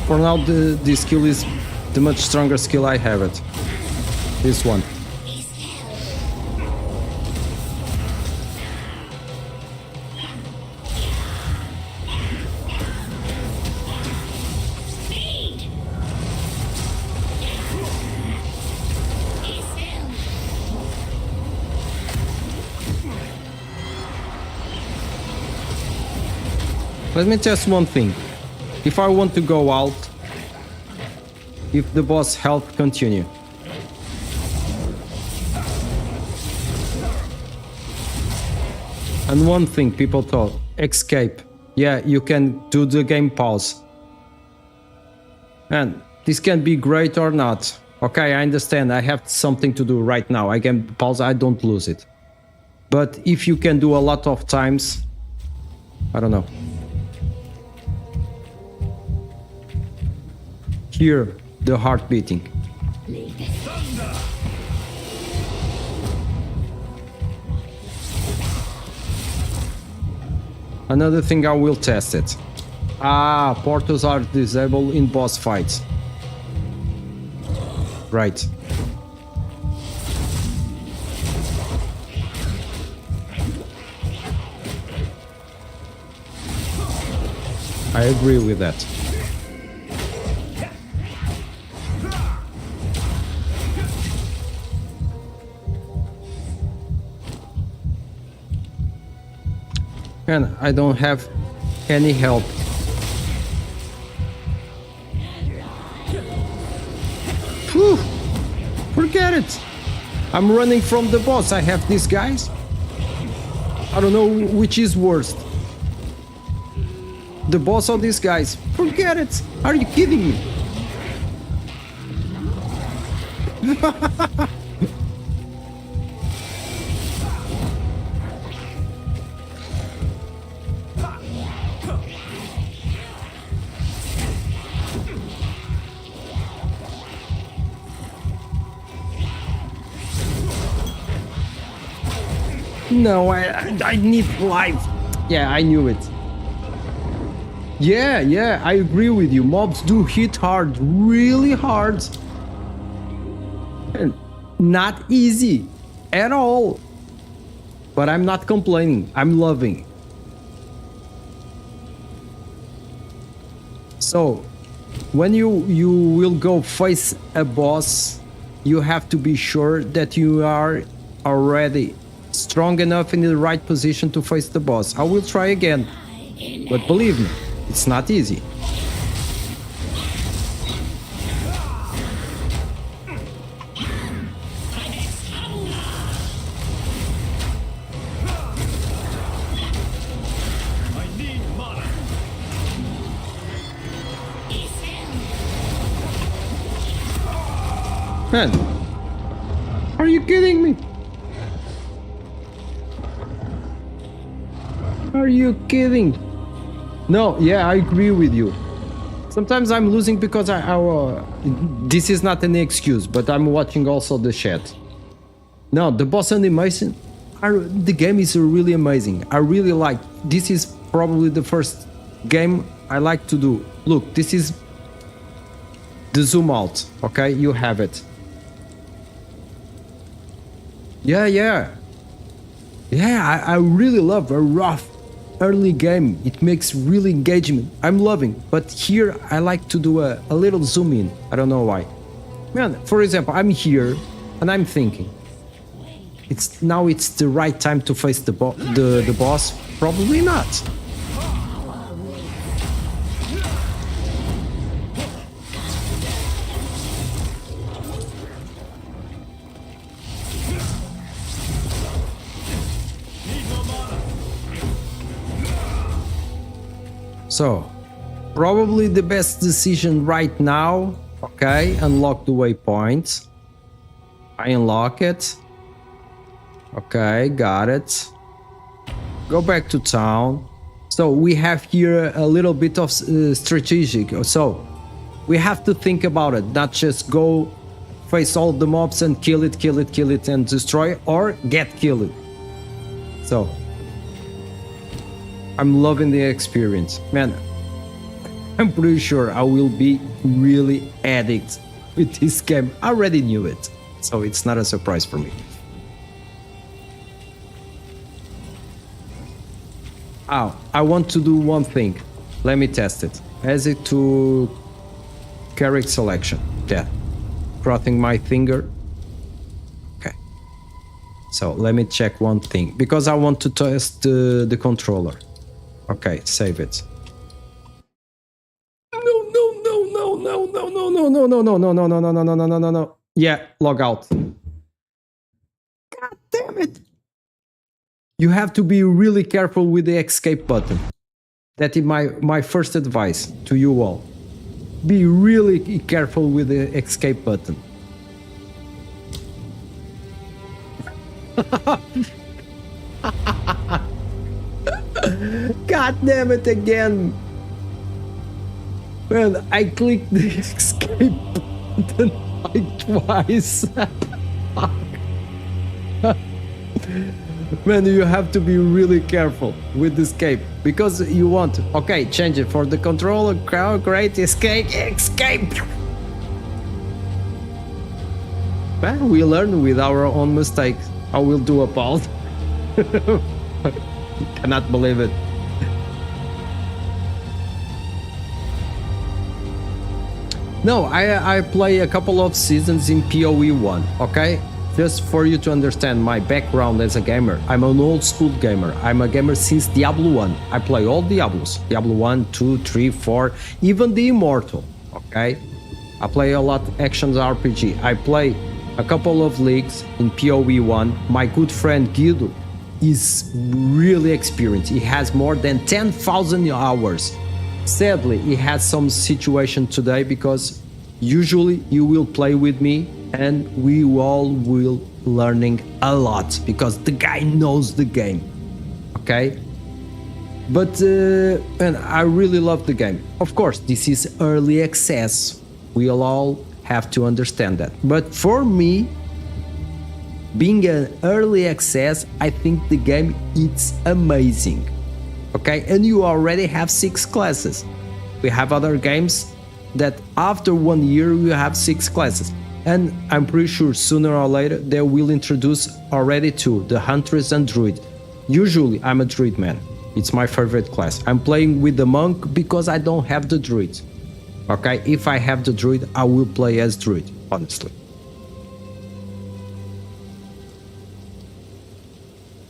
Speaker 12: For now, the skill is the much stronger skill I have it. This one. Let me test one thing. If I want to go out, if the boss health continue. And one thing people thought, escape. Yeah, you can do the game pause. And this can be great or not. Okay, I understand. I have something to do right now. I can pause, I don't lose it. But if you can do a lot of times, I don't know. Hear the heart beating. Another thing, I will test it. Ah, portals are disabled in boss fights. Right. I agree with that. And I don't have any help. Whew. Forget it. I'm running from the boss. I have these guys. I don't know which is worst. The boss or these guys. Forget it. Are you kidding me? No, I need life. Yeah, I knew it. Yeah, I agree with you. Mobs do hit hard, really hard. And not easy at all. But I'm not complaining. I'm loving. So, when you will go face a boss, you have to be sure that you are already strong enough in the right position to face the boss. I will try again, but believe me, it's not easy. Man, are you kidding me? Are you kidding? No, yeah, I agree with you. Sometimes I'm losing because this is not an excuse, but I'm watching also the chat. No, the boss animation, the game is really amazing. I really like. This is probably the first game I like to do. Look, this is the zoom out. Okay, you have it. Yeah, I really love a rough early game. It makes really engagement. I'm loving, but here I like to do a little zoom in. I don't know why. Man, for example, I'm here and I'm thinking, it's the right time to face the boss. Probably not. So, probably the best decision right now. Okay, unlock the waypoint. I unlock it. Okay, got it. Go back to town. So we have here a little bit of strategic. So we have to think about it, not just go face all the mobs and kill it and destroy, or get killed. So I'm loving the experience. Man, I'm pretty sure I will be really addict with this game. I already knew it, so it's not a surprise for me. Oh, I want to do one thing. Let me test it. As it to character selection. Yeah. Crossing my finger. Okay. So let me check one thing, because I want to test the controller. Okay, save it. no, no, no, no, no, no, no, no, no, no, no, no, no, no. Yeah, log out. God damn it. You have to be really careful with the escape button. That is my first advice to you all. Be really careful with the escape button. God damn it again. Well, I clicked the escape button like twice. Man, you have to be really careful with escape because you want, okay, change it for the controller, great, escape. Well, we learn with our own mistakes. I will do a pause. Cannot believe it. No, I play a couple of seasons in POE 1, okay? Just for you to understand my background as a gamer. I'm an old school gamer. I'm a gamer since Diablo 1. I play all Diablos. Diablo 1, 2, 3, 4, even the Immortal, okay? I play a lot actions RPG. I play a couple of leagues in POE 1. My good friend Guido is really experienced. He has more than 10,000 hours. Sadly, he has some situation today because usually you will play with me and we all will learning a lot because the guy knows the game, okay? But and I really love the game. Of course, this is early access. We'll all have to understand that. But for me, being an early access, I think the game it's amazing. Okay, and you already have 6 classes. We have other games that after 1 year you have 6 classes. And I'm pretty sure sooner or later they will introduce already 2, the Huntress and Druid. Usually I'm a Druid man. It's my favorite class. I'm playing with the Monk because I don't have the Druid. Okay, if I have the Druid, I will play as Druid, honestly.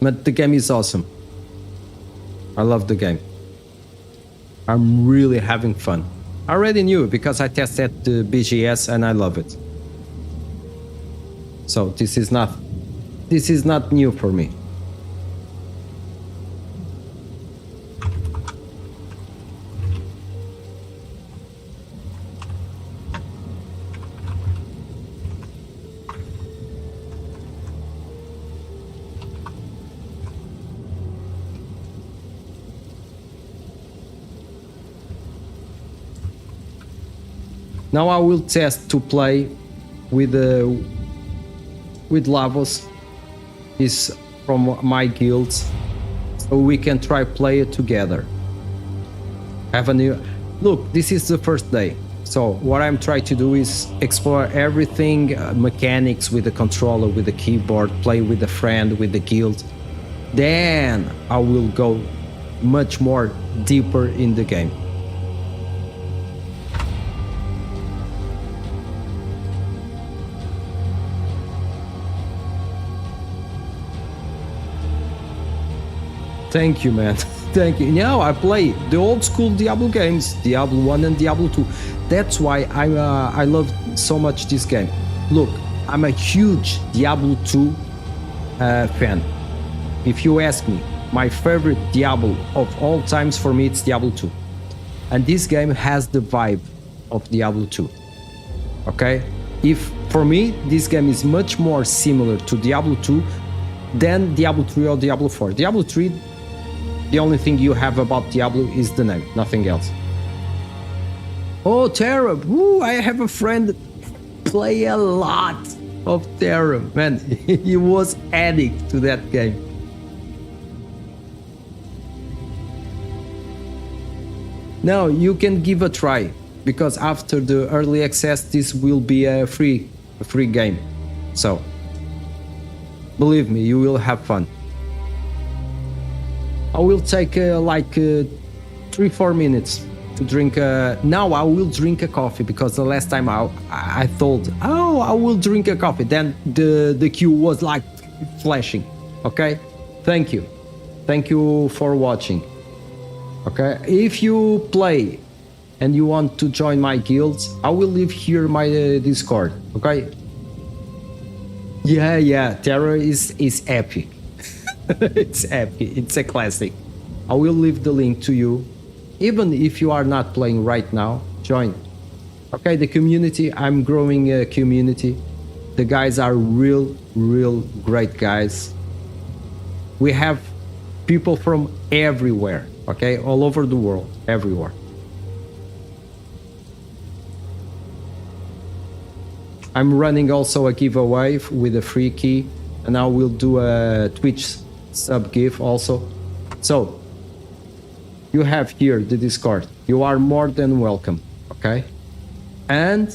Speaker 12: But the game is awesome. I love the game. I'm really having fun. I already knew because I tested the BGS and I love it. So this is not new for me. Now I will test to play with Lavos. He's from my guild, so we can try play it together. Have a new look. This is the first day, so what I'm trying to do is explore everything, mechanics with the controller, with the keyboard, play with a friend, with the guild. Then I will go much more deeper in the game. Thank you, man. Thank you. Now I play the old school Diablo games, Diablo 1 and Diablo 2. That's why I love so much this game. Look, I'm a huge Diablo 2 fan. If you ask me, my favorite Diablo of all times, for me it's Diablo 2. And this game has the vibe of Diablo 2. Okay? If for me this game is much more similar to Diablo 2 than Diablo 3 or Diablo 4. Diablo 3, the only thing you have about Diablo is the name, nothing else. Oh, Terra! Ooh, I have a friend that play a lot of Terra. Man, he was addict to that game. Now you can give a try, because after the early access, this will be a free game. So, believe me, you will have fun. I will take like 3-4 minutes to drink. Now I will drink a coffee because the last time I thought, oh, I will drink a coffee. Then the queue was like flashing. Okay, thank you for watching. Okay, if you play and you want to join my guilds, I will leave here my Discord, okay? Yeah, Terror is epic. It's epic, it's a classic. I will leave the link to you. Even if you are not playing right now, join. Okay, the community, I'm growing a community. The guys are real great guys. We have people from everywhere, okay? All over the world, everywhere. I'm running also a giveaway with a free key, and I will do a Twitch sub give also. So, you have here the Discord. You are more than welcome, okay? And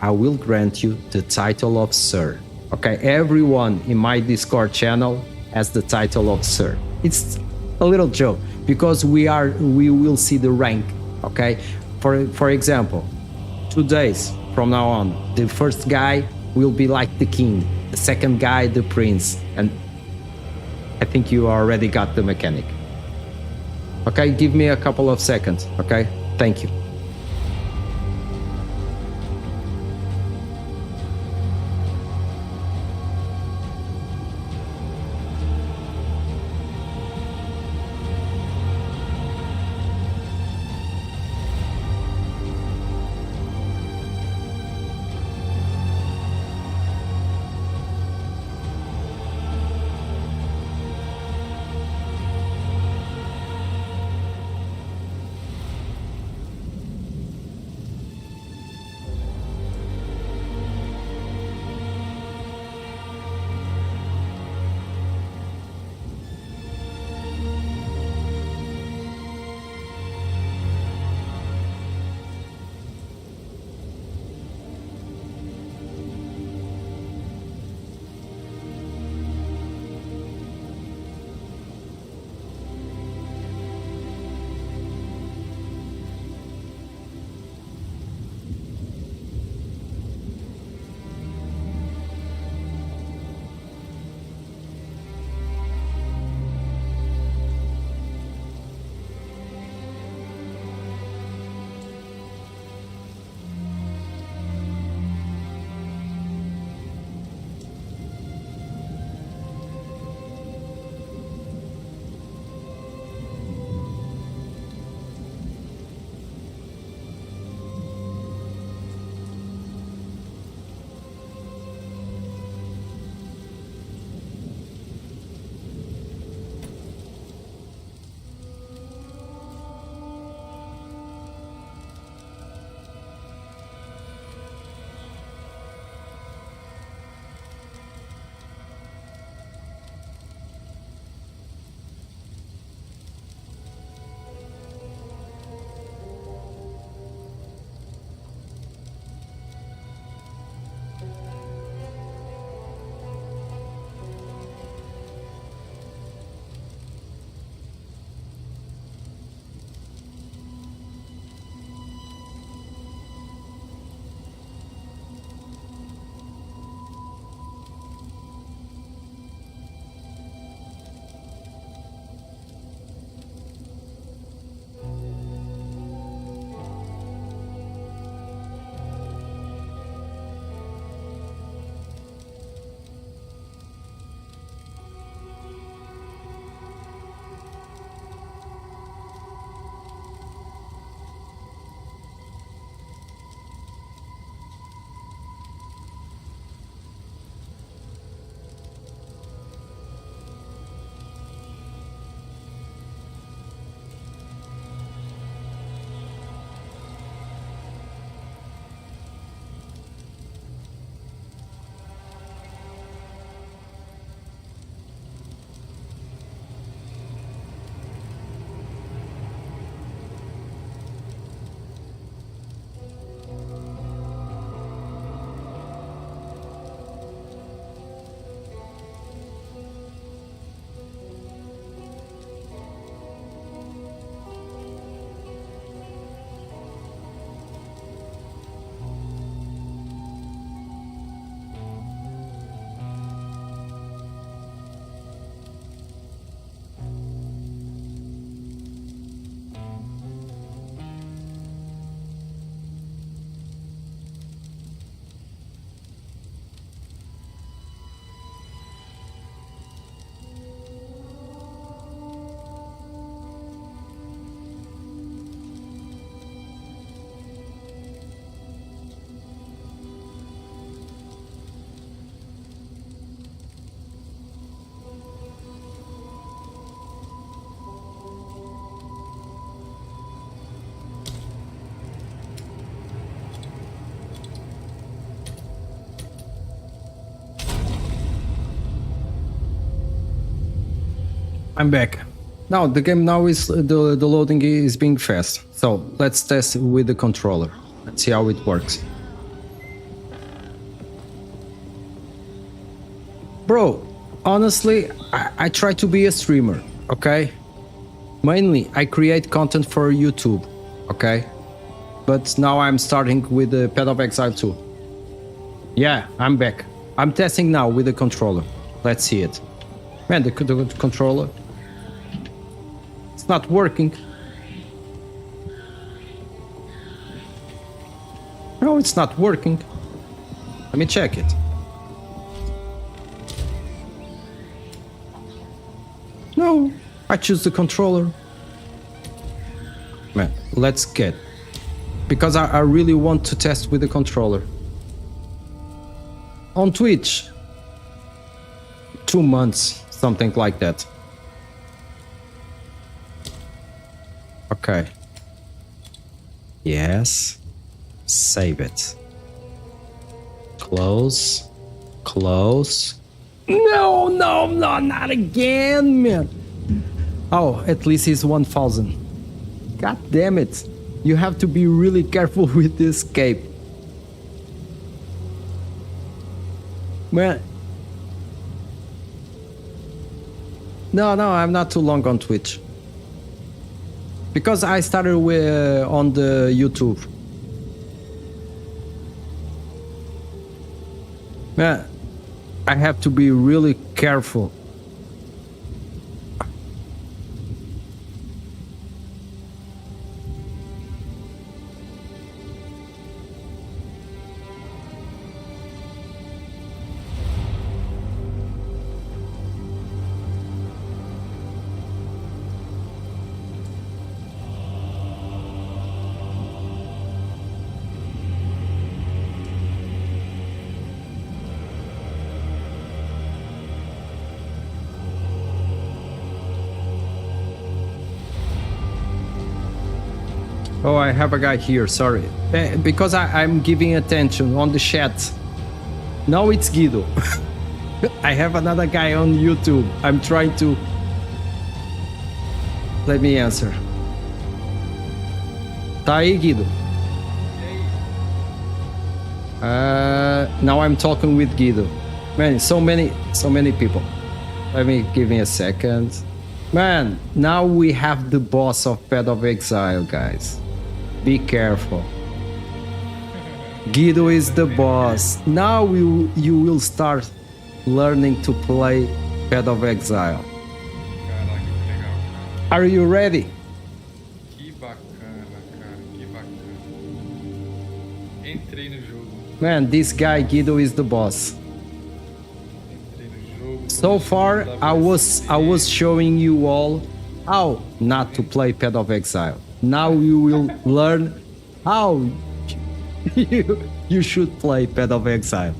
Speaker 12: I will grant you the title of Sir, okay? Everyone in my Discord channel has the title of Sir. It's a little joke because we will see the rank, okay? For example, 2 days from now on, the first guy will be like the king, the second guy the prince, and I think you already got the mechanic. Okay, give me a couple of seconds, okay? Thank you. I'm back. Now the game now is the loading is being fast. So let's test it with the controller. Let's see how it works. Bro, honestly, I try to be a streamer, okay? Mainly, I create content for YouTube, okay? But now I'm starting with the Path of Exile 2. Yeah, I'm back. I'm testing now with the controller. Let's see it. Man, the controller... It's not working. No, it's not working. Let me check it. No, I choose the controller. Man, let's get. Because I really want to test with the controller. On Twitch. 2 months, something like that. Okay. Yes. Save it. Close. Close. No, not again, man. Oh, at least it's 1000. God damn it. You have to be really careful with the escape. Man. No, I'm not too long on Twitch. Because I started on the YouTube. Man, I have to be really careful. Oh, I have a guy here, sorry. Because I'm giving attention on the chat. Now it's Guido. I have another guy on YouTube. I'm trying to... Let me answer. Tá aí, Guido? Now I'm talking with Guido. Man, so many people. Let me give me a second. Man, now we have the boss of Path of Exile, guys. Be careful. Guido is the boss. Now you will start learning to play Path of Exile. Are you ready?
Speaker 11: Que bacana, cara. Que bacana. Entrei no jogo.
Speaker 12: Man, this guy Guido is the boss. So far, I was showing you all how not to play Path of Exile. Now you will learn how you should play Path of Exile.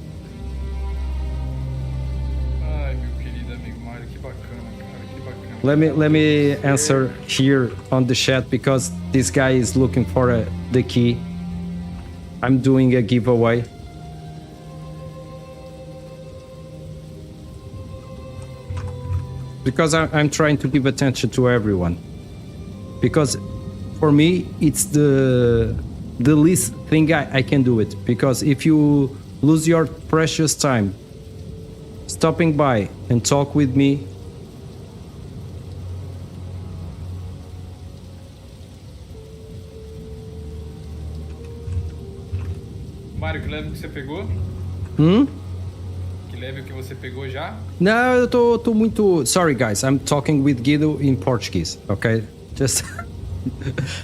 Speaker 11: Ai, meu querido amigo Mário, que bacana, cara, que bacana.
Speaker 12: Let me answer here on the chat because this guy is looking for the key. I'm doing a giveaway. Because I'm trying to give attention to everyone. Because for me, it's the least thing I can do it. Because if you lose your precious time stopping by and talk with me,
Speaker 11: Mário, que level que você pegou? Que level que você pegou já?
Speaker 12: Não, eu tô muito... Sorry, guys. I'm talking with Guido in Portuguese, okay? Just...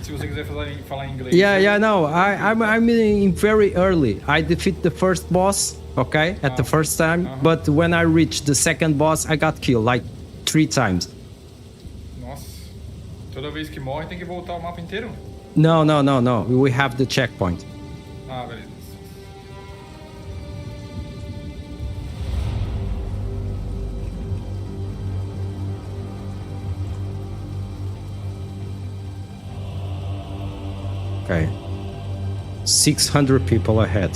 Speaker 11: Se você quiser falar em inglês.
Speaker 12: Yeah, no. I'm in very early. I defeat the first boss, okay? At the first time. But when I reached the second boss, I got killed like 3 times.
Speaker 11: Nossa. Toda vez que morre tem que voltar o mapa inteiro?
Speaker 12: No. We have the checkpoint.
Speaker 11: Ah, beleza.
Speaker 12: Okay. 600 people ahead.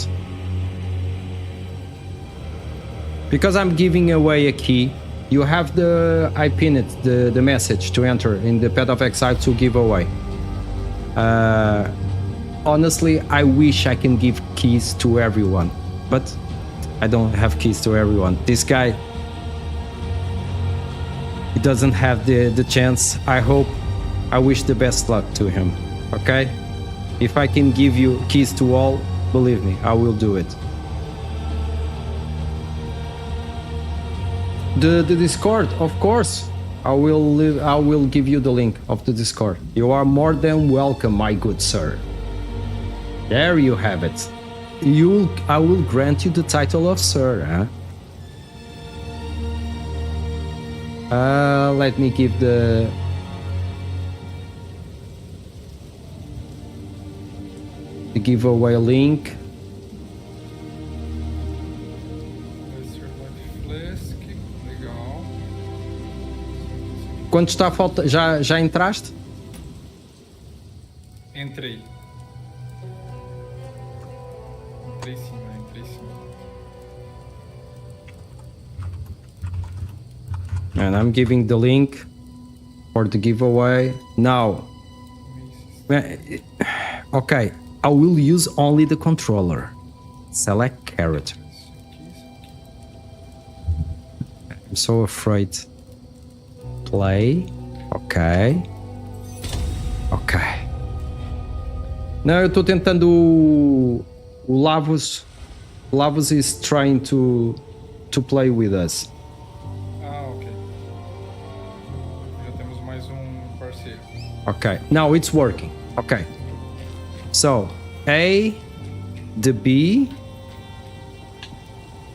Speaker 12: Because I'm giving away a key, You have I pinned it, the message to enter in the Path of Exile to give away. Honestly, I wish I can give keys to everyone, but I don't have keys to everyone. This guy, he doesn't have the chance. I wish the best luck to him, okay? If I can give you keys to all, believe me, I will do it. The Discord, of course. I will give you the link of the Discord. You are more than welcome, my good sir. There you have it. I will grant you the title of sir, huh? Let me give the giveaway link.
Speaker 11: Legal.
Speaker 12: Quanto está a falta? Já entraste?
Speaker 11: Entrei. Entrei sim.
Speaker 12: And I'm giving the link for the giveaway now. Okay, I will use only the controller. Select character. I'm so afraid. Play. Ok. Não, eu tô tentando o Lavos. Lavos is trying to play with us.
Speaker 11: Ok. Já temos mais parceiro.
Speaker 12: Okay, now it's working. Okay. So, A, the B.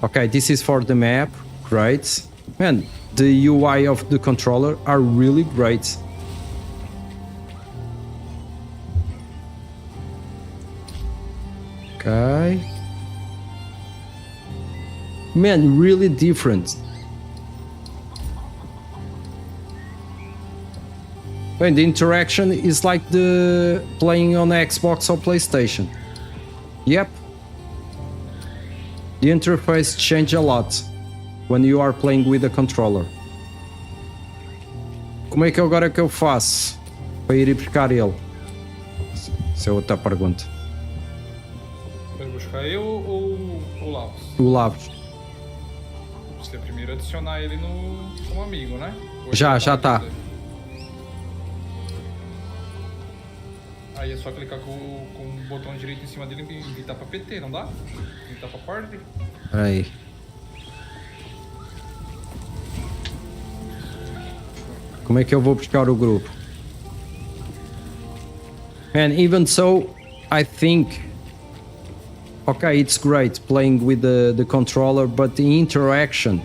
Speaker 12: Okay, this is for the map. Great. Man, the UI of the controller are really great. Okay. Man, really different. And the interaction is like the playing on Xbox or PlayStation. Yep. The interface changes a lot when you are playing with a controller. Como é que agora que eu faço para ir buscar ele? Essa é outra pergunta.
Speaker 11: Para buscar eu ou o Lavos?
Speaker 12: O Lavos.
Speaker 11: Você primeiro adicionar ele como amigo, né?
Speaker 12: Já tá.
Speaker 11: Aí é só clicar com o botão direito em cima dele e invitar pra PT, não dá? Invitar pra party?
Speaker 12: Aí. Como é que eu vou buscar o grupo? And even so, I think, okay, it's great playing with the controller, but the interaction,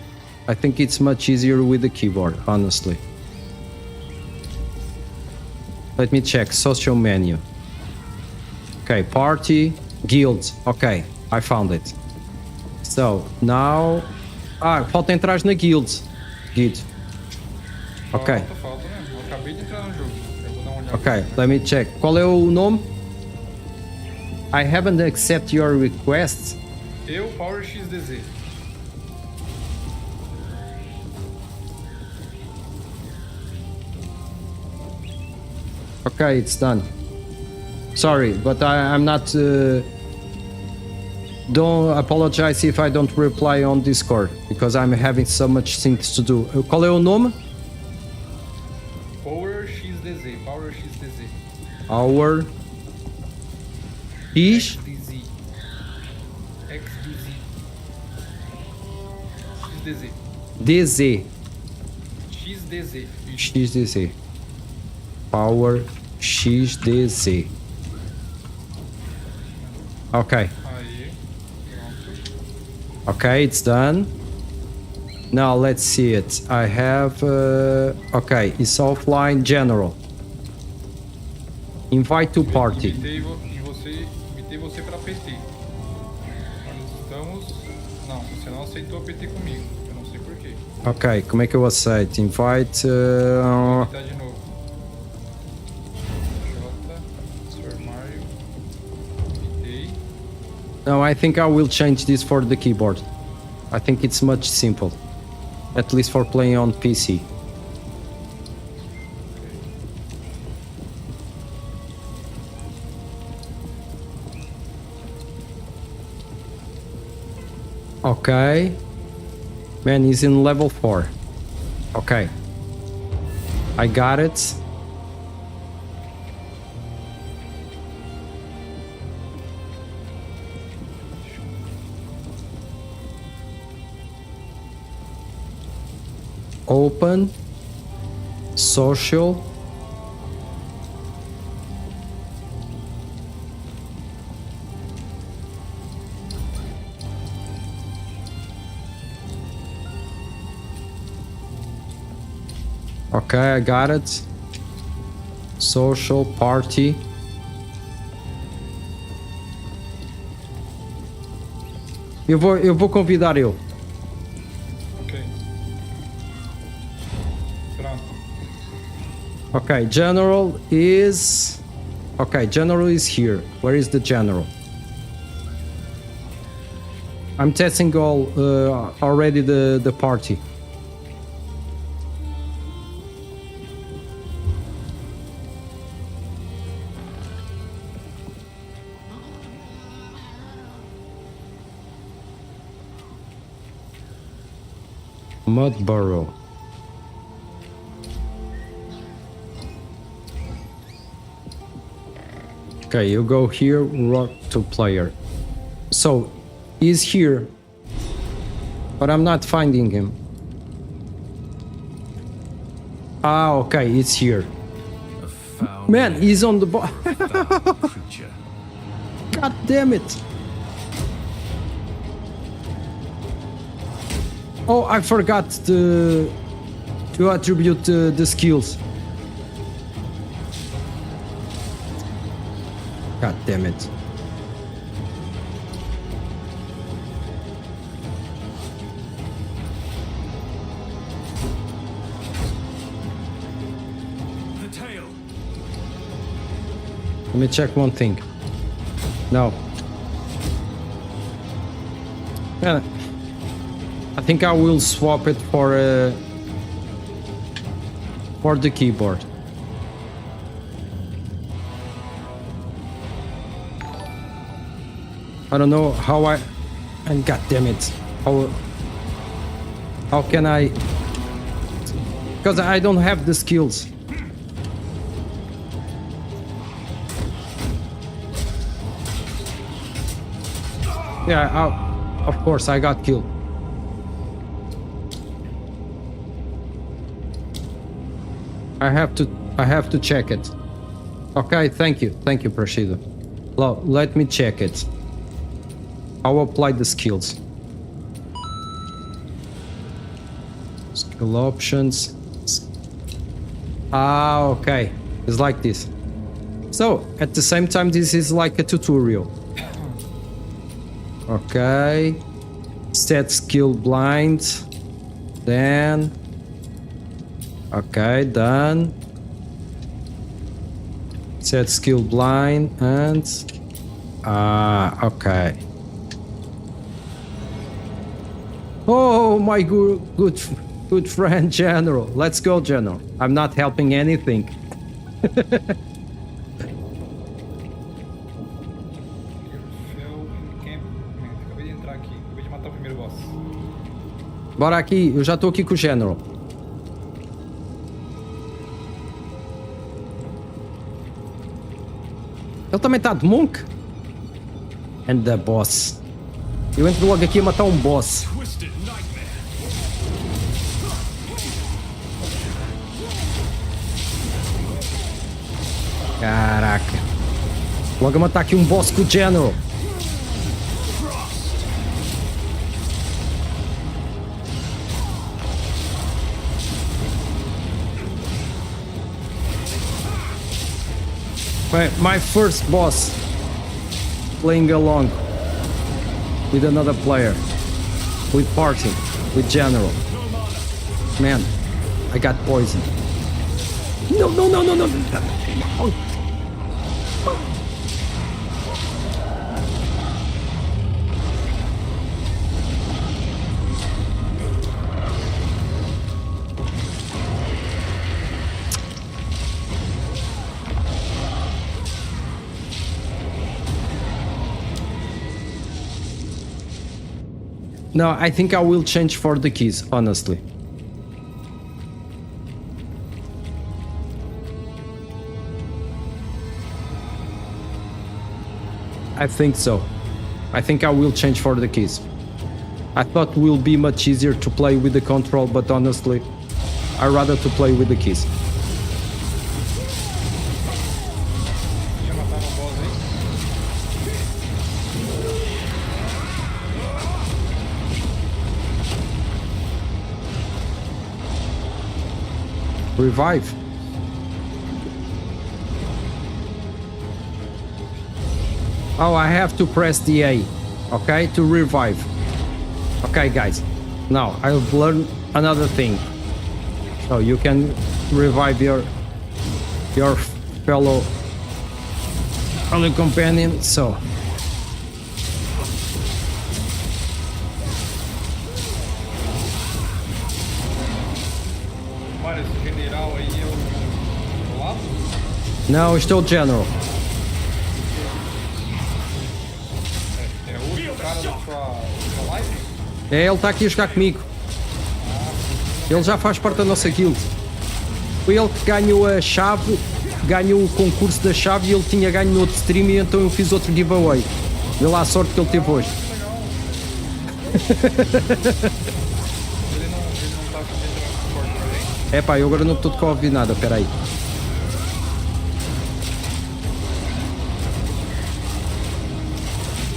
Speaker 12: I think it's much easier with the keyboard, honestly. Let me check, social menu. Okay, party, guilds. Okay, I found it. So, now... falta entrar na guild. Ok.
Speaker 11: Falta, né? Eu acabei de entrar no jogo. Eu vou dar uma olhada.
Speaker 12: Ok, let me check. Qual é o nome? I haven't accepted your request.
Speaker 11: Eu, Power XDZ.
Speaker 12: Okay, it's done. Sorry, but I'm not... Don't apologize if I don't reply on Discord, because I'm having so much things to do. Qual é o nome?
Speaker 11: Power XDZ.
Speaker 12: Our... X...
Speaker 11: XDZ.
Speaker 12: DZ.
Speaker 11: XDZ.
Speaker 12: XDZ. Power XDZ. Okay. Okay, it's done. Now let's see it. I have... okay, it's offline general. Invite to party.
Speaker 11: Invitei você para PT. Nós estamos... Não, você não aceitou PT comigo. Eu não sei porquê.
Speaker 12: Ok, como é que eu aceito? Invite...
Speaker 11: Vou invitar de novo. SirMariio. Invitei.
Speaker 12: No, I think I will change this for the keyboard. I think it's much simple. At least for playing on PC. Okay. Man, he's in level 4. Okay. I got it. Open. Social. Okay, I got it. Social party. Eu vou convidar eu.
Speaker 11: Ok. Pronto.
Speaker 12: Okay, general is... Okay, general is here. Where is the general? I'm testing all already the party. Mud burrow. Okay, you go here, rock to player. So, he's here, but I'm not finding him. Ah, okay, it's here. Man, he's on the God damn it. Oh, I forgot to attribute the skills. God damn it.
Speaker 3: The tail.
Speaker 12: Let me check one thing. No. Yeah. I think I will swap it for the keyboard. I don't know how and god damn it. How can I? Because I don't have the skills. Yeah, of course I got killed. I have to check it. Okay, thank you, Prashido. Let me check it. I'll apply the skills. Skill options. Ah, okay. It's like this. So, at the same time, this is like a tutorial. Okay. Set skill blind. Then... Okay, done. Set skill blind and... okay. Oh, my good friend, General. Let's go, General. I'm not helping anything. Bora aqui, eu já tô aqui com o General. Ele também tá de Monk? And the boss. Eu entro logo aqui a matar um boss. Caraca. Logo a matar aqui um boss com o General. My first boss playing along with another player, with party, with General. Man, I got poisoned. No. No, I think I will change for the keys, honestly. I think so. I think I will change for the keys. I thought it will be much easier to play with the control, but honestly, I'd rather to play with the keys.
Speaker 11: Já mataram o boss aí?
Speaker 12: Revive. Oh, I have to press the A, okay, to revive. Okay, guys. Now I've learned another thing. So you can revive your fellow companion. So
Speaker 11: Mário, esse general aí é o lado?
Speaker 12: now it's still general.
Speaker 11: É o último cara da sua live?
Speaker 12: É, ele tá aqui a jogar comigo. Ele já faz parte da nossa guild. Foi ele que ganhou a chave, ganhou o concurso da chave e ele tinha ganho no outro stream e então eu fiz outro giveaway. Vê lá a sorte que ele teve hoje.
Speaker 11: Ele não tá entrando no Discord pra gente?
Speaker 12: É pá, eu agora não estou de ouvir nada, peraí.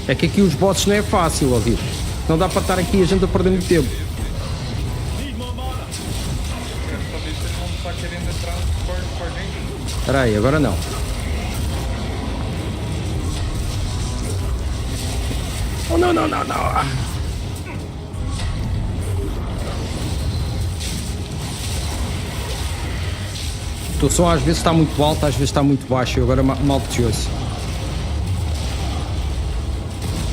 Speaker 12: É que aqui os bosses não é fácil ouvir. Não dá para estar aqui a gente a perder muito tempo.
Speaker 11: Quero saber se ele não tá querendo entrar no Discord com a gente.
Speaker 12: Peraí, agora não. Oh, não, não, não, não. O som às vezes está muito alto, às vezes está muito baixo e agora mal te ouço.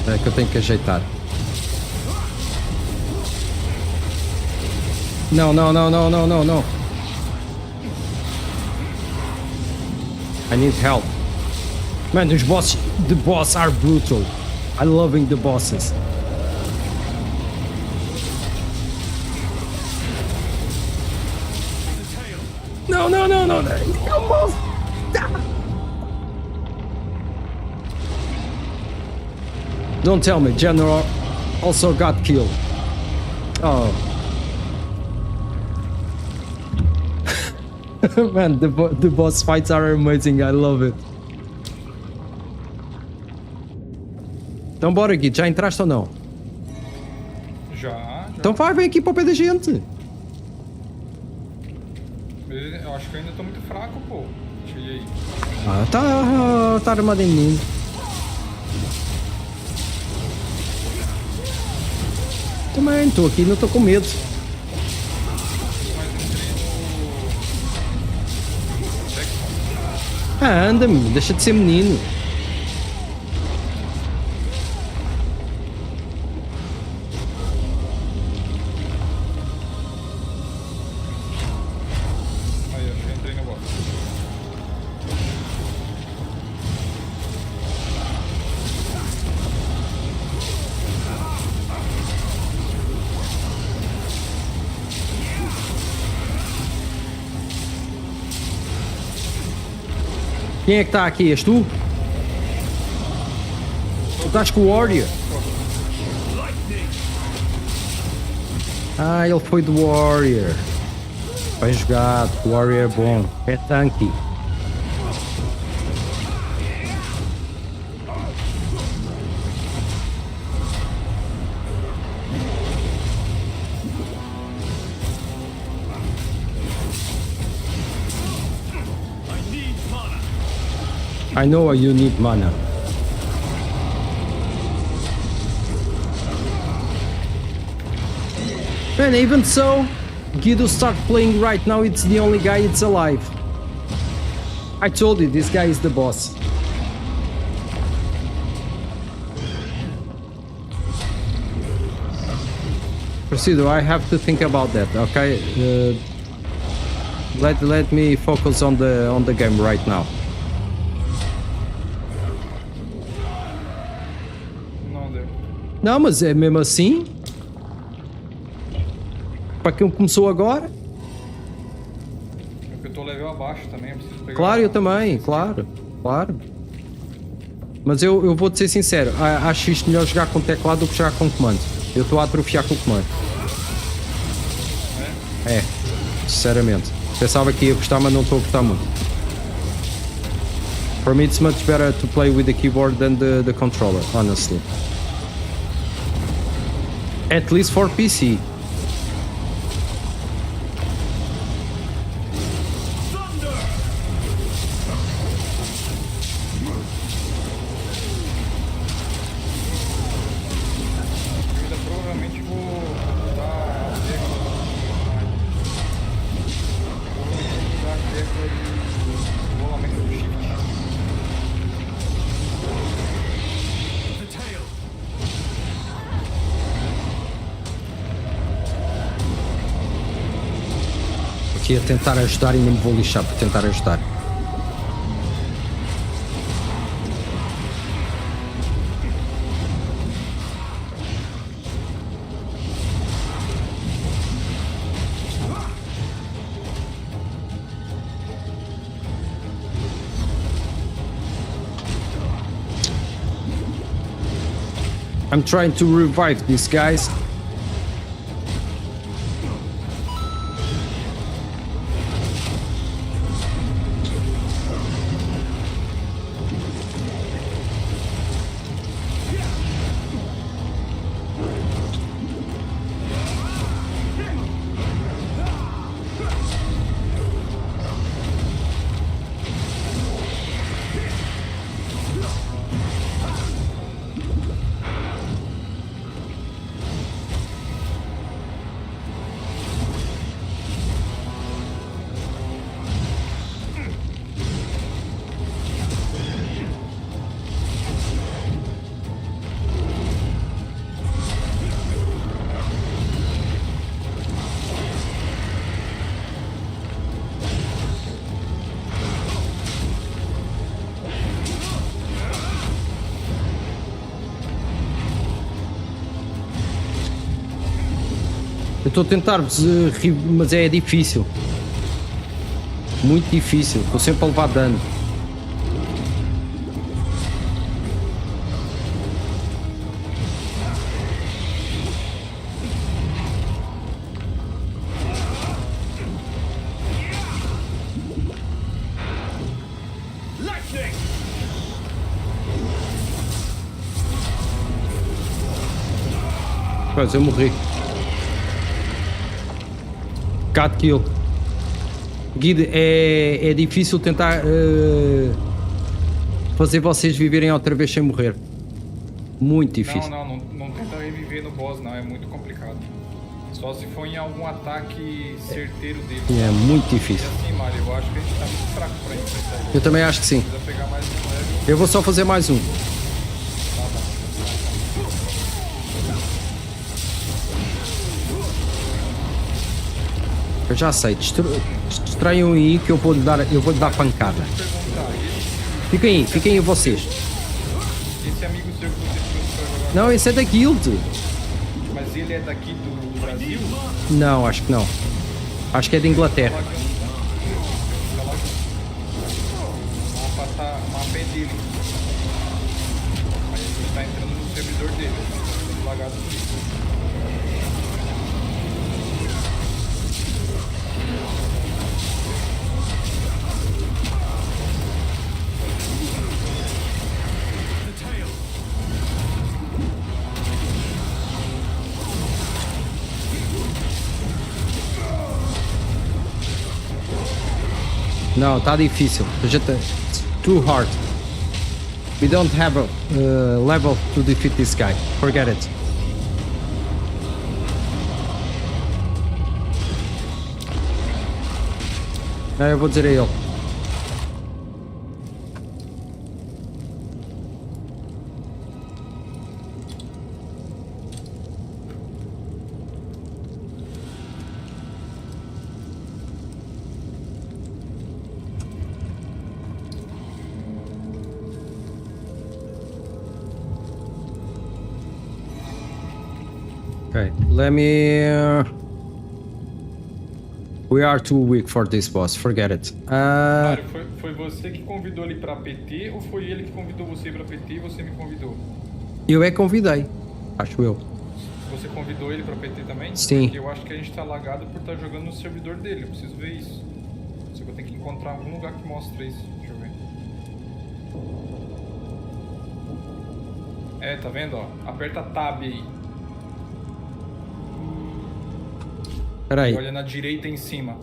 Speaker 12: É que eu tenho que ajeitar. Não, não, não, não, não, não, não. I need help. Man, the boss are brutal. I loving the bosses. No, no, no, no, no. Almost. Don't tell me, General also got killed. Oh. Man, the boss fights are amazing. I love it. Então bora, Gui. Já entraste ou não?
Speaker 11: Já.
Speaker 12: Então vai, vem aqui para o pé da gente.
Speaker 11: Eu acho que eu ainda tô muito fraco, pô. Cheguei aí.
Speaker 12: Ah, tá armado em mim. Também, estou aqui, não estou com medo. Ah, anda-me, deixa de ser menino.
Speaker 11: Aí, eu já entrei no boss.
Speaker 12: Quem é que está aqui? És tu? Tu estás com o Warrior? Ah, ele foi do Warrior. Bem jogado, o Warrior é bom. É tanque. I know you need mana. And even so, Guido start playing right now, it's the only guy that's alive. I told you, this guy is the boss. Preciso, I have to think about that, okay? Let me focus on the game right now.
Speaker 11: Não deu.
Speaker 12: Não, mas é mesmo assim. para quem começou agora.
Speaker 11: Porque eu tô level abaixo também, eu preciso pegar.
Speaker 12: Claro, eu também, claro. Mas eu vou-te ser sincero, acho isto melhor jogar com teclado do que jogar com comando. Eu estou a atrofiar com o comando. É, sinceramente. Pensava que ia gostar, mas não estou a gostar muito. For me it's much better to play with the keyboard than the controller, honestly. At least for PC. Aqui a tentar ajudar e nem me vou lixar por tentar ajudar. I'm trying to revive these guys. Eu estou a tentar, mas é difícil. Muito difícil. Estou sempre a levar dano. Quase eu morri. Cat kill. Guide, é difícil tentar fazer vocês viverem outra vez sem morrer. Muito difícil.
Speaker 11: Não tenta reviver no boss, não. É muito complicado. Só se for em algum ataque certeiro dele.
Speaker 12: É muito difícil.
Speaker 11: E assim, Mario, eu acho que a gente tá muito fraco pra isso.
Speaker 12: Eu também acho que sim.
Speaker 11: Pegar mais um level.
Speaker 12: Eu vou só fazer mais um. Eu já sei, distraiam aí que eu vou lhe dar pancada. Fiquem aí vocês.
Speaker 11: Esse amigo seu que você trouxe pra jogar.
Speaker 12: Não, esse é da guild.
Speaker 11: Mas ele é daqui do Brasil?
Speaker 12: Não, acho que não. Acho que é da Inglaterra.
Speaker 11: O mapa é dele. Aí a gente tá entrando no servidor dele. Tá lagado por isso.
Speaker 12: Não, tá difícil. It's too hard. We don't have a level to defeat this guy. Forget it. Não, eu vou dizer a ele. Okay, let me We are too weak for this boss, forget it.
Speaker 11: Mário, foi você que convidou ele pra PT ou foi ele que convidou você pra PT e você me convidou?
Speaker 12: Eu é que convidei, acho eu.
Speaker 11: Você convidou ele pra PT também?
Speaker 12: Sim.
Speaker 11: Porque eu acho que a gente tá lagado por estar jogando no servidor dele, eu preciso ver isso. Só que eu tenho que encontrar algum lugar que mostre isso. Deixa eu ver. É, tá vendo, ó? Aperta Tab aí.
Speaker 12: Peraí.
Speaker 11: Olha na direita em cima.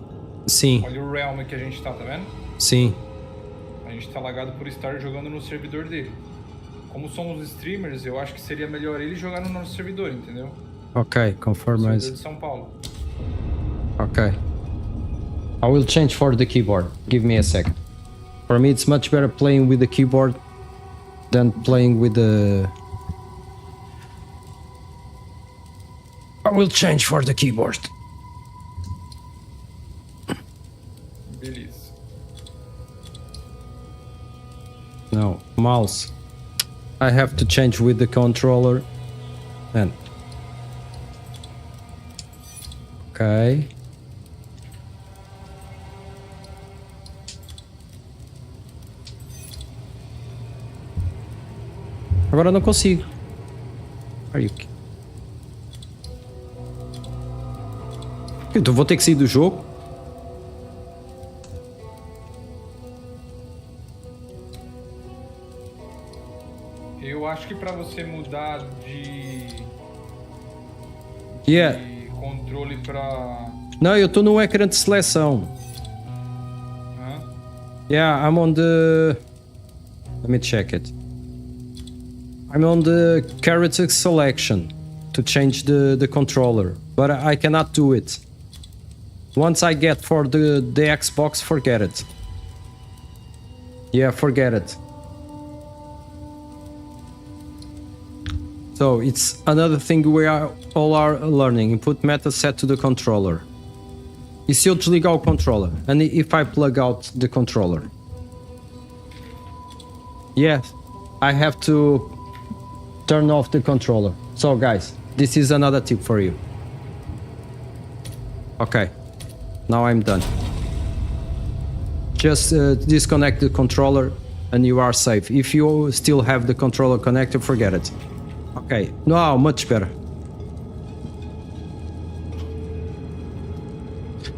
Speaker 12: Sim.
Speaker 11: Olha o realm que a gente tá vendo?
Speaker 12: Sim.
Speaker 11: A gente tá lagado por estar jogando no servidor dele. Como somos streamers, eu acho que seria melhor ele jogar no nosso servidor, entendeu?
Speaker 12: Ok, conforme
Speaker 11: Servidor de São Paulo.
Speaker 12: Ok. I will change for the keyboard. Give me a second. For me, it's much better playing with the keyboard than playing with the... I will change for the keyboard.
Speaker 11: Beleza.
Speaker 12: No, mouse. I have to change with the controller. And okay. Agora eu não consigo. Are you... Então vou ter que sair do jogo.
Speaker 11: Eu acho que pra você mudar de
Speaker 12: Yeah.
Speaker 11: controle pra...
Speaker 12: Não, eu estou no ecrã de seleção. Yeah, I'm on the... Let me check it. I'm on the character selection to change the controller, but I cannot do it. Once I get for the Xbox, forget it. Yeah, forget it. So it's another thing we all are learning. Input meta set to the controller. E se eu desligar o controller? And if I plug out the controller? Yes, I have to turn off the controller. So guys, this is another tip for you. Okay, now I'm done. Just disconnect the controller and you are safe. If you still have the controller connected, forget it. Okay, no, much better.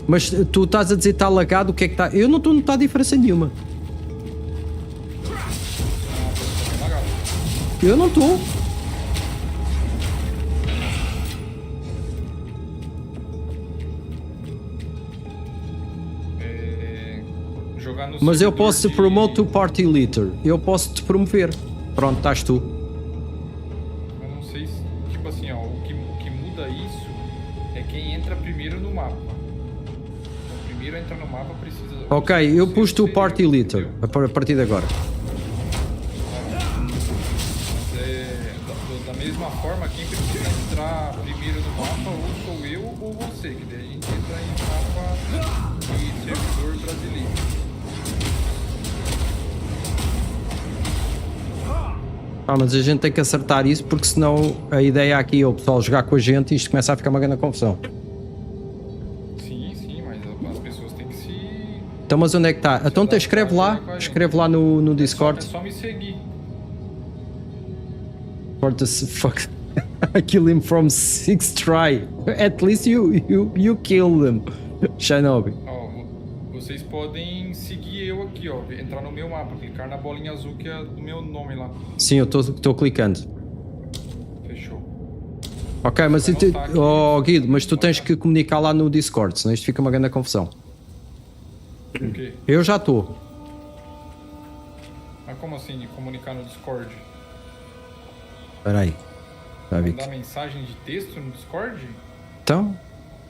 Speaker 12: Mas tu estás a dizer que está lagado, o que é que está? Eu não estou a notar diferença nenhuma. Eu não estou. Mas eu posso te promote to party leader. Eu posso te promover. Pronto, estás tu.
Speaker 11: Eu não sei se... Tipo assim, ó, o que muda isso é quem entra primeiro no mapa. O primeiro a entrar no mapa precisa...
Speaker 12: Ok, eu pus-te o party leader a partir de agora.
Speaker 11: Mas da mesma forma, quem precisa entrar primeiro no mapa ou sou eu ou você, que daí a gente entra em mapa de servidor brasileiro.
Speaker 12: Ah, mas a gente tem que acertar isso, porque senão a ideia aqui é o pessoal jogar com a gente e isto começa a ficar uma grande confusão.
Speaker 11: Sim, mas as pessoas têm que se...
Speaker 12: Então, mas onde é que está? Então escreve lá no Discord.
Speaker 11: É só me seguir.
Speaker 12: For the fuck, I kill him from 6th try. At least you kill them, Shinobi.
Speaker 11: Ó, vocês podem seguir eu aqui, ó, entrar no meu mapa, clicar na bolinha azul que é do meu nome lá.
Speaker 12: Sim, eu estou clicando.
Speaker 11: Fechou.
Speaker 12: Ok, mas Guido, mas tu tens que comunicar lá no Discord, senão isto fica uma grande confusão.
Speaker 11: O quê?
Speaker 12: Eu já estou.
Speaker 11: Mas como assim, de comunicar no Discord?
Speaker 12: Espera aí.
Speaker 11: Mandar mensagem de texto no Discord?
Speaker 12: Então,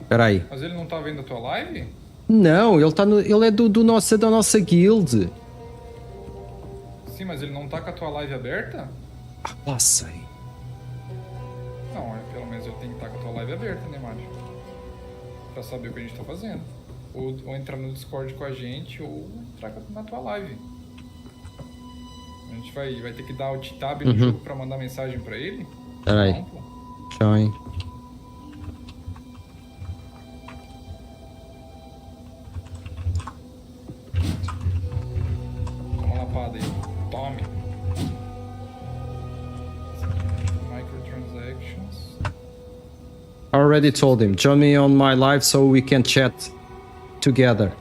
Speaker 12: espera aí.
Speaker 11: Mas ele não tá vendo a tua live?
Speaker 12: Não, ele é da nossa guild.
Speaker 11: Sim, mas ele não tá com a tua live aberta?
Speaker 12: Ah, lá sei.
Speaker 11: Não, pelo menos ele tem que estar com a tua live aberta, né, Mário? Pra saber o que a gente tá fazendo. Ou entrar no Discord com a gente, ou entrar na tua live. A gente vai ter que dar alt tab no jogo pra mandar mensagem pra ele?
Speaker 12: Espera aí. Join. I already told him. Join me on my live so we can chat together.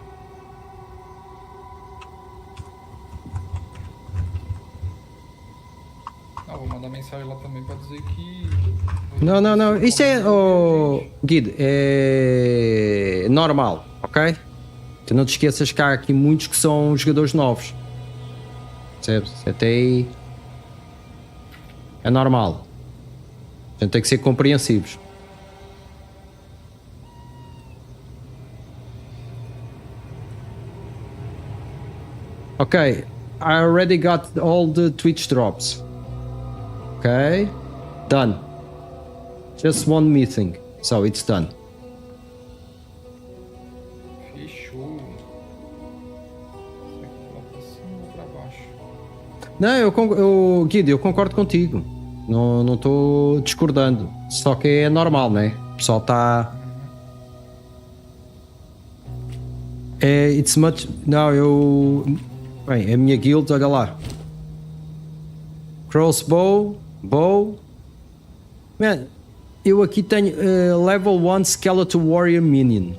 Speaker 11: Não, vou mandar mensagem lá também pra dizer que...
Speaker 12: Não, não, não. Isso é, Guido, é normal, ok? Tu não te esqueças que há aqui muitos que são jogadores novos. Percebes? Até aí é normal. A gente tem que ser compreensivos. Okay, I already got all the Twitch drops. Okay, done. Just one meeting, so it's done.
Speaker 11: Fechou. Será que eu vou lá pra cima ou pra baixo?
Speaker 12: Não, Guido, eu concordo contigo. Não estou discordando. Só que é normal, né? O pessoal está... it's much... Não, Bem, a minha guild, olha lá. Crossbow, bow. Man, eu aqui tenho level 1 Skeleton Warrior Minion.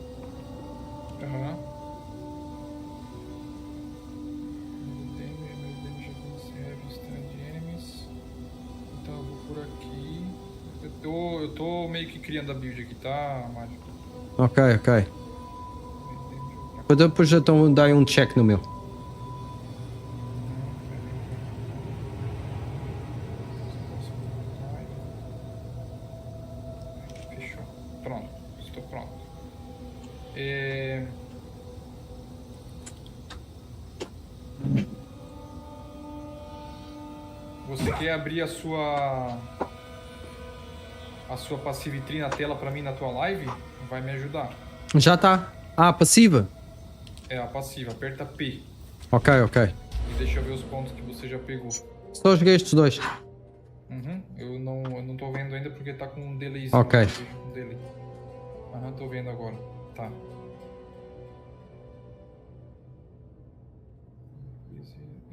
Speaker 11: Eu tô meio que criando a build aqui, tá, Mário?
Speaker 12: Ok. Depois então dá um check no meu.
Speaker 11: Fechou. Pronto. Estou pronto. Você quer abrir a sua passive tree na tela pra mim na tua live? Vai me ajudar.
Speaker 12: Já tá. Ah, passiva?
Speaker 11: É, a passiva. Aperta P.
Speaker 12: Ok.
Speaker 11: E deixa eu ver os pontos que você já pegou.
Speaker 12: Só joguei estes dois.
Speaker 11: Uhum. Eu não tô vendo ainda porque tá com um delayzinho.
Speaker 12: Ok.
Speaker 11: Um delay. Aham, tô vendo agora. Tá.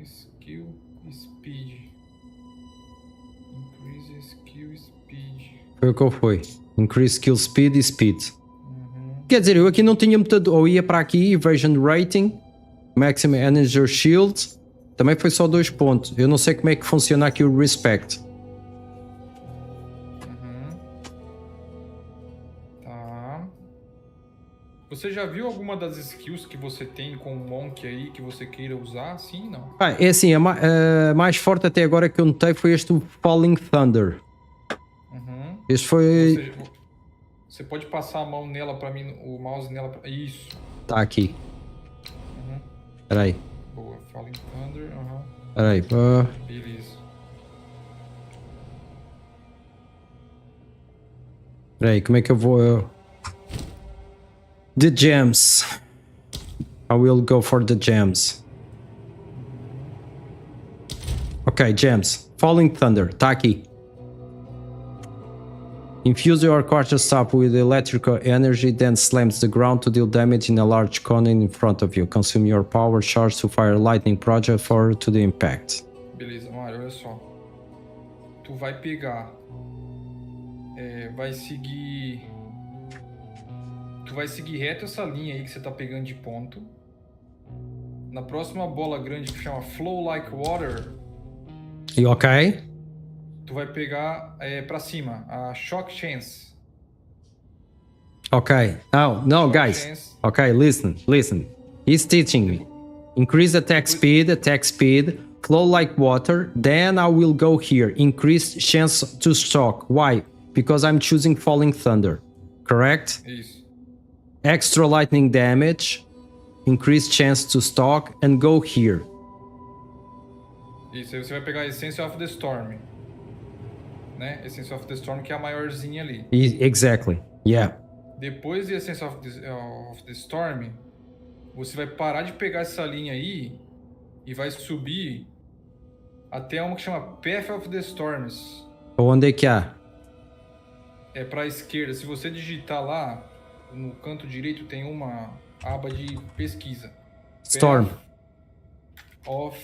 Speaker 11: Skill Speed. Increase Skill Speed.
Speaker 12: Foi o que eu fui. Increase skill speed e speed. Quer dizer, eu aqui não tinha muito... Ou ia para aqui, Evasion Rating, Maximum Energy Shield. Também foi só 2 pontos. Eu não sei como é que funciona aqui o Respect.
Speaker 11: Tá. Você já viu alguma das skills que você tem com o Monk aí que você queira usar? Sim, não?
Speaker 12: É assim, a mais forte até agora que eu notei foi este Falling Thunder. Este foi...
Speaker 11: Você pode passar a mão nela pra mim, o mouse nela pra... Isso.
Speaker 12: Tá aqui. Espera aí.
Speaker 11: Boa, Falling Thunder,
Speaker 12: Espera aí.
Speaker 11: Beleza.
Speaker 12: Espera aí, como é que eu vou... The gems. I will go for the gems. Ok, gems. Falling Thunder, tá aqui. Infuse your quarter staff with electrical energy, then slams the ground to deal damage in a large cone in front of you. Consume your power charge to fire lightning projectile to the impact.
Speaker 11: Beleza, Mário, olha só. Tu vai pegar... vai seguir... Tu vai seguir reto essa linha aí que você tá pegando de ponto. Na próxima bola grande que chama Flow Like Water...
Speaker 12: E ok.
Speaker 11: Tu vai pegar pra cima, a Shock Chance.
Speaker 12: Okay. No, guys. Okay, listen. He's teaching me. Increase attack speed, flow like water. Then I will go here. Increase chance to stock. Why? Because I'm choosing Falling Thunder. Correct?
Speaker 11: Isso.
Speaker 12: Extra lightning damage. Increase chance to stock and go here.
Speaker 11: Isso, aí você vai pegar a Essence of the Storm. Né? Essence of the Storm, que é a maiorzinha ali.
Speaker 12: Exactly. Yeah.
Speaker 11: Depois de Essence of the Storm, você vai parar de pegar essa linha aí e vai subir até uma que chama Path of the Storms.
Speaker 12: Onde é que há?
Speaker 11: É pra esquerda. Se você digitar lá, no canto direito tem uma aba de pesquisa.
Speaker 12: Storm.
Speaker 11: Path of...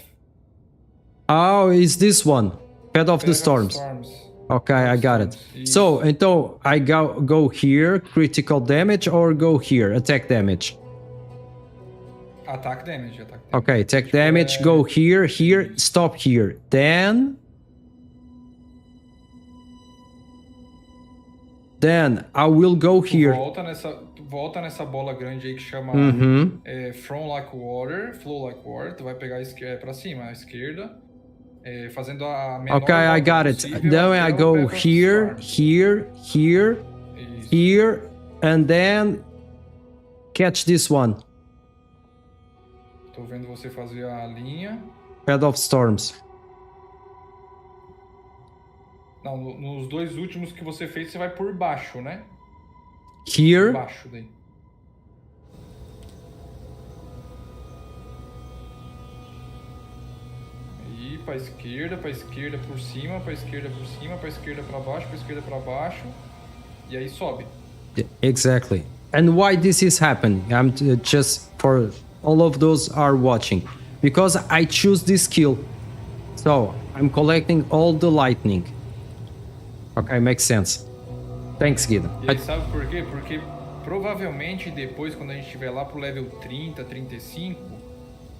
Speaker 12: Oh, is this one? Path of the Storms. Okay, I got it. So, então, I go here, critical damage, or go here, attack damage?
Speaker 11: Attack damage.
Speaker 12: Okay, attack damage, go here, stop here. Then I will go here.
Speaker 11: Volta nessa bola grande aí que chama From Like Water, Flow Like Water. Tu vai pegar pra cima, à esquerda. Fazendo a menor
Speaker 12: Okay, I got it. Then I go here, here, and then catch this one.
Speaker 11: Tô vendo você fazer a linha.
Speaker 12: Head of Storms.
Speaker 11: Não, nos dois últimos que você fez, você vai por baixo, né?
Speaker 12: Here.
Speaker 11: Por baixo daí. Aí, pra esquerda, por cima, pra esquerda, por cima, pra esquerda, pra baixo, pra esquerda, pra baixo. E aí sobe.
Speaker 12: Exactly. And why this is happening? I'm just for all of those are watching. Because I choose this skill. So, I'm collecting all the lightning. Okay, makes sense. Thanks, Guido.
Speaker 11: E aí, sabe por quê? Porque provavelmente depois, quando a gente estiver lá pro level 30, 35,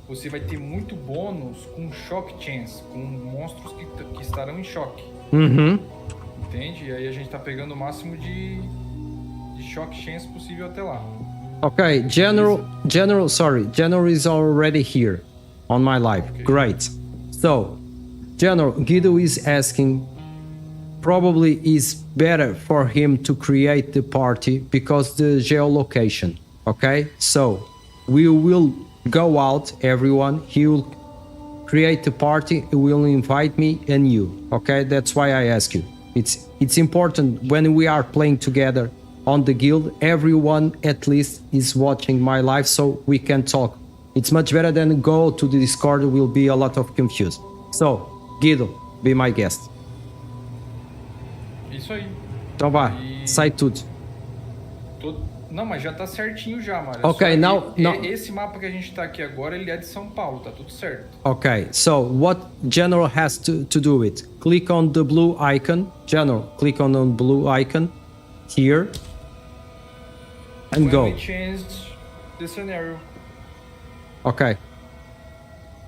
Speaker 11: você vai ter muito bônus com Shock Chance, com monstros que estarão em choque. Entende? E aí a gente tá pegando o máximo de Shock Chance possível até lá.
Speaker 12: Okay, General is already here on my life. Okay. Great. So, General, Guido is asking, probably is better for him to create the party because the geolocation. Okay, so we will go out, everyone. He will create the party. He will invite me and you. Okay, that's why I ask you. It's important when we are playing together on the guild. Everyone at least is watching my live, so we can talk. It's much better than go to the Discord. Will be a lot of confused. So, Guido, be my guest.
Speaker 11: Isso aí.
Speaker 12: Então vá, sai tudo.
Speaker 11: Não, mas já tá certinho já, Mário.
Speaker 12: Ok, now...
Speaker 11: Esse mapa que a gente tá aqui agora, ele é de São Paulo, tá tudo certo.
Speaker 12: Ok, so what General has to do it? Click on the blue icon. General, click on the blue icon. Here. And go.
Speaker 11: We change the scenario.
Speaker 12: Okay.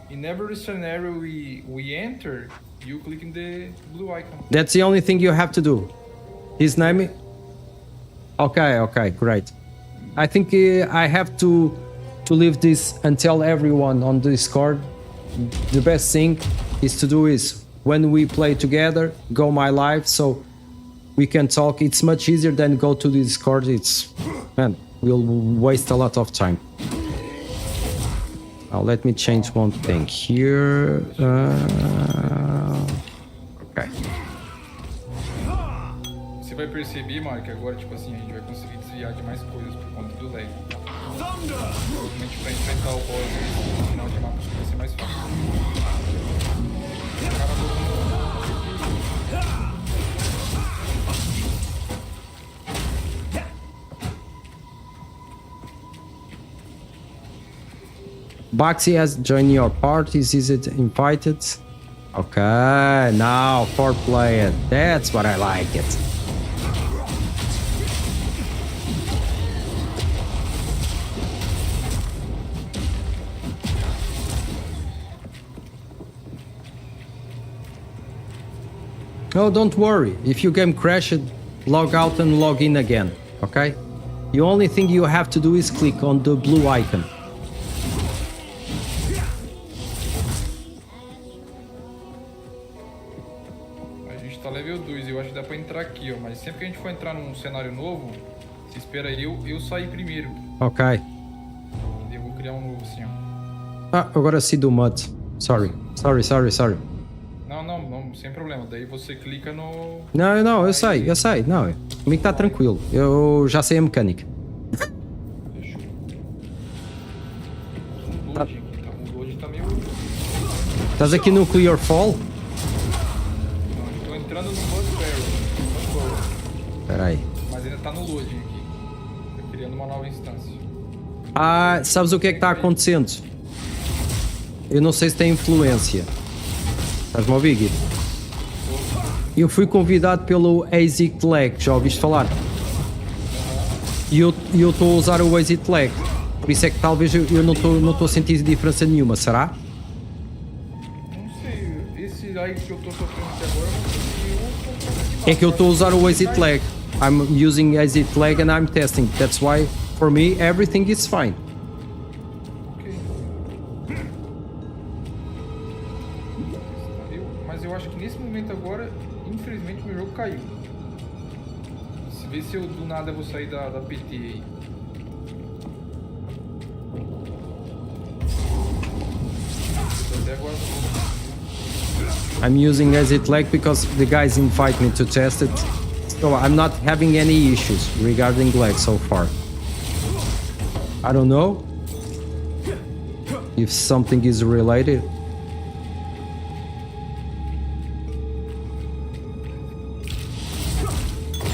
Speaker 11: In every scenario we enter, you click in the blue icon.
Speaker 12: That's the only thing you have to do. His name? Okay, great. I think I have to leave this and tell everyone on the Discord. The best thing is to do is when we play together, go my live so we can talk. It's much easier than go to the Discord. Man, we'll waste a lot of time. Now let me change one thing here. Okay.
Speaker 11: Você vai perceber, Mário, que agora, tipo assim, a gente vai conseguir desviar de mais coisas por conta do lag. Provavelmente pra enfrentar o boss no final de mapa vai ser mais fácil.
Speaker 12: Baxi has joined your parties. Is it invited? Okay, now 4 player. That's what I like it. No, don't worry. If your game crashed, log out and log in again, okay? The only thing you have to do is click on the blue icon.
Speaker 11: A gente tá level 2, eu acho que dá pra entrar aqui, ó. Mas sempre que a gente for entrar num cenário novo, se espera eu sair primeiro.
Speaker 12: Ok.
Speaker 11: Eu vou criar um novo assim, ó.
Speaker 12: Ah, agora sim do mod. Sorry.
Speaker 11: Não, sem problema. Daí você clica no...
Speaker 12: Não, eu sei. Não, comigo tá tranquilo. Eu já sei a mecânica.
Speaker 11: Deixa eu... O loading aqui, tá? O loading tá meio...
Speaker 12: Estás aqui no Clear Fall?
Speaker 11: Não, eu tô entrando no Buzz Barrel.
Speaker 12: Espera aí.
Speaker 11: Mas ainda tá no loading aqui. Tô criando uma nova instância.
Speaker 12: Ah, sabes o que é que tá acontecendo? Eu não sei se tem influência. Estás-me a ouvir, Guido? Eu fui convidado pelo Exit Lag, já ouviste falar? E eu estou a usar o Exit Lag. Por isso é que talvez eu não estou a sentir diferença nenhuma, será?
Speaker 11: Não sei, esse aí que eu tô sofrendo até agora, eu não consegui.
Speaker 12: É que eu estou a usar o Exit Lag. I'm using Exit Lag and I'm testing. That's why, for me, everything is fine.
Speaker 11: Mas eu acho que nesse momento agora, infelizmente, meu jogo caiu. Se vê se eu do nada vou sair da PT aí. Até agora
Speaker 12: I'm using Exit Lag because the guys invite me to test it. So I'm not having any issues regarding lag so far. I don't know if something is related.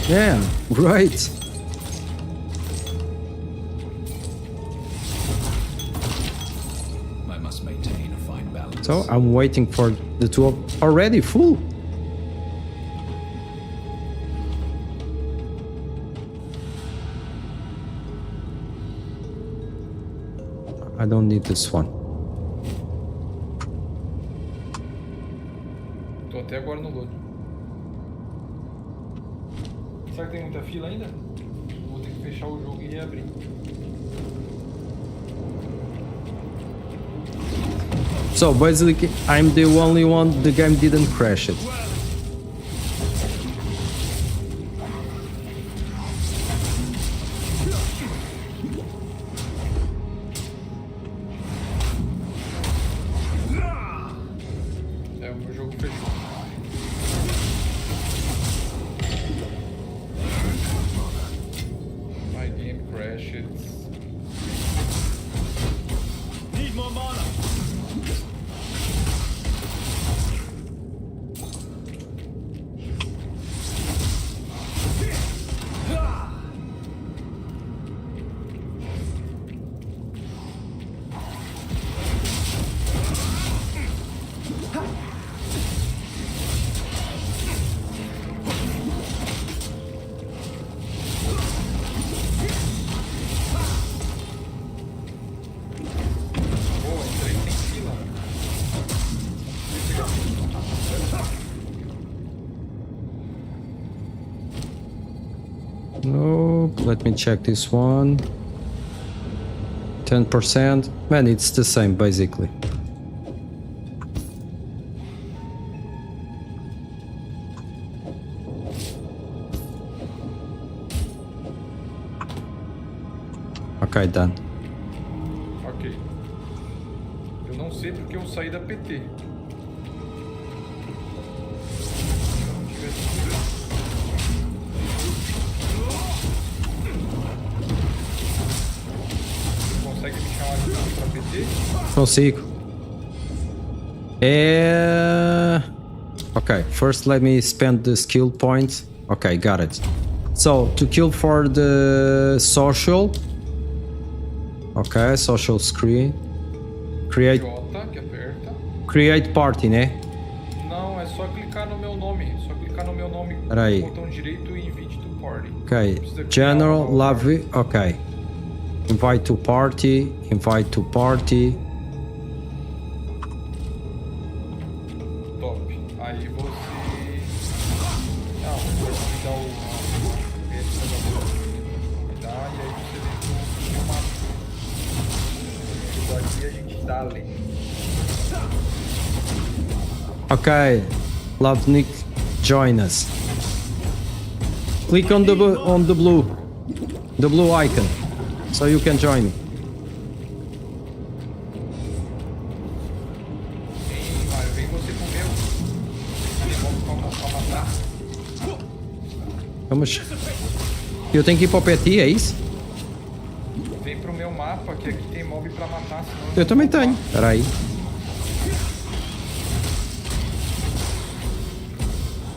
Speaker 12: Yeah, right.
Speaker 14: I must maintain a fine balance.
Speaker 12: So I'm waiting for the two already full. I don't need this one.
Speaker 11: tô até agora no load. Será que tem muita fila ainda? Vou ter que fechar o jogo e reabrir.
Speaker 12: So basically, I'm the only one. The game didn't crash it.
Speaker 11: É, o meu jogo fechou. My game crashed.
Speaker 3: Need more mana.
Speaker 12: Nope. Let me check this one. 10%. Man, it's the same basically. Okay, done.
Speaker 11: Ok. Eu não sei porque eu saí da PT. Consegue me chamar de novo pra PT?
Speaker 12: Consigo. Okay, first let me spend the skill point. Okay, got it. So, to kill for the social. Okay, social screen. Create.
Speaker 11: J, que aperta.
Speaker 12: Create party, né?
Speaker 11: Não, é só clicar no meu nome. Só clicar no meu nome com
Speaker 12: Peraí.
Speaker 11: o botão direito e invite to party.
Speaker 12: Okay, general love. Okay. Invite to party. Invite to party.
Speaker 11: Top. Aí você. Não, você vai dar o. Esse convidar e aí você vem pro mapa. Aqui a gente dá ali.
Speaker 12: Okay, Lovnik, join us. Click on the blue icon, so you can join me.
Speaker 11: Vem você com o meu. Vamos pra matar.
Speaker 12: Vamos. Eu tenho que ir para o PT, é isso?
Speaker 11: Vem pro meu mapa, que aqui tem mob pra matar, senão
Speaker 12: Eu também tenho. Espera aí.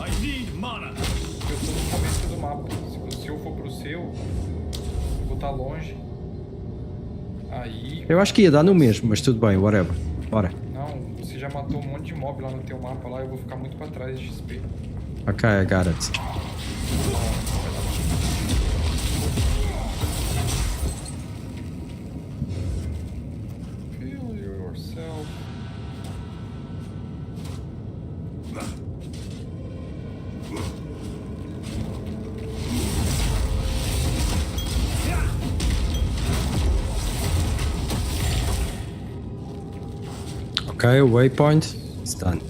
Speaker 3: I need mana.
Speaker 11: eu tô no começo do mapa. Se eu for pro seu, eu vou estar longe. Aí.
Speaker 12: Eu acho que ia dar no mesmo, mas tudo bem, whatever. Bora.
Speaker 11: Não, você já matou um monte de mob lá no teu mapa lá, eu vou ficar muito pra trás de XP.
Speaker 12: Okay, I got it.
Speaker 11: Feel yourself.
Speaker 12: Okay, waypoint. It's done.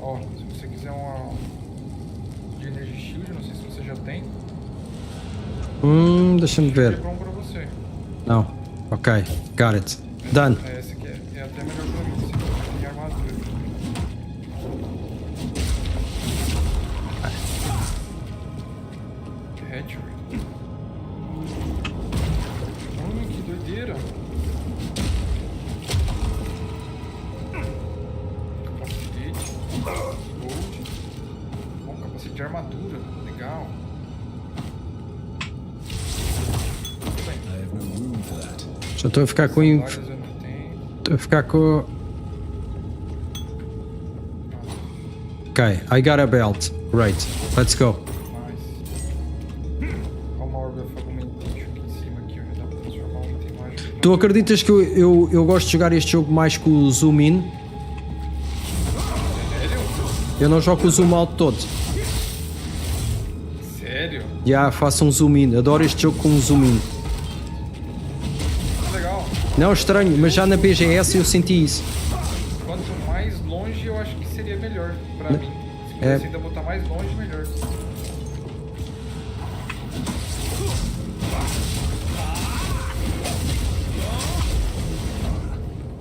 Speaker 11: Ó, se você quiser uma de energia shield, não sei se você já tem.
Speaker 12: Deixa-me ver.
Speaker 11: É bom pra você.
Speaker 12: Não. Ok, got it. Done.
Speaker 11: É, esse aqui é até melhor pra mim. Esse aqui tem armadura. Hatchery. Que doideira. Capacete. Gold. Bom, capacete de armadura. Legal.
Speaker 12: Já estou a ficar com... Estou a ficar com... Ok, I got a belt. Great. Let's go. Tu acreditas que eu gosto de jogar este jogo mais com o zoom in? Eu não jogo com o zoom out todo.
Speaker 11: Sério?
Speaker 12: Já, faço um zoom in. Adoro este jogo com um zoom in.
Speaker 11: Legal.
Speaker 12: Não, estranho, mas já na BGS eu senti isso.
Speaker 11: Quanto mais longe, eu acho que seria melhor pra mim. Se pudesse ainda botar mais longe, melhor.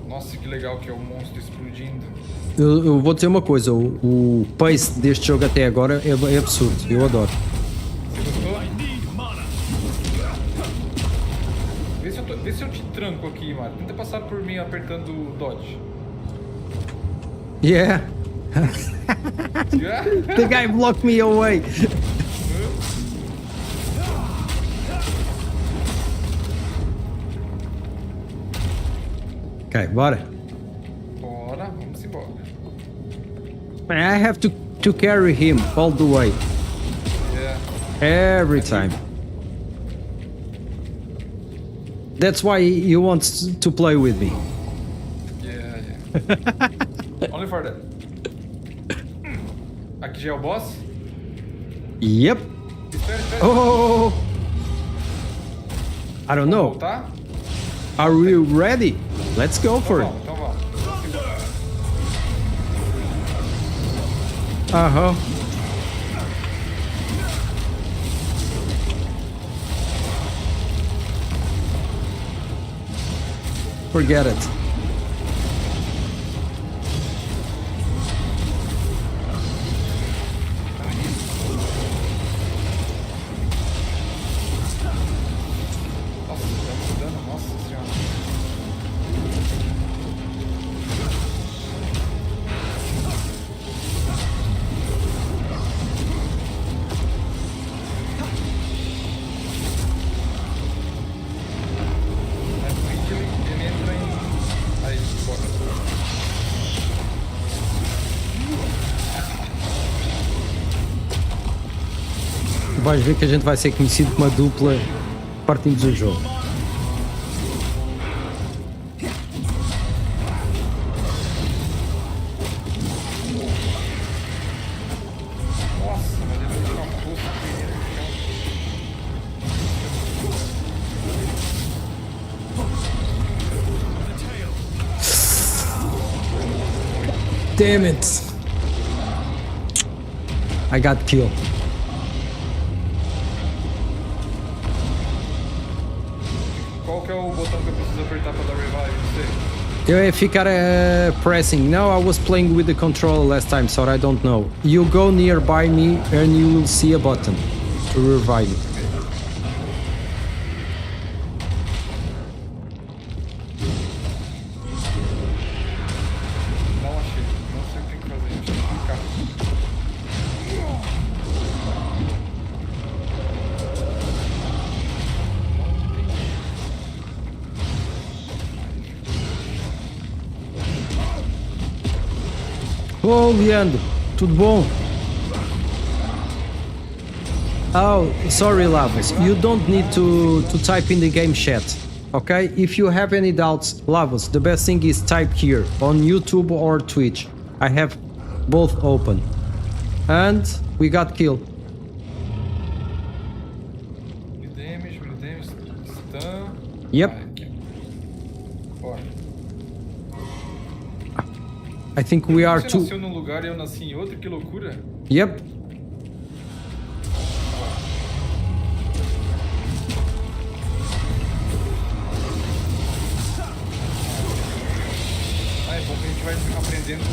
Speaker 11: Nossa, que legal que é o monstro explodindo.
Speaker 12: Eu vou dizer uma coisa, o pace deste jogo até agora é absurdo, eu adoro.
Speaker 11: Você gostou? Vê se eu te tranco aqui, Mario. Tenta passar por mim apertando o dodge.
Speaker 12: Yeah.
Speaker 11: Yeah?
Speaker 12: The guy blocked me away. Ok, bora.
Speaker 11: Bora, vamos embora.
Speaker 12: I have to carry him all the way.
Speaker 11: Yeah.
Speaker 12: Every time. That's why he wants to play with me.
Speaker 11: Yeah. Only for that. Aqui já é o boss?
Speaker 12: Yep.
Speaker 11: Espera.
Speaker 12: Oh. I don't know.
Speaker 11: Voltar?
Speaker 12: Are we ready? Let's go for it.
Speaker 11: Então vamos.
Speaker 12: Uh-huh. Forget it.
Speaker 11: Nossa, tá mudando, nossa senhora. Ele entra em... Aí, bora.
Speaker 12: Tu vais ver que a gente vai ser conhecido como uma dupla. Partimos o jogo.
Speaker 11: Nossa, mas ele tem uma força
Speaker 12: Damn it. I got killed.
Speaker 11: Qual que é o botão que eu preciso apertar para dar revive? Não sei.
Speaker 12: Eu ia ficar pressing. No, I was playing with the controller last time, so I don't know. You go nearby me and you will see a button to revive me.
Speaker 11: Não achei. Não sei o que tem que fazer. Deixa eu clicar.
Speaker 12: Oh, Leandro, tudo bom? Oh, sorry, Lavos. You don't need to type in the game chat, okay? If you have any doubts, Lavos, the best thing is type here on YouTube or Twitch. I have both open. And we got killed.
Speaker 11: Damage, stun.
Speaker 12: Yep.
Speaker 11: Bora.
Speaker 12: I think we are
Speaker 11: Você
Speaker 12: too.
Speaker 11: nasceu num lugar e eu nasci em outro, que loucura.
Speaker 12: Yep.
Speaker 11: Ah, é bom que a gente vai aprendendo o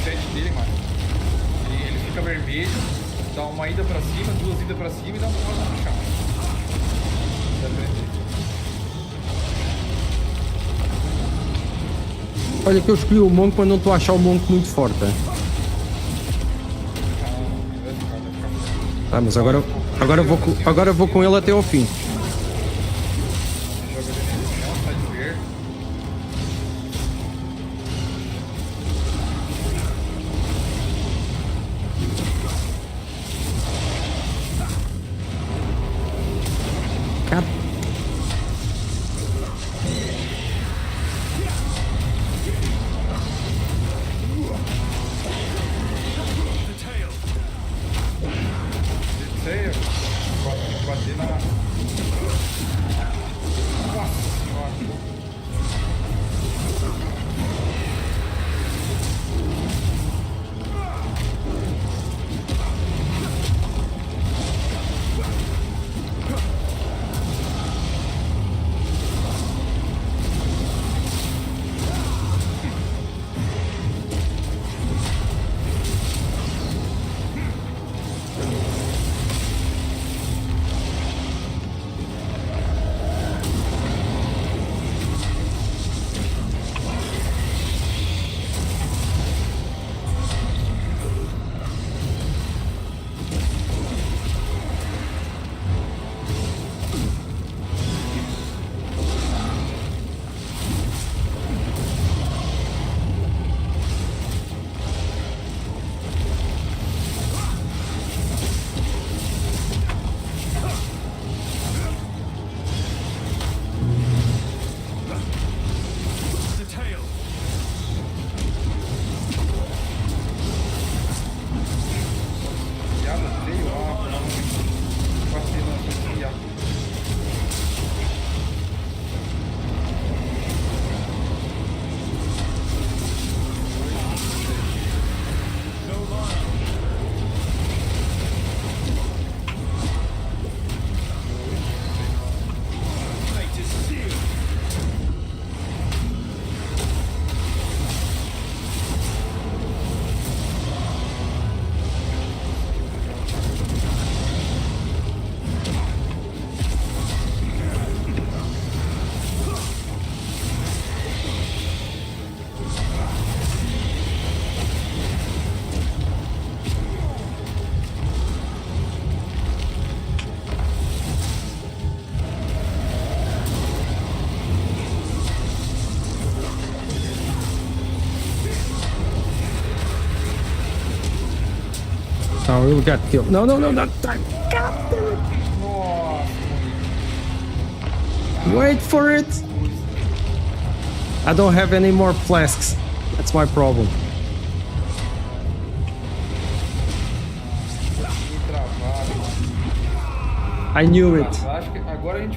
Speaker 11: set dele, mano. Ele fica vermelho, dá uma ida pra cima, 2 idas pra cima e dá uma roda no chão. Vai aprender.
Speaker 12: Olha que eu escolhi o Monk, mas não estou a achar o Monk muito forte. Ah, mas agora eu vou com ele até ao fim.
Speaker 11: Joga ele no chão, tá de verde.
Speaker 12: Cara.
Speaker 11: Sei, bater na... Nossa senhora.
Speaker 12: Oh, we got killed. No, no, no, no. Wait for it. I don't have any more flasks. That's my problem. I knew it.
Speaker 11: Acho que agora a gente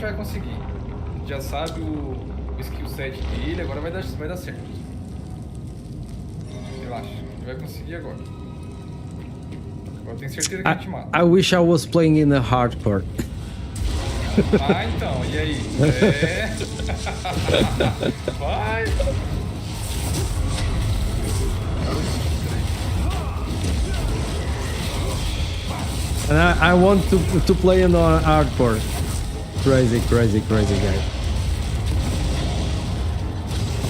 Speaker 11: vai conseguir. A gente já sabe o skill set dele, agora vai dar certo. Relaxa, a gente vai conseguir agora. Agora eu tenho certeza que a gente mata.
Speaker 12: I wish I was playing in a hardcore.
Speaker 11: Ah, então, e aí? É. Vai!
Speaker 12: And I want to play in hardcore. Crazy, crazy, crazy guy.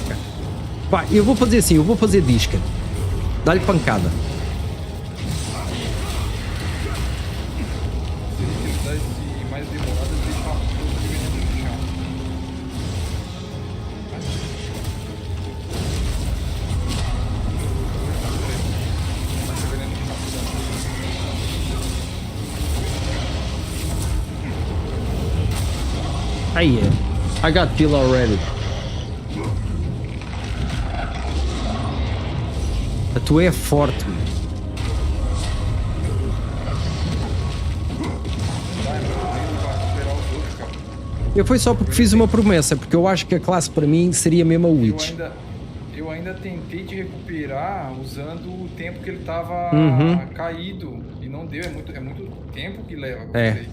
Speaker 12: Okay. Pá, eu vou fazer assim, eu vou fazer disca. Dá-lhe pancada. Aí é. I got kill already. A tua é forte, mano. Eu foi só porque fiz uma promessa, porque eu acho que a classe para mim seria mesmo a Witch.
Speaker 11: Eu ainda tentei te recuperar usando o tempo que ele tava caído. E não deu, é muito tempo que leva pra vocês.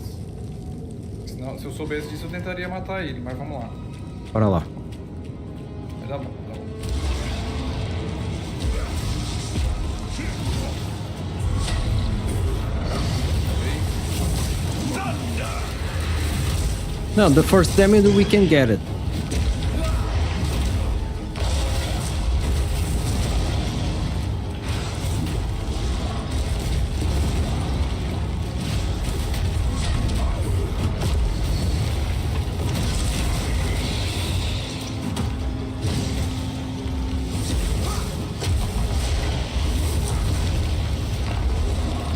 Speaker 11: Senão, se eu soubesse disso, eu tentaria matar ele, mas vamos lá.
Speaker 12: Bora lá.
Speaker 11: Mas tá bom, tá bom.
Speaker 12: No, the first damage we can get it.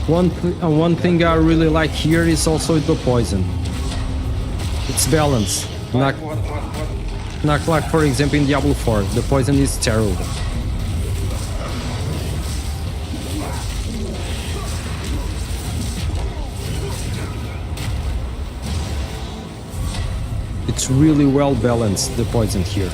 Speaker 12: One thing I really like here is also the poison. It's balanced. Not like, for example, in Diablo 4. The poison is terrible. It's really well balanced, the poison here.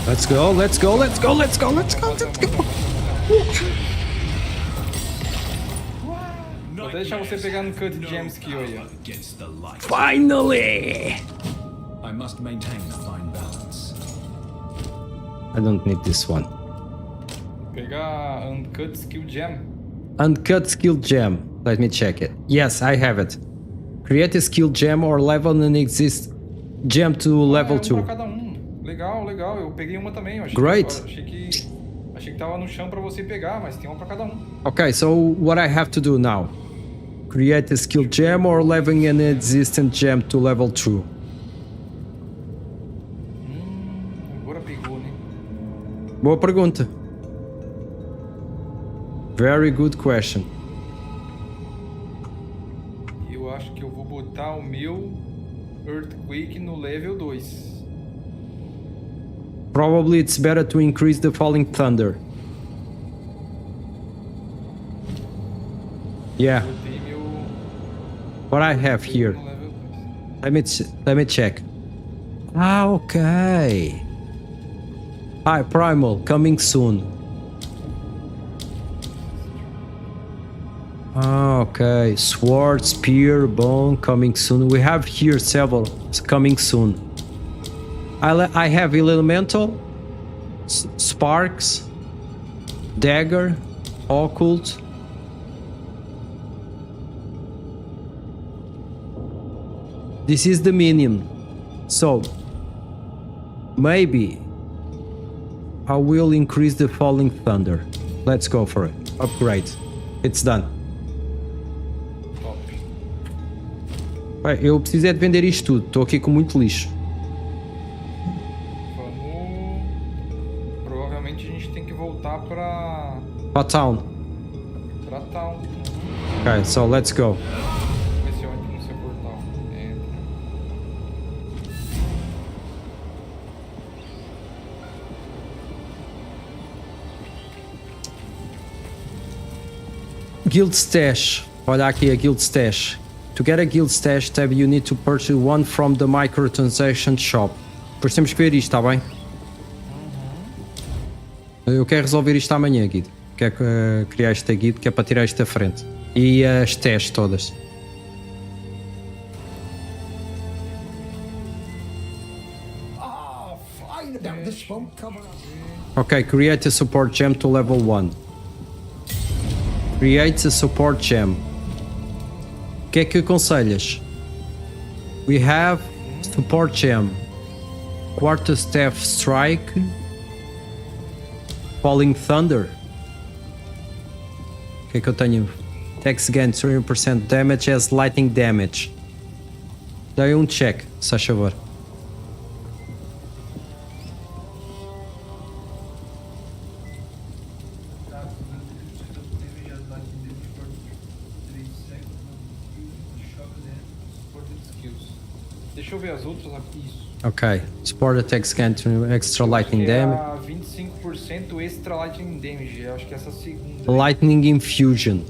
Speaker 12: Let's go, let's go, let's go, let's go, let's go, let's go.
Speaker 11: Vou até deixar você pegar no cut de gem skill aí, ó.
Speaker 12: Finally!
Speaker 14: I must maintain a fine balance.
Speaker 12: I don't need this one.
Speaker 11: Pegar uncut skill gem.
Speaker 12: Uncut skill gem. Let me check it. Yes, I have it. Create a skill gem or level an exist gem to level 2.
Speaker 11: Pra cada um. Legal, legal. Eu peguei uma também. Eu achei
Speaker 12: Great.
Speaker 11: Achei que tava no chão pra você pegar, mas tem uma pra cada um.
Speaker 12: Okay, so what I have to do now? Create a skill gem or leveling an existing gem to level 2.
Speaker 11: Agora pegou, né?
Speaker 12: Boa pergunta. Very good question.
Speaker 11: Eu acho que eu vou botar o meu Earthquake no level 2.
Speaker 12: Probably it's better to increase the falling thunder. Yeah. What I have here. Let me check. Ah, okay. Hi, Primal, coming soon. Ah, okay. Sword, spear, bone, coming soon. We have here several coming soon. I have elemental, sparks, dagger, occult. This is the minion, so maybe I will increase the falling thunder. Let's go for it. Upgrade. It's done. Eu preciso é de vender isto tudo. Estou aqui com muito lixo.
Speaker 11: Provavelmente a gente tem que voltar pra
Speaker 12: Town.
Speaker 11: Pra town.
Speaker 12: Okay, so let's go.
Speaker 11: Ver se onde no seu portal.
Speaker 12: Guild Stash. Olha aqui a Guild Stash. To get a Guild Stash tab, you need to purchase one from the microtransaction shop. Depois temos que ver isto, está bem? Eu quero resolver isto amanhã, Guido. quer criar esta guide, que é para tirar isto da frente. E as testes todas. Ok, create a support gem to level 1. Create a support gem. O que é que aconselhas? We have support gem. Quarterstaff strike. Falling thunder. O que é que eu tenho? Tax gain 30% damage as lightning damage. Dá um check, se faz favor.
Speaker 11: Deixa eu ver as outras aqui. Isso.
Speaker 12: Ok. Support attack scan to extra lightning damage.
Speaker 11: 25% extra lightning damage. Eu acho que essa é a segunda.
Speaker 12: Lightning infusion.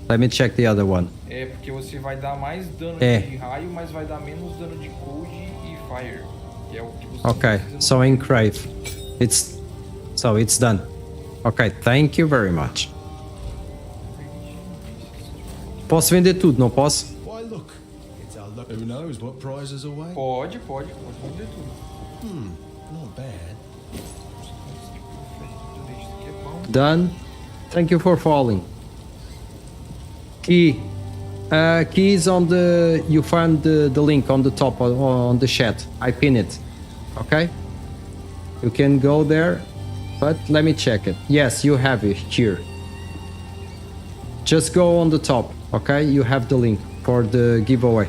Speaker 12: Let me check the other one.
Speaker 11: É, porque você vai dar mais dano de raio, mas vai dar menos dano de cold e fire. Que é o que você
Speaker 12: Ok. So in crave. It's done. Ok. Thank you very much. Posso vender tudo, não posso?
Speaker 14: Why look, it's our luck. Who knows what prizes await?
Speaker 11: Pode vender tudo.
Speaker 14: Not bad.
Speaker 12: Done. Thank you for falling. Key. Keys on the. You find the link on the top on the chat. I pin it. Okay. You can go there, but let me check it. Yes, you have it here. Just go on the top. Okay, you have the link for the giveaway.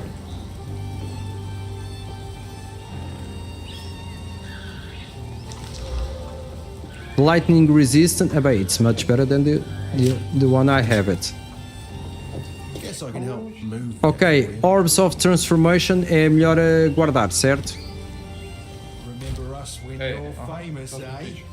Speaker 12: Lightning resistant. It's much better than the one I have it.
Speaker 14: Guess I can help move.
Speaker 12: Ok, Orbs of Transformation é melhor guardar, certo?
Speaker 14: Remember us when you're famous, eh?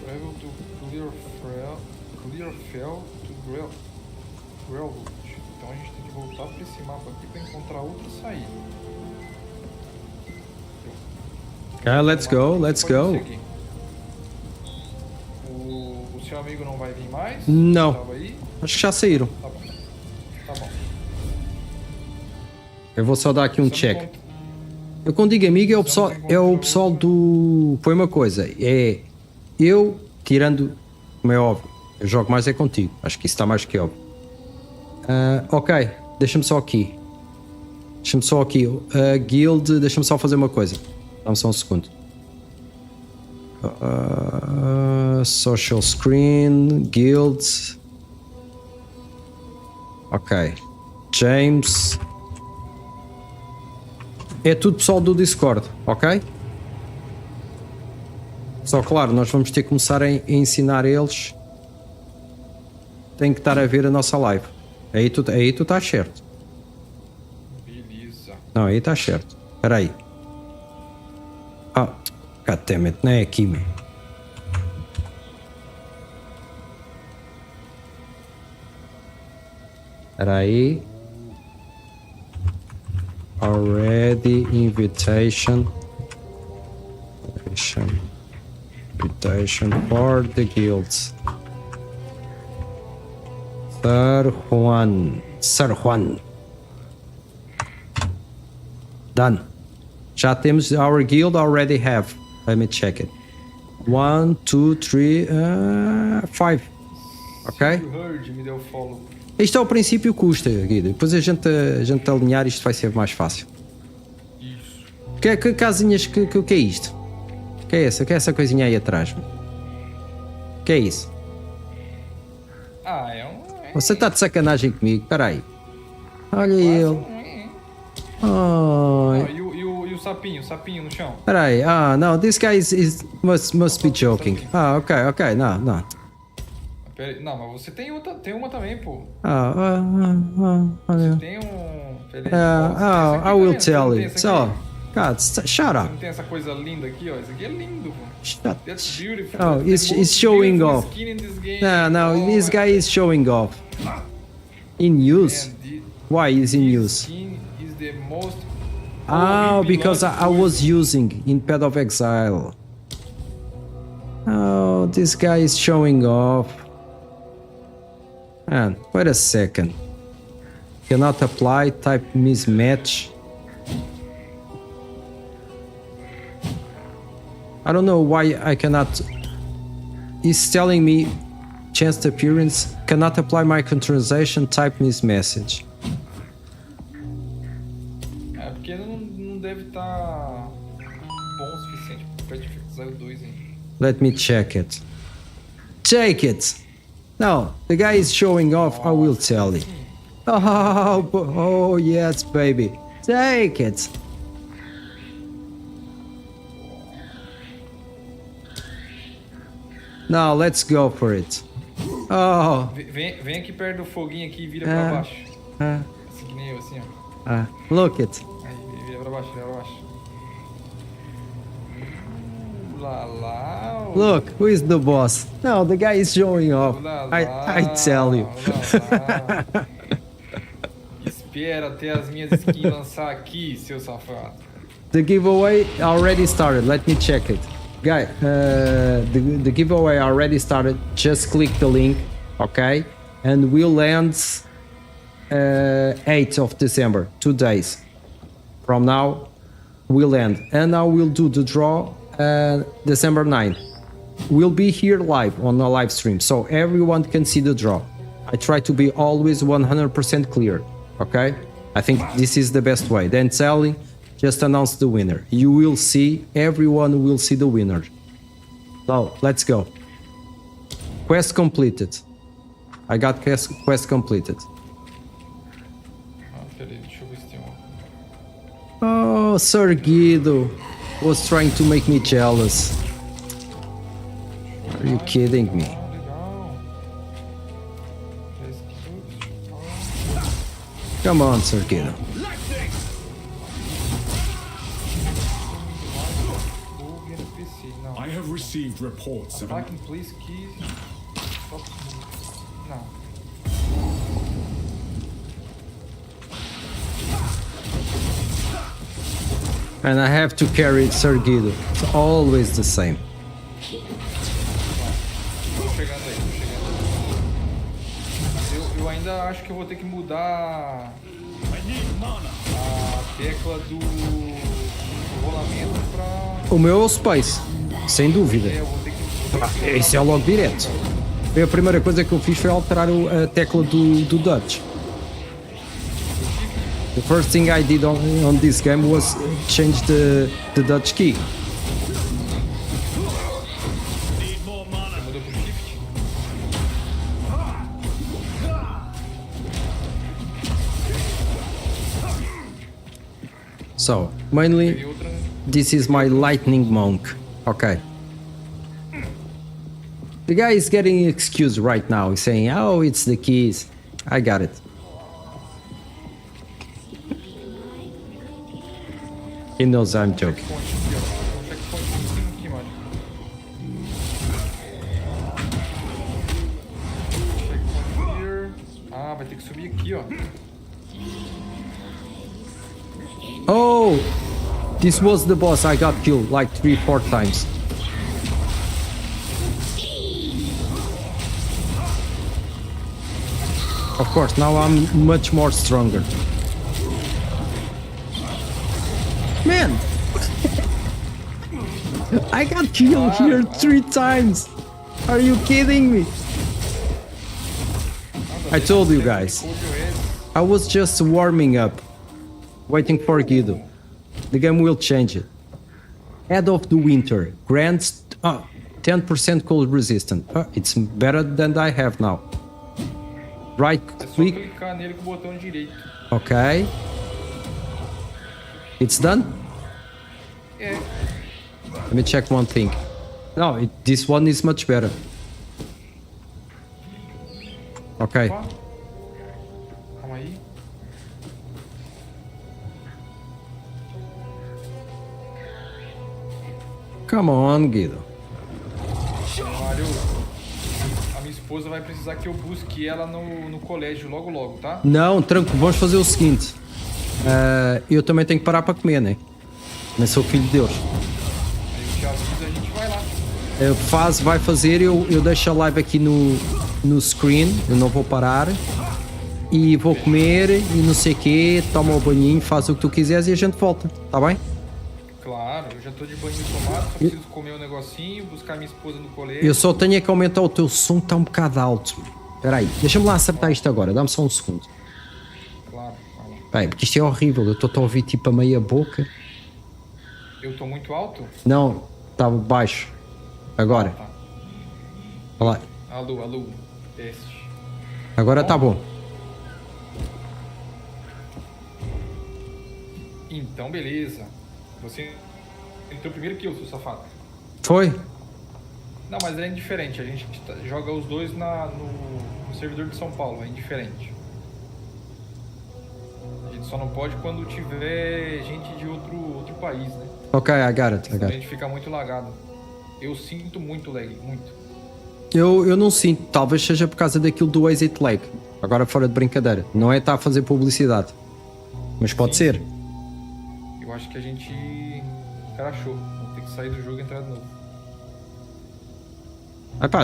Speaker 11: Travel to Clearfell to Grelwood. Então a gente tem que voltar para esse mapa aqui para encontrar outra saída.
Speaker 12: Let's go, let's go.
Speaker 11: O seu amigo não vai vir mais?
Speaker 12: Não.
Speaker 11: Tava aí?
Speaker 12: Acho que já saíram.
Speaker 11: Tá bom. Tá bom.
Speaker 12: Eu vou só dar aqui um check. Eu quando digo amigo é o pessoal do... Foi uma coisa, é eu tirando, como é óbvio, eu jogo mais é contigo, acho que isso está mais que óbvio. Ok, deixa-me só aqui. Guild, deixa-me só fazer uma coisa. Dá-me só um segundo. Social screen, guilds. Ok. James. É tudo pessoal do Discord, ok? Só claro, nós vamos ter que começar a ensinar eles. Tem que estar a ver a nossa live. Aí tu estás certo.
Speaker 11: Beleza.
Speaker 12: Não, aí estás certo. Espera aí. Goddammit, não é aqui, man. Espera aí. Already invitation for the guilds. Sir Juan. Done. Já temos our guild already have. Let me check it. 1, 2, 3, 5. Ok?
Speaker 11: Me deu follow.
Speaker 12: Isto ao princípio custa, Guido. Depois a gente alinhar isto vai ser mais fácil.
Speaker 11: Isso.
Speaker 12: Que casinhas, que é isto? Que é essa coisinha aí atrás? Que é isso? Você está de sacanagem comigo? Espera aí. Olha ele.
Speaker 11: E o sapinho no chão?
Speaker 12: Espera aí. Não. This guy must be joking. Ok. Não.
Speaker 11: Pera aí. Não, mas você tem uma também, pô.
Speaker 12: Olha.
Speaker 11: Tem um...
Speaker 12: I will tell you. So, God, shut up.
Speaker 11: Não tem essa coisa linda aqui, ó. Isso aqui é lindo, pô. That's beautiful.
Speaker 12: Oh, he's showing off. No, this guy is showing off. In use?
Speaker 11: Man,
Speaker 12: Why is in use?
Speaker 11: skin is the most
Speaker 12: Oh,
Speaker 11: OP
Speaker 12: because
Speaker 11: blood
Speaker 12: I was using in Path of Exile. Oh, this guy is showing off. Man, wait a second. Cannot apply, type mismatch. I don't know why I cannot. He's telling me chanced appearance, cannot apply microtransaction, type mismessage.
Speaker 11: É porque não deve estar bom o suficiente pra Exile 2 hein?
Speaker 12: Let me check it. Take it! No, the guy is showing off, I will tell you. Oh yes, baby. Take it! Now, let's go for it. Oh.
Speaker 11: Vem aqui perto do foguinho aqui e vira pra baixo. Assim que nem eu, assim, ó.
Speaker 12: Look it.
Speaker 11: Aí, vira pra baixo, vira pra baixo. Lá, lá.
Speaker 12: Look, who is the boss? No, the guy is showing off. I tell you.
Speaker 11: Espera até as minhas skins lançar aqui, seu safado.
Speaker 12: The giveaway already started. Let me check it. Guy, the giveaway already started. Just click the link, okay? And we'll end 8th of December, 2 days. From now, we'll end. And now we'll do the draw December 9th. We'll be here live on a live stream, so everyone can see the draw. I try to be always 100% clear, okay? I think this is the best way. Then selling, just announce the winner. You will see, everyone will see the winner. So, let's go. Quest completed. I got quest completed.
Speaker 11: Peraí, deixa eu ver se tem um.
Speaker 12: Oh, Sir Guido was trying to make me jealous. Are you kidding me? Come on, Sir Guido.
Speaker 5: I have received reports of
Speaker 11: Attacking police keys. No.
Speaker 12: And I have to carry Sir Guido. It's always the same.
Speaker 11: Tô chegando aí, tô chegando. Eu ainda acho que eu vou ter que mudar a tecla do rolamento pra...
Speaker 12: O meu é o Space, sem dúvida. Esse é logo direto. A primeira coisa que eu fiz foi alterar a tecla do Dutch. The first thing I did on this game was change the Dutch key. So, mainly, this is my lightning monk. Okay. The guy is getting excused right now. He's saying, oh, it's the keys. I got it. He knows I'm joking.
Speaker 11: Ah, vai ter que subir aqui, ó.
Speaker 12: Oh, this was the boss. I got killed like 3-4 times. Of course, now I'm much more stronger. Man, I got killed here 3 times. Are you kidding me? I told you guys. I was just warming up, waiting for Guido. The game will change it. Head of the Winter grants 10% cold resistance. It's better than I have now. Right click.
Speaker 11: Clicar nele com o botão direito.
Speaker 12: Okay. It's done?
Speaker 11: É.
Speaker 12: Let me check one thing. No, this one is much better. Okay.
Speaker 11: Calma aí.
Speaker 12: Come on, Guido.
Speaker 11: Mario, a minha esposa vai precisar que eu busque ela no colégio logo logo, tá?
Speaker 12: Não, tranquilo, vamos fazer o seguinte. Eu também tenho que parar para comer, né? Também sou filho de Deus.
Speaker 11: Aí eu te aviso, a gente vai lá.
Speaker 12: Vai fazer, eu deixo a live aqui no screen, eu não vou parar. E vou comer e não sei o quê, toma o banhinho, faz o que tu quiseres e a gente volta, tá bem?
Speaker 11: Claro, eu já tô de banho tomado, só preciso comer um negocinho, buscar minha esposa no colégio.
Speaker 12: Eu só tenho que aumentar o teu som, está um bocado alto. Espera aí, deixa-me lá acertar isto agora, dá-me só um segundo.
Speaker 11: Claro, vai lá.
Speaker 12: Bem, porque isto é horrível, eu estou a ouvir tipo a meia boca.
Speaker 11: Eu tô muito alto?
Speaker 12: Não, está baixo. Agora.
Speaker 11: Tá.
Speaker 12: Olha lá.
Speaker 11: Alô, teste.
Speaker 12: Agora está bom.
Speaker 11: Então, beleza. Você entrou primeiro que eu, seu safado.
Speaker 12: Foi?
Speaker 11: Não, mas é indiferente. A gente joga os dois no servidor de São Paulo. É indiferente. A gente só não pode quando tiver gente de outro país, né?
Speaker 12: Ok, I got it.
Speaker 11: Senão a gente fica muito lagado. Eu sinto muito lag, muito.
Speaker 12: Eu não sinto, talvez seja por causa daquilo do Exit lag. Agora fora de brincadeira. Não é estar a fazer publicidade. Mas pode ser.
Speaker 11: Eu acho que a gente crashou. Vamos ter que sair do jogo e entrar de novo.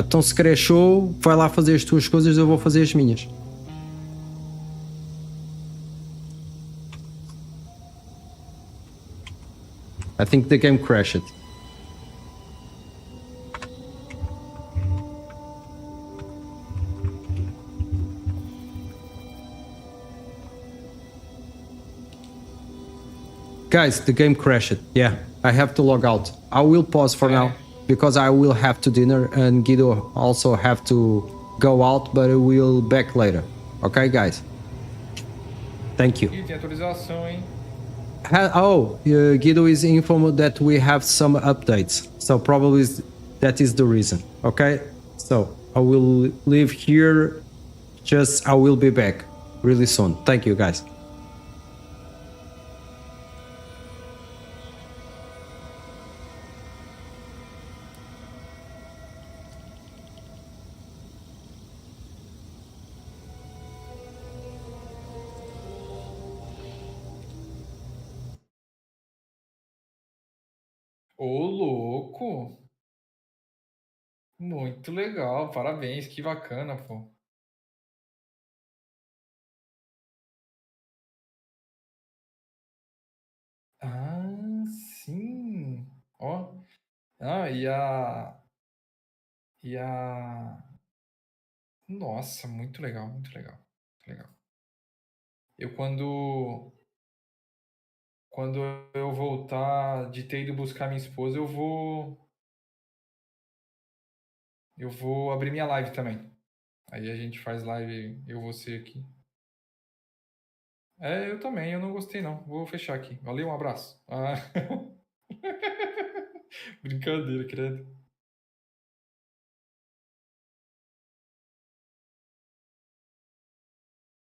Speaker 12: Então se crashou, vai lá fazer as tuas coisas, eu vou fazer as minhas. I think the game crashed. Guys, the game crashed. Yeah, I have to log out. I will pause for now because I will have to dinner and Guido also have to go out, but I will back later. Okay, guys? Thank you.
Speaker 11: Ih, tem atualização, hein?
Speaker 12: Guido is informed that we have some updates. So probably that is the reason. Okay? So I will leave here. I will be back really soon. Thank you, guys.
Speaker 11: Ô, louco! Muito legal, parabéns, que bacana, pô. Ah, sim. Ó. Ah, Nossa, muito legal, muito legal. Muito legal. Eu quando eu voltar de ter ido buscar minha esposa, eu vou abrir minha live também. Aí a gente faz live, eu você aqui. Eu também, eu não gostei não. Vou fechar aqui. Valeu, um abraço. Brincadeira, credo.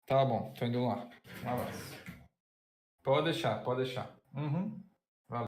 Speaker 11: Tá bom, tô indo lá. Um abraço. Pode deixar, pode deixar. Uhum. Valeu.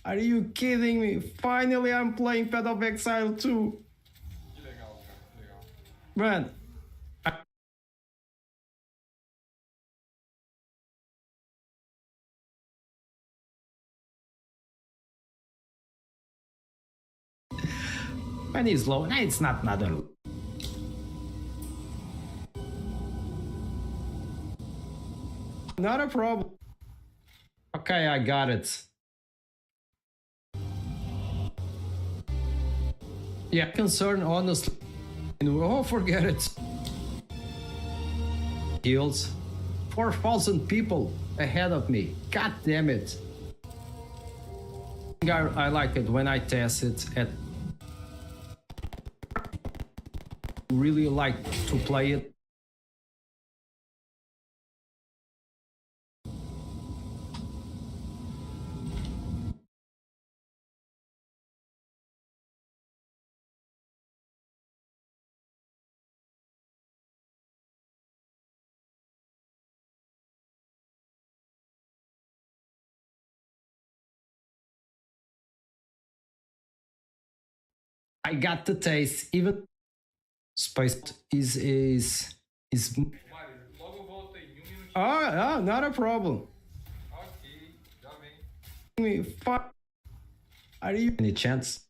Speaker 12: Are you kidding me? Finally, I'm playing Path of Exile 2.
Speaker 11: Que legal, cara, que legal.
Speaker 12: Man. When it's low, it's not another. Not a problem. Okay, I got it. Yeah, concern honestly. Oh, forget it. Heals. 4,000 people ahead of me. God damn it. I like it when I test it at. Really like to play it. I got the taste. Even space is
Speaker 11: Mário, logo volta aí, 1 minutinho.
Speaker 12: oh, not a problem.
Speaker 11: Ok, já vem.
Speaker 12: Are you any chance?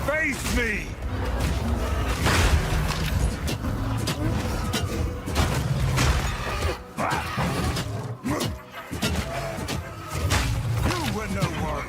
Speaker 3: Face me! You were no worry.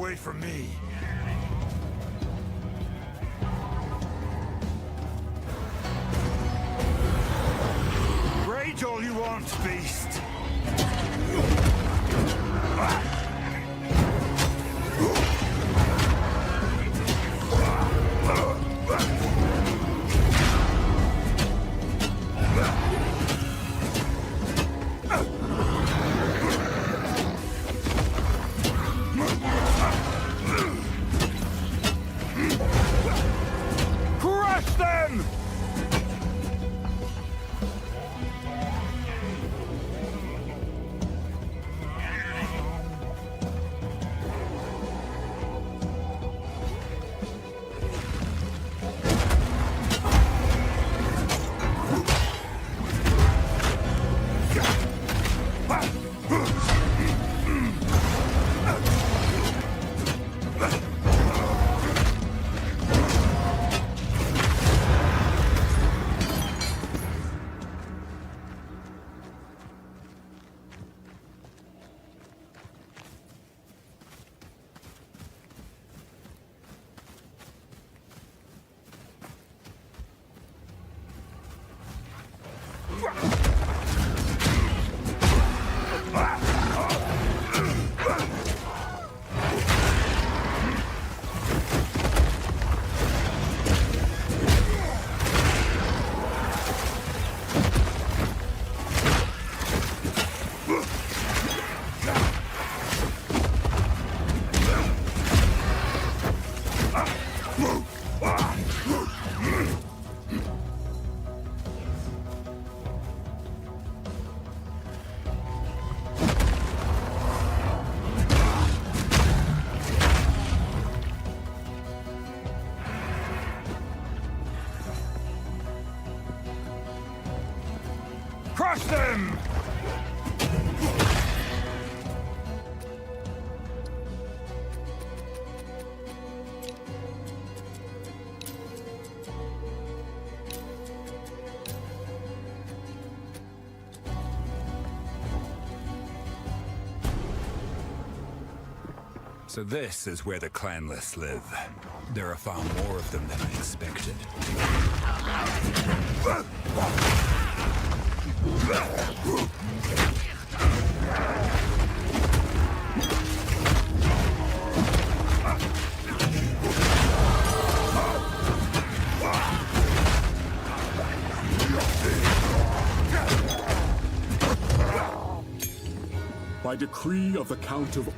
Speaker 3: away from me. Rage all you want, beast. Crush them! Crush them!
Speaker 4: So this is where the clanless live. There are far more of them than I expected.
Speaker 17: By decree of the Count of...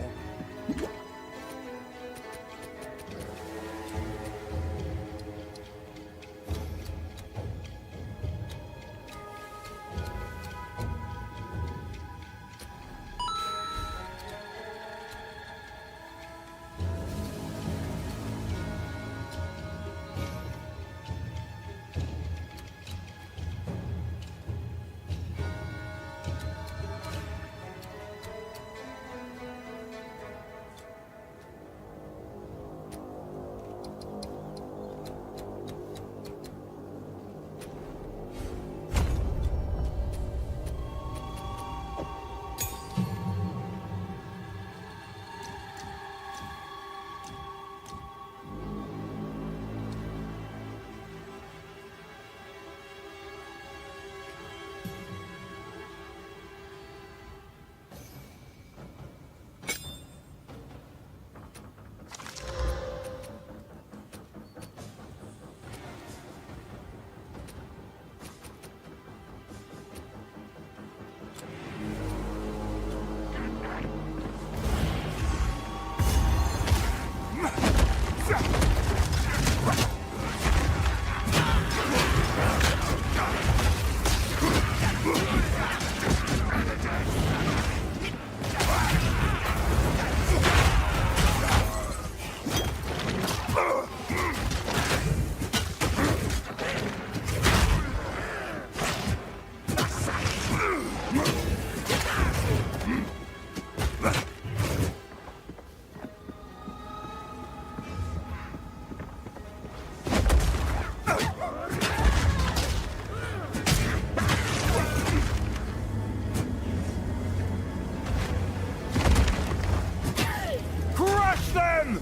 Speaker 3: Crush them!
Speaker 4: them!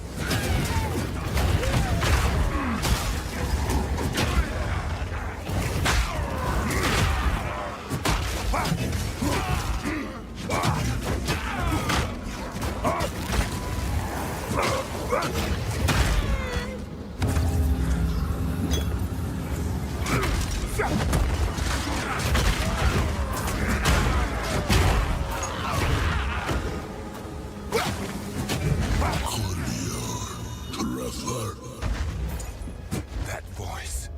Speaker 4: That voice.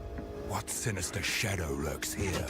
Speaker 4: What sinister shadow lurks here?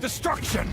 Speaker 4: Destruction!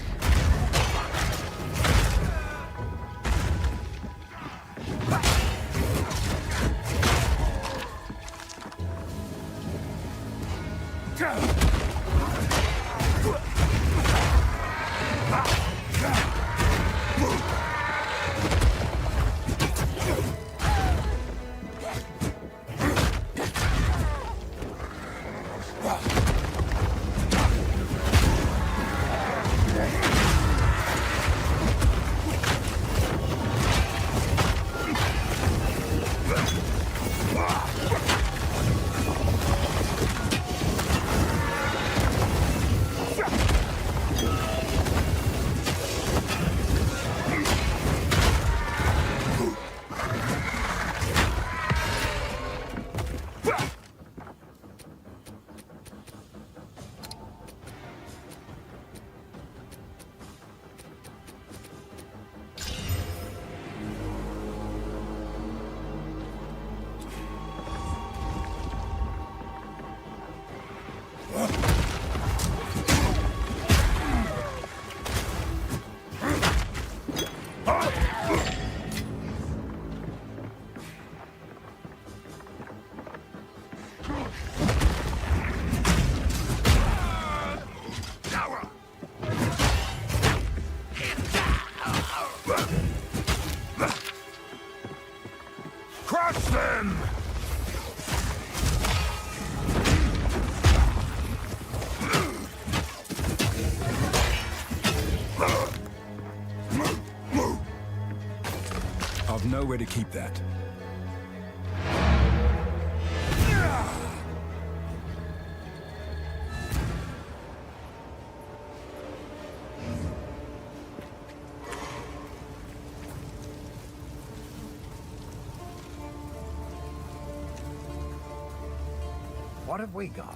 Speaker 4: Crush them! I've nowhere to keep that.
Speaker 6: What have we got?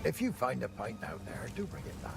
Speaker 6: If you find a pint out there, do bring it back.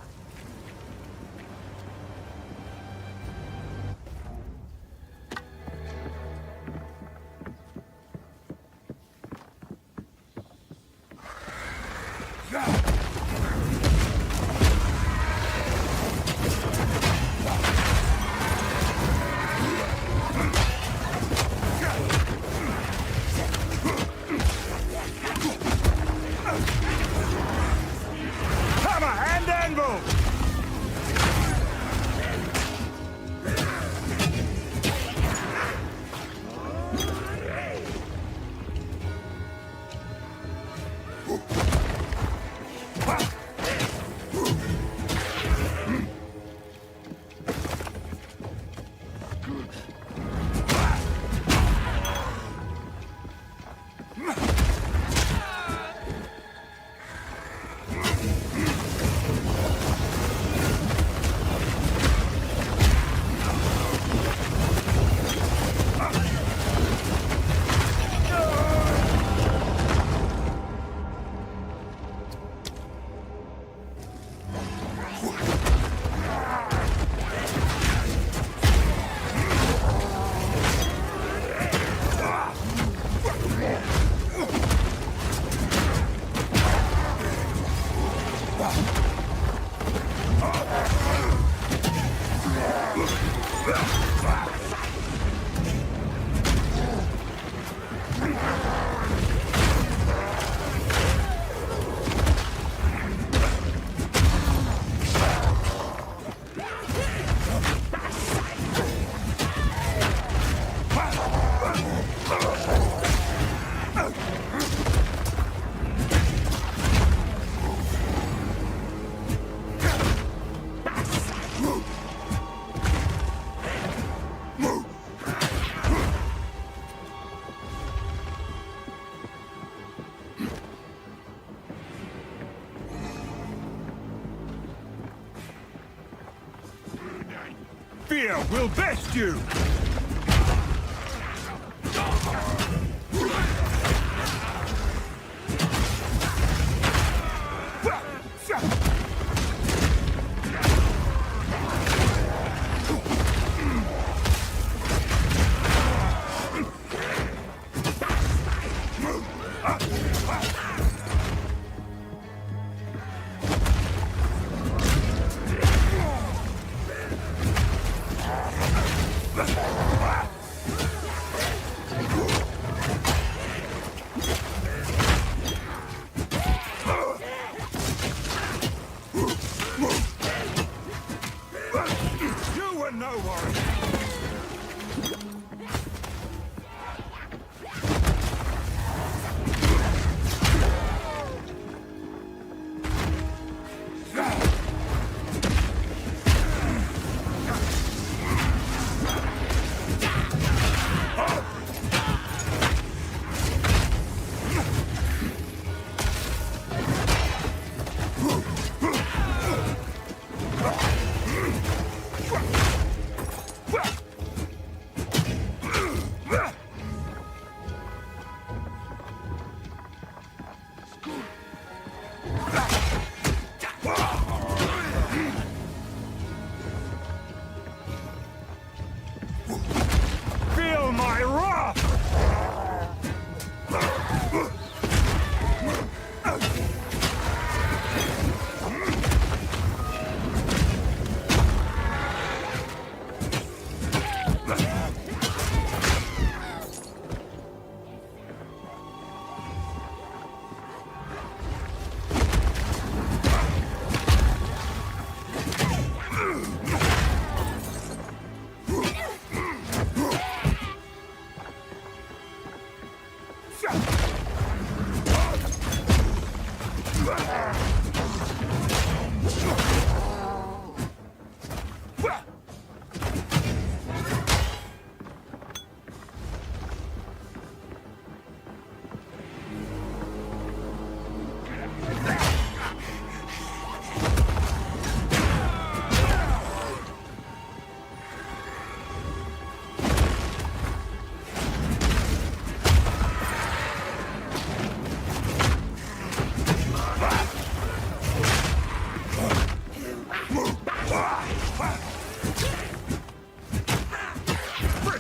Speaker 3: Fear will best you!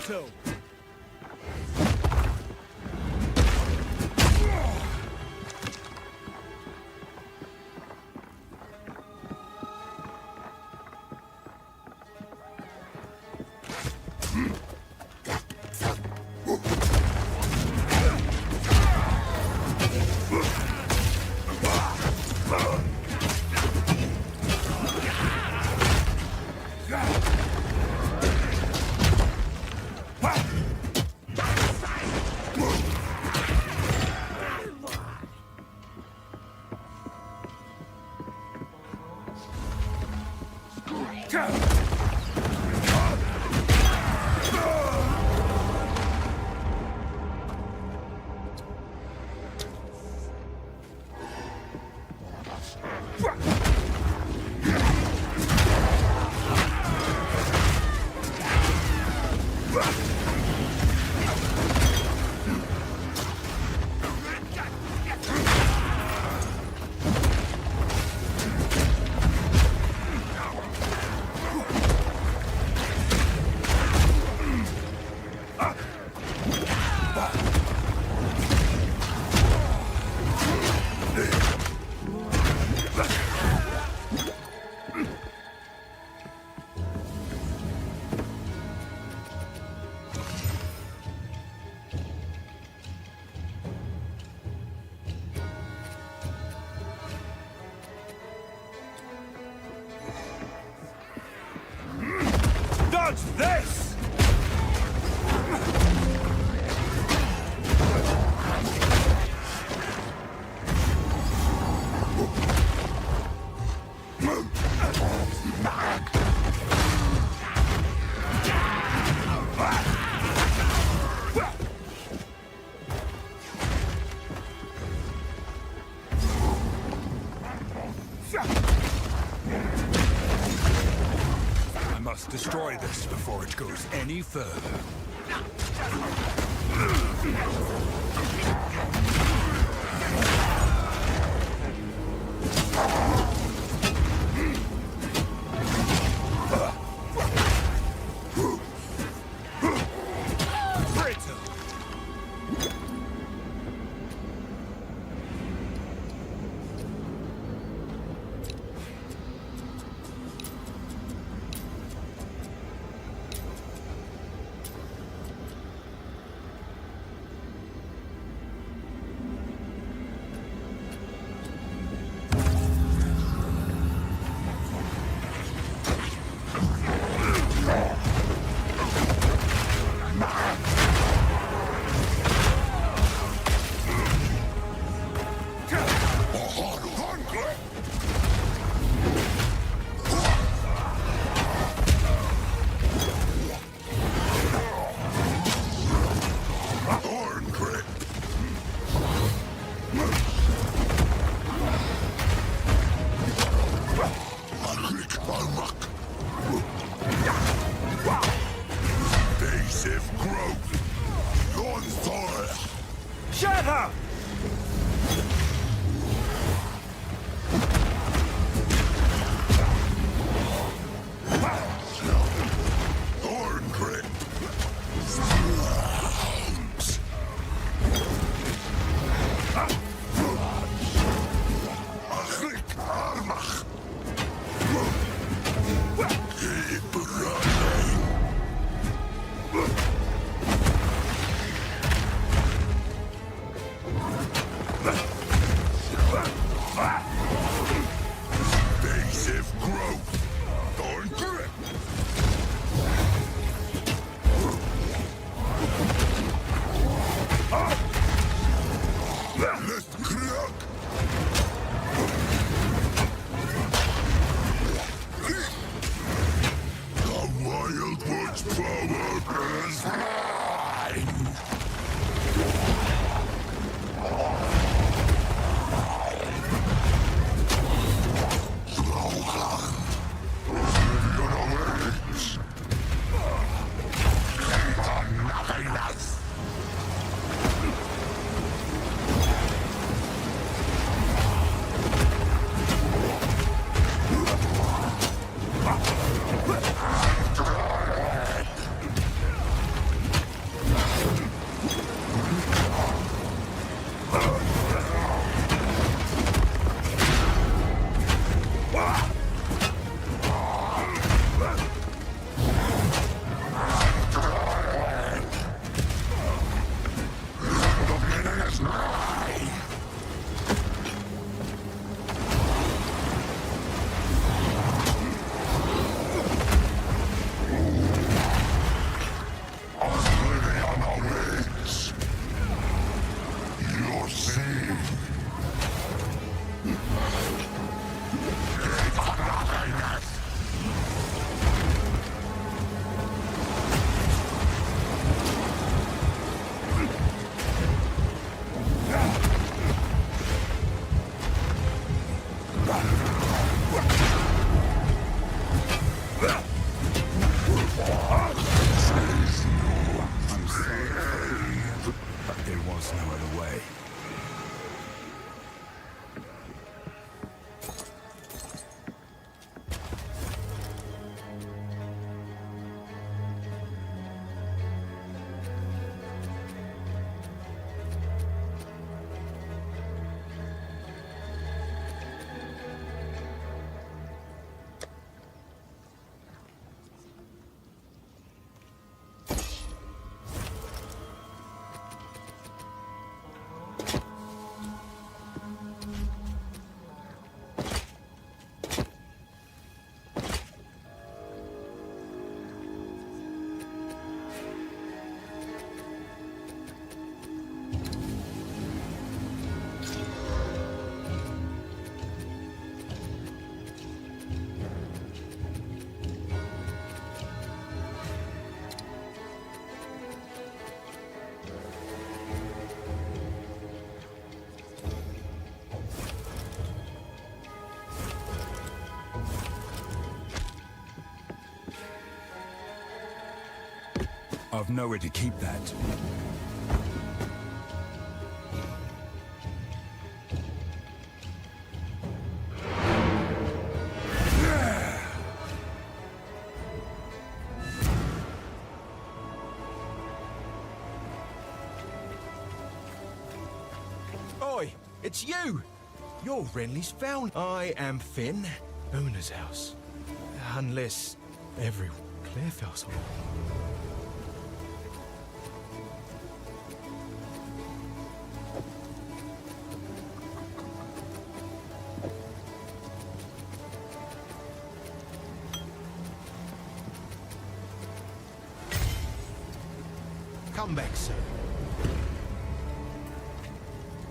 Speaker 3: to. Dodge this!
Speaker 4: I must destroy this before it goes any further.
Speaker 3: Shut up!
Speaker 4: yourself nowhere to keep that.
Speaker 7: Oi, it's you! You're Renly's found. I am Finn, owner's house. Unless everyone Clearfell's on. Come back, sir.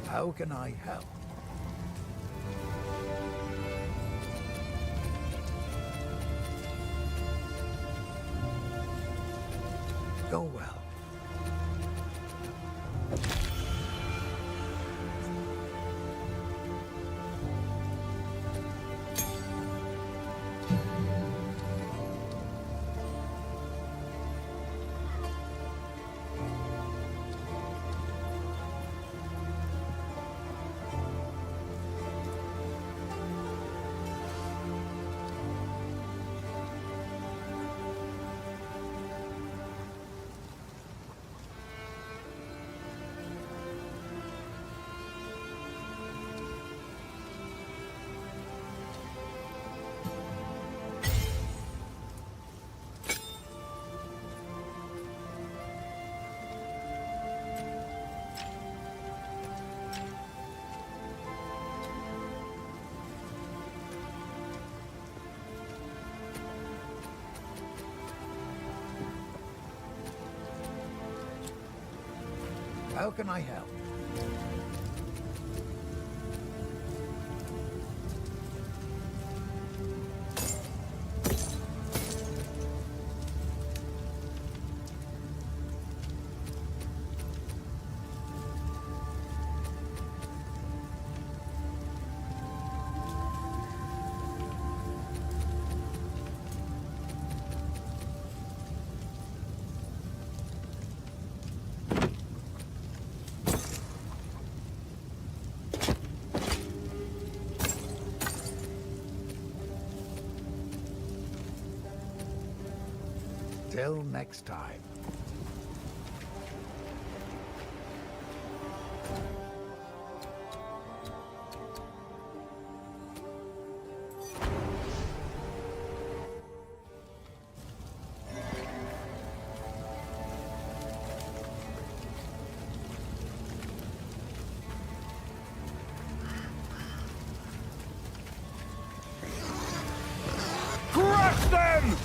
Speaker 13: How can I help? Go well. How can I help? Till next time.
Speaker 3: Crush them!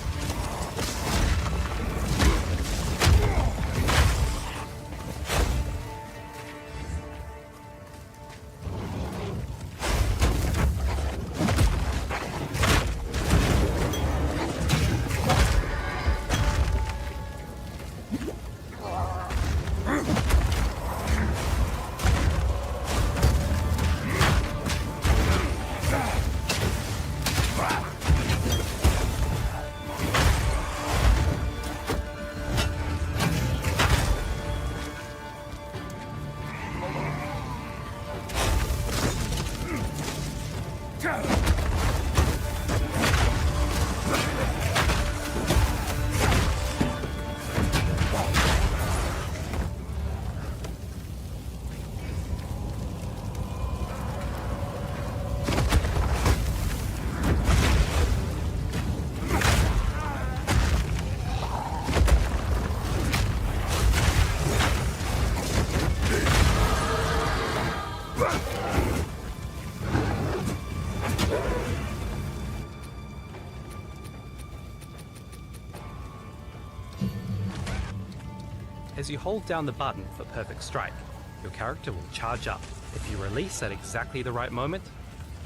Speaker 8: As you hold down the button for Perfect Strike, your character will charge up. If you release at exactly the right moment,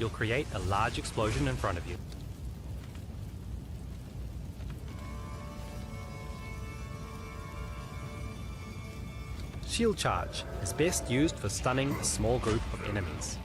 Speaker 8: you'll create a large explosion in front of you. Shield Charge is best used for stunning a small group of enemies.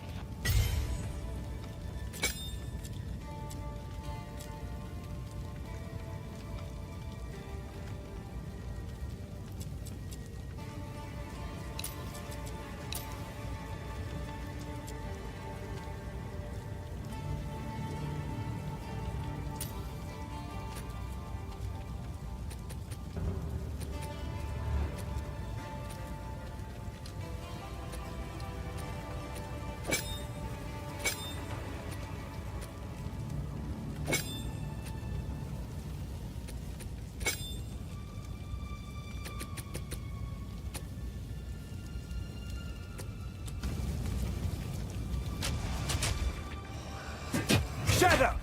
Speaker 3: Shadow!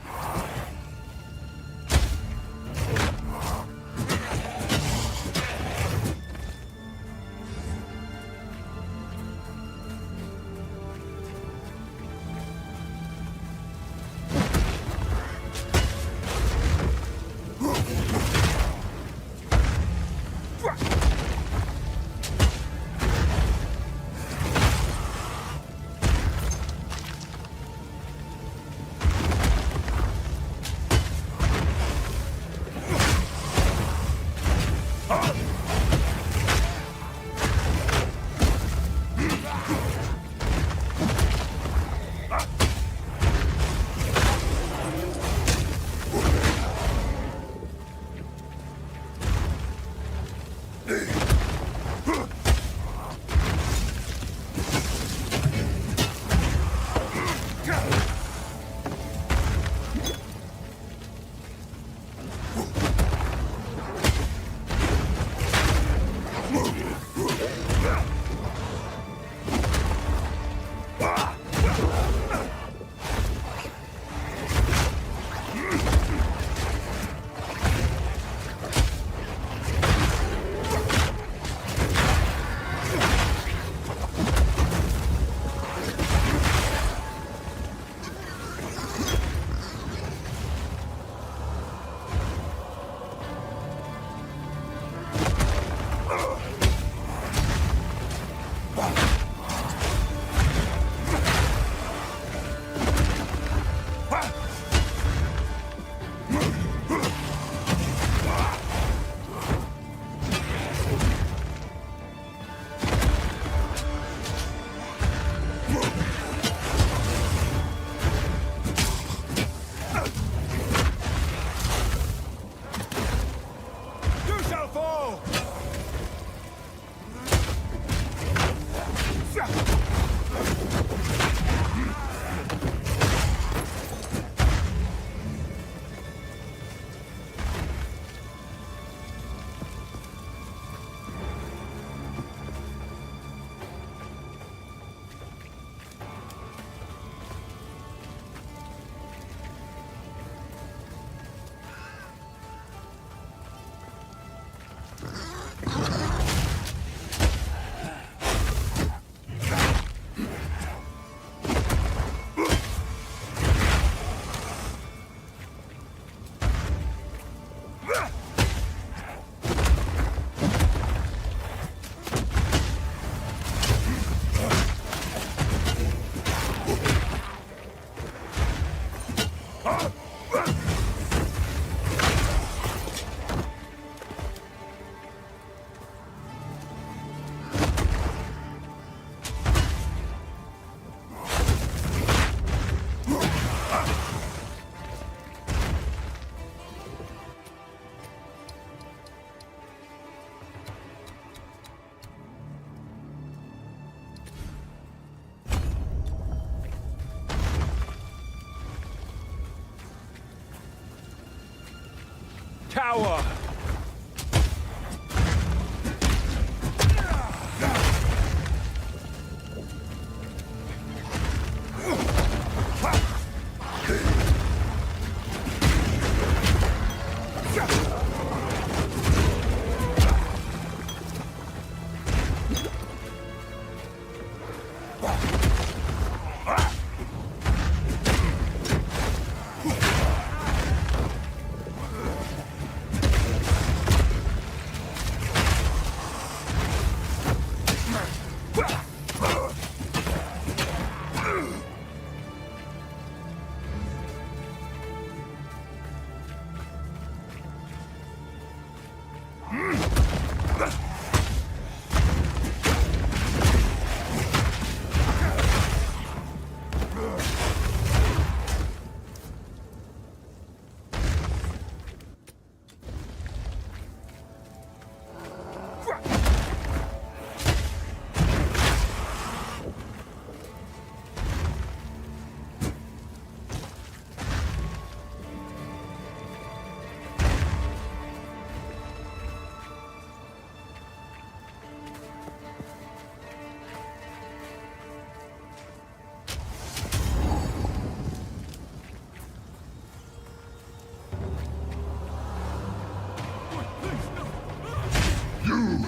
Speaker 3: Tower!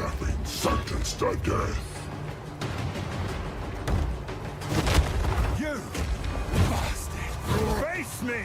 Speaker 17: have been sentenced to death.
Speaker 3: You bastard! Face me!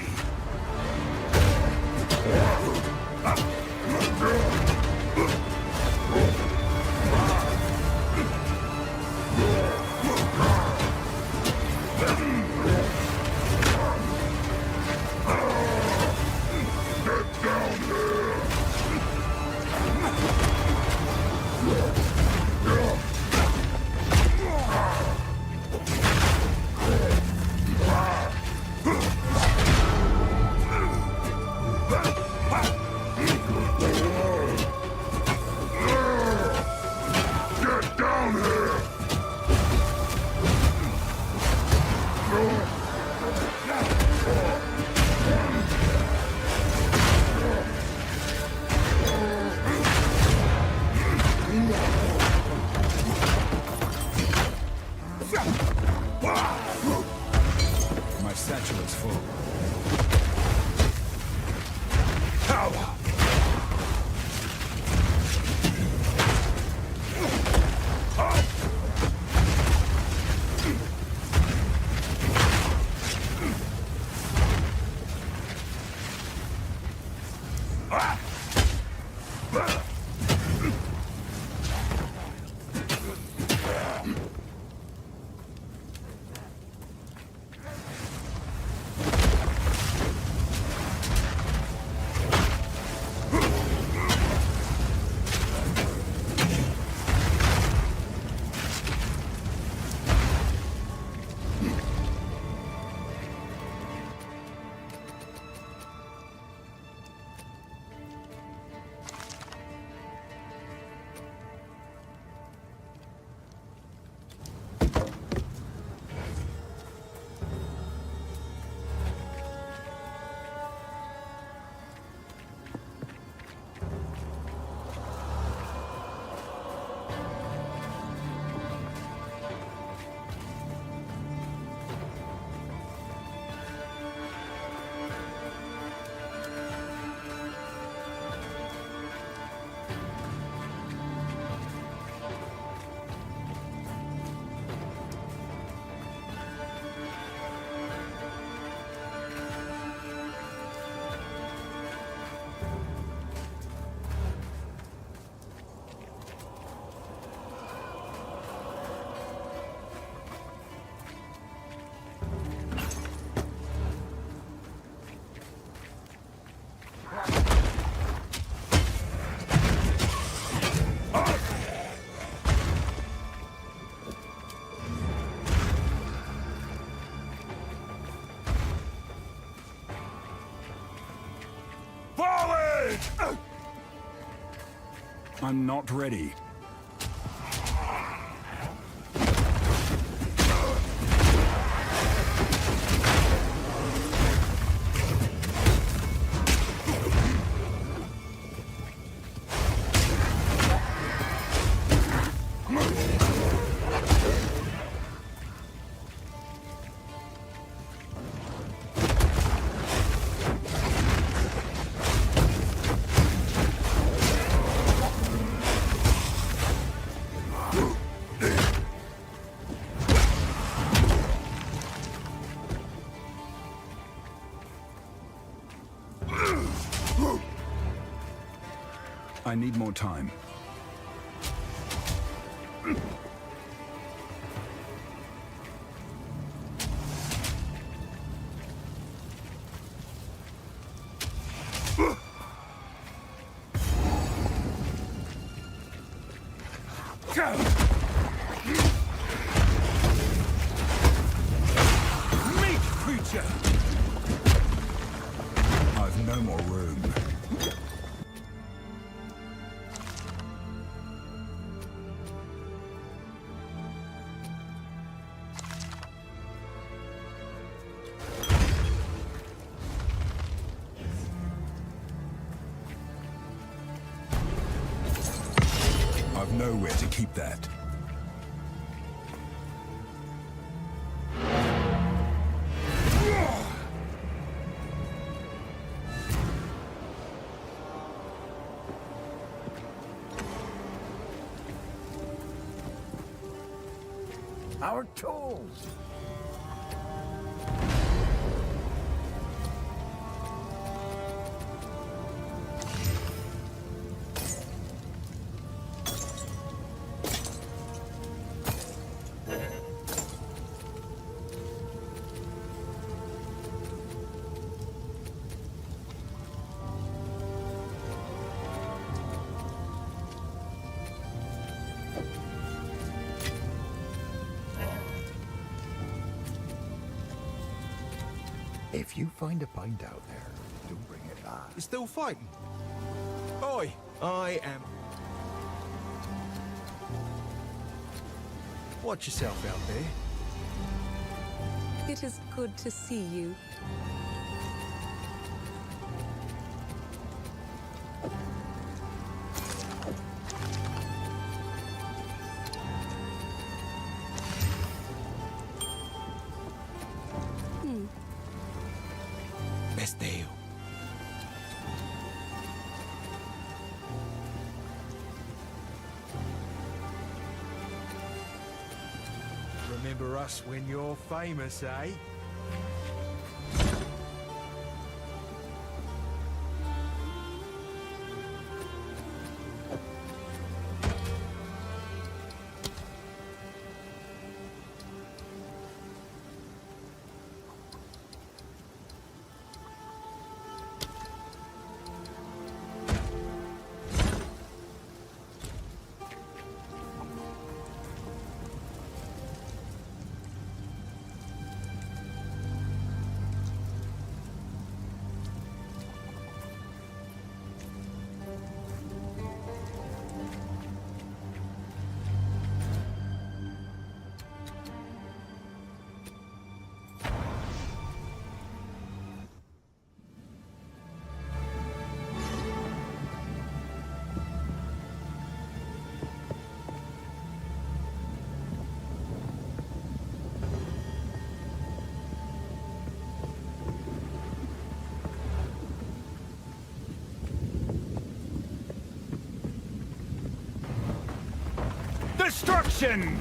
Speaker 4: My satchel is full.
Speaker 3: Power! Forward!
Speaker 4: I'm not ready. I need more time.
Speaker 3: Meat creature!
Speaker 4: I've no more room. I've nowhere to keep that.
Speaker 13: Our tools. If you find a pint out there, do bring it back.
Speaker 7: You're still fighting? Oi, I am... Watch yourself out there.
Speaker 18: It is good to see you.
Speaker 7: Best deal. Remember us when you're famous, eh?
Speaker 3: Destruction!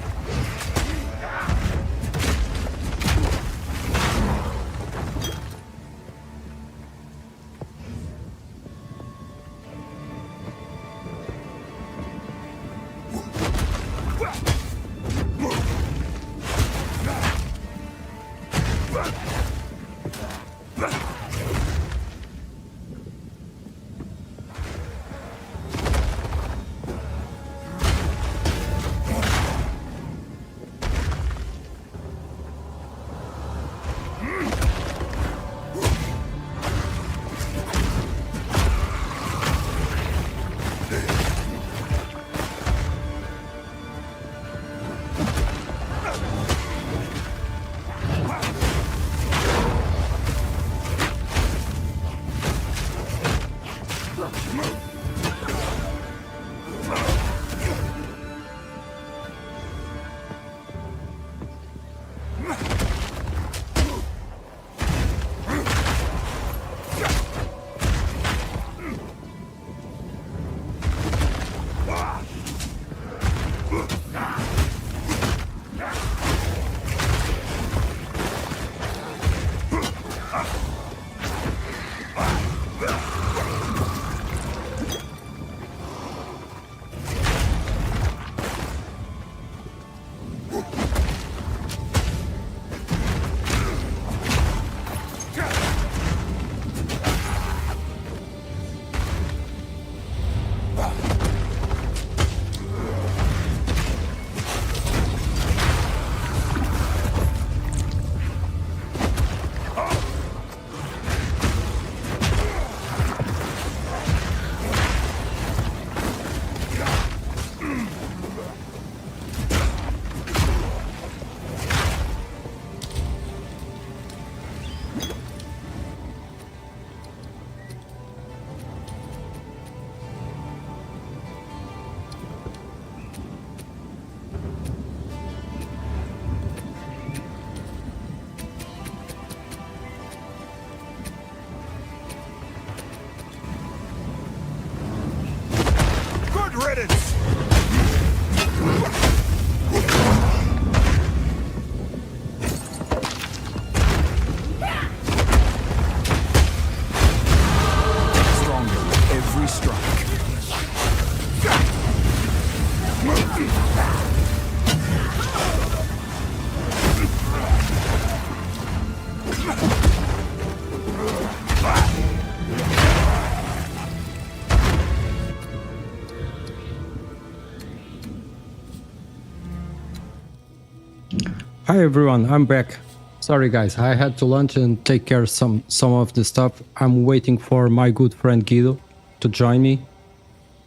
Speaker 12: Hi everyone, I'm back. Sorry guys, I had to lunch and take care of some of the stuff. I'm waiting for my good friend Guido to join me.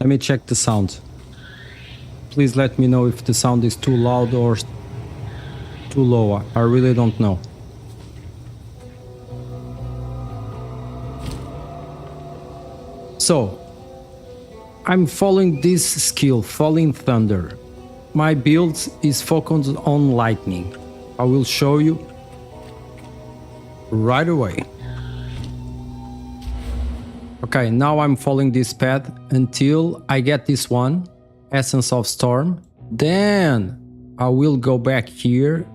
Speaker 12: Let me check the sound. Please let me know if the sound is too loud or too low. I really don't know. So, I'm following this skill, Falling Thunder. My build is focused on lightning. I will show you right away. Okay, now I'm following this path until I get this one, Essence of Storm. Then I will go back here,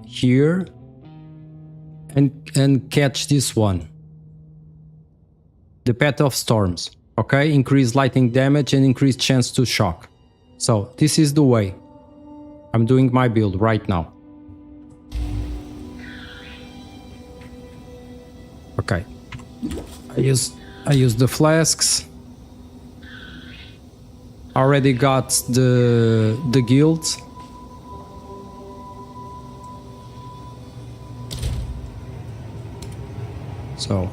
Speaker 12: and catch this one. The Path of Storms. Okay, increase lightning damage and increase chance to shock. So this is the way I'm doing my build right now. Okay, I use the flasks. Already got the guild. So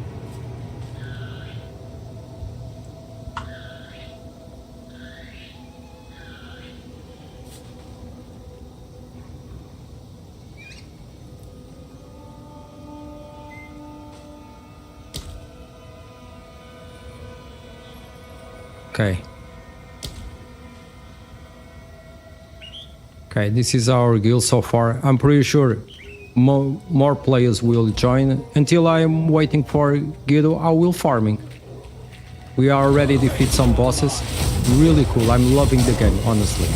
Speaker 12: Okay, this is our guild so far. I'm pretty sure more players will join. Until I'm waiting for Guido, I will farming. We already defeat some bosses. Really cool. I'm loving the game, honestly.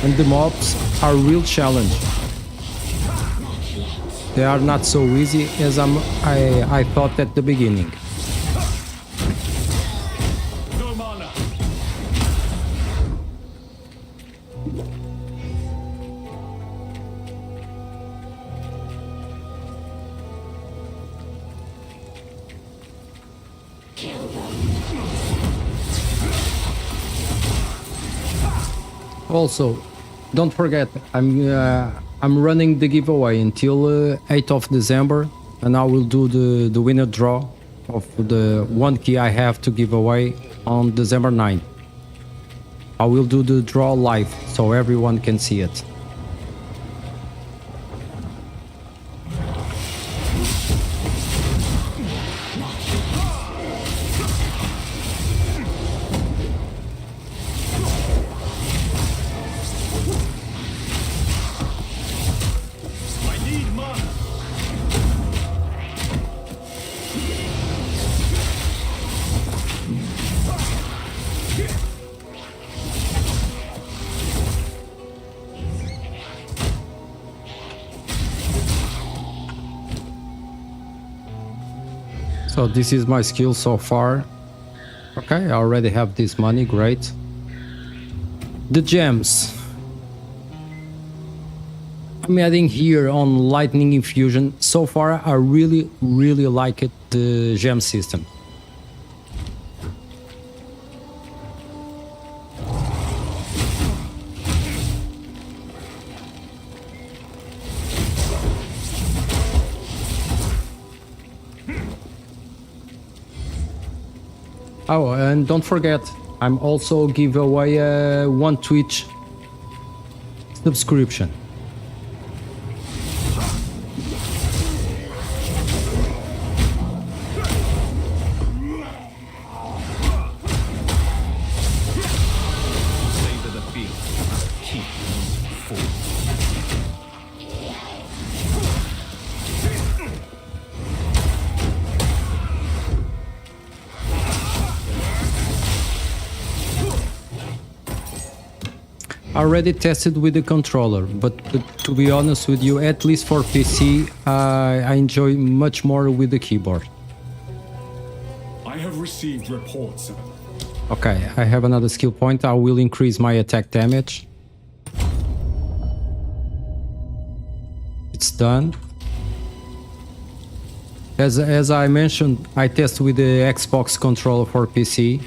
Speaker 12: And the mobs are a real challenge. They are not so easy as I thought at the beginning. Also, don't forget, I'm running the giveaway until 8th of December, and I will do the winner draw of the one key I have to give away on December 9th. I will do the draw live so everyone can see it. So this is my skill so far. Okay, I already have this money, great. The gems. I'm adding here on Lightning Infusion. So far, I really like it, the gem system. Oh, and don't forget, I'm also give away one Twitch subscription.
Speaker 14: Savor the field. Keep full.
Speaker 12: I already tested with the controller, but to be honest with you, at least for PC, I enjoy much more with the keyboard.
Speaker 5: I have received reports of...
Speaker 12: Okay, I have another skill point. I will increase my attack damage. It's done. As I mentioned, I test with the Xbox controller for PC.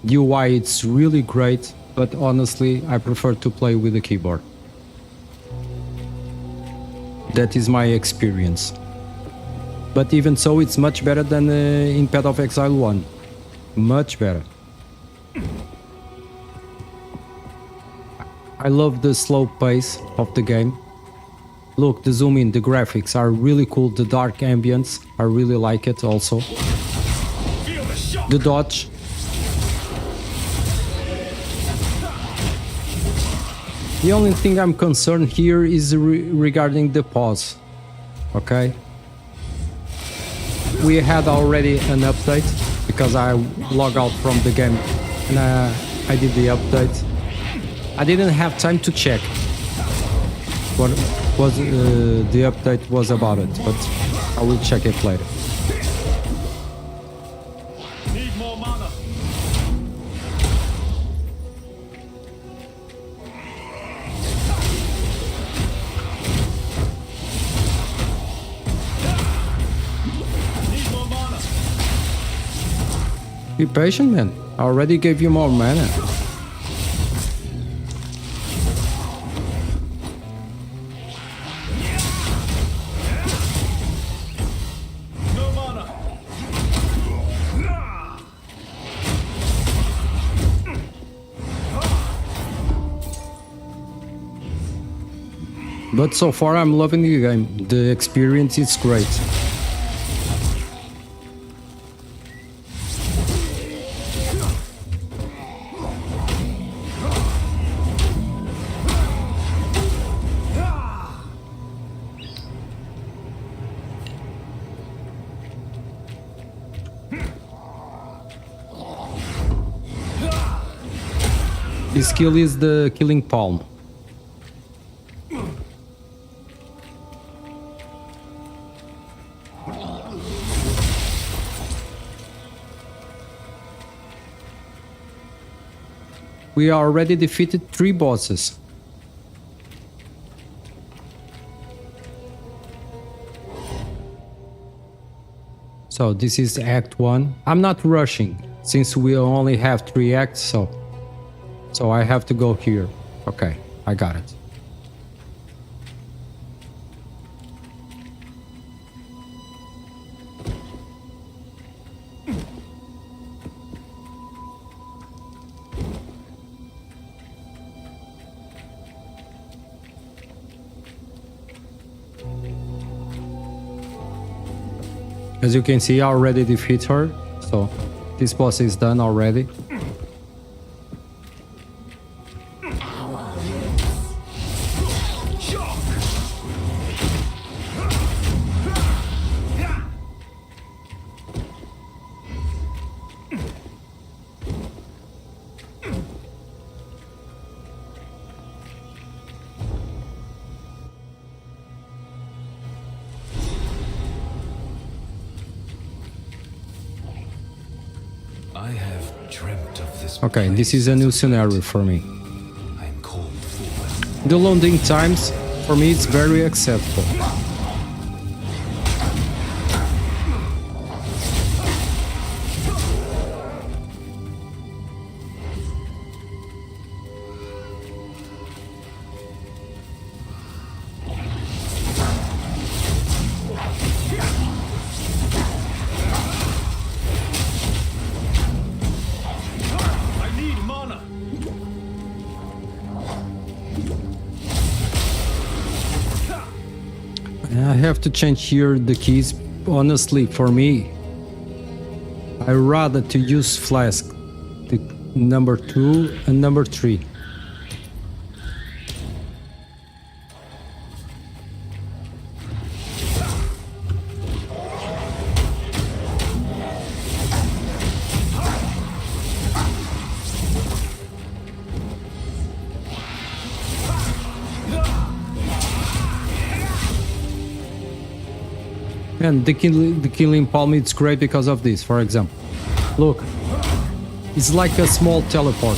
Speaker 12: The UI, it's really great. but honestly, I prefer to play with the keyboard. That is my experience. But even so, it's much better than in Path of Exile 1. Much better. I love the slow pace of the game. Look, the zoom in, the graphics are really cool. The dark ambience, I really like it also. The dodge. The only thing I'm concerned here is regarding the pause. Okay? We had already an update because I logged out from the game and I did the update. I didn't have time to check what was the update was about it, but I will check it later.
Speaker 2: Need more mana. Need more mana.
Speaker 12: Be patient, man. I already gave you more mana. But so far I'm loving the game. The experience is great. His skill is the killing palm. We already defeated 3 bosses. So this is Act 1. I'm not rushing since we only have 3 acts, so I have to go here. Okay, I got it. As you can see, I already defeat her, so this boss is done already.
Speaker 14: I have dreamt of this.
Speaker 12: Okay, this is a new scenario for me. The loading times, for me, it's very acceptable. I have to change here the keys. Honestly, for me, I rather to use flask, the number 2 and number 3. And the killing palm, it's great because of this, for example. Look, it's like a small teleport.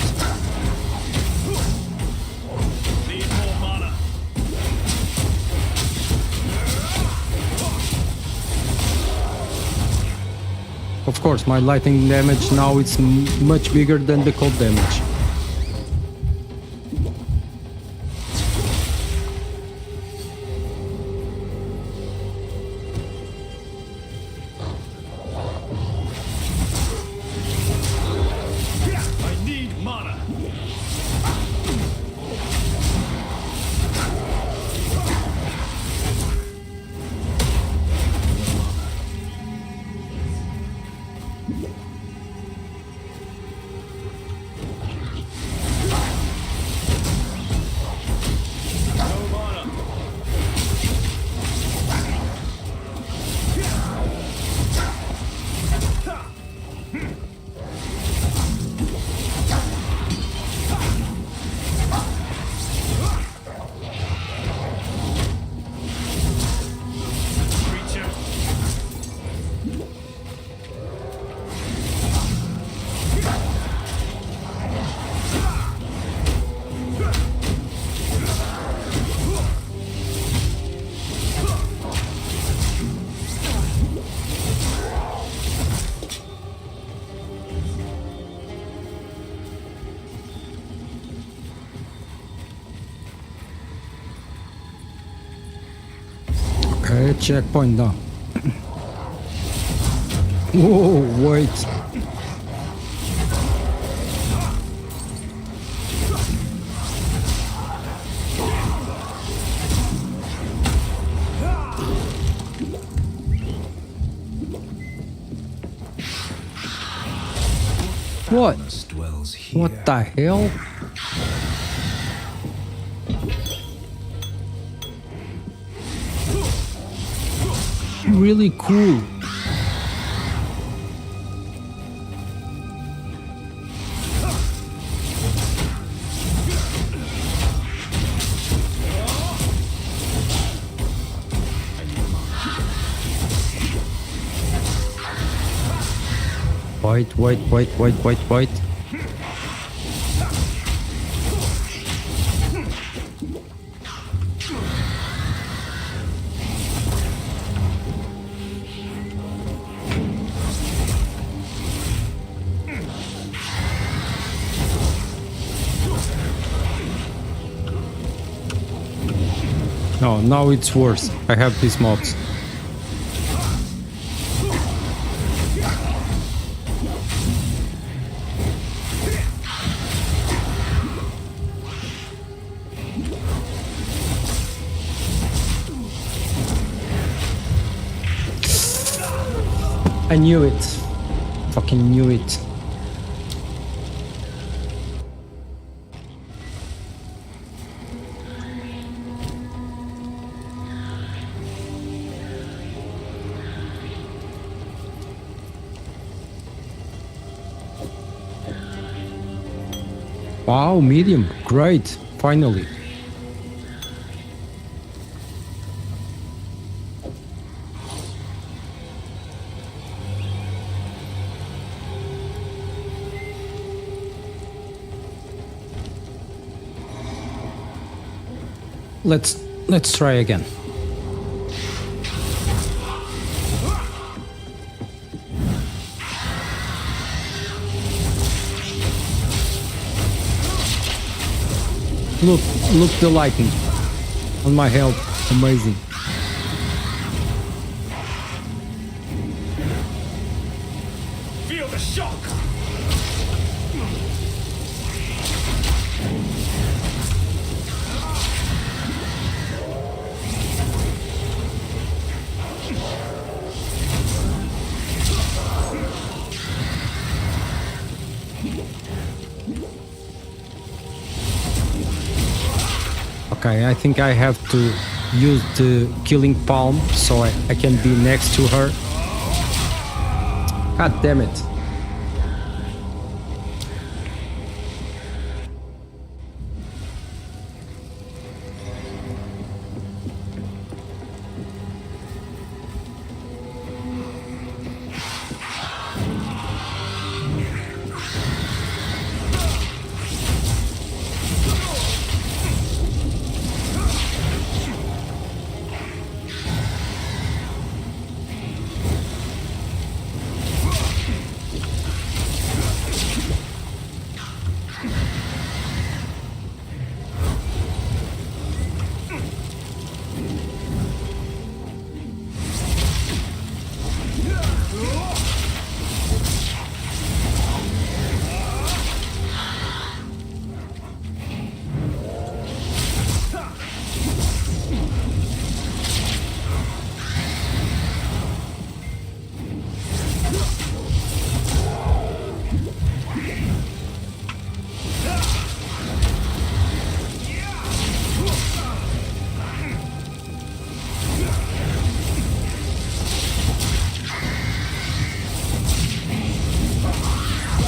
Speaker 12: Of course, my lightning damage now is much bigger than the cold damage. checkpoint now. Whoa, wait. What? What the hell? Really cool. Wait. No, now it's worse. I have these mobs. I knew it. Fucking knew it. Wow, medium. Great. Finally. Let's try again. Look the lightning on my health. Amazing.
Speaker 5: Feel the shock.
Speaker 12: Okay, I think I have to use the killing palm so I can be next to her. God damn it.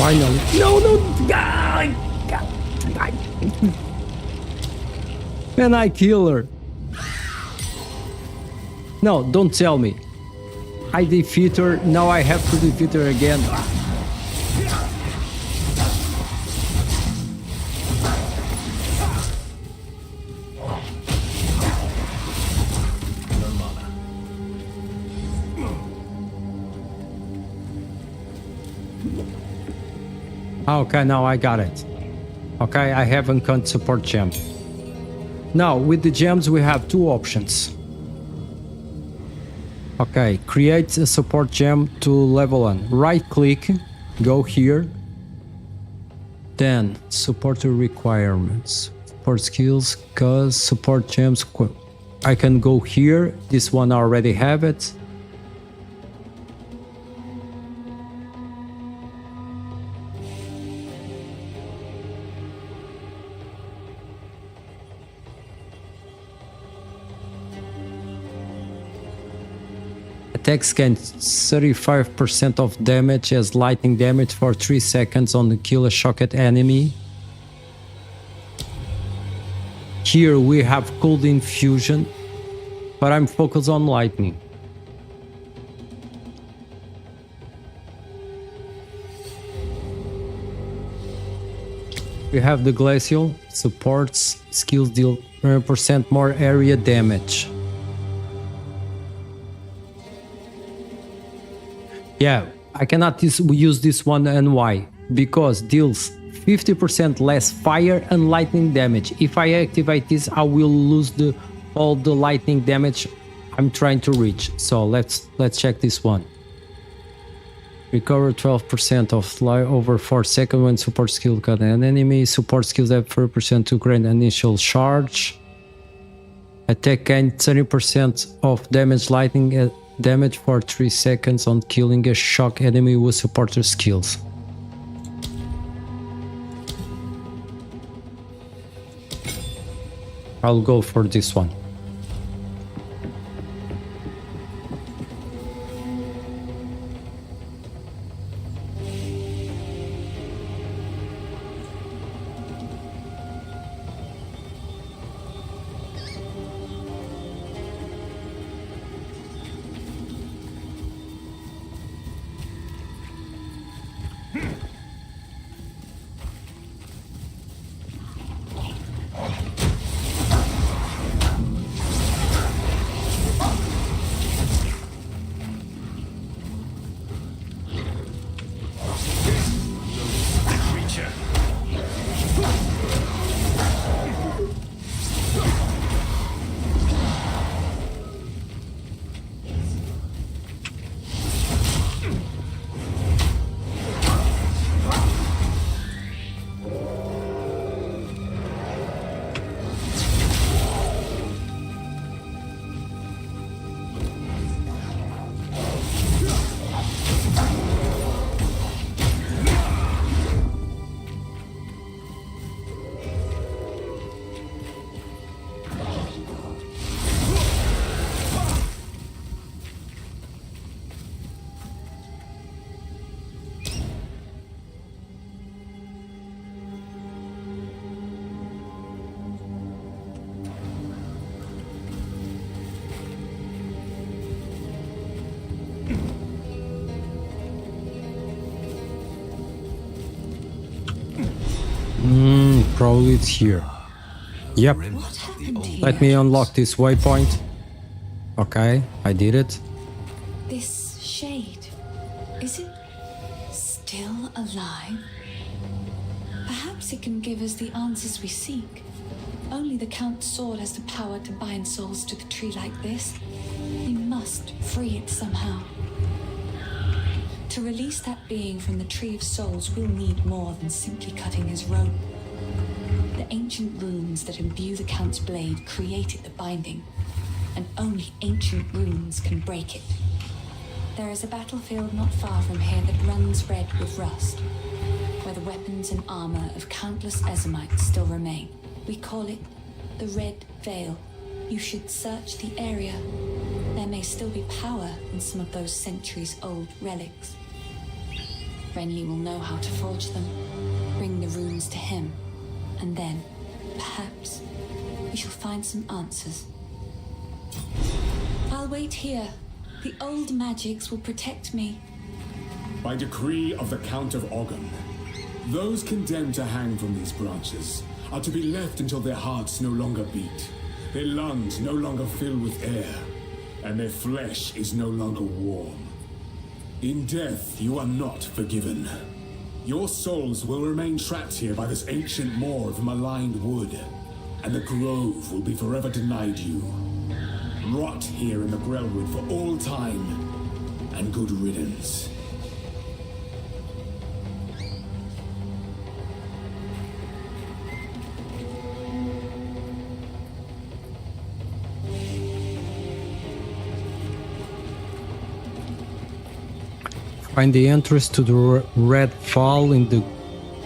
Speaker 12: Finally. No. And I kill her. No, don't tell me. I defeat her, now I have to defeat her again. Okay, now I got it. Okay, I haven't got support gem. Now, with the gems we have two options. Okay, create a support gem to level 1. Right click, go here. Then support requirements. Support skills, cause support gems. I can go here. This one I already have it. Attacks gain 35% of damage as lightning damage for 3 seconds on the kill a shocked enemy. Here we have cold infusion, but I'm focused on lightning. We have the glacial supports skills deal 100% more area damage. Yeah, I cannot use this one, and why? Because deals 50% less fire and lightning damage. If I activate this, I will lose all the lightning damage I'm trying to reach. So let's check this one. Recover 12% of fly over 4 seconds when support skill cut an enemy. Support skills have 4% to grant initial charge. Attack gain 30% of damage lightning damage for 3 seconds on killing a shock enemy with supporter skills. I'll go for this one. Probably it's here. Yep. Let me unlock this waypoint. Okay, I did it.
Speaker 16: This shade, is it still alive? Perhaps it can give us the answers we seek. Only the Count's sword has the power to bind souls to the tree like this. We must free it somehow. To release that being from the Tree of Souls, we'll need more than simply cutting his rope. The ancient runes that imbue the Count's blade created the binding, and only ancient runes can break it. There is a battlefield not far from here that runs red with rust, where the weapons and armor of countless Ezamites still remain. We call it the Red Veil. You should search the area. There may still be power in some of those centuries-old relics. Renly will know how to forge them, bring the runes to him, and then, perhaps, we shall find some answers. I'll wait here. The old magics will protect me.
Speaker 5: By decree of the Count of Oggen, those condemned to hang from these branches are to be left until their hearts no longer beat, their lungs no longer fill with air, and their flesh is no longer warm. In death, you are not forgiven. Your souls will remain trapped here by this ancient moor of maligned wood, and the grove will be forever denied you. rot here in the Grellwood for all time. And good riddance.
Speaker 12: Find the entrance to the Red Fall in the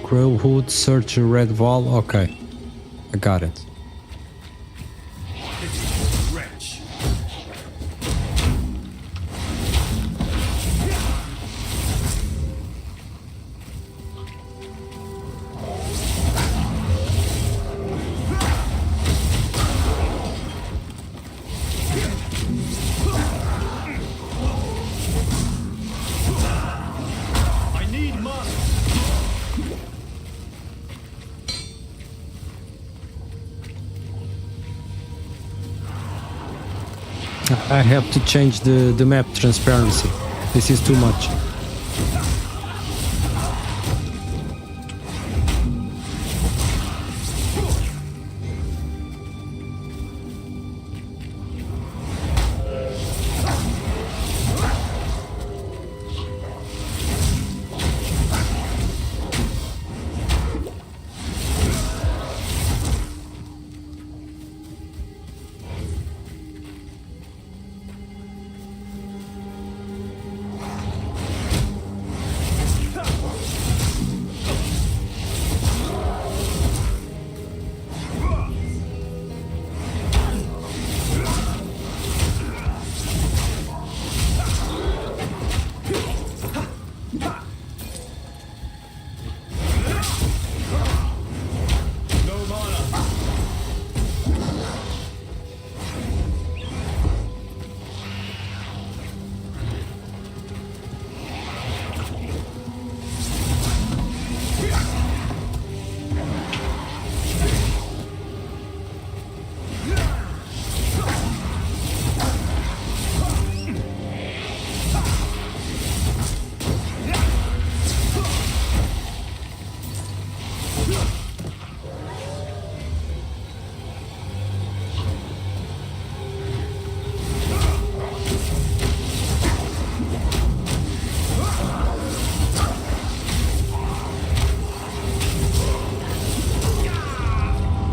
Speaker 12: Grellwood. Search the Red Wall. Okay, I got it.
Speaker 3: Wretch. I need money.
Speaker 12: I have to change the map transparency. This is too much.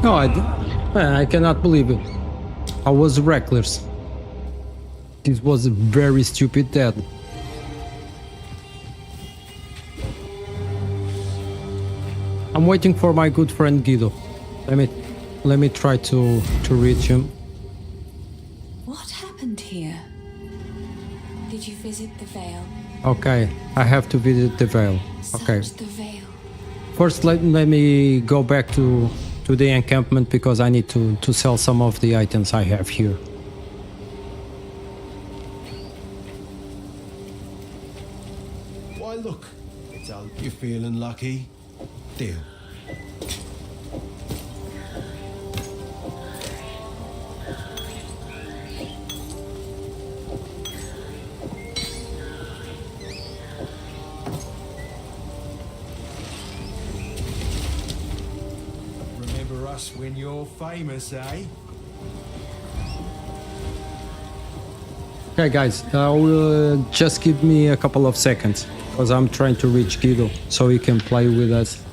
Speaker 12: No, I cannot believe it. I was reckless. This was a very stupid death. I'm waiting for my good friend Guido. Let me try to reach him.
Speaker 16: What happened here? Did you visit the Vale?
Speaker 12: Okay, I have to visit the Vale. Okay.
Speaker 16: Search the Vale.
Speaker 12: First, let me go back to the encampment because I need to sell some of the items I have here.
Speaker 3: Why, look. It's all you feeling lucky. Deal. Remember us when you're famous, eh?
Speaker 12: Okay guys, just give me a couple of seconds because I'm trying to reach Guido so he can play with us.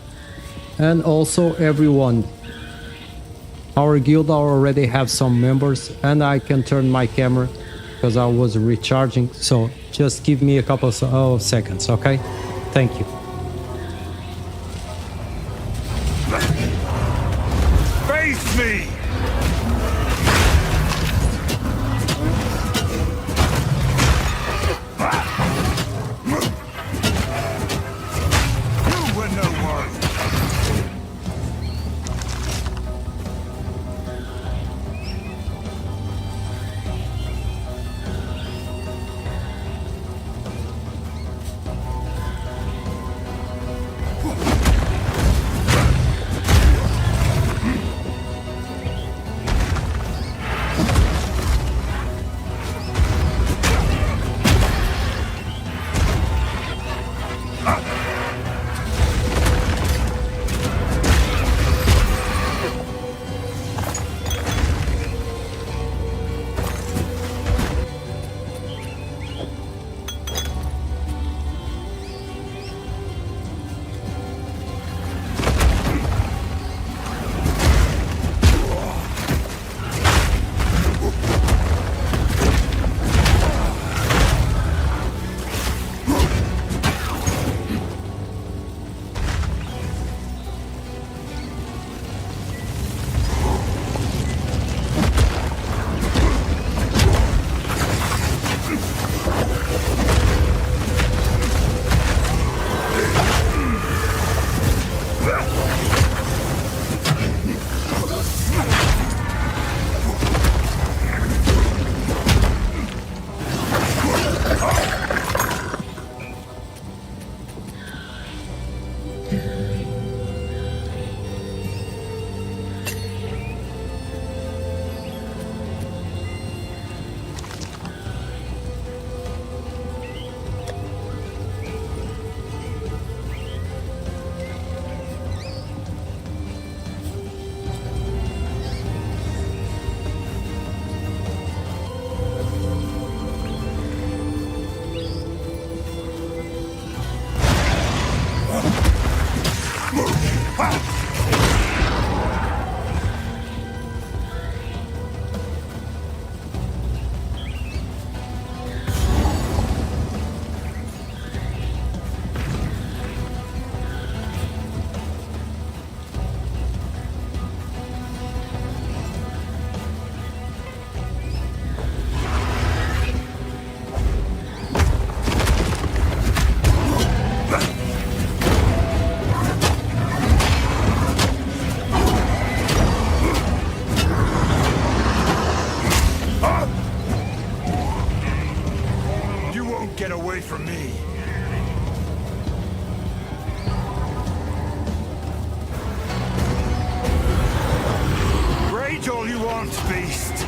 Speaker 12: And also everyone, our guild already have some members and I can turn my camera because I was recharging, so just give me a couple of seconds, okay? Thank you.
Speaker 3: Face me! You were no one! Get away from me! Rage all you want, beast!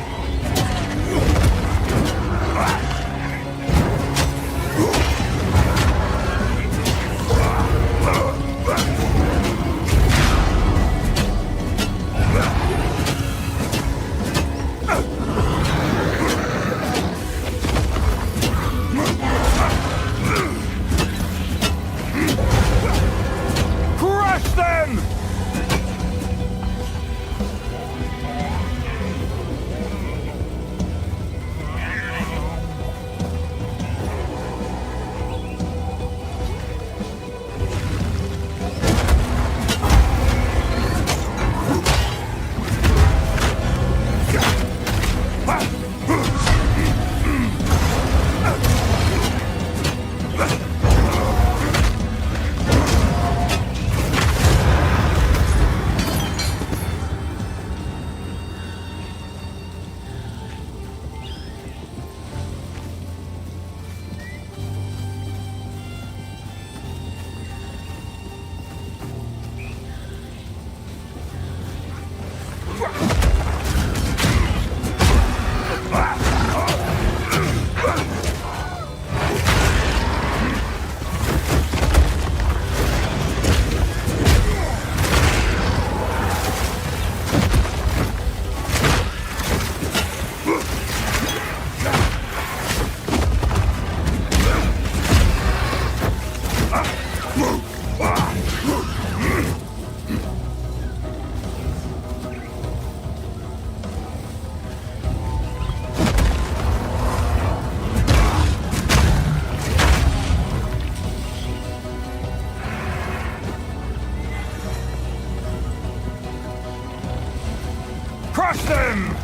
Speaker 3: Crush them!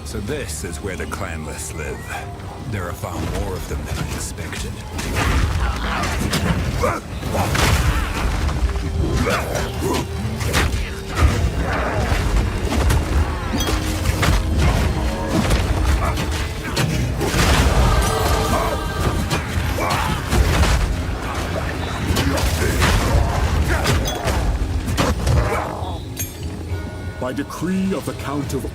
Speaker 4: So this is where the clanless live. There are far more of them than I expected.
Speaker 19: By decree of the Count of...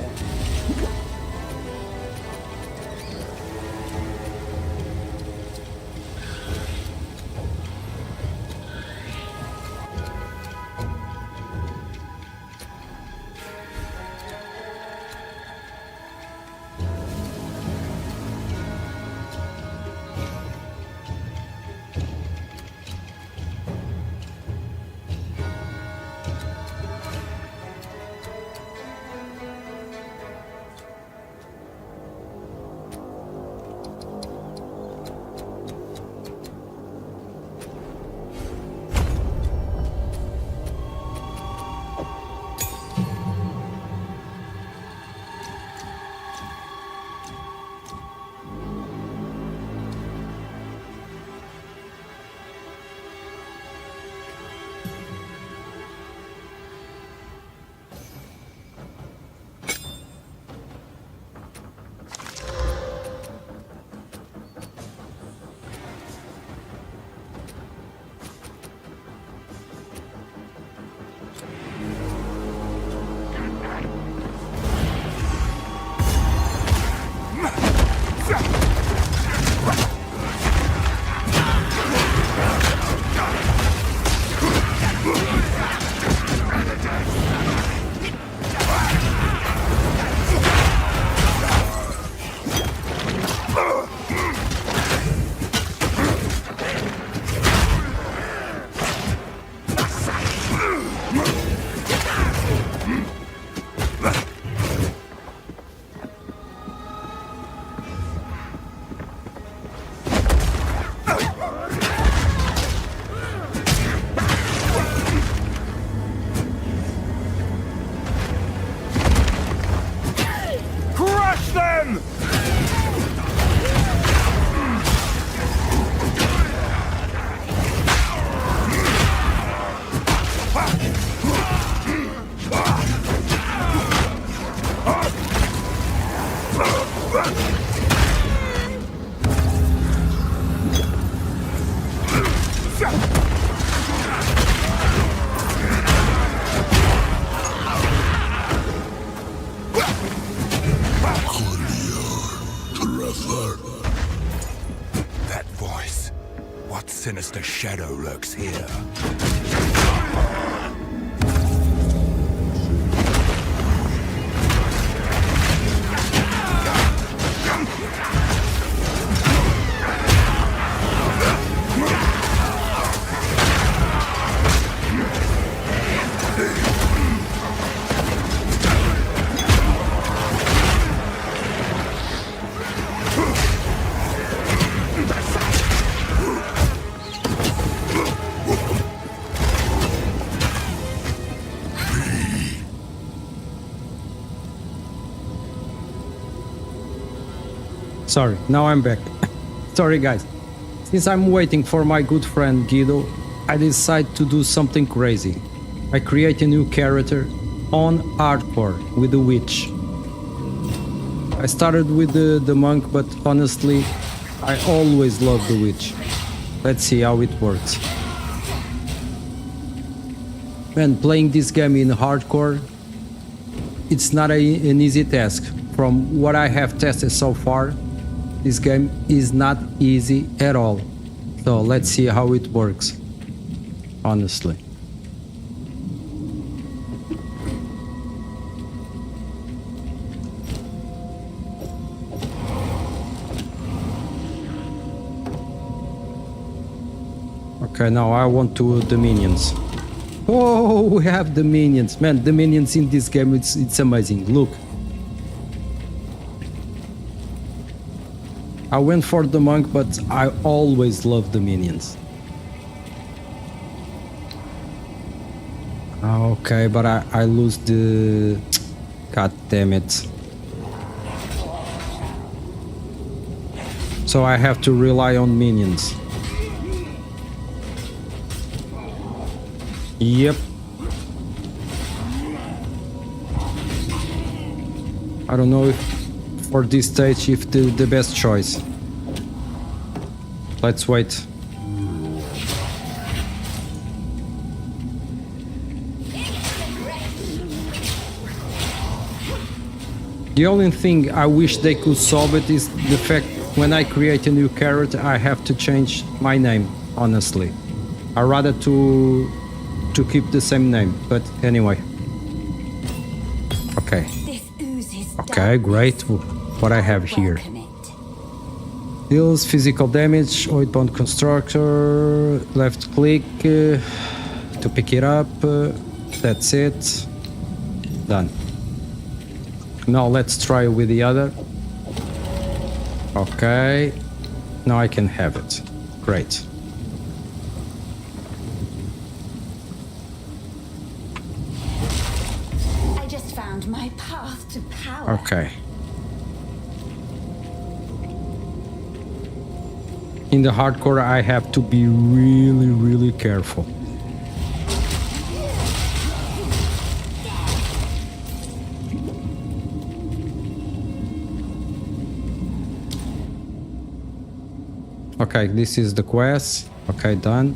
Speaker 4: What sinister shadow lurks here?
Speaker 12: Sorry, now I'm back. Sorry guys. Since I'm waiting for my good friend Guido, I decide to do something crazy. I create a new character on hardcore with the witch. I started with the monk, but honestly, I always loved the witch. Let's see how it works. Man, playing this game in hardcore, it's not an easy task. From what I have tested so far, this game is not easy at all. So let's see how it works, honestly. Okay, now I want to the minions. Oh, we have the minions. Man, the minions in this game, it's amazing. Look. I went for the monk, but I always love the minions. Okay, but I lose the... God damn it. So I have to rely on minions. Yep. I don't know if for this stage if the best choice. Let's wait. The only thing I wish they could solve it is the fact when I create a new character I have to change my name, honestly. I'd rather to keep the same name, but anyway. Okay. Okay, great. What I have here. Deals physical damage, 8 bond constructor, left click to pick it up. That's it. Done. Now let's try with the other. Okay. Now I can have it. Great.
Speaker 16: I just found my path to power.
Speaker 12: Okay. In the hardcore, I have to be really, really careful. Okay, this is the quest. Okay, done.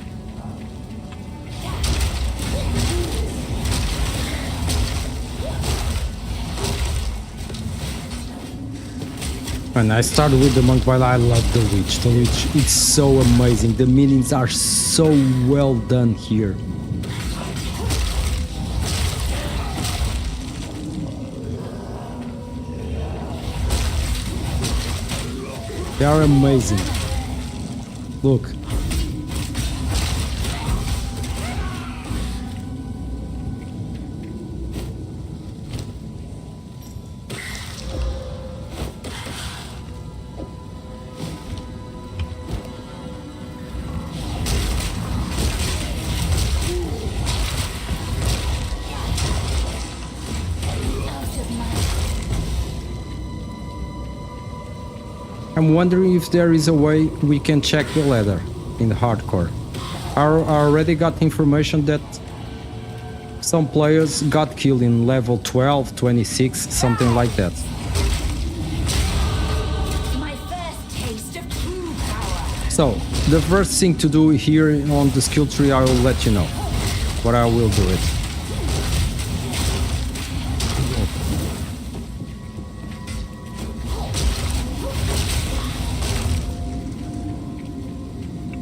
Speaker 12: And I started with the monk, but I love the witch. The witch, it's so amazing. The minions are so well done here. They are amazing. Look. I'm wondering if there is a way we can check the ladder in the hardcore. I already got information that some players got killed in level 12, 26, something like that. So, the first thing to do here on the skill tree, I will let you know, but I will do it.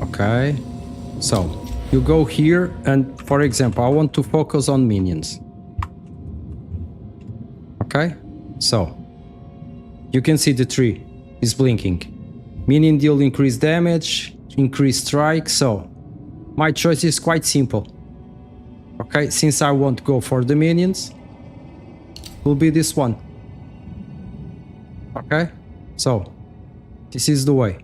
Speaker 12: Okay. So, you go here and, for example, I want to focus on minions. Okay? So, you can see the tree is blinking. Minion deal increased damage, increased strike, so my choice is quite simple. Okay, since I won't go for the minions, will be this one. Okay, so this is the way.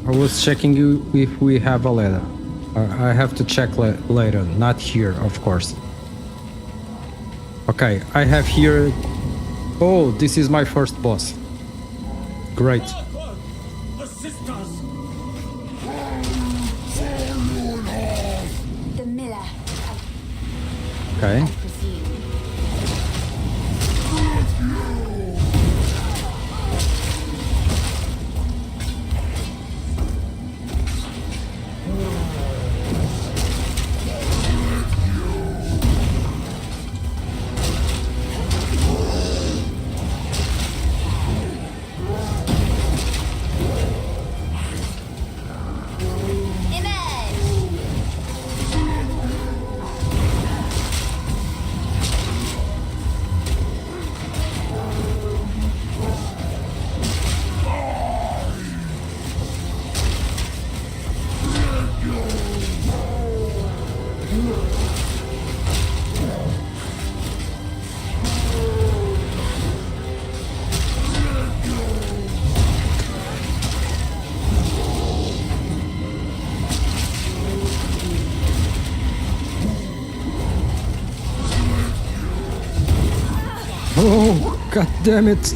Speaker 12: I was checking if we have a ladder. I have to check later, not here, of course. Okay, I have here... Oh, this is my first boss. Great.
Speaker 16: The miller.
Speaker 12: Okay. Oh, god damn it.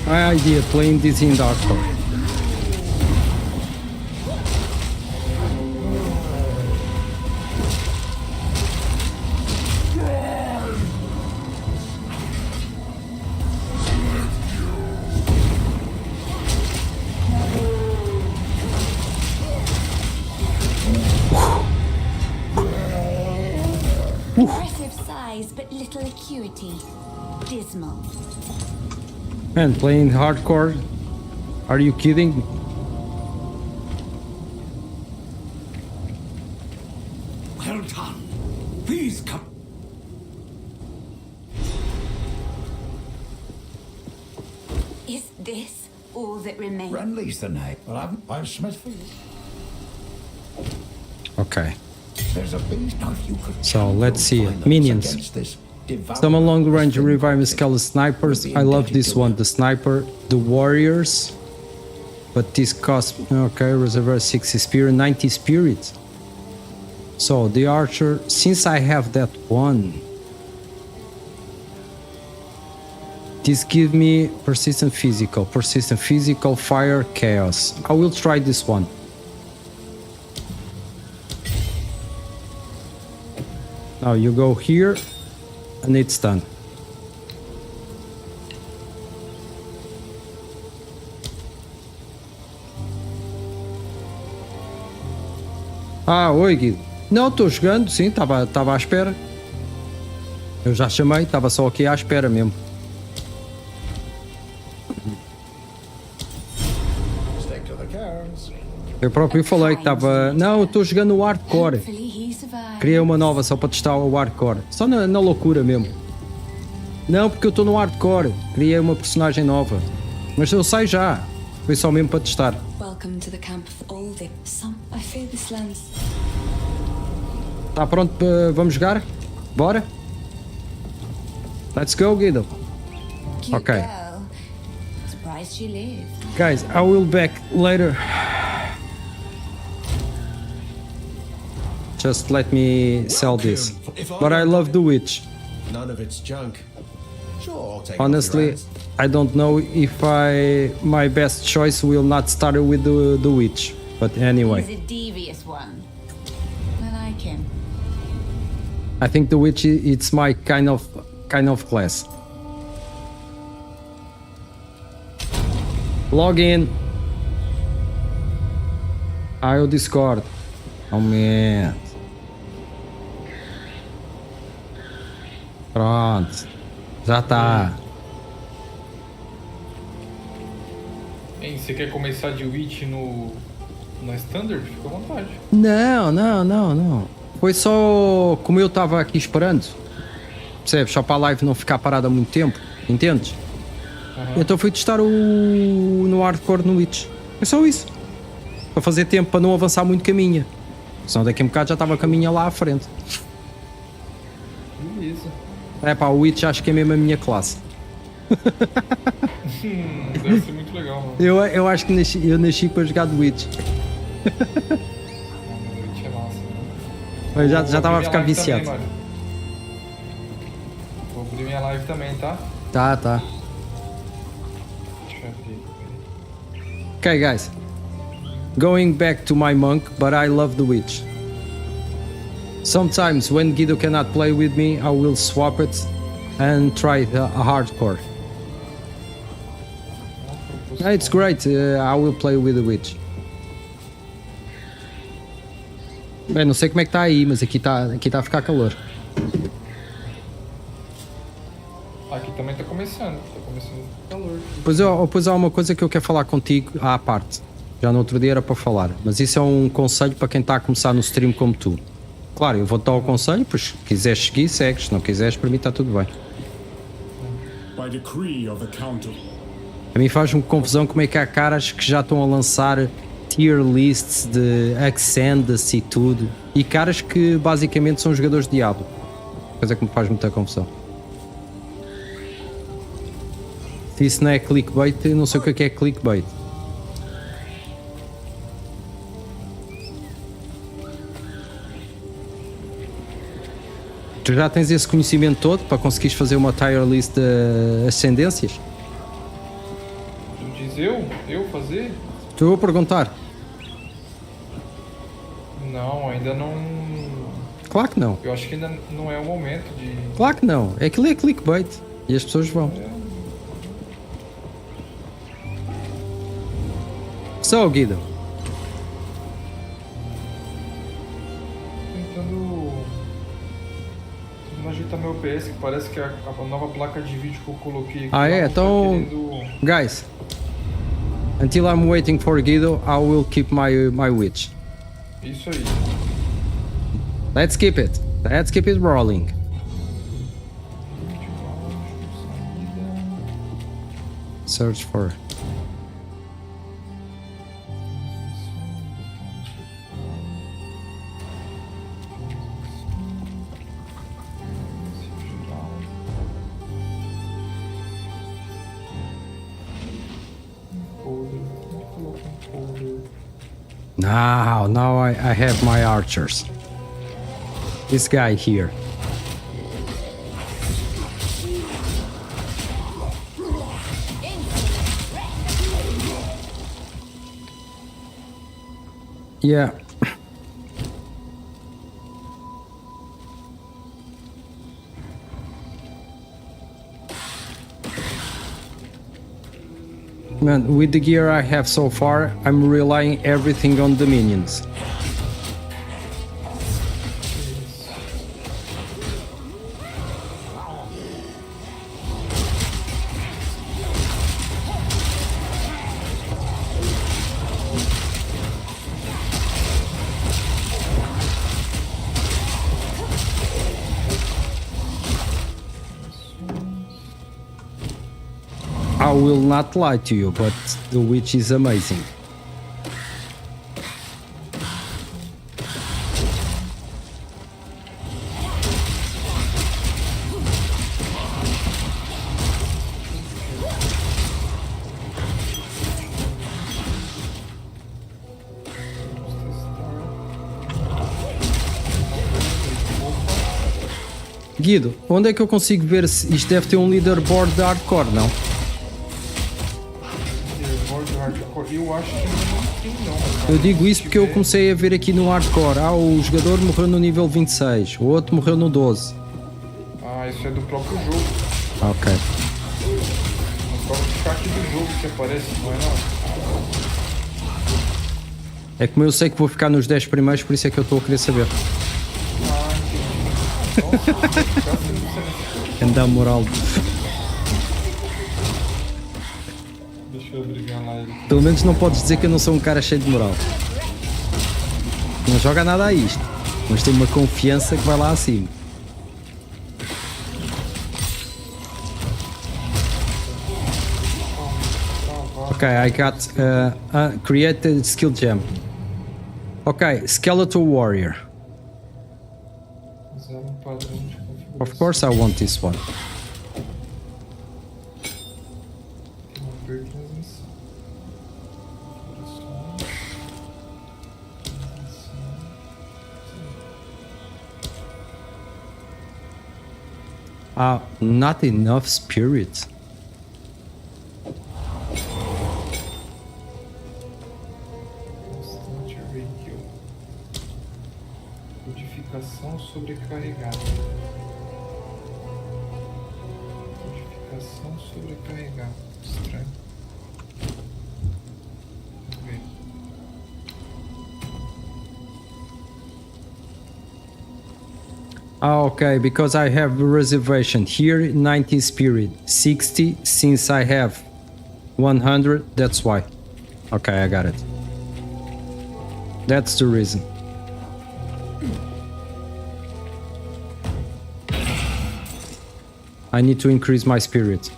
Speaker 12: My idea playing this in hardcore.
Speaker 16: Impressive size, but little acuity. Dismal.
Speaker 12: Man, playing hardcore? Are you kidding?
Speaker 3: Well done. Please come.
Speaker 16: Is this all that remains?
Speaker 13: Renly's the name, but I'm Smithfield.
Speaker 12: Okay.
Speaker 13: There's a beast knife you could.
Speaker 12: So let's see. Minions. Summon long range and revive scale snipers. I love this one. The sniper. The warriors. But this costs. Okay, reservoir 60 spirit, 90 spirit. So the archer. Since I have that one. This gives me persistent physical, fire, chaos. I will try this one. Now you go here, and it's done. Ah, oi Guido. Não, estou jogando, sim, estava à espera. Eu já chamei, estava só aqui à espera mesmo. Eu próprio falei que estava... Não, eu estou jogando o hardcore. Criei uma nova só para testar o hardcore. Só na loucura mesmo. Não, porque eu estou no hardcore. Criei uma personagem nova. Mas eu saio já. Foi só mesmo para testar. Está pronto para... Vamos jogar? Bora? Let's go, Guido. Ok. Guys, I will back later. Just let me sell this. But I love The Witch.
Speaker 20: None of it's junk. Sure, I'll take
Speaker 12: Honestly, I don't know if my best choice will not start with the Witch. But anyway,
Speaker 16: He's a devious one. I like him.
Speaker 12: I think The Witch it's my kind of class. Log in. O Discord. Aumenta. Pronto. Já tá.
Speaker 11: Hein, você quer começar de Witch na Standard? Fica à vontade.
Speaker 12: Não. Foi só como eu tava aqui esperando. Percebes? Só para a live não ficar parada há muito tempo. Entendes? Então fui testar no hardcore no Witch. É só isso. Para fazer tempo, para não avançar muito caminho. Senão daqui a um bocado já estava a caminha lá à frente.
Speaker 11: Beleza.
Speaker 12: É pá, o Witch acho que é mesmo a minha classe.
Speaker 11: Deve ser muito legal, mano.
Speaker 12: Eu acho que eu nasci para jogar The Witch.
Speaker 11: Witch é massa, mano.
Speaker 12: Eu já estava a ficar viciado.
Speaker 11: Também, vou abrir minha live também, tá?
Speaker 12: Tá.
Speaker 11: Deixa eu ver.
Speaker 12: Okay, guys. Going back to my monk, but I love The Witch. Sometimes when Guido cannot play with me, I will swap it and try a hardcore. It's great, I will play with The Witch. Bem, não sei como é que está aí, mas aqui tá a ficar calor.
Speaker 11: Aqui também tá começando calor.
Speaker 12: Pois há uma coisa que eu quero falar contigo à parte. Já no outro dia era para falar, mas isso é um conselho para quem está a começar no stream como tu. Claro, eu vou-te dar o conselho, pois se quiseres seguir, segues. Se não quiseres, para mim está tudo bem.
Speaker 19: By decree of the Count of...
Speaker 12: A mim faz-me confusão como é que há caras que já estão a lançar tier lists de Excendas e tudo. E caras que basicamente são jogadores de Diablo. Coisa que me faz muita confusão. Se isso não é clickbait, eu não sei o que é clickbait. Tu já tens esse conhecimento todo para conseguires fazer uma tier list de ascendências?
Speaker 11: Tu diz eu fazer?
Speaker 12: Estou a perguntar.
Speaker 11: Não, ainda não.
Speaker 12: Claro que não.
Speaker 11: Eu acho que ainda não é o momento de.
Speaker 12: Claro que não. Aquilo é clickbait. E as pessoas vão. So, Guido.
Speaker 11: Tentando ajeitar meu OBS, que parece que a nova placa de vídeo que eu coloquei aqui.
Speaker 12: Então. Guys. Until I'm waiting for Guido, I will keep my witch.
Speaker 11: Isso aí.
Speaker 12: Let's keep it. Let's keep it rolling. Search for. Now I have my archers. This guy here. Yeah. Man, with the gear I have so far, I'm relying everything on the minions. I will not lie to you, but the witch is amazing. Guido, onde é que eu consigo ver se isto deve ter um leaderboard de hardcore, não?
Speaker 11: Eu acho que não tem não. Cara.
Speaker 12: Eu digo isso porque eu comecei a ver aqui no hardcore. Ah, o jogador morreu no nível 26, o outro morreu no 12.
Speaker 11: Ah, isso é do próprio jogo.
Speaker 12: Ok.
Speaker 11: No próprio chat do jogo que aparece, não é não?
Speaker 12: É como eu sei que vou ficar nos 10 primeiros, por isso é que eu estou a querer saber. Anda moral.
Speaker 11: Deixa eu brigar lá ele.
Speaker 12: Pelo menos não podes dizer que eu não sou um cara cheio de moral. Não joga nada a isto, mas tem uma confiança que vai lá acima. Ok, I got created skill gem. Ok, Skeletal Warrior. Of course I want this one. Not enough spirit.
Speaker 11: Codificação sobrecarregada. Codificação sobrecarregada. Estranho. Vamos ver.
Speaker 12: Okay, because I have a reservation here, 90 spirit, 60 since I have 100, that's why. Okay, I got it. That's the reason. I need to increase my spirit.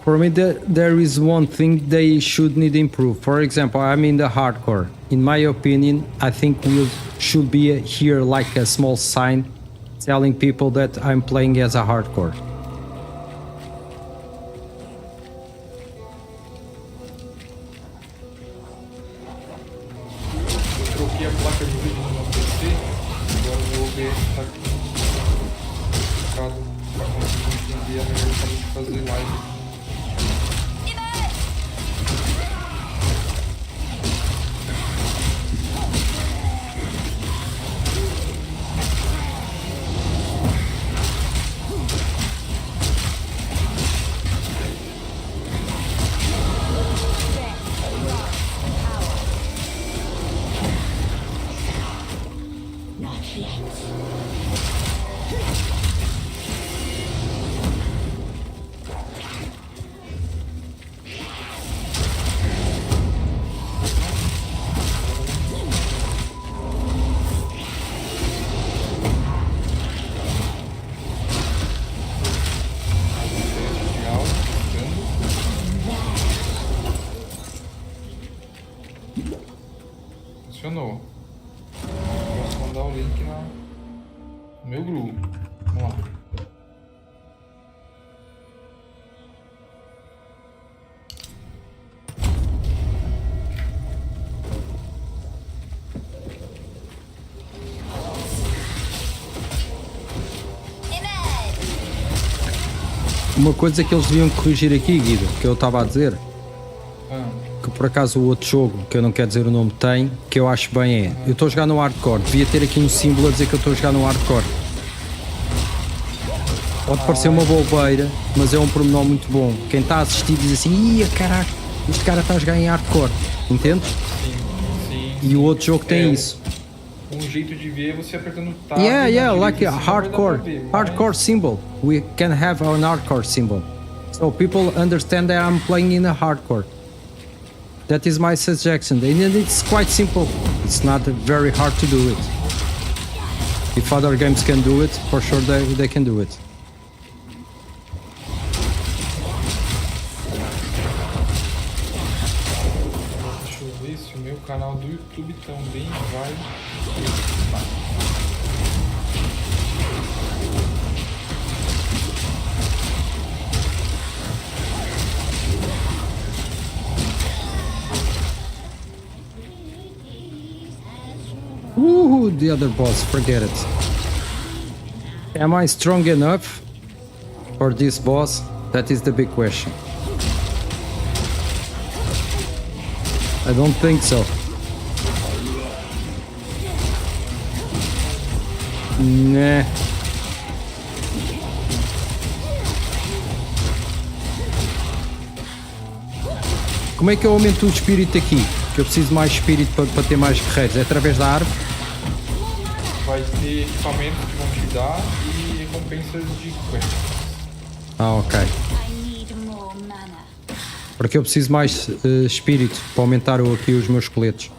Speaker 12: For me, there is one thing they should need to improve. For example, I'm in the hardcore. In my opinion, I think we should be here like a small sign telling people that I'm playing as a hardcore.
Speaker 11: Eu troquei a placa de vídeo no meu PC. Agora o OBS está focado para conseguir entender a melhor forma de fazer live. Funcionou. Posso mandar o link no meu grupo. Vamos lá.
Speaker 12: Uma coisa que eles deviam corrigir aqui, Guido, que eu estava a dizer, que por acaso o outro jogo, que eu não quero dizer o nome, tem, que eu acho bem é, eu estou a jogar no hardcore, devia ter aqui um símbolo a dizer que eu estou a jogar no hardcore. Pode parecer uma bobeira, mas é um pormenor muito bom. Quem está a assistir diz assim, ia caraca, este cara está a jogar em hardcore, entendes?
Speaker 11: Sim.
Speaker 12: E o outro jogo tem isso.
Speaker 11: Um jeito de ver é você apertando tab.
Speaker 12: Yeah, like a hardcore symbol. We can have an hardcore symbol, so people understand that I'm playing in a hardcore. That is my suggestion, and it's quite simple. It's not very hard to do it. If other games can do it, for sure they can do it.
Speaker 11: ver se o meu canal do YouTube também vai.
Speaker 12: The other boss, forget it. Am I strong enough for this boss? That is the big question. I don't think so. Nah. Como é que eu aumento o espírito aqui? Que eu preciso mais espírito para ter mais guerreiros. É através da árvore?
Speaker 11: Vai ter equipamentos que vão te dar e recompensas de quests.
Speaker 12: Ah, ok. Porque eu preciso mais espírito para aumentar aqui os meus esqueletos.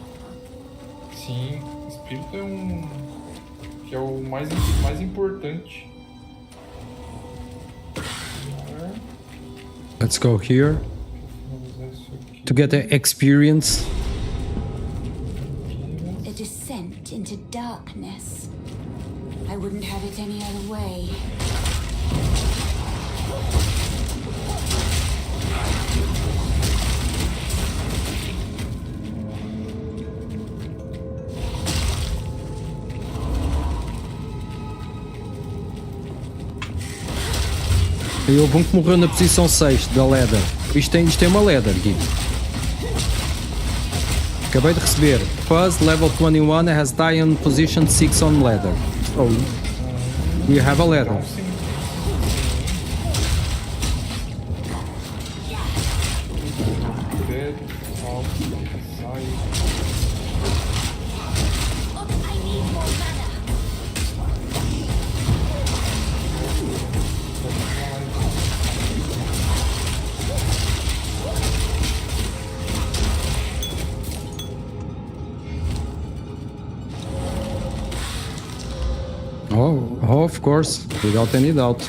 Speaker 11: Sim, espírito é que é o mais importante.
Speaker 12: Let's go here. To get the experience.
Speaker 16: A descent into darkness. I wouldn't have it any other way.
Speaker 12: E houve um que morreu na posição 6 da ladder. Isto tem uma ladder, Gui. Acabei de receber. Fuzz level 21 has died on position 6 on ladder. Oh, we have a ladder. Oh, of course, without any doubt.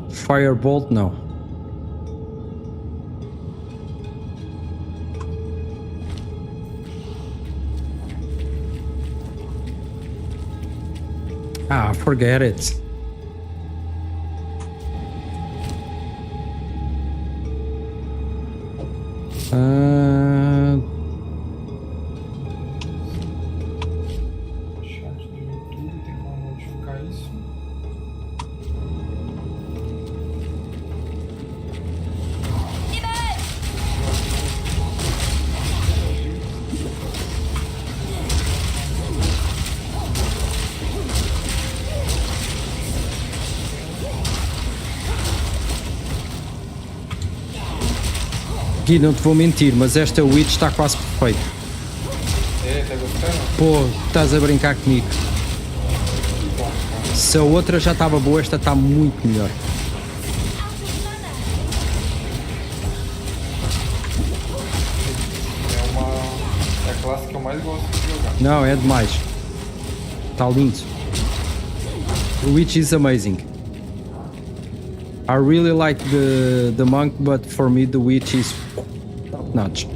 Speaker 12: Firebolt, no. Ah, forget it. Gui, não te vou mentir, mas esta Witch está quase perfeita.
Speaker 11: É, tá gostando?
Speaker 12: Pô, estás a brincar comigo. Se a outra já estava boa, esta está muito melhor.
Speaker 11: É a classe que eu mais gosto de jogar.
Speaker 12: Não, é demais. Está lindo. The Witch is amazing. I really like the monk, but for me the Witch is top notch.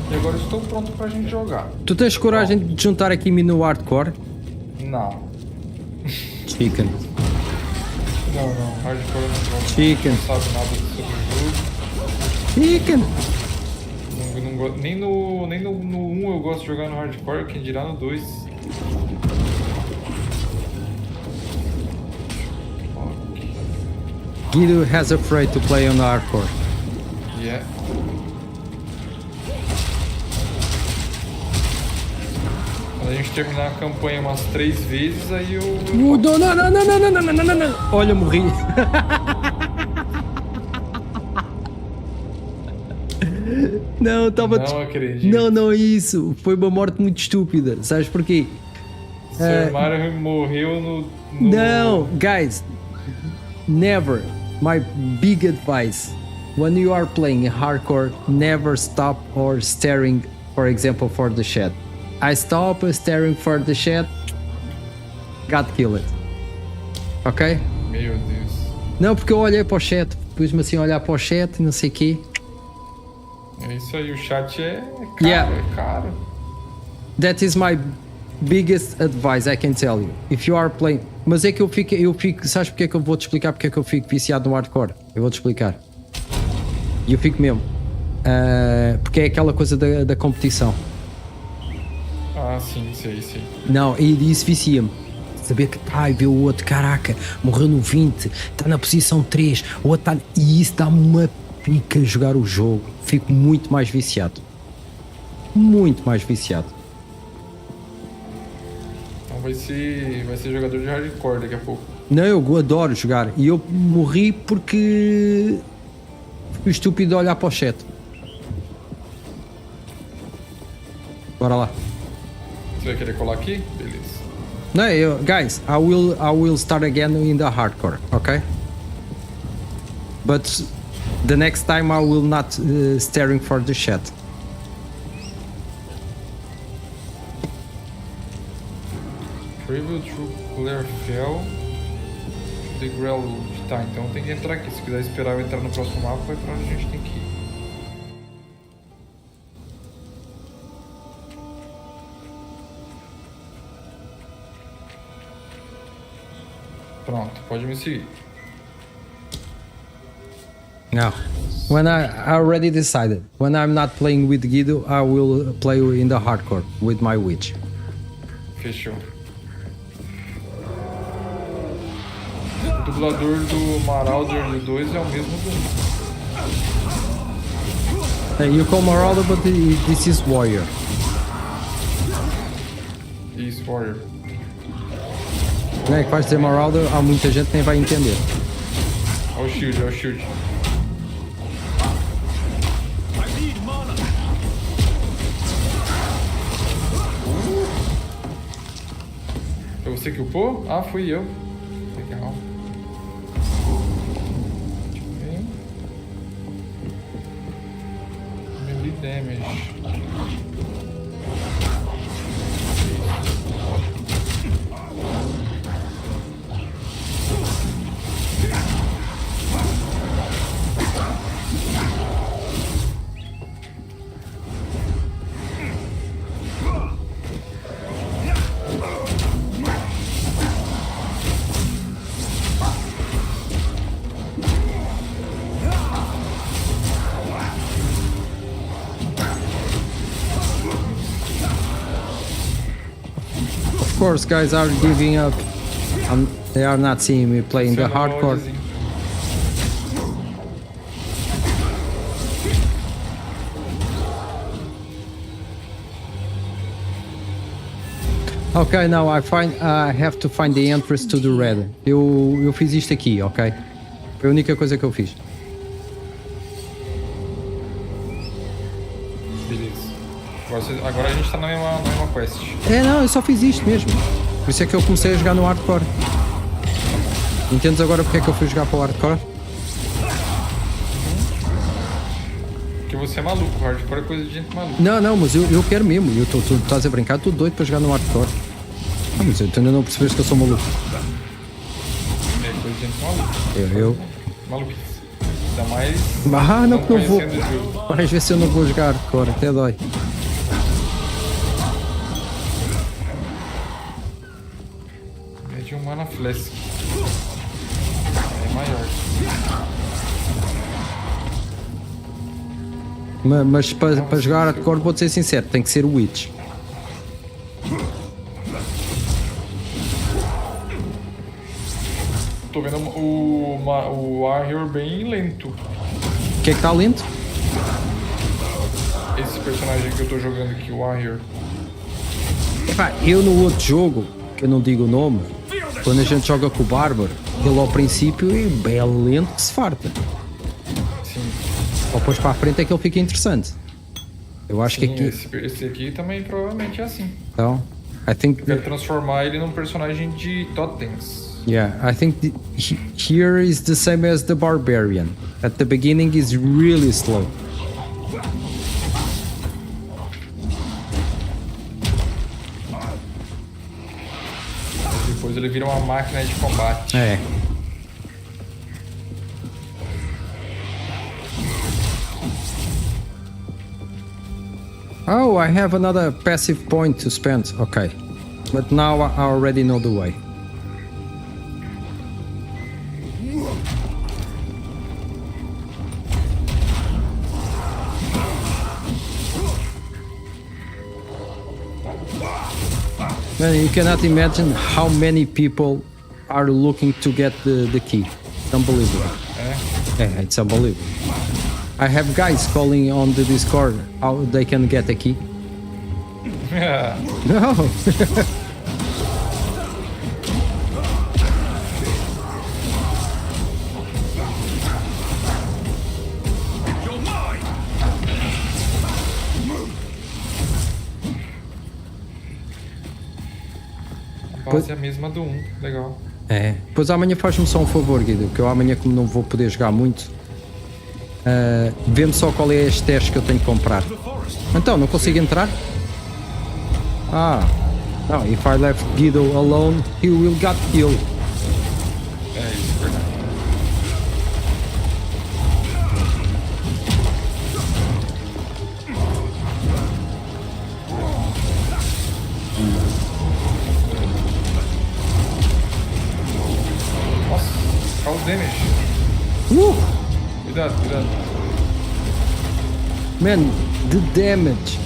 Speaker 11: E agora estou pronto pra gente jogar.
Speaker 12: Tu tens coragem de juntar aqui mim no hardcore?
Speaker 11: Não.
Speaker 12: Chicken.
Speaker 11: Não, hardcore eu não jogo.
Speaker 12: Chicken.
Speaker 11: Não sabe nada sobre o jogo.
Speaker 12: Chicken.
Speaker 11: Nem no 1 eu gosto de jogar no hardcore, quem dirá no 2.
Speaker 12: Guido has afraid to play on hardcore.
Speaker 11: Yeah. gente terminar a campanha umas 3 vezes, aí eu...
Speaker 12: Não. Olha, morri. Não, tava...
Speaker 11: Não acredito.
Speaker 12: Não, isso. Foi uma morte muito estúpida. Sabes porquê?
Speaker 11: SirMariio morreu no...
Speaker 12: Não, guys. Never. My big advice. When you are playing hardcore, never stop or staring, for example, for the chat. I stop staring for the chat. Got killed. Ok?
Speaker 11: Meu Deus.
Speaker 12: Não, porque eu olhei para o chat. Pus-me assim a olhar para o chat e não sei o quê.
Speaker 11: É isso aí, o chat é caro,
Speaker 12: Yeah.
Speaker 11: é caro.
Speaker 12: That is my biggest advice, I can tell you. If you are playing... Mas é que eu fico... Sabes porque é que eu vou-te explicar porque é que eu fico viciado no hardcore? Eu vou-te explicar. E eu fico mesmo. Porque é aquela coisa da competição.
Speaker 11: Ah, sim, sei.
Speaker 12: Não, e isso vicia-me. Saber que vê o outro, caraca, morreu no 20, está na posição 3, o outro está... E isso dá-me uma pica jogar o jogo. Fico muito mais viciado. Muito mais viciado.
Speaker 11: Então vai ser jogador de hardcore daqui a pouco.
Speaker 12: Não, eu adoro jogar. E eu morri porque... Fui estúpido de olhar para o chat. Bora lá.
Speaker 11: Você vai querer colar aqui? Beleza.
Speaker 12: No, guys, I will start again in the hardcore, okay? But the next time I will not staring for the chat.
Speaker 11: Tribute to Clearfell. The Grellwood. Tá, então tem que entrar aqui. Se quiser esperar eu entrar no próximo mapa, é pra onde a gente tem que ir. Pronto, pode me seguir.
Speaker 12: No. When I already decided. When I'm not playing with Guido, I will play in the hardcore with my witch.
Speaker 11: Fechou. O dublador do Marauder do 2 é o mesmo do...
Speaker 12: You call Marauder, but this is Warrior.
Speaker 11: Isso, Warrior.
Speaker 12: Não é que vais dizer Marauder, há muita gente que nem vai entender.
Speaker 11: É o shield. Foi você que upou? Ah, fui eu. Legal. Deixa eu ver. Melee damage.
Speaker 12: Of course, guys are giving up. They are not seeing me playing the hardcore. Ok, now I have to find the entrance to the red. Eu fiz isto aqui, ok? Foi a única coisa que eu fiz.
Speaker 11: Beleza. Agora a gente tá na mesma quest.
Speaker 12: Não, eu só fiz isto mesmo. Por isso é que eu comecei a jogar no hardcore. Entendes agora porque é que eu fui jogar para o hardcore?
Speaker 11: Porque você é maluco, hardcore é coisa de gente maluca.
Speaker 12: Não, mas eu quero mesmo. Tu estás a brincar, estou doido para jogar no hardcore. Mas tu ainda não percebeste que eu sou maluco.
Speaker 11: É coisa de gente maluca.
Speaker 12: Eu.
Speaker 11: Maluquice. Ainda mais.
Speaker 12: Não que não vou. Vais ver se eu não vou jogar hardcore, até dói.
Speaker 11: É de um mana flask. É maior.
Speaker 12: Mas para jogar hardcore, vou-te ser sincero, tem que ser o Witch.
Speaker 11: Tô vendo o Warrior bem lento.
Speaker 12: O que é que está lento?
Speaker 11: Esse personagem que eu tô jogando aqui, o Warrior.
Speaker 12: Epá, eu no outro jogo, que eu não digo o nome, quando a gente joga com o Bárbaro, ele ao princípio é bem lento que se farta.
Speaker 11: Sim.
Speaker 12: Ou depois para a frente é que ele fica interessante. Eu acho
Speaker 11: Sim,
Speaker 12: que aqui...
Speaker 11: esse aqui também provavelmente é assim.
Speaker 12: Então, I think...
Speaker 11: Eu quero transformar ele num personagem de totens.
Speaker 12: Yeah, I think here is the same as the Barbarian. At the beginning is really slow.
Speaker 11: Depois ele vira uma máquina de combate.
Speaker 12: É. Oh, I have another passive point to spend. Okay. But now I already know the way. Man, you cannot imagine how many people are looking to get the key. It's unbelievable. Yeah, it's unbelievable. I have guys calling on the Discord how they can get a key. No.
Speaker 11: A base é a mesma do 1, legal.
Speaker 12: É. Pois amanhã faz-me só um favor, Guido, que eu amanhã, como não vou poder jogar muito, vê-me só qual é as testes que eu tenho que comprar. Então, não consigo entrar? Ah, não, if I left Guido alone, he will get killed.
Speaker 11: É isso, verdade. Nossa, causa damage. Cuidado, cuidado.
Speaker 12: Man, the damage.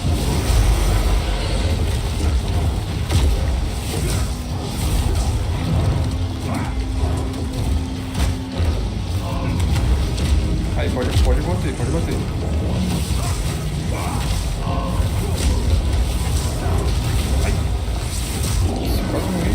Speaker 11: Aí, pode bater, pode bater. Ai. Nossa, quase morri.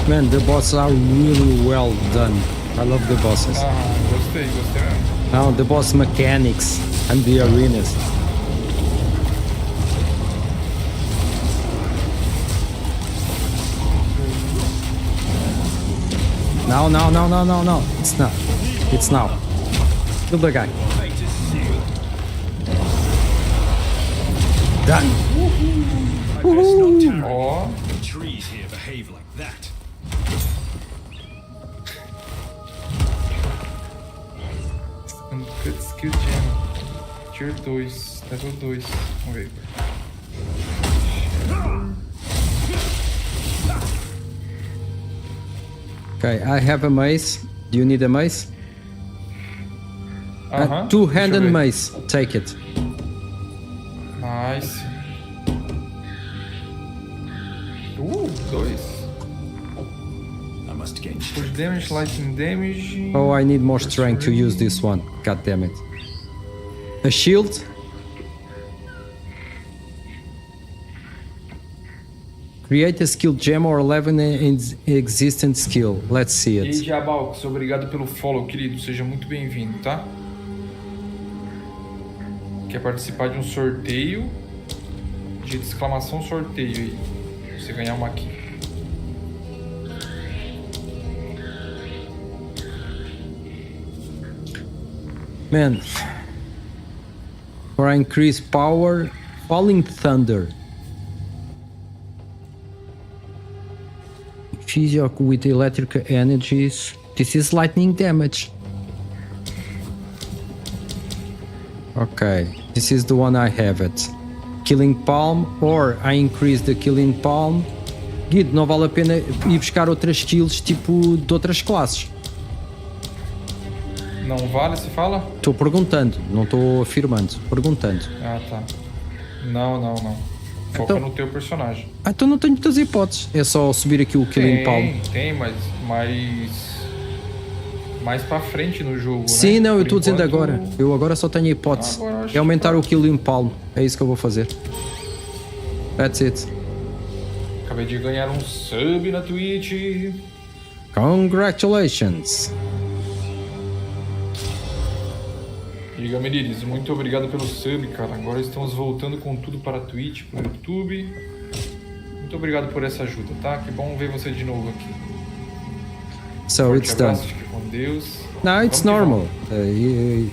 Speaker 12: Man, the bosses are really well done. I love the bosses.
Speaker 11: Gostei mesmo.
Speaker 12: Now the boss mechanics and the arenas. No. It's not. It's now. Kill the guy. Done.
Speaker 11: Ó.
Speaker 14: Trees here behave like that.
Speaker 11: Good skill gem. Tier 2, level 2. Vamos ver.
Speaker 12: Okay, I have a mace. Do you need a mace? Two-handed mace. Take it.
Speaker 11: Nice. 2.
Speaker 14: I must gain
Speaker 11: Push damage, lightning damage.
Speaker 12: Oh, I need more strength to use this one. God damn it. A shield? Create a skill gem or 11 existent skill. Let's see
Speaker 11: E aí,
Speaker 12: it.
Speaker 11: Diabalcos, obrigado pelo follow, querido. Seja muito bem-vindo, tá? Quer participar de um sorteio? Digita exclamação sorteio aí. Pra você ganhar uma aqui.
Speaker 12: Man. For increased power, falling thunder. Physical with electric energies. This is lightning damage. Okay, this is the one I have it. Killing Palm, or I increase the Killing Palm. Guido, não vale a pena ir buscar outras skills tipo de outras classes.
Speaker 11: Não vale, se fala?
Speaker 12: Estou perguntando, não estou afirmando. Perguntando.
Speaker 11: Ah, tá. Não. Foca
Speaker 12: Então-
Speaker 11: no teu personagem.
Speaker 12: Ah, então não tenho muitas hipóteses. É só subir aqui o Killing Palm.
Speaker 11: Tem, mas mais pra frente no jogo,
Speaker 12: Sim,
Speaker 11: né?
Speaker 12: não, eu
Speaker 11: Por
Speaker 12: estou dizendo
Speaker 11: enquanto-
Speaker 12: agora. Eu agora só tenho a hipótese.
Speaker 11: Agora eu acho
Speaker 12: É aumentar
Speaker 11: que
Speaker 12: o Killing Palm. É isso que eu vou fazer. That's it.
Speaker 11: Acabei de ganhar um sub na Twitch.
Speaker 12: Congratulations.
Speaker 11: Diga, Meniris, muito obrigado pelo sub, cara. Agora estamos voltando com tudo para a Twitch, para o YouTube. Muito obrigado por essa ajuda, tá? Que bom ver você de novo aqui.
Speaker 12: So
Speaker 11: Forte
Speaker 12: it's done.
Speaker 11: abraço, fique com Deus.
Speaker 12: Não, it's
Speaker 11: Vamos que
Speaker 12: normal.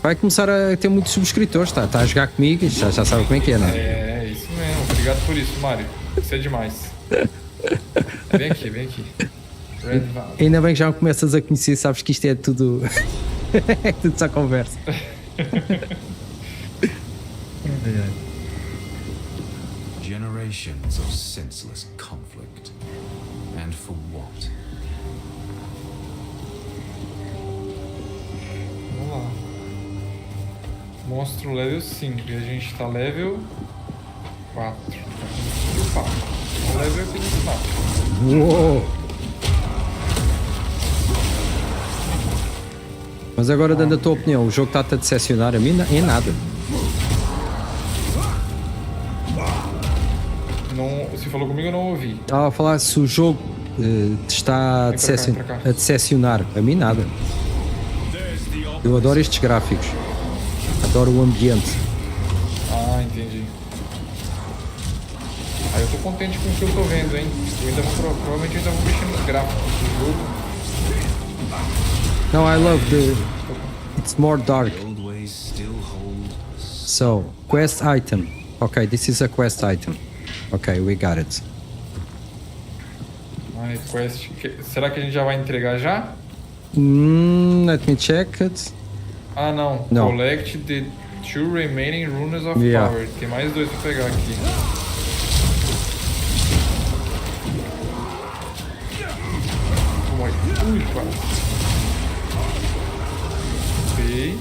Speaker 12: Vai começar a ter muitos subscritores, tá a jogar comigo e já sabe como é que é, não é?
Speaker 11: É, isso mesmo. Obrigado por isso, Mário. Isso é demais. Vem aqui. Revamped.
Speaker 12: Ainda bem que já me começas a conhecer, sabes que isto é tudo. É tudo só conversa.
Speaker 14: Generations of senseless conflict. And for what?
Speaker 11: Vamos lá. Monstro level 5 e a gente tá level 4. O level que a gente tá.
Speaker 12: Uou. Mas agora, dando a tua opinião, o jogo está-te a decepcionar a mim em nada.
Speaker 11: Não, você falou comigo, eu não ouvi.
Speaker 12: Estava a falar se o jogo te está a decepcionar. A mim nada. Eu adoro estes gráficos. Adoro o ambiente.
Speaker 11: Ah, entendi. Eu tô contente com o que eu tô vendo, hein? Eu ainda vou, provavelmente ainda vou mexer nos gráficos do jogo.
Speaker 12: No, I love it's more dark. So, quest item. Okay, this is a quest item. Okay, we got it.
Speaker 11: Quest. Será que a gente já vai entregar já?
Speaker 12: Let me check it.
Speaker 11: Ah, não.
Speaker 12: No.
Speaker 11: Collect the 2 remaining runes of
Speaker 12: Yeah.
Speaker 11: power. Tem mais 2 pra pegar aqui. Ui, quase. Ok.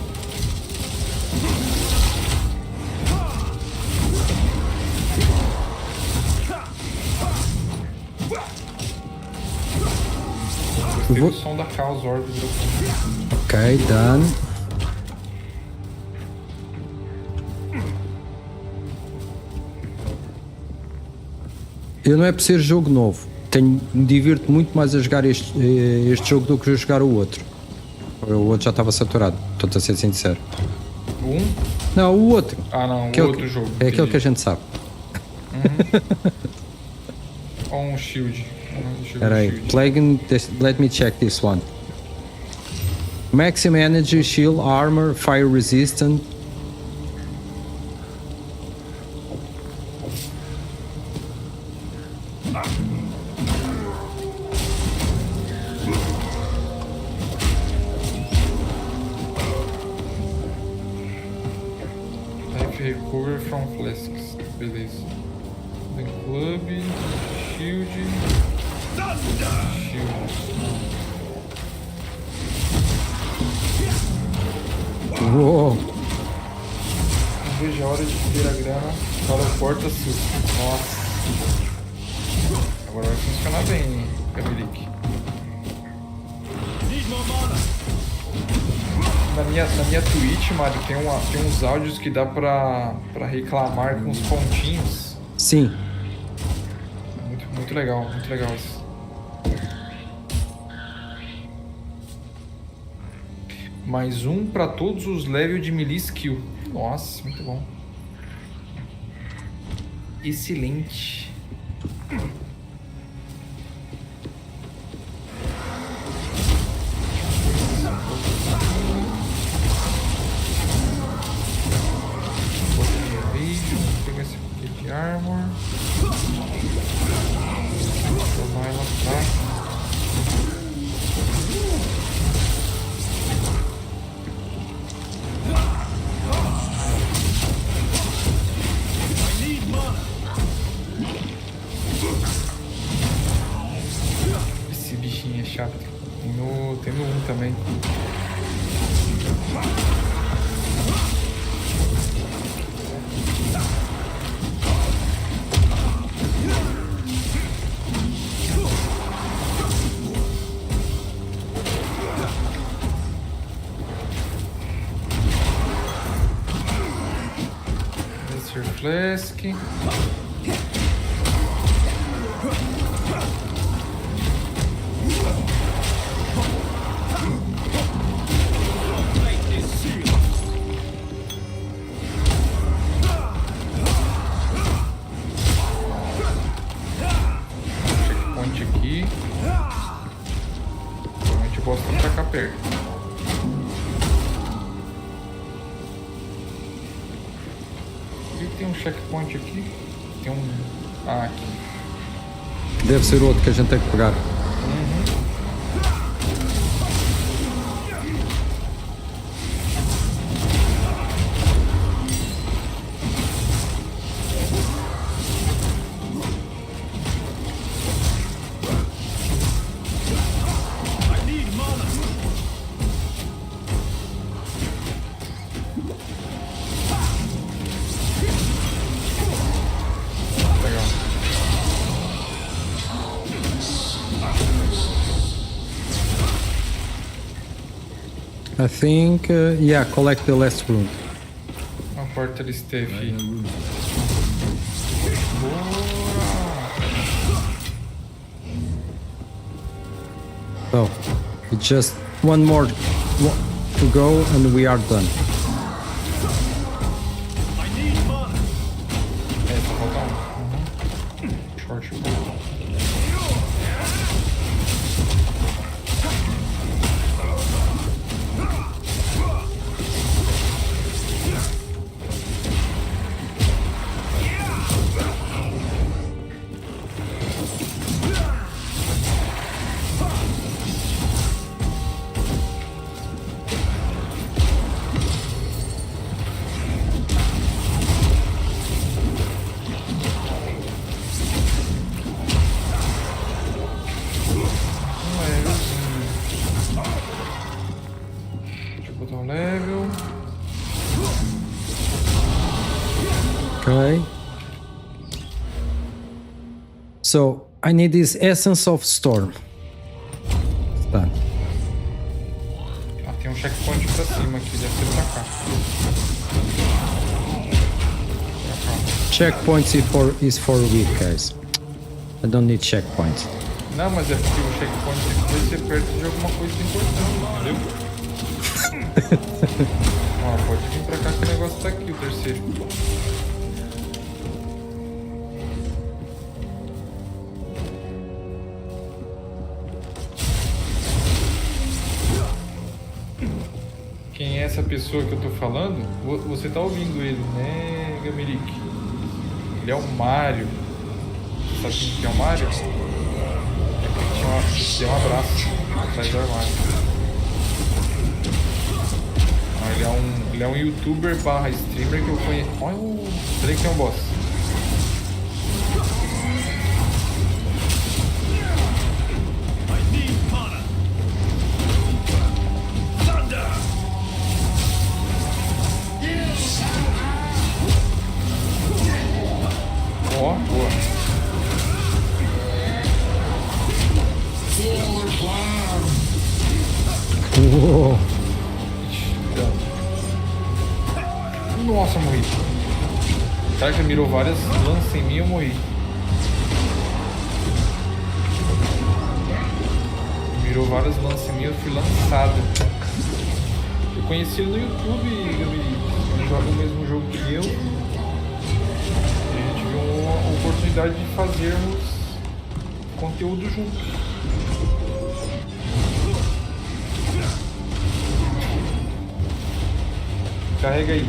Speaker 11: Gostei do som da Chaos Orb do fundo.
Speaker 12: Ok, done. Eu não é por ser jogo novo. Me divirto muito mais a jogar este jogo do que a jogar o outro. O outro já estava saturado, estou a ser sincero. Não, o outro.
Speaker 11: Ah, não,
Speaker 12: o
Speaker 11: outro jogo.
Speaker 12: É aquele que a gente sabe.
Speaker 11: Ou um shield.
Speaker 12: Espera aí, Plague, let me check this one. Maximum energy, shield, armor, fire resistant.
Speaker 11: Recover from flasks. Beleza. The club, shield.
Speaker 12: Uou.
Speaker 11: Não vejo a hora de ter a grana para o porta-susto. Nossa. Agora vai funcionar bem, Camilique. Na minha Twitch, Mário, tem uns áudios que dá pra reclamar com os pontinhos.
Speaker 12: Sim.
Speaker 11: Muito legal isso. Mais um pra todos os levels de melee skill. Nossa, muito bom. Excelente. Pegar esse aqui de armor. Tomar ela pra... Esse bichinho é chato. Tem no 1 também. Flask. Checkpoint aqui. Provavelmente eu posso atacar perto. Tem um checkpoint aqui. Tem um... Ah, aqui.
Speaker 12: Deve ser outro que a gente tem que pegar. I think, yeah, collect the last room.
Speaker 11: Uma porta ali esteve.
Speaker 12: So, it's just one more to go and we are done.
Speaker 11: Só falta um. Short ball.
Speaker 12: Okay. So I need this Essence of Storm. Tá.
Speaker 11: Ah, tem um checkpoint pra cima aqui, deve ser pra cá.
Speaker 12: Checkpoints is for weak guys. I don't need checkpoints.
Speaker 11: Não, mas é porque o checkpoint aqui vai ser perto de alguma coisa importante, entendeu? Ó, pode vir pra cá que o negócio tá aqui, o terceiro. Quem é essa pessoa que eu tô falando? Você tá ouvindo ele, né, Gameric? Ele é o Mario. Sabe quem é o Mario? Deu um abraço atrás do armário. Ele é um youtuber barra streamer que eu conheço. Olha o... Peraí que tem um boss. Ó, boa.
Speaker 12: Uou.
Speaker 11: Nossa, morri. O cara que mirou várias lanças em mim, eu morri. Mirou várias lanças em mim, eu fui lançado. Eu conheci ele no YouTube, ele joga o mesmo jogo que eu. E a gente viu uma oportunidade de fazermos conteúdo juntos. Carrega aí.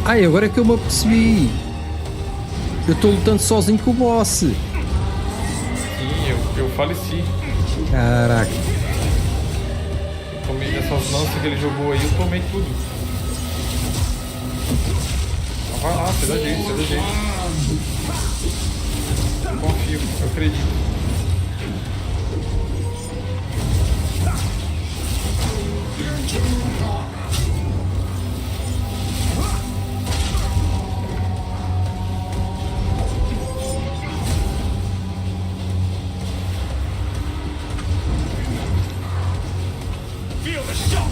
Speaker 12: Ai, agora é que eu me apercebi. Eu estou lutando sozinho com o boss.
Speaker 11: Sim, eu faleci.
Speaker 12: Caraca.
Speaker 11: Eu tomei dessas lanças que ele jogou aí, eu tomei tudo. Então vai lá, você dá jeito, você dá jeito. Eu confio, eu acredito.
Speaker 3: Feel the shock!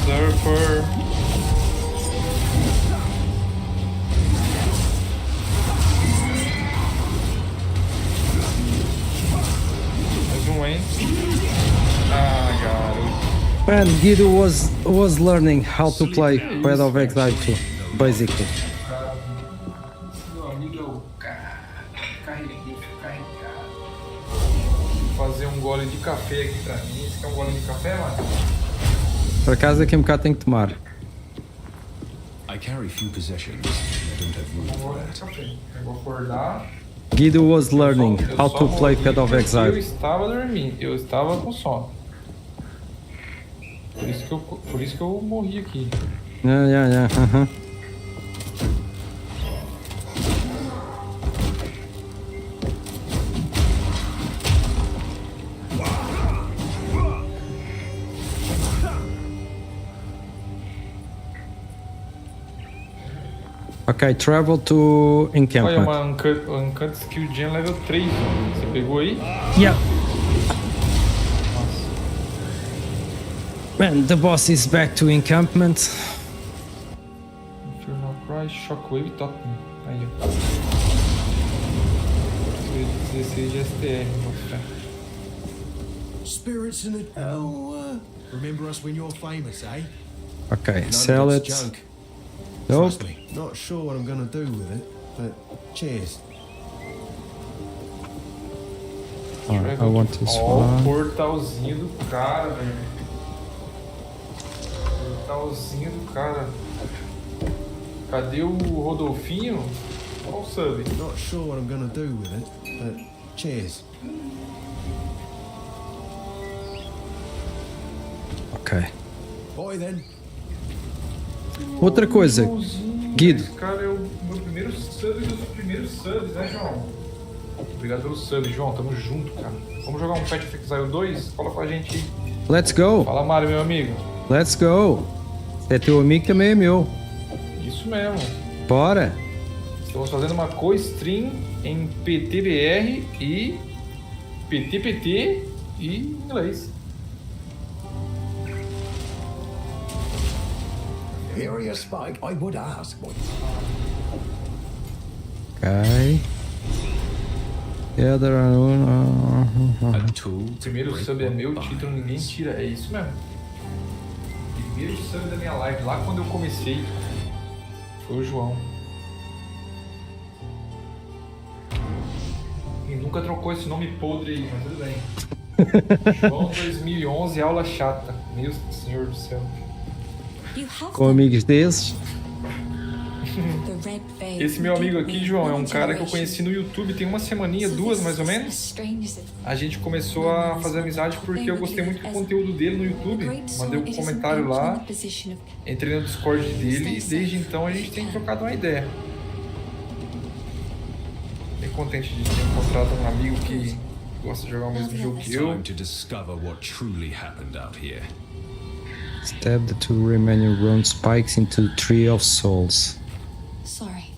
Speaker 11: Surfer. Mais um, hein? Ah, garoto.
Speaker 12: Man, Guido was learning how to play Path of Exile 2, basically.
Speaker 11: Meu amigo é o carreguei, carregado. Vou fazer um gole de café aqui pra mim. Esse aqui é um gole de café, mano?
Speaker 12: Por acaso daqui a um bocado tenho que tomar.
Speaker 14: I carry few possessions. I don't have room for that.
Speaker 11: Eu vou acordar.
Speaker 12: Guido was learning how to play Path of
Speaker 11: Eu
Speaker 12: Exile.
Speaker 11: estava dormindo, eu estava com sono. Por isso que eu morri aqui.
Speaker 12: Yeah. Ok, travel to
Speaker 11: Olha,
Speaker 12: encampment.
Speaker 11: uma Uncut Skill Gem level 3. Você pegou aí?
Speaker 12: Yeah. Man, the boss is back to encampment.
Speaker 11: Infernal Cry, Shockwave Top. Aí, ó. 16 de STR, mostrar.
Speaker 20: Spirits in it. Oh, remember us when you're famous, eh?
Speaker 12: Ok,
Speaker 20: None of
Speaker 12: sell
Speaker 20: it's
Speaker 12: it.
Speaker 20: junk.
Speaker 12: Nope.
Speaker 20: Trust me, not sure what I'm gonna do with it, but cheers.
Speaker 12: I want this
Speaker 11: Ó, o
Speaker 12: one.
Speaker 11: portalzinho do cara, velho. Portalzinho do cara. Cadê o Rodolfinho? Olha o sub.
Speaker 20: Not sure what I'm gonna do with it, but cheers.
Speaker 12: Ok.
Speaker 20: Boy then.
Speaker 12: Outra coisa, Guido.
Speaker 11: Esse cara é o meu primeiro sub dos primeiros subs, né, João? Obrigado pelo sub, João. Tamo junto, cara. Vamos jogar um Path of Exile 2? Fala com a gente aí.
Speaker 12: Let's go.
Speaker 11: Fala, Mário, meu amigo.
Speaker 12: Let's go. Se é teu amigo, também é meu.
Speaker 11: Isso mesmo.
Speaker 12: Bora.
Speaker 11: Estamos fazendo uma co-stream em PTBR e PTPT e inglês.
Speaker 13: Here you spike, I would ask.
Speaker 12: Ok. Yeah, there are
Speaker 11: O primeiro sub é meu, título ninguém tira. É isso mesmo. Primeiro sub da minha live, lá quando eu comecei, foi o João. E nunca trocou esse nome podre aí, mas tudo bem. João 2011, aula chata. Meu senhor do céu.
Speaker 12: com amigos desses.
Speaker 11: Esse meu amigo aqui, João, é um cara que eu conheci no YouTube tem uma semaninha, duas mais ou menos. A gente começou a fazer amizade porque eu gostei muito do conteúdo dele no YouTube. Mandei um comentário lá, entrei no Discord dele e desde então a gente tem trocado uma ideia. Bem contente de ter encontrado um amigo que gosta de jogar o mesmo jogo que eu.
Speaker 12: Stab the 2 remaining round spikes into the Tree of Souls.
Speaker 16: Sorry.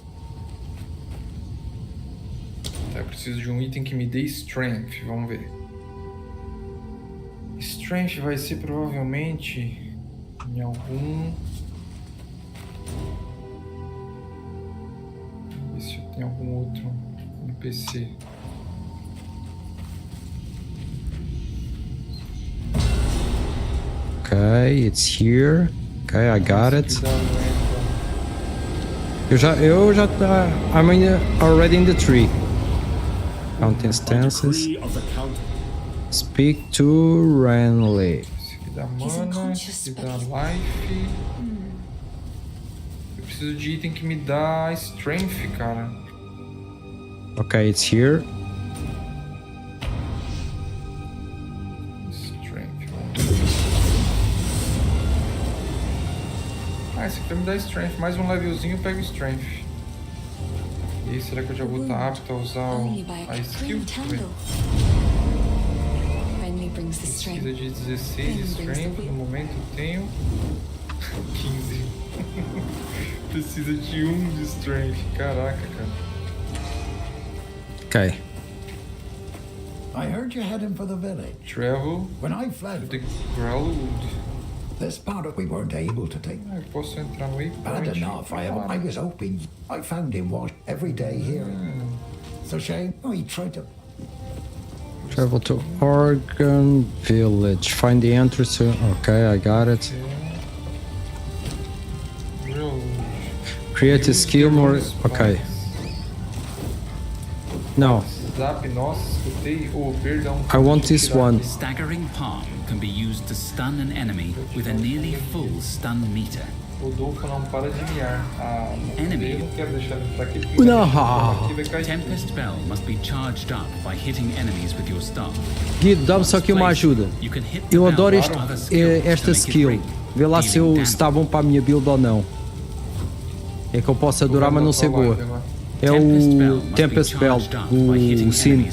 Speaker 11: Tá, eu preciso de um item que me dê Strength. Vamos ver. Strength vai ser provavelmente em algum... Vamos ver se eu tenho algum outro NPC.
Speaker 12: Okay, it's here. Okay, I got it. I'm already in the tree. Counting stances. Speak to Renly.
Speaker 11: Esse aqui dá mana, esse aqui dá life. Eu preciso de item que me dá strength, cara.
Speaker 12: Okay, it's here.
Speaker 11: Ah, esse aqui vai me dar strength. Mais um levelzinho eu pego strength. E aí, será que eu já vou estar apto a usar a skill? Precisa de 16 de strength. No momento eu tenho 15. Precisa de 1 de strength. Caraca, cara.
Speaker 12: Okay.
Speaker 13: I heard you heading for the village.
Speaker 11: Travel.
Speaker 13: When I fled
Speaker 11: the Growlwood.
Speaker 13: This part of we weren't able to take.
Speaker 11: Eu posso entrar no
Speaker 13: Bad enough. I was hoping. I found him washed every day here. So shame. Oh, he tried to.
Speaker 12: Travel to Oregon Village. Find the entrance to. Okay, I got it. Create a skill more. Okay. No. I want this one.
Speaker 15: Staggering Palm can be used to stun an enemy with a nearly full stun meter.
Speaker 11: Rodolfo não para de miar.
Speaker 15: Enemy.
Speaker 11: Eu não quero deixar ele pra aqui.
Speaker 15: Tempest Bell must be charged up by hitting enemies with your staff.
Speaker 12: Guido, dá-me só aqui uma ajuda. Eu adoro esta skill. Vê lá se está bom para a minha build ou não. É que eu posso adorar, mas não sei boa. É o Tempest Bell, o sino.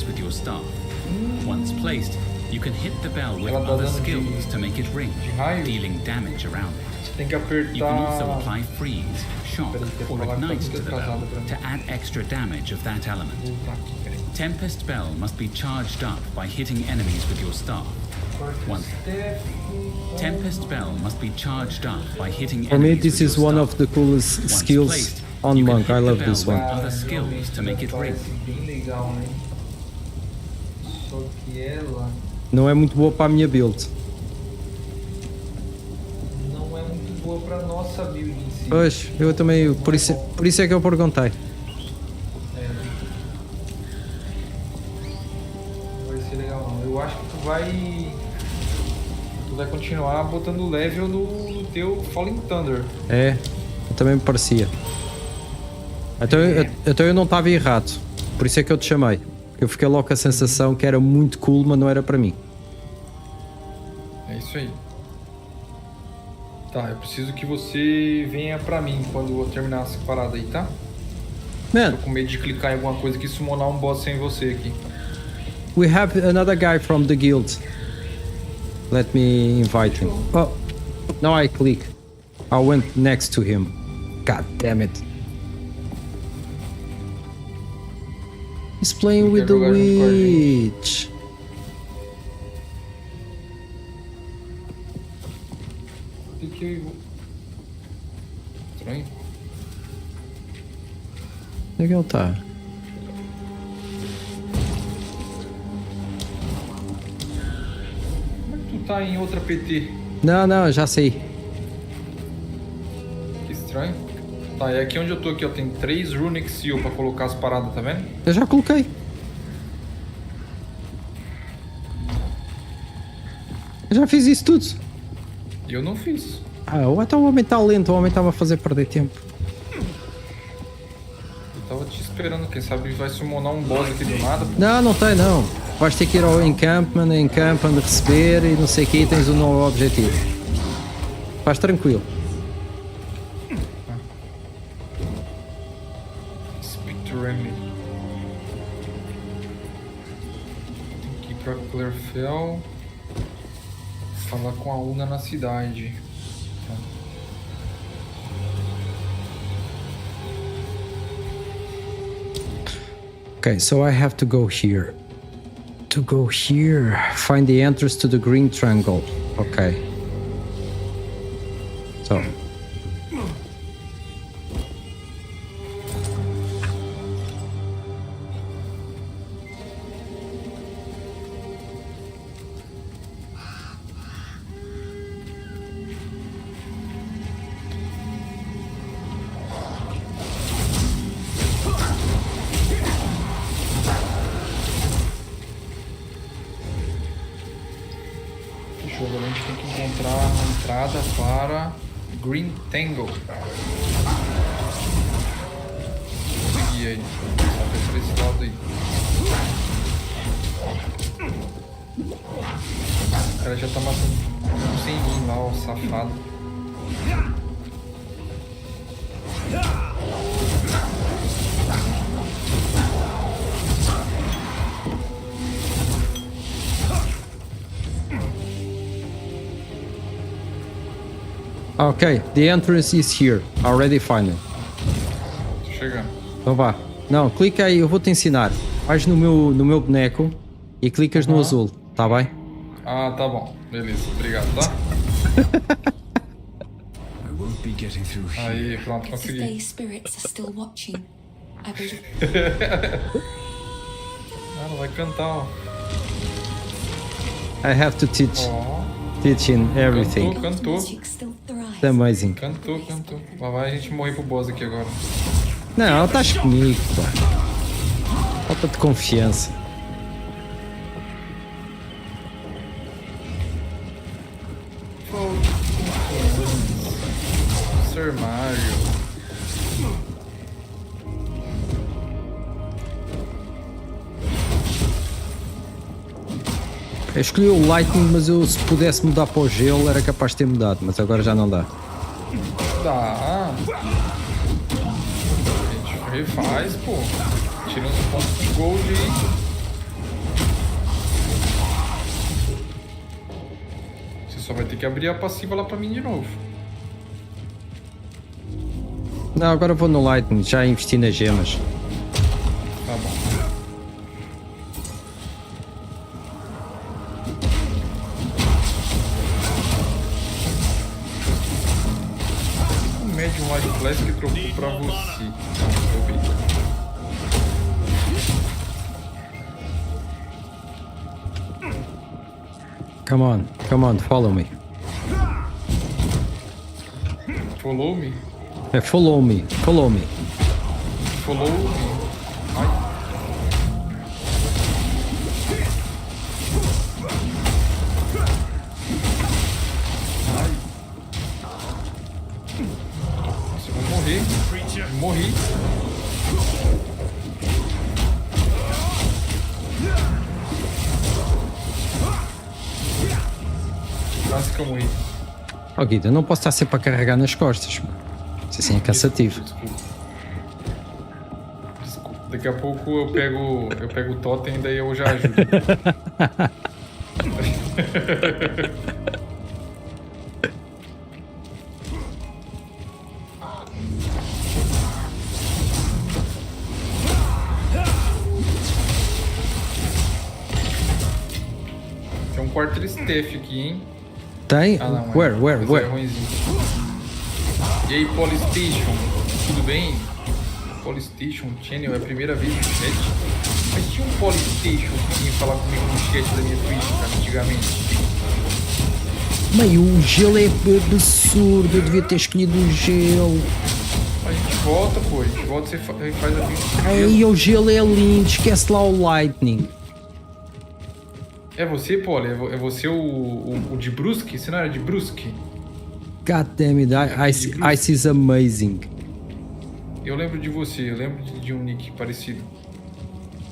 Speaker 15: Once placed, you can hit the bell with other skills to make it ring, dealing damage around it.
Speaker 11: Tem que apertar.
Speaker 15: You can also apply freeze, shock, or ignite to the bell to add extra damage of that element. Tempest Bell must be charged up by hitting enemies with your staff. Tempest Bell must be charged up by hitting enemies.
Speaker 12: For me, this is one of the coolest skills on Monk. I love this one.
Speaker 15: Other skills to make it ring.
Speaker 12: Não é muito boa para a minha build.
Speaker 11: Não é muito boa para nossa build em si.
Speaker 12: Pois, eu também, por isso é que eu perguntei.
Speaker 11: Não vai ser legal não. Eu acho que tu vai continuar botando level no teu Falling Thunder.
Speaker 12: É, também me parecia. Então eu não estava errado. Por isso é que eu te chamei. Eu fiquei logo com a sensação que era muito cool, mas não era para mim.
Speaker 11: É isso aí. Tá, eu preciso que você venha pra mim quando eu terminar essa parada aí, tá?
Speaker 12: Man.
Speaker 11: Tô com medo de clicar em alguma coisa que summonar um boss sem você aqui.
Speaker 12: We have another guy from the guild. Let me invite him. Oh, now I click. I went next to him. God damn it. He's playing with the witch.
Speaker 11: Estranho.
Speaker 12: Onde é que ele tá?
Speaker 11: Como é que tu tá em outra PT?
Speaker 12: Não, já sei.
Speaker 11: Que estranho. Tá, e aqui onde eu tô aqui, ó, tem 3 Runic Seal pra colocar as paradas, tá vendo?
Speaker 12: Eu já coloquei. Eu já fiz isso tudo.
Speaker 11: Eu não fiz.
Speaker 12: Ou então o homem tá lento, o homem estava a fazer perder tempo.
Speaker 11: Eu tava te esperando, quem sabe vai summonar um boss aqui do nada. Pô.
Speaker 12: Não tem não. Vais ter que ir ao encampment, receber e não sei o que, tens um novo objetivo. Faz tranquilo.
Speaker 11: Speak to Remy. Tem que ir pra Clearfell. Falar com a Una na cidade.
Speaker 12: Okay, so I have to go here. To go here. Find the entrance to the green triangle. Okay. So.
Speaker 11: Fechou, agora a gente tem que encontrar uma entrada para Green Tangle. Vou seguir aí. Só por esse lado aí. O cara já tá matando sem mim lá, ó, safado.
Speaker 12: Ok, the entrance is here. Already found it.
Speaker 11: Tô chegando.
Speaker 12: Então vá. Não, clica aí, eu vou te ensinar. Vais no meu boneco e clicas no azul, tá bem?
Speaker 11: Ah, tá bom. Beleza, obrigado, tá? Aí, pronto, consegui.
Speaker 16: Fae spirits are still watching. I believe.
Speaker 11: Ah, não vai cantar, ó.
Speaker 12: I have to teach. Teaching everything.
Speaker 11: Cantou.
Speaker 12: It's amazing.
Speaker 11: Cantou. Lá vai a gente morrer pro boss aqui agora.
Speaker 12: Não, estás comigo, pá. Falta de confiança.
Speaker 11: SirMariio.
Speaker 12: Eu escolhi o Lightning, mas eu, se pudesse mudar para o gelo era capaz de ter mudado, mas agora já não dá.
Speaker 11: Dá. A gente refaz, pô. Tira uns pontos de gold aí. Você só vai ter que abrir a passiva lá pra mim de novo.
Speaker 12: Não, agora eu vou no Lightning, já investi nas gemas.
Speaker 11: Tá bom. Um White Flash que trocou pra você. Não, obrigado.
Speaker 12: Come on, follow me.
Speaker 11: Follow me?
Speaker 12: É, follow me.
Speaker 11: Follow me. Ai. Nossa, eu vou morrer. Morri. Quase que eu morri.
Speaker 12: Oh Guido, eu não posso estar sempre a carregar nas costas. Isso assim é cansativo.
Speaker 11: Desculpa. Daqui a pouco eu pego o totem e daí eu já ajudo. Tem um quarto staff aqui, hein?
Speaker 12: Tem?
Speaker 11: Ah, não,
Speaker 12: Where?
Speaker 11: É ruimzinho. E aí, Polystation, tudo bem? Polystation Channel é a primeira vez no chat. Mas tinha um Polystation que vinha falar comigo no chat da minha Twitch, cara, antigamente.
Speaker 12: Meio, o gelo é absurdo, eu devia ter escolhido o gelo.
Speaker 11: A gente volta, pô, a gente volta e faz a Twitch.
Speaker 12: Aí o gelo é lindo, esquece lá o Lightning.
Speaker 11: É você, Poli? É você o de Brusque? Você não era de Brusque?
Speaker 12: God damn it, Ice is amazing.
Speaker 11: Eu lembro de você, eu lembro de um nick parecido.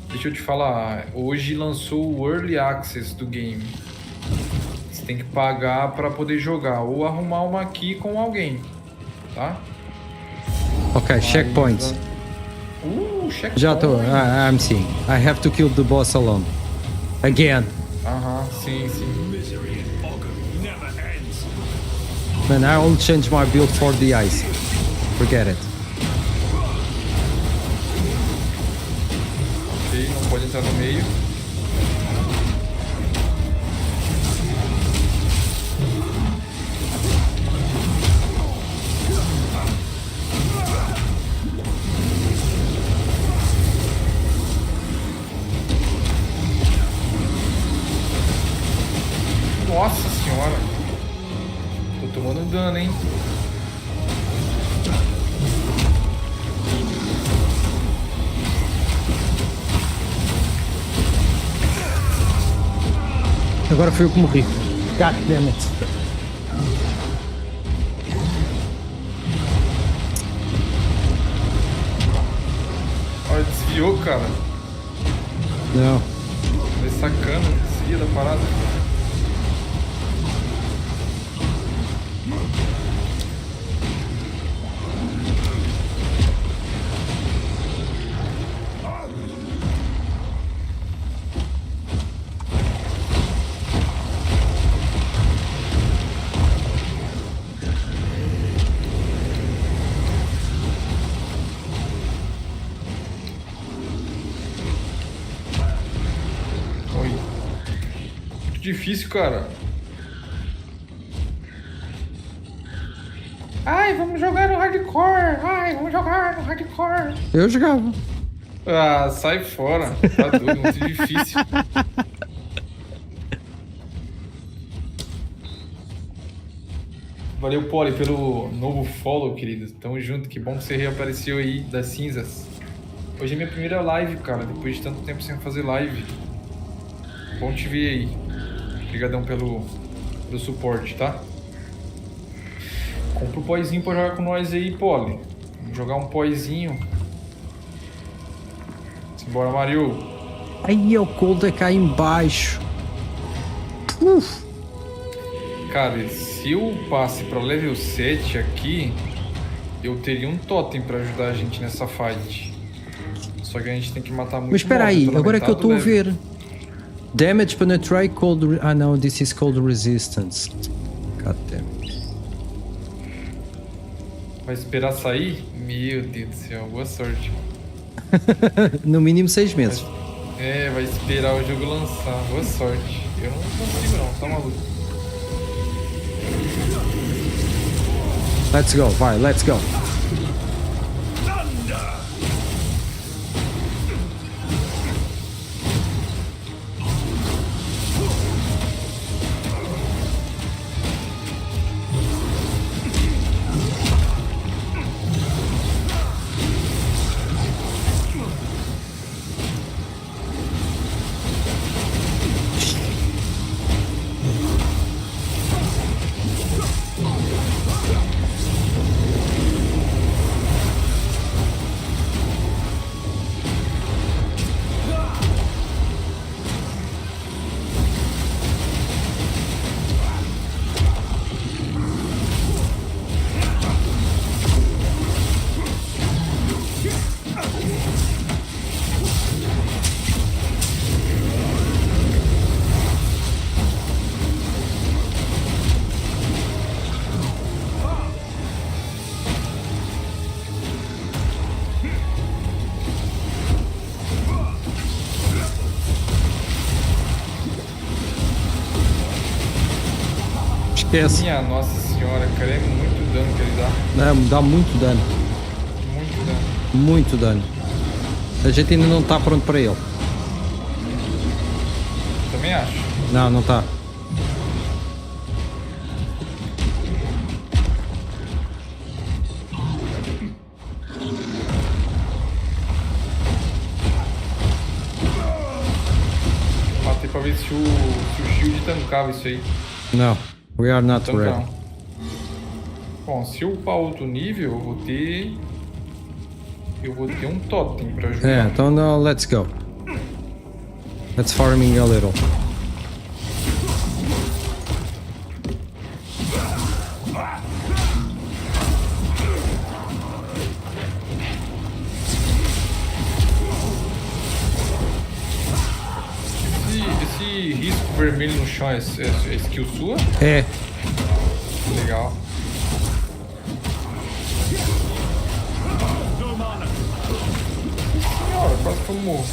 Speaker 11: Deixa eu te falar, hoje lançou o Early Access do game. Você tem que pagar pra poder jogar, ou arrumar uma key com alguém, tá?
Speaker 12: Ok, checkpoints.
Speaker 11: Checkpoint.
Speaker 12: Já estou, I'm seeing. I have to kill the boss alone. Again.
Speaker 11: Sim.
Speaker 12: Man, I will change my build for the ice. Forget it.
Speaker 11: Ok, não pode entrar no meio. Nossa senhora. Tô tomando dano, hein?
Speaker 12: Agora foi eu que morri. God damn it.
Speaker 11: Olha, desviou, cara.
Speaker 12: Não.
Speaker 11: Vai sacana, desvia da parada. Difícil, cara. Ai, vamos jogar no hardcore. Ai, vamos jogar no hardcore.
Speaker 12: Eu jogava.
Speaker 11: Ah, sai fora. Tá doido, muito difícil. Valeu, Poli, pelo novo follow, querido. Tamo junto, que bom que você reapareceu aí das cinzas. Hoje é minha primeira live, cara, depois de tanto tempo sem fazer live. Bom te ver aí. Obrigadão pelo suporte, tá? Compra o poezinho pra jogar com nós aí, Poli. Vamos jogar um poezinho. Simbora, Mario.
Speaker 12: Aí o cold é cá embaixo.
Speaker 11: Cara, se eu passe pra level 7 aqui, eu teria um totem pra ajudar a gente nessa fight. Só que a gente tem que matar muito.
Speaker 12: Mas espera aí, agora é que eu estou a ver. Damage penetrate cold... Ah não, this is cold resistance. God damn.
Speaker 11: Vai esperar sair? Meu Deus do céu, boa sorte.
Speaker 12: No mínimo 6 meses.
Speaker 11: Vai esperar o jogo lançar, boa sorte. Eu não consigo não, tá maluco.
Speaker 12: Let's go, vai, let's go. Esquece.
Speaker 11: Minha nossa senhora, cara, é muito dano que ele dá.
Speaker 12: Dá muito dano.
Speaker 11: Muito dano.
Speaker 12: Muito dano. A gente ainda não está pronto para ele.
Speaker 11: Também acho.
Speaker 12: Não, não está.
Speaker 11: Matei pra ver se o shield tancava isso aí.
Speaker 12: Não, we are not
Speaker 11: Então,
Speaker 12: ready.
Speaker 11: Bom, se eu upar outro nível, eu vou ter um totem pra ajudar.
Speaker 12: É, então não, let's go. Let's farming a little.
Speaker 11: Esse risco vermelho no chão é skill sua?
Speaker 12: É.
Speaker 11: Legal. Senhora, quase que eu morro.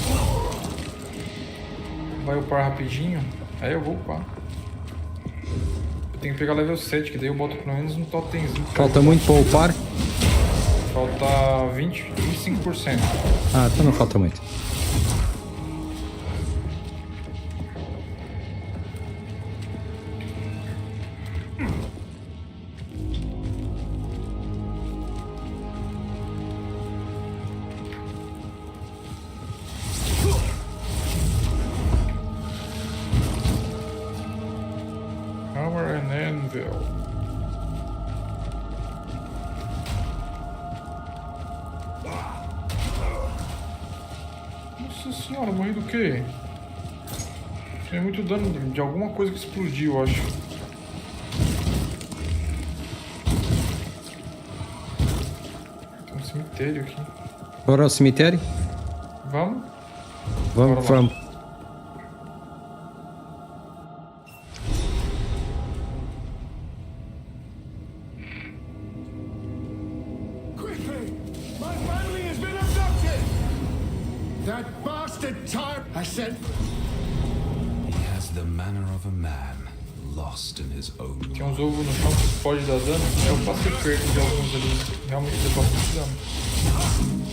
Speaker 11: vai upar rapidinho, aí eu vou upar. Eu tenho que pegar level 7, que daí eu boto pelo menos um totemzinho.
Speaker 12: Falta muito para upar?
Speaker 11: Falta 25%.
Speaker 12: Ah, então não falta muito.
Speaker 11: Hammer and Anvil. Nossa senhora, morri do quê? Tinha muito dano de alguma coisa que explodiu, eu acho. Tem um cemitério aqui.
Speaker 12: Bora ao cemitério?
Speaker 11: Vamos?
Speaker 12: Vamos, vamos.
Speaker 5: Quickly! My family has been abducted! That bastard tyrant I sent.
Speaker 14: He has the manner of a man lost in his own
Speaker 11: Tem uns ovos no chão que pode dar dano. Eu passei perto de alguns ali. Realmente deu bastante dano.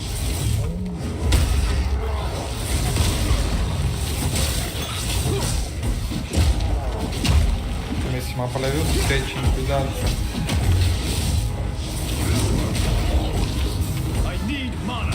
Speaker 11: Esse mapa level 7, hein? Cuidado, cara.
Speaker 3: I need mana.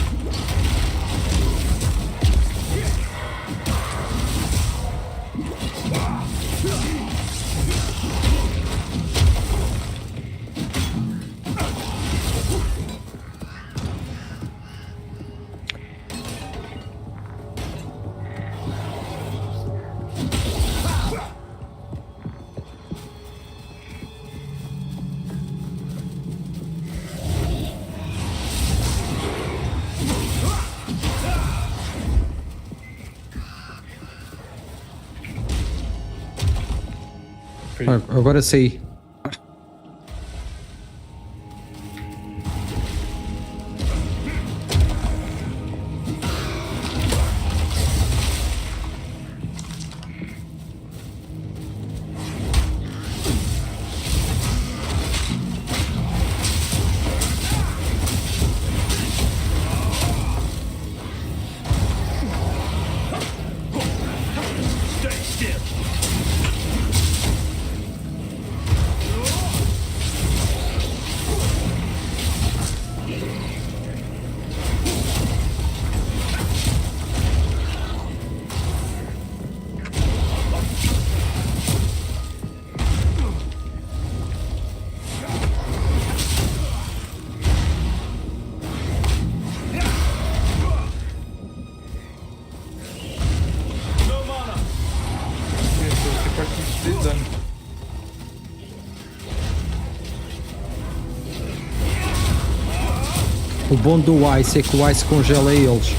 Speaker 12: Agora sei.
Speaker 3: Stay still.
Speaker 12: O bom do Ice é que o Ice congela eles.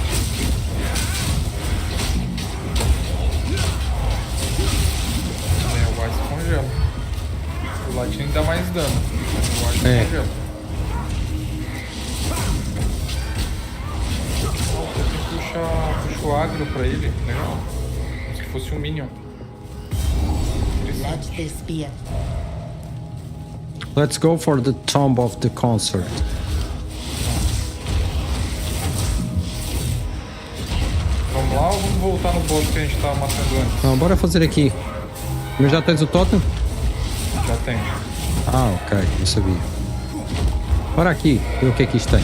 Speaker 11: É, o Ice congela. O Lightning dá mais dano. O Ice congela. Tem que puxar o agro pra ele. Legal. Como se fosse um Minion.
Speaker 21: Let this be it.
Speaker 12: Let's go for the tomb of the concert.
Speaker 11: Vamos lá ou vamos voltar no boss que a gente tava matando antes?
Speaker 12: Não, bora fazer aqui. Mas já tens o totem?
Speaker 11: Já tem.
Speaker 12: Ah, ok, eu sabia. Bora aqui, ver o que é que isto tem.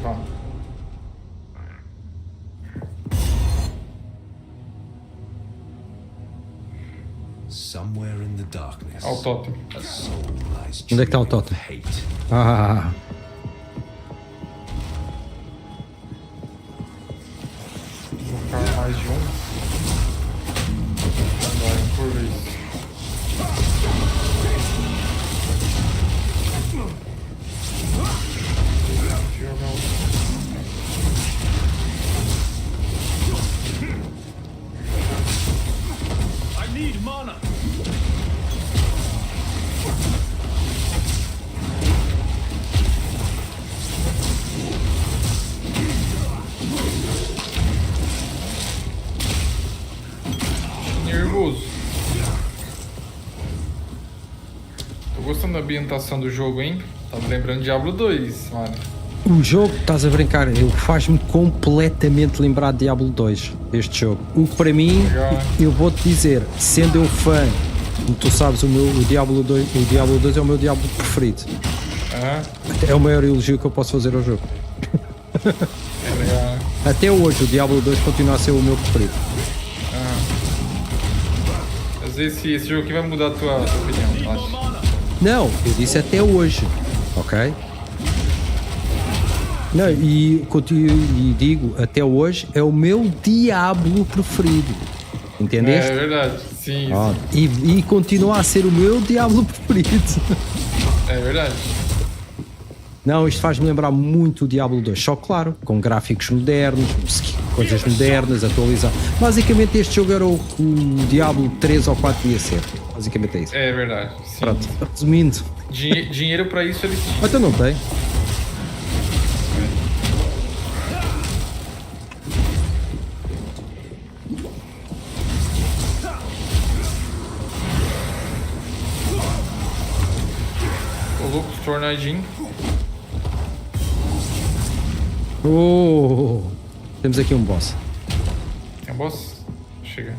Speaker 11: Vamos.
Speaker 14: Somewhere in the darkness.
Speaker 11: Olha o totem.
Speaker 14: A soul lies
Speaker 12: Onde é que está o totem?
Speaker 14: hate.
Speaker 12: Ah,
Speaker 11: Vou colocar mais de um. Agora, por vez.
Speaker 3: I need mana.
Speaker 11: gostando da ambientação do jogo, hein? Tá me lembrando Diablo 2, mano.
Speaker 12: O jogo, estás a brincar, ele faz-me completamente lembrar de Diablo 2, este jogo. O que para mim, eu vou-te dizer, sendo eu fã, como tu sabes, o Diablo 2 é o meu Diablo preferido. É o maior elogio que eu posso fazer ao jogo.
Speaker 11: É legal.
Speaker 12: Até hoje o Diablo 2 continua a ser o meu preferido.
Speaker 11: Às vezes esse jogo aqui vai mudar a tua opinião, acho.
Speaker 12: Não, eu disse até hoje, ok? Não, e digo, até hoje é o meu Diablo preferido. Entendeste?
Speaker 11: É verdade, sim.
Speaker 12: E continua a ser o meu Diablo preferido.
Speaker 11: É verdade.
Speaker 12: Não, isto faz-me lembrar muito o Diablo 2, só claro, com gráficos modernos, coisas modernas, atualizadas. Basicamente este jogo era o Diablo 3 ou 4 ia ser. Basicamente é isso.
Speaker 11: É verdade. Sim.
Speaker 12: Pronto, resumindo.
Speaker 11: Dinheiro pra isso ele tinha.
Speaker 12: Então não tem.
Speaker 11: O louco, tornadinho.
Speaker 12: Oh, temos aqui um boss.
Speaker 11: Tem um boss? Chega.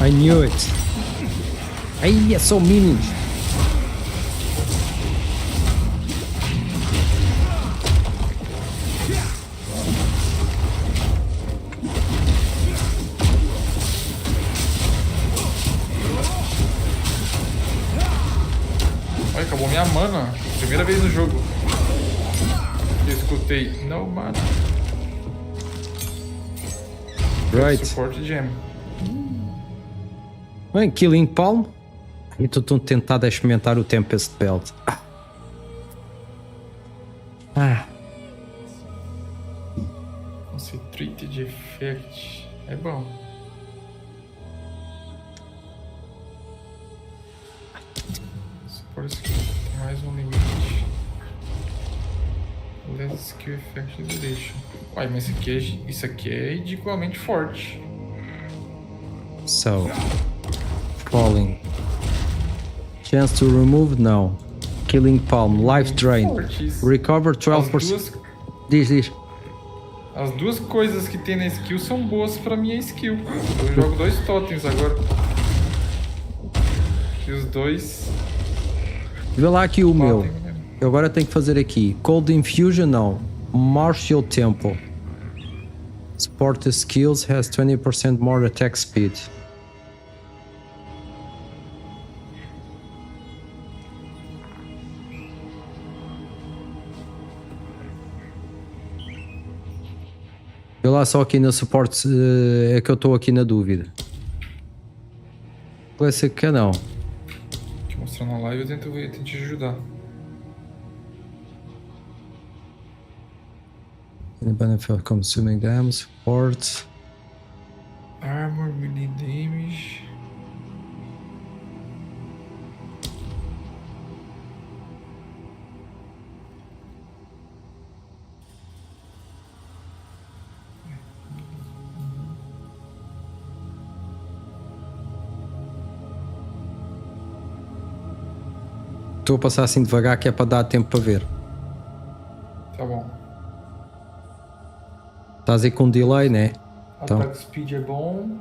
Speaker 12: I knew it. Aí é só minions.
Speaker 11: Olha, acabou minha mana. Primeira vez no jogo. Eu escutei. Não, mano.
Speaker 12: Right.
Speaker 11: Support gem.
Speaker 12: Bem, Killing Palm. E estou tentado a experimentar o Tempest Belt.
Speaker 11: Concentrated Effect. É bom. Support skill. Tem mais um limite. Less skill effect duration. Uai, mas isso aqui é ridiculamente forte.
Speaker 12: So, falling. Chance to remove? No. Killing Palm. Life Drain. Recover 12%. Diz.
Speaker 11: As duas coisas que tem na skill são boas pra minha skill. Eu jogo 2 totens agora. E os dois...
Speaker 12: Vê lá aqui o meu. Eu agora tenho que fazer aqui. Cold Infusion? Não. Martial Temple. Support skills has 20% more attack speed. Eu lá só aqui no suporte é que eu estou aqui na dúvida. Vai ser que não.
Speaker 11: Te mostrar na live, eu tento te ajudar.
Speaker 12: The benefit of consuming them, support.
Speaker 11: Armor, melee damage.
Speaker 12: Estou a passar assim devagar que é para dar tempo para ver.
Speaker 11: Tá bom.
Speaker 12: Estás aí com um delay, né? Então.
Speaker 11: Attack speed é bom.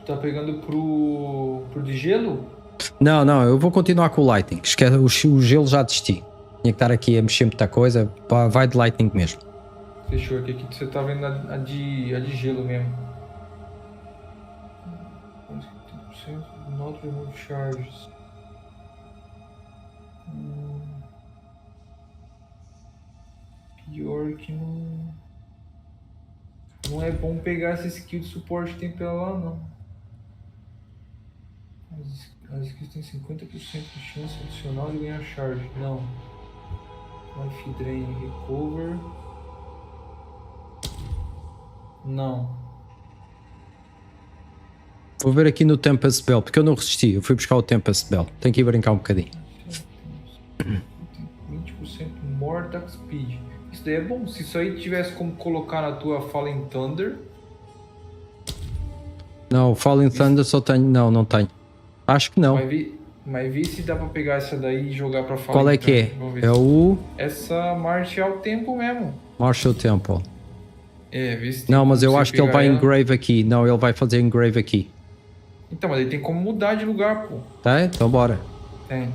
Speaker 11: Tá pegando pro de gelo?
Speaker 12: Não, eu vou continuar com o Lightning. Esquece, o gelo já desisti. Tinha que estar aqui a mexer muita coisa. Vai de Lightning mesmo.
Speaker 11: Fechou aqui que você tá vendo a de gelo mesmo. 30% not remove charges. Pior que não é bom pegar essa skill de suporte que tem pra lá, não. As skills têm 50% de chance adicional de ganhar charge. Não. Life Drain Recover. Não.
Speaker 12: Vou ver aqui no Tempest Bell, porque eu não resisti. Eu fui buscar o Tempest Bell. Tenho que ir brincar um bocadinho.
Speaker 11: 20% more attack speed. Isso daí é bom. Se isso aí tivesse como colocar na tua Fallen Thunder.
Speaker 12: Não, Falling Thunder só tenho. Não, não tenho. Acho que não.
Speaker 11: Mas vi se dá pra pegar essa daí e jogar pra Fallen
Speaker 12: Qual é que
Speaker 11: Thunder.
Speaker 12: é?
Speaker 11: Vou ver
Speaker 12: É
Speaker 11: se-
Speaker 12: o
Speaker 11: Essa marcha ao tempo mesmo.
Speaker 12: Marshall Temple.
Speaker 11: É, vê se tem
Speaker 12: Não,
Speaker 11: como
Speaker 12: mas eu
Speaker 11: você
Speaker 12: acho que ele
Speaker 11: pegar
Speaker 12: vai
Speaker 11: ela.
Speaker 12: engrave aqui. Não, ele vai fazer engrave aqui.
Speaker 11: Então, mas ele tem como mudar de lugar, pô.
Speaker 12: Tá? Então bora.
Speaker 11: Tem.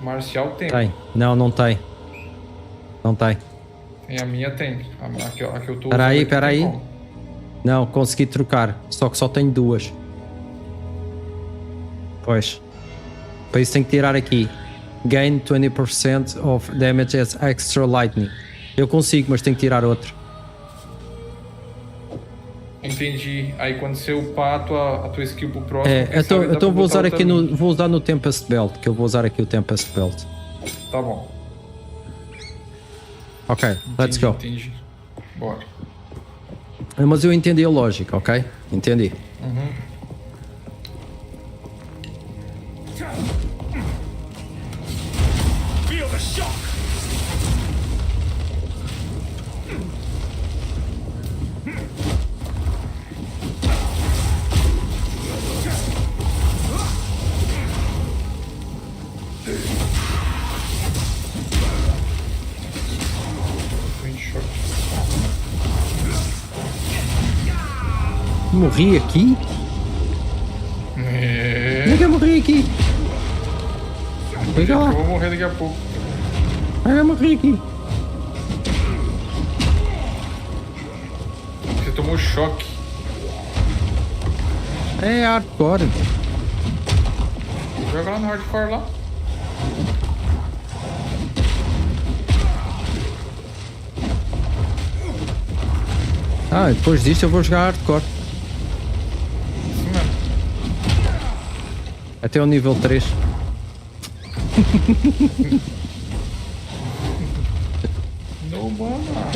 Speaker 11: Marcial tem.
Speaker 12: Tem. Não, não tem. Não tem.
Speaker 11: Tem a minha tem. A que eu tô usando
Speaker 12: Espera aí,
Speaker 11: aqui
Speaker 12: espera
Speaker 11: tem
Speaker 12: aí.
Speaker 11: como.
Speaker 12: Não, consegui trocar. Só que só tenho duas. Pois. Para isso tenho que tirar aqui. Gain 20% of damage as extra lightning. Eu consigo, mas tenho que tirar outro.
Speaker 11: Entendi. Aí quando você upar a tua skill pro próximo...
Speaker 12: É,
Speaker 11: quem sabe dá
Speaker 12: então
Speaker 11: pra
Speaker 12: vou
Speaker 11: botar
Speaker 12: usar
Speaker 11: outra
Speaker 12: aqui
Speaker 11: link.
Speaker 12: vou usar no Tempest Belt, que eu vou usar aqui o Tempest Belt.
Speaker 11: Tá bom.
Speaker 12: Ok, let's go.
Speaker 11: Entendi. Bora.
Speaker 12: Mas eu entendi a lógica, ok? Entendi.
Speaker 11: Uhum.
Speaker 3: Feel the shock!
Speaker 12: Morri aqui?
Speaker 11: É.
Speaker 12: Como é que eu morri aqui? Pega lá.
Speaker 11: Eu vou morrer daqui a pouco.
Speaker 12: Eu morri aqui.
Speaker 11: Você tomou choque.
Speaker 12: É hardcore.
Speaker 11: Joga lá no hardcore lá.
Speaker 12: Ah, depois disto eu vou jogar hardcore.
Speaker 11: Isso mesmo.
Speaker 12: Até o nível 3.
Speaker 11: No mama.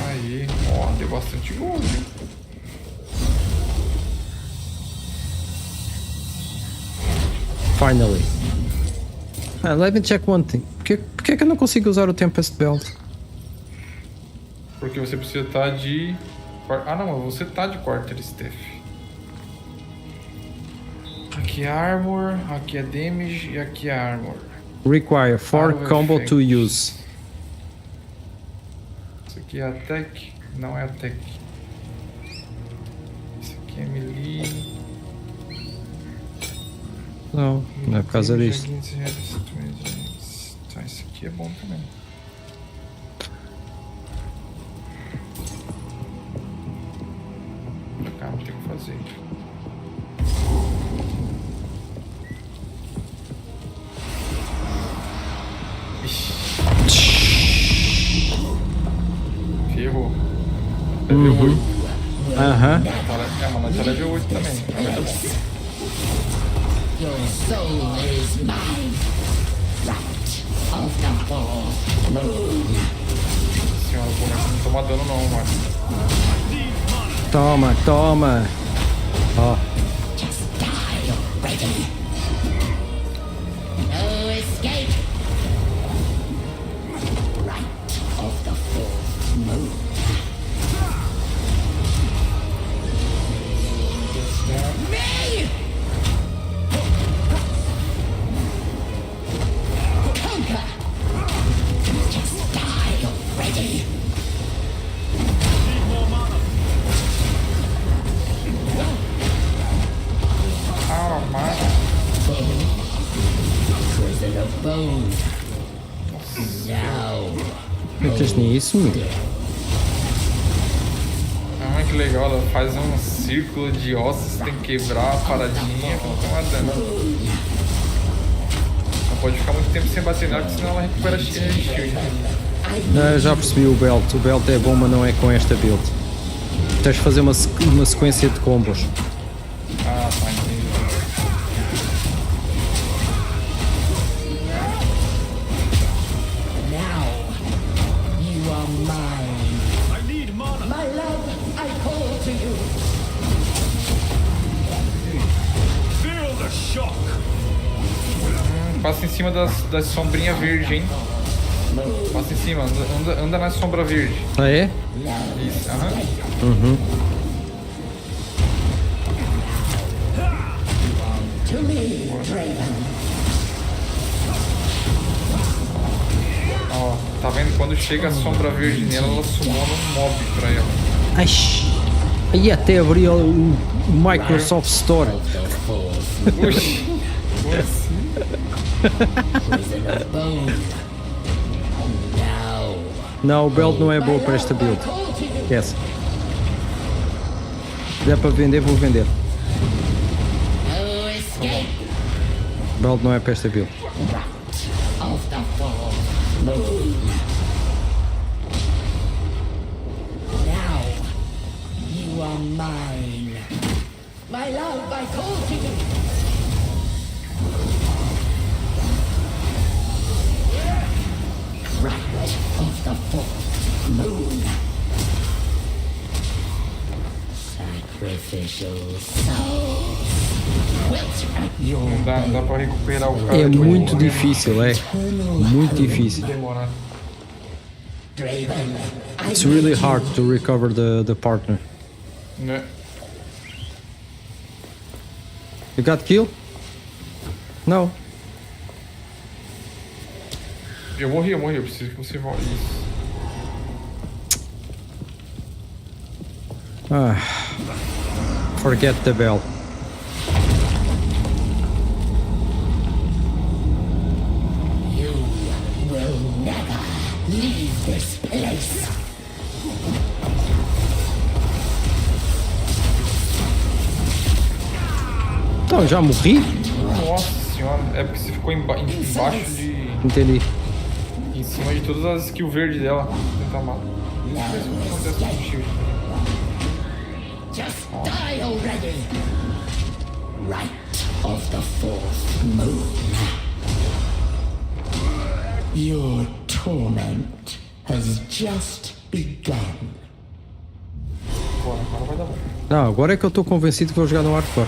Speaker 11: Aí, ó, deu bastante gol, viu?
Speaker 12: Finally. Let me check one thing. Por que eu não consigo usar o Tempest Belt?
Speaker 11: Porque você precisa estar de... Ah não, mas você tá de Quarter Staff. Aqui é Armor, aqui é Damage e aqui é Armor.
Speaker 12: Require 4
Speaker 11: Power
Speaker 12: combo
Speaker 11: effect.
Speaker 12: to use.
Speaker 11: Isso aqui é Attack, não é Attack. Isso aqui é Melee.
Speaker 12: Não, não é por causa disso.
Speaker 11: Tá, esse aqui é bom também. Cara, tem que fazer. Ferrou. Level 8.
Speaker 12: Aham.
Speaker 11: É, mas tá level 8 também. Vai dar bom.
Speaker 21: Your soul is mine. Right of the full moon.
Speaker 11: Senhora, o boneco não toma dano não, mano.
Speaker 12: Toma, toma. Ó.
Speaker 21: Just die already. No escape. Right of the full moon. Disturb me! Conquer! Just die already!
Speaker 11: Ah, mano.
Speaker 21: Prison of bone. Now.
Speaker 12: Metes nisso, meu?
Speaker 11: Ah, que legal, ela faz um círculo de ossos, tem que quebrar a paradinha pra não tomar dano. Não pode ficar muito tempo sem bater nela, porque senão ela recupera shield.
Speaker 12: Não, eu já percebi o belt. O belt é bom, mas não é com esta build. Tens de fazer uma sequência de combos.
Speaker 11: Ah, tá, entendi.
Speaker 21: Now, you are mine. I need mana. My love, I call to you.
Speaker 11: cima das sombrinhas verdes, hein? Passa em cima, anda na sombra verde.
Speaker 12: Ah, é?
Speaker 11: Isso, aham.
Speaker 12: Uhum.
Speaker 11: Ó, tá vendo? Quando chega a sombra verde nela, ela sumona um mob pra ela.
Speaker 12: Ai, aí até abriu o Microsoft Store.
Speaker 11: Oxi, como assim?
Speaker 12: Não, o belt não é boa para esta build. Esquece. Se der para vender, vou vender. Belt não é para esta build.
Speaker 21: Now, you are mine. My love, I call to you. Right of the fourth moon. Sacrificial souls.
Speaker 11: Não dá pra recuperar o cara.
Speaker 12: É muito difícil, é. Muito difícil.
Speaker 11: Demora.
Speaker 12: It's really hard to recover the partner.
Speaker 11: Né?
Speaker 12: You got kill? No.
Speaker 11: Eu morri, eu preciso que você volte. Isso.
Speaker 12: Ah. Forget the bell.
Speaker 21: You will never leave this place.
Speaker 12: Então, já morri?
Speaker 11: Nossa senhora, é porque você ficou embaixo de...
Speaker 12: Entendi.
Speaker 11: Em cima de todas as skills verdes dela. Tentar matar. Vamos ver se acontece com o shield.
Speaker 21: Just die already. Right of the fourth moon. Your torment has just begun.
Speaker 11: Agora vai dar bom.
Speaker 12: Não, agora é que eu estou convencido que vou jogar no hardcore.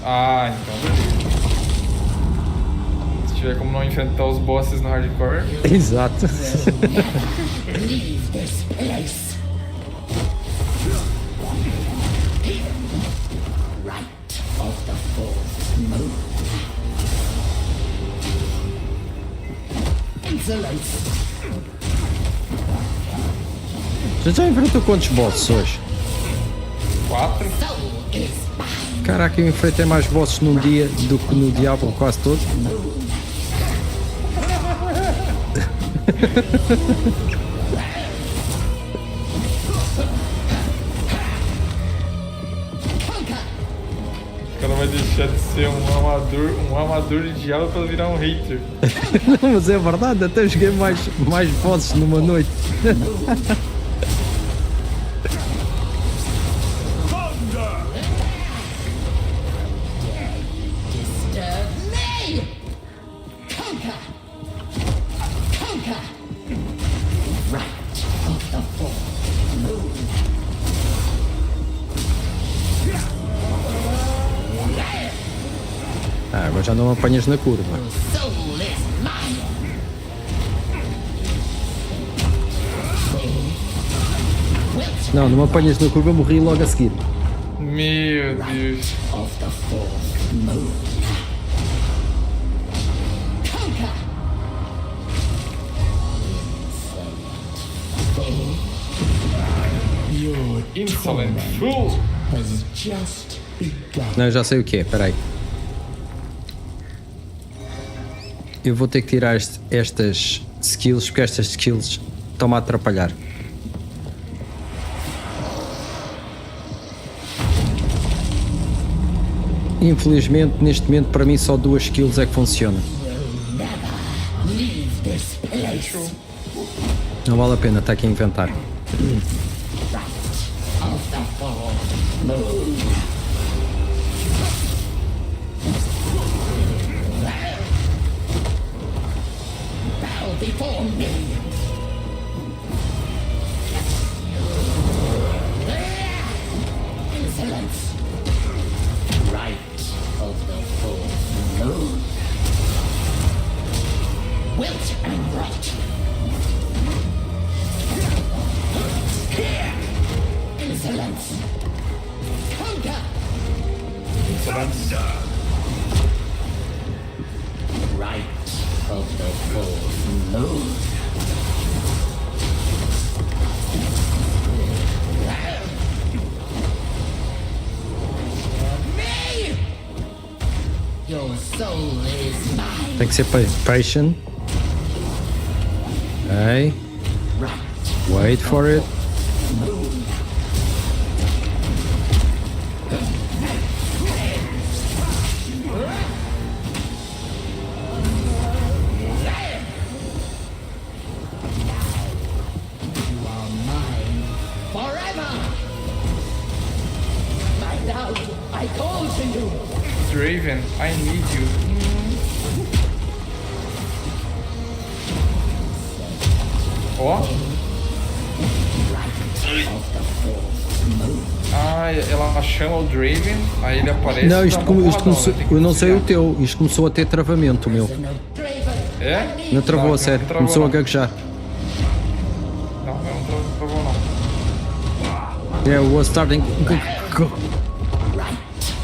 Speaker 11: Ah, então beleza. Se tiver como não enfrentar os bosses no hardcore.
Speaker 12: Exato.
Speaker 21: Leave this place. Right of the fourth moon. Exilles.
Speaker 12: Você já enfrentou quantos bosses hoje?
Speaker 11: 4.
Speaker 12: Caraca, eu enfrentei mais bosses num dia do que no Diablo quase todo.
Speaker 11: O cara vai deixar de ser um amador de Diablo para virar um hater.
Speaker 12: Não, mas é verdade, até joguei mais bosses numa noite. Ah, agora já não apanhas na curva. Não me apanhas na curva, morri logo a seguir.
Speaker 11: Meu Deus. Insolent fool.
Speaker 12: Não, já sei o que é, peraí. Eu vou ter que tirar estas skills, porque estas skills estão-me a atrapalhar. Infelizmente, neste momento, para mim, só 2 skills é que funcionam. Não vale a pena estar aqui a inventar.
Speaker 21: Before me. Insolence. Right of the fourth moon. wilt and rot. Here! Insolence! Conquer!
Speaker 11: Insolence.
Speaker 21: Right of the fourth moon. Me! Your soul is mine.
Speaker 12: Tem que ser patient. Okay. Wait for it.
Speaker 11: Draven, I need you. Ó. Ah, ela chama o Draven, aí ele aparece.
Speaker 12: Não,
Speaker 11: e
Speaker 12: isto,
Speaker 11: dá uma
Speaker 12: isto
Speaker 11: porradona,
Speaker 12: começou.
Speaker 11: tem que
Speaker 12: Eu não sei o
Speaker 11: desviar.
Speaker 12: teu. Isto começou a ter travamento, o meu.
Speaker 11: É?
Speaker 12: Não travou
Speaker 11: Não,
Speaker 12: a sério.
Speaker 11: não travou,
Speaker 12: Começou a
Speaker 11: não.
Speaker 12: gaguejar.
Speaker 11: Não, não travou não.
Speaker 12: Yeah, it was starting.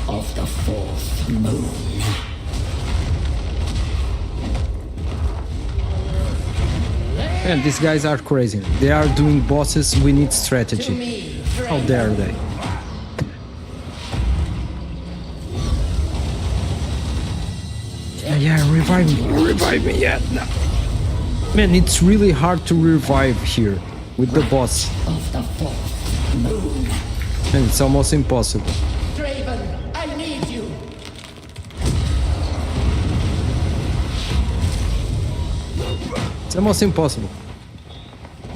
Speaker 21: Of the fourth moon.
Speaker 12: Man, these guys are crazy. They are doing bosses. We need strategy. How dare they? Yeah, revive me. Revive me. Yeah, no. Man, it's really hard to revive here with the boss.
Speaker 21: Of the fourth moon.
Speaker 12: And it's almost impossible.
Speaker 21: Draven, I need you.
Speaker 12: It's almost impossible.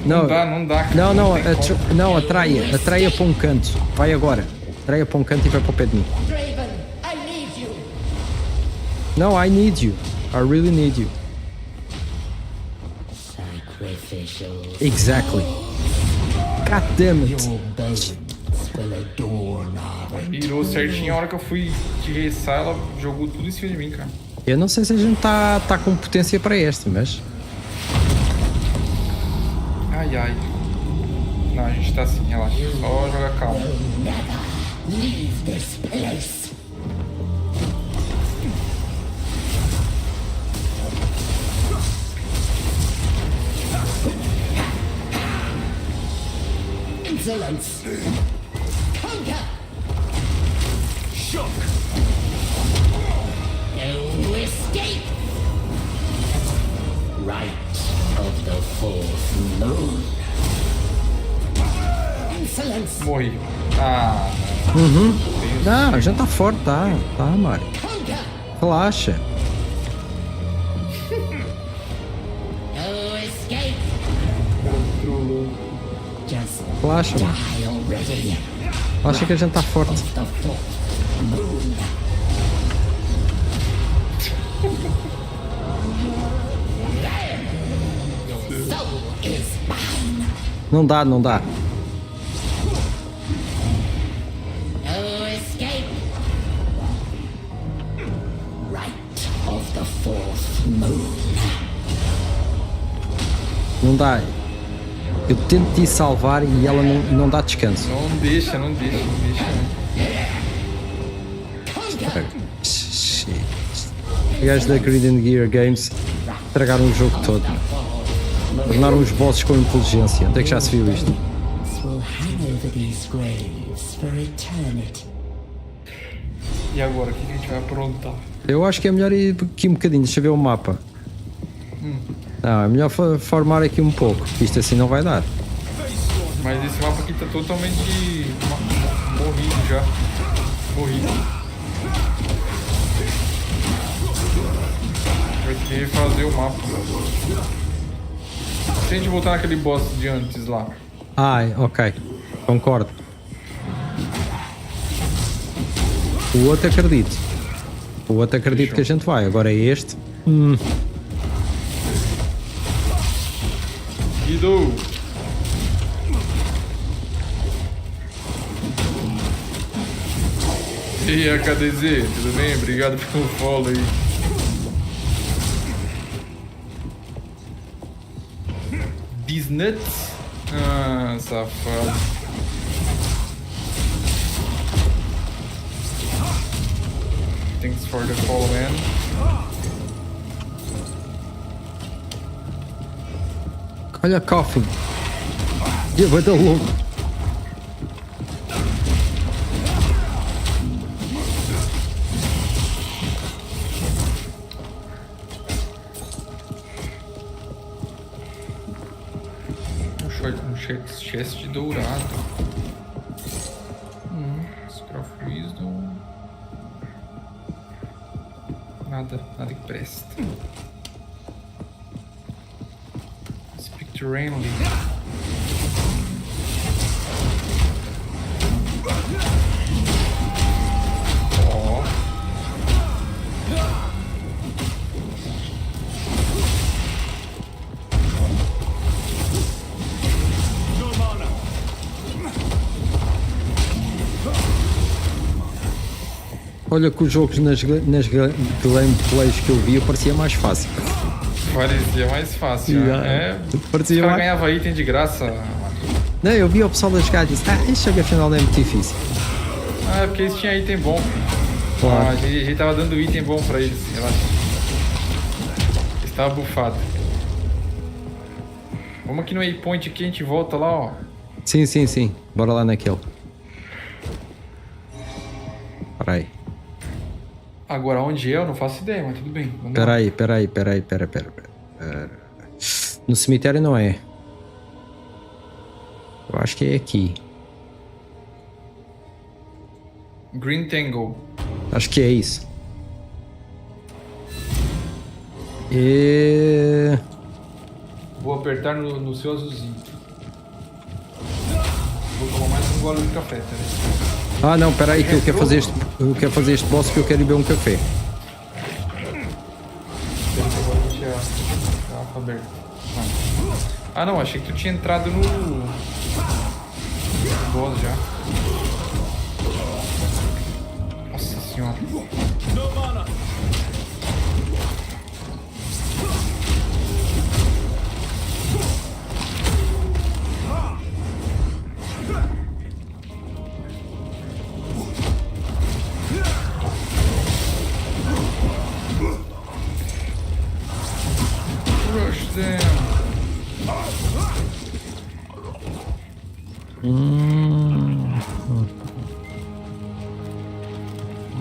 Speaker 12: Não,
Speaker 11: Não dá, não dá. cara,
Speaker 12: Não, não,
Speaker 11: tem como.
Speaker 12: não, atraia. Atraia para um canto. Vai agora. Atraia para um canto e vai para o pé de mim.
Speaker 21: Draven, I need you.
Speaker 12: No, I need you. I really need you.
Speaker 21: Sacrificial.
Speaker 12: Exactly. God damn it.
Speaker 21: Your bones will adorn our
Speaker 11: Virou certinho a hora que eu fui te reçar, ela jogou tudo em cima de mim, cara.
Speaker 12: Eu não sei se a gente tá com potência para esta, mas...
Speaker 11: Ai, ai. Não, a gente tá assim, relaxa. Só joga calma.
Speaker 21: leave this place. Insolence. Conquer. Shock. No escape. Right of the fourth moon. Insolence.
Speaker 11: Morri. Ah.
Speaker 12: Uhum. Não, a gente tá forte, tá, Mário. Relaxa.
Speaker 21: No escape. Just
Speaker 12: Relaxa, mano.
Speaker 21: die already.
Speaker 12: Relaxa que a gente tá forte.
Speaker 21: The fourth moon. Your soul is mine.
Speaker 12: Não dá.
Speaker 21: No escape. Right of the fourth moon.
Speaker 12: Não dá. Eu tento te salvar e ela não dá descanso.
Speaker 11: Não deixa.
Speaker 12: Shit. Os gajos da Grid Gear Games estragaram o jogo todo. Tornaram os bosses com inteligência. Onde é que já se viu isto?
Speaker 21: Will hang over these graves for eternity.
Speaker 11: E agora, o que a gente vai aprontar?
Speaker 12: Eu acho que é melhor ir aqui um bocadinho. Deixa eu ver o mapa. Não, é melhor formar aqui um pouco. Isto assim não vai dar.
Speaker 11: Mas esse mapa aqui tá totalmente morrido já. Morrido. Vai ter que refazer o mapa. Se a gente voltar naquele boss de antes lá.
Speaker 12: Ok. Concordo. O outro acredito. Que a gente vai. Agora é este.
Speaker 11: Guido! E aí, AKDZ, tudo bem? Obrigado pelo follow aí. Bisnuts? Ah, safado. Thanks for the follow, man.
Speaker 12: Olha, coffin. Vai dar louco.
Speaker 11: Um chest dourado. Scroll Wisdom. Nada que presta. Speak Terrainly.
Speaker 12: Olha que os jogos nas gameplays que eu vi parecia mais fácil.
Speaker 11: Parecia mais fácil, né?
Speaker 12: Parecia
Speaker 11: mais...
Speaker 12: mais...
Speaker 11: ganhava item de graça.
Speaker 12: Não, eu vi o pessoal das jogar e disse, este jogo afinal não é muito difícil.
Speaker 11: Ah, é porque eles tinham item bom.
Speaker 12: Claro.
Speaker 11: A gente tava dando item bom pra eles, relaxa. Eles estavam bufados. Vamos aqui no waypoint aqui, a gente volta lá, ó.
Speaker 12: Sim. Bora lá naquele. Peraí.
Speaker 11: Agora, onde é? Eu não faço ideia, mas tudo bem.
Speaker 12: Peraí. No cemitério não é. Eu acho que é aqui.
Speaker 11: Green Tangle.
Speaker 12: Acho que é isso. E...
Speaker 11: Vou apertar no seu azulzinho. Vou tomar mais um gole de café, tá vendo?
Speaker 12: Ah não, peraí que eu quero fazer este boss porque eu quero ir beber um café.
Speaker 11: Ah não, achei que tu tinha entrado no boss já. Nossa senhora.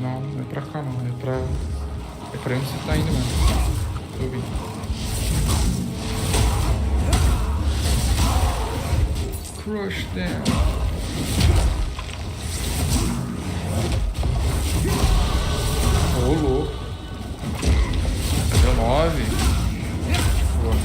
Speaker 11: Não é pra cá não, é pra onde você tá indo mesmo. Tô ouvindo. Crush them. Ô, louco. Deu 9. Boa.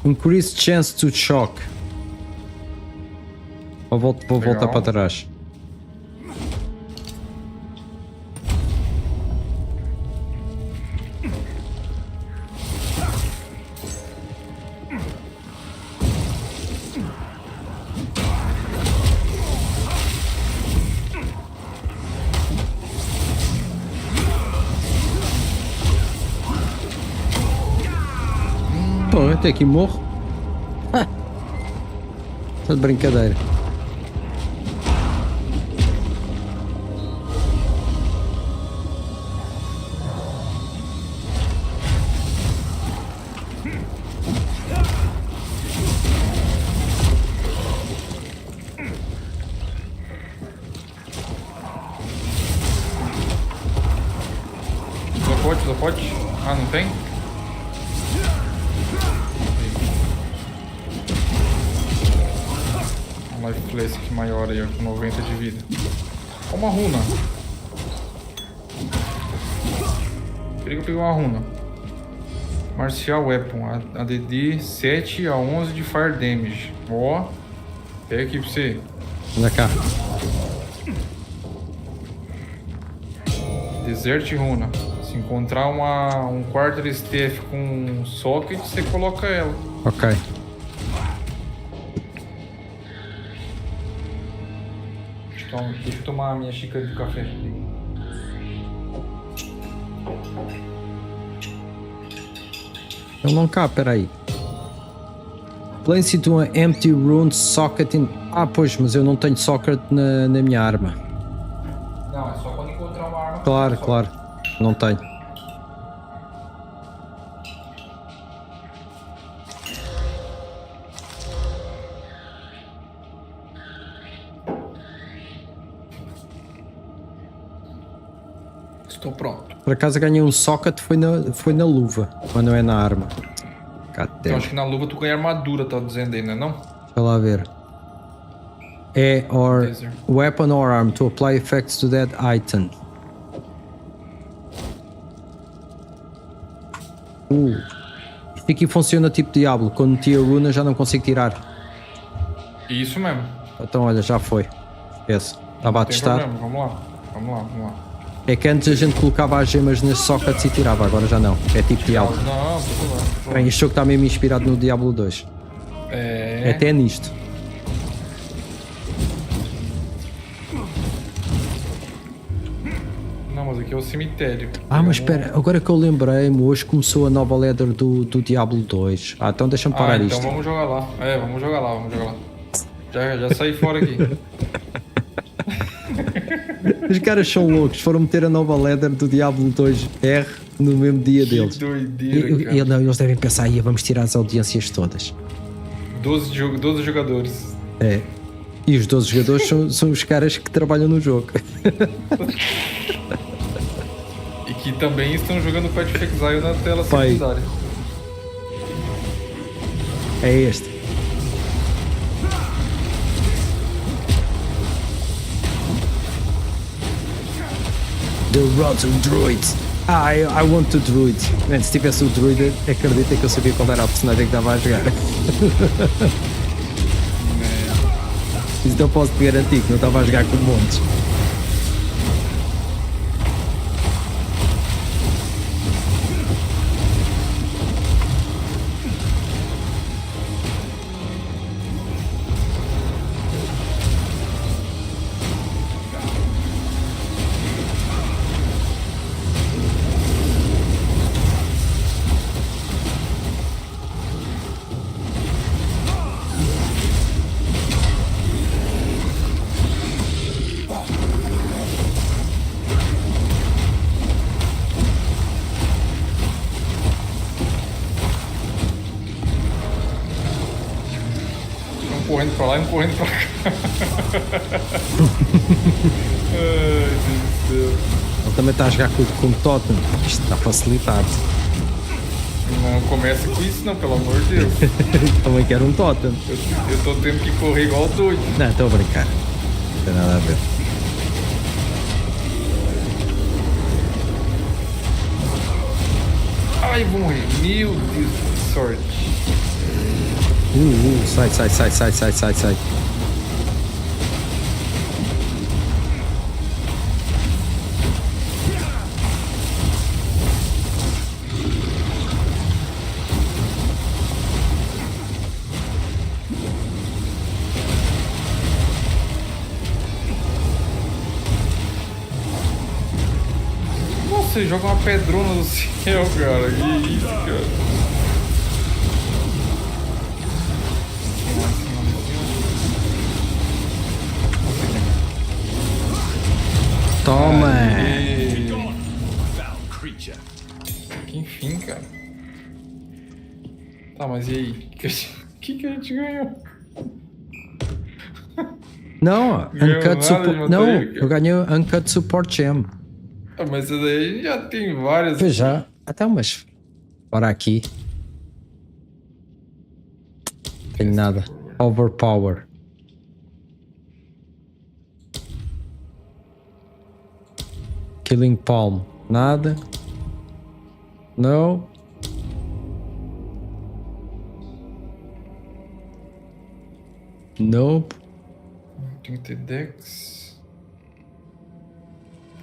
Speaker 12: Increase chance to shock. Vou voltar para trás. Pô, até aqui morro. Tá de brincadeira.
Speaker 11: Zapote? Ah, não tem? Life Flask maior aí, ó, com 90 de vida. Uma runa. Perigo pegar uma runa. Martial Weapon, ADD 7 a 11 de Fire Damage. Ó, Pega aqui pra você.
Speaker 12: Anda cá.
Speaker 11: Desert Runa. Se encontrar um quarter staff com um socket, você coloca ela.
Speaker 12: Ok.
Speaker 11: Deixa eu tomar a minha xícara de café.
Speaker 12: Ele não cá, peraí. Place into an empty rune socket in... Ah, pois, mas eu não tenho socket na minha arma.
Speaker 11: Não, é só quando encontrar uma arma.
Speaker 12: Claro, claro. Não tenho.
Speaker 11: Estou pronto.
Speaker 12: Por acaso ganhei um socket, foi na luva, mas não é na arma.
Speaker 11: Eu acho que na luva tu ganha armadura, tá dizendo aí, né? Não?
Speaker 12: Deixa lá ver. É or weapon or arm to apply effects to that item. Isto aqui funciona tipo Diablo. Quando meti a runa já não consigo tirar.
Speaker 11: Isso mesmo.
Speaker 12: Então olha, já foi. Esquece. Estava a testar.
Speaker 11: Vamos lá.
Speaker 12: É que antes a gente colocava as gemas nas sockets e tirava, agora já não. É tipo Diablo.
Speaker 11: Não, tudo bem.
Speaker 12: Bem, este jogo está mesmo inspirado no Diablo 2.
Speaker 11: É.
Speaker 12: Até nisto.
Speaker 11: Não, mas aqui é o cemitério.
Speaker 12: Ah, mas espera, agora que eu lembrei-me, hoje começou a nova ladder do Diablo 2. Ah, então deixa-me parar
Speaker 11: então
Speaker 12: isto.
Speaker 11: vamos jogar lá. Vamos jogar lá. Já saí fora aqui.
Speaker 12: Os caras são loucos, foram meter a nova ladder do Diablo 2R no mesmo dia deles.
Speaker 11: Doideira,
Speaker 12: não, eles devem pensar, vamos tirar as audiências todas.
Speaker 11: 12 jogadores.
Speaker 12: É. E os 12 jogadores são os caras que trabalham no jogo.
Speaker 11: E que também estão jogando Path of Exile na tela secundária.
Speaker 12: É este. The Rotten Druids. I want to druid. Man, se tivesse o druid, acredita que eu sabia qual era a personagem que estava a jogar. Isso não posso te garantir que não estava a jogar com montes.
Speaker 11: Correndo pra lá e um correndo pra cá. Ai, Deus do céu.
Speaker 12: Ele também está a jogar com Totem. Isto está facilitado.
Speaker 11: Não começa com isso não, pelo amor de Deus.
Speaker 12: Também quero um Totem.
Speaker 11: Eu tô tendo que correr igual doido.
Speaker 12: Não, estou a brincar. Não tem nada a ver.
Speaker 11: Ai, vou morrer. Meu Deus, que sorte.
Speaker 12: Sai.
Speaker 11: Nossa, ele joga uma pedrona no céu, cara. Que isso, cara.
Speaker 12: Toma!
Speaker 11: Que enfim, cara. Tá, mas e aí? O que a gente ganhou?
Speaker 12: Não, Uncut Support. Não, eu ganhei Uncut Support Gem.
Speaker 11: Ah, mas isso daí já tem várias.
Speaker 12: Pois já. Até mas. Bora aqui. Não tenho nada. Overpower. Killing Palm. Nada. No. Nope.
Speaker 11: tem que ter Dex.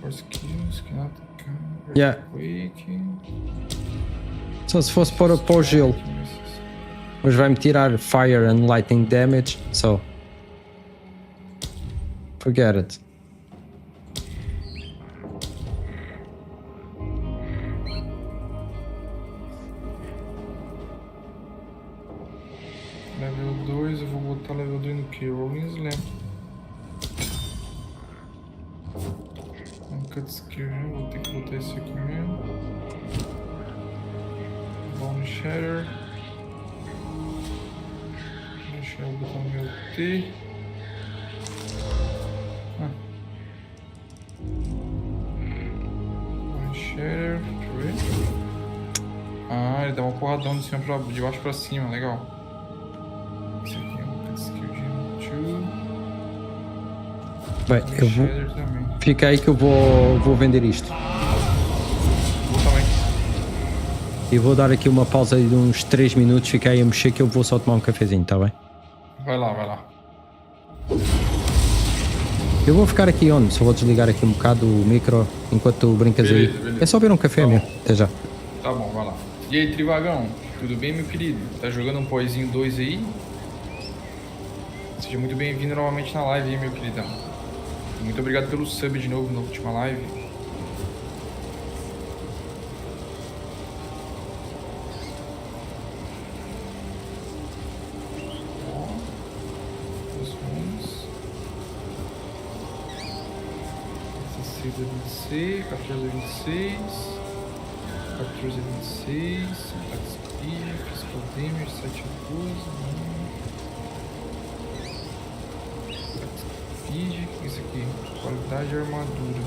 Speaker 11: Force Kills, que nada.
Speaker 12: Yeah. Só se fosse para o gelo. Mas vai-me tirar Fire and Lightning Damage. So. Forget it.
Speaker 11: Level 2, eu vou botar level 2 no que? Rolling Slam. Cut Skill, né? Vou ter que botar esse aqui mesmo. Bone Shatter. Deixa eu botar no meu T. Bone Shatter, deixa eu ver. Ah, ele dá uma porradão de cima pra, de baixo pra cima, legal. Esse aqui é um Cut Skill de 2.
Speaker 12: Bem, eu vou... Fica aí que eu vou vender isto.
Speaker 11: Vou também.
Speaker 12: E vou dar aqui uma pausa de uns 3 minutos. Fica aí a mexer que eu vou só tomar um cafezinho, tá bem?
Speaker 11: Vai lá, vai lá.
Speaker 12: Eu vou ficar aqui onde? Só vou desligar aqui um bocado o micro enquanto tu brincas aí.
Speaker 11: Beleza.
Speaker 12: É só beber um café mesmo. Até já.
Speaker 11: Tá bom, vai lá. E aí, Trivagão? Tudo bem, meu querido? Tá jogando um POEzinho 2 aí? Seja muito bem-vindo novamente na live aí, meu queridão. Muito obrigado pelo sub de novo na última live. Essa 6 é 26, 14 é 26, 14 é 26, Attack Speed, Physical Damage, 7 é 12, isso aqui, qualidade de armadura.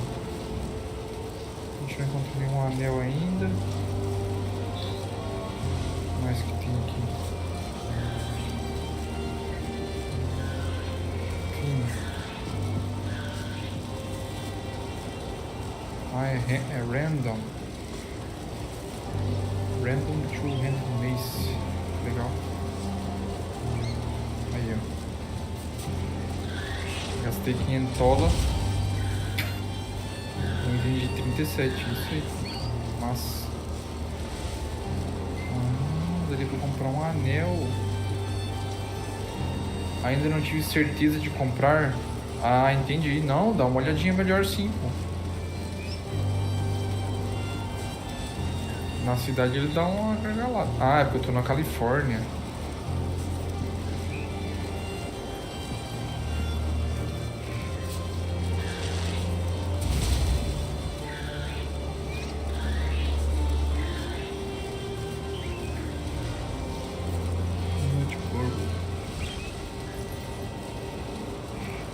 Speaker 11: A gente não encontrou nenhum anel ainda. O que mais que tem aqui? Enfim. Ah, é random. Random two-hand mace. Legal. Aí, ó. Gastei 500 tola. Um item de 37, isso aí. Mas daria pra comprar um anel. Ainda não tive certeza de comprar. Ah, entendi. Não, dá uma olhadinha melhor sim, pô. Na cidade ele dá uma gargalada. Ah, é porque eu tô na Califórnia.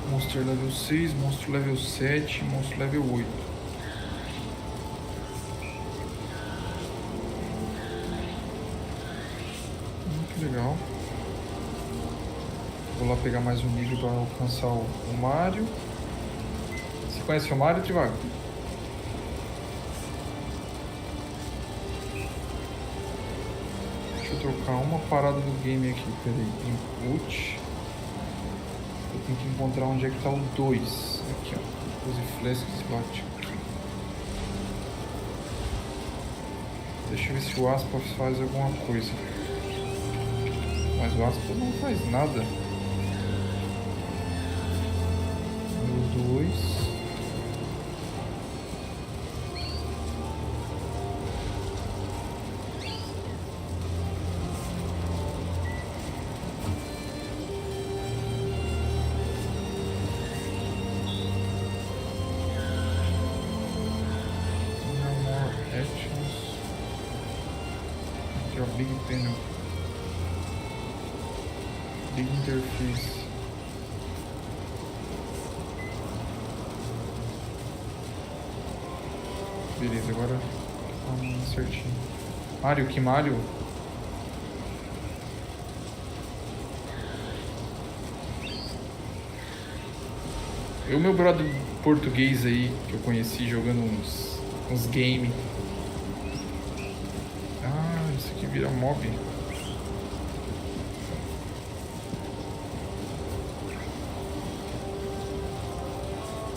Speaker 11: Monster level 6, monstro level 7, monstro level 8. Muito legal. Vou lá pegar mais um nível para alcançar o Mario. Você conhece o Mario, Trivago? Deixa eu trocar uma parada do game aqui. Peraí, input. Eu tenho que encontrar onde é que tá o 2. Aqui, ó. Use flask slot. Deixa eu ver se o aspa faz alguma coisa. Mas o aspa não faz nada. Número 2. Big panel. Big interface. Beleza, agora certinho. Mario, que Mario? E o meu brother português aí, que eu conheci jogando uns games. Isso aqui vira mob.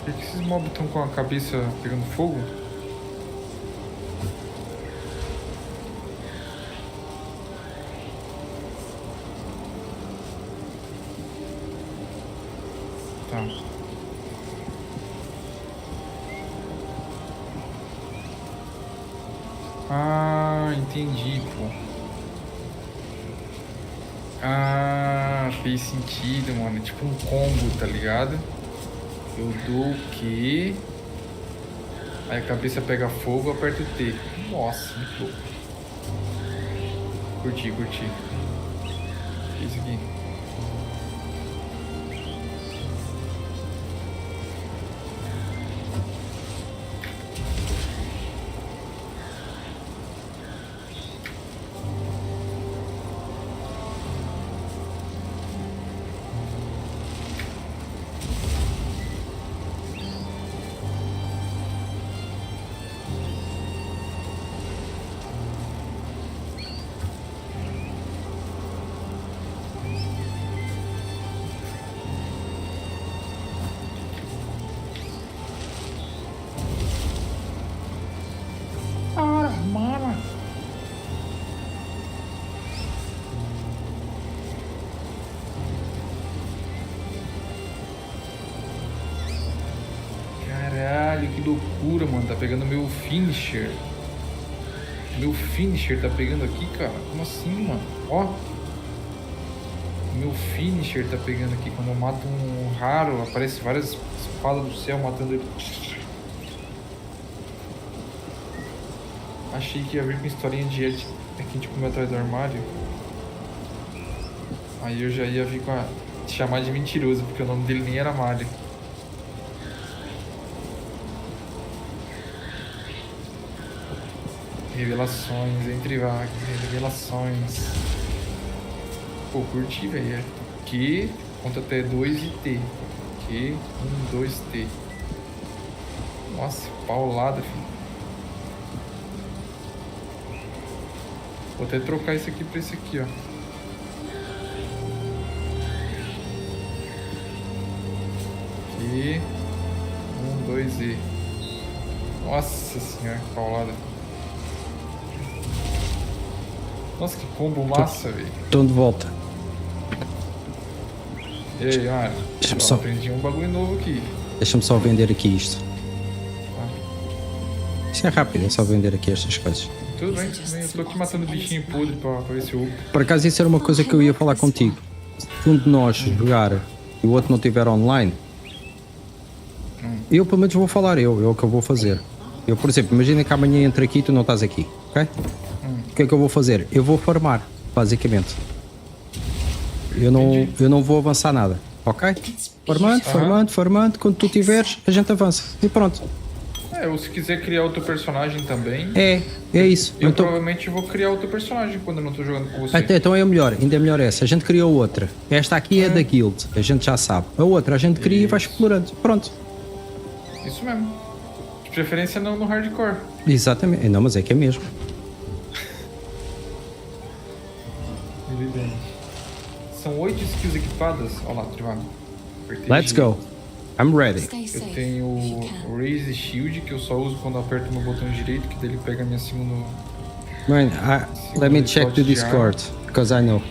Speaker 11: Por que esses mobs estão com a cabeça pegando fogo? Tá. Ah, entendi, pô. Ah, fez sentido, mano. É tipo um combo, tá ligado? Eu dou o Q. Aí a cabeça pega fogo, eu aperto o T. Nossa, muito louco. Curti. Isso aqui. Mara. Caralho, que loucura, mano. Tá pegando meu finisher. Meu finisher tá pegando aqui, cara. Como assim, mano? Ó. Meu finisher tá pegando aqui. Quando eu mato um raro, aparece várias espadas do céu matando ele. Achei que ia vir com historinha de Ed. É que a gente comeu atrás do armário. Aí eu já ia vir com a... chamar de mentiroso, porque o nome dele nem era Mario. Revelações, entre vagas, revelações. Pô, curti, velho. Q, conta até 2 e T. Q, 1, 2, T. Nossa, paulada, filho. Vou até trocar esse aqui pra esse aqui, ó. Aqui. 1, 2 e. Nossa senhora, que paulada. Nossa, que combo massa, velho.
Speaker 12: Tô de volta.
Speaker 11: E aí, Mário?
Speaker 12: Deixa-me só...
Speaker 11: aprendi um bagulho novo aqui.
Speaker 12: Deixa-me só vender aqui isto. Isso é rápido, é só vender aqui estas coisas.
Speaker 11: Tudo bem, eu tô aqui matando bichinho podre pra ver se eu...
Speaker 12: Por acaso isso era uma coisa que eu ia falar contigo. Se um de nós jogar e o outro não estiver online, eu pelo menos vou falar é o que eu vou fazer. Eu, por exemplo, imagina que amanhã entra aqui e tu não estás aqui, ok? O que é que eu vou fazer? Eu vou farmar, basicamente. Eu não vou avançar nada, ok? Farmando, quando tu tiveres, a gente avança. E pronto.
Speaker 11: Ou se quiser criar outro personagem também.
Speaker 12: É isso.
Speaker 11: Eu
Speaker 12: então,
Speaker 11: provavelmente vou criar outro personagem quando eu não tô jogando com você.
Speaker 12: Então é melhor, ainda é melhor essa. A gente criou outra. Esta aqui é da guild, a gente já sabe. A outra a gente cria e vai explorando. Pronto.
Speaker 11: Isso mesmo. De preferência não no hardcore.
Speaker 12: Exatamente. Não, mas é que é mesmo.
Speaker 11: Evidente. São 8 skills equipadas. Olha lá, Trivago.
Speaker 12: Let's go. I'm ready.
Speaker 11: Eu tenho o Raise Shield, que eu só uso quando aperto o meu botão direito, que daí ele pega a minha segunda...
Speaker 12: Man, let me check the Discord, because I know.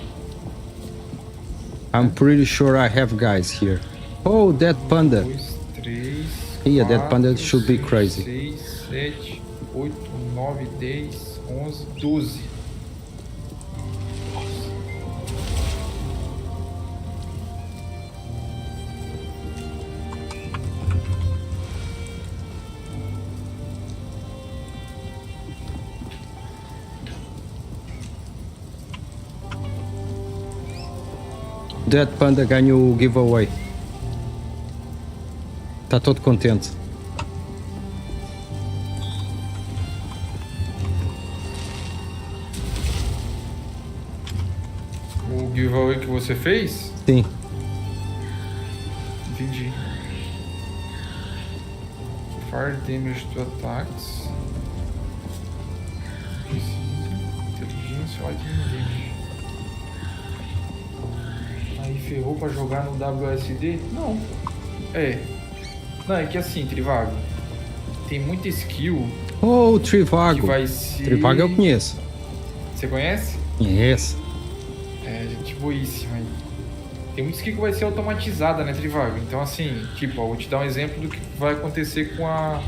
Speaker 12: I'm pretty sure I have guys here. Oh, Dead Panda.
Speaker 11: 2, 3,
Speaker 12: Yeah, Dead Panda should be crazy.
Speaker 11: 6, 7, 8, 9, 10, 11, 12.
Speaker 12: Dead Panda ganhou o giveaway. Está todo contente.
Speaker 11: O giveaway que você fez?
Speaker 12: Sim.
Speaker 11: Entendi. Fire damage to attacks. Inteligência, lightning damage. Aí ferrou pra jogar no WSD? Não. Não, é que assim, Trivago, tem muita skill
Speaker 12: Oh,
Speaker 11: que
Speaker 12: Trivago.
Speaker 11: vai ser...
Speaker 12: Trivago eu conheço.
Speaker 11: Você conhece?
Speaker 12: Conheço.
Speaker 11: É, gente boíssima aí. Tem muita skill que vai ser automatizada, né, Trivago? Então, assim, tipo, ó, vou te dar um exemplo do que vai acontecer com a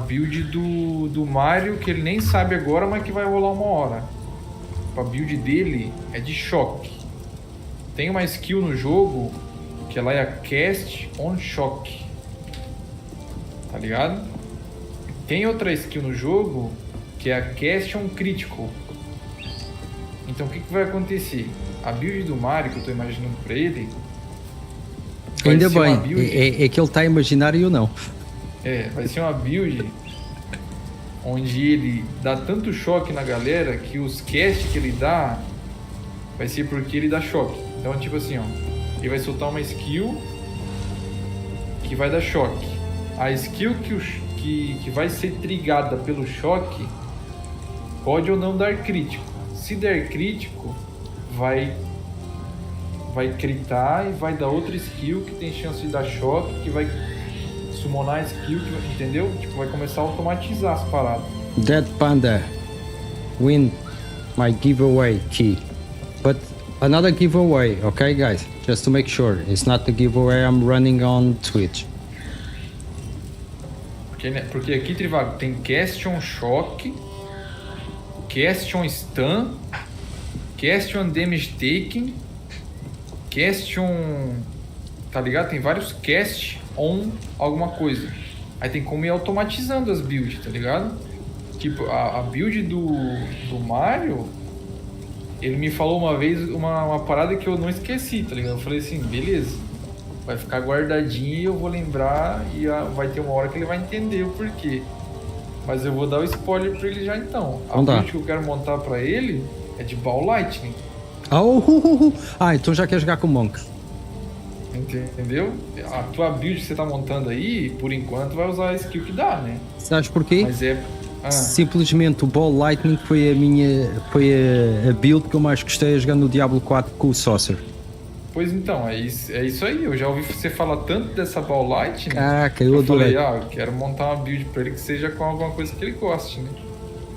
Speaker 11: build do Mario, que ele nem sabe agora, mas que vai rolar uma hora. A build dele é de choque. Tem uma skill no jogo que ela é a Cast on Shock. Tá ligado? Tem outra skill no jogo que é a Cast on Critical. Então o que vai acontecer? A build do Mario, que eu tô imaginando pra ele...
Speaker 12: Ainda bem, é que ele está a imaginar e eu não.
Speaker 11: Vai ser uma build onde ele dá tanto choque na galera que os cast que ele dá vai ser porque ele dá choque. Então, tipo assim, ó, ele vai soltar uma skill que vai dar choque. A skill que vai ser trigada pelo choque pode ou não dar crítico. Se der crítico, vai critar e vai dar outra skill que tem chance de dar choque, que vai summonar a skill, entendeu? Tipo, vai começar a automatizar as paradas.
Speaker 12: Dead Panda win my giveaway key. But another giveaway, okay guys? Just to make sure. It's not the giveaway I'm running on Twitch.
Speaker 11: Porque aqui, Trivago, tem Cast on Shock, Cast on Stun, Cast on Damage Taken, Cast on... Tá ligado? Tem vários Cast on alguma coisa. Aí tem como ir automatizando as builds, tá ligado? Tipo, a build do Mario, ele me falou uma vez uma parada que eu não esqueci, tá ligado? Eu falei assim, beleza, vai ficar guardadinho e eu vou lembrar e vai ter uma hora que ele vai entender o porquê. Mas eu vou dar o spoiler pra ele já então. A build que eu quero montar pra ele é de Ball Lightning.
Speaker 12: Então já quer jogar com Monk.
Speaker 11: Entendeu? A tua build que você tá montando aí, por enquanto, vai usar a skill que dá, né?
Speaker 12: Sabes porquê?
Speaker 11: Mas
Speaker 12: simplesmente o Ball Lightning foi a build que eu mais gostei a jogar no Diablo 4 com o Saucer.
Speaker 11: Pois então, é isso aí. Eu já ouvi você falar tanto dessa Ball Lightning.
Speaker 12: Caraca, eu
Speaker 11: adorei. Eu quero montar uma build pra ele que seja com alguma coisa que ele goste, né?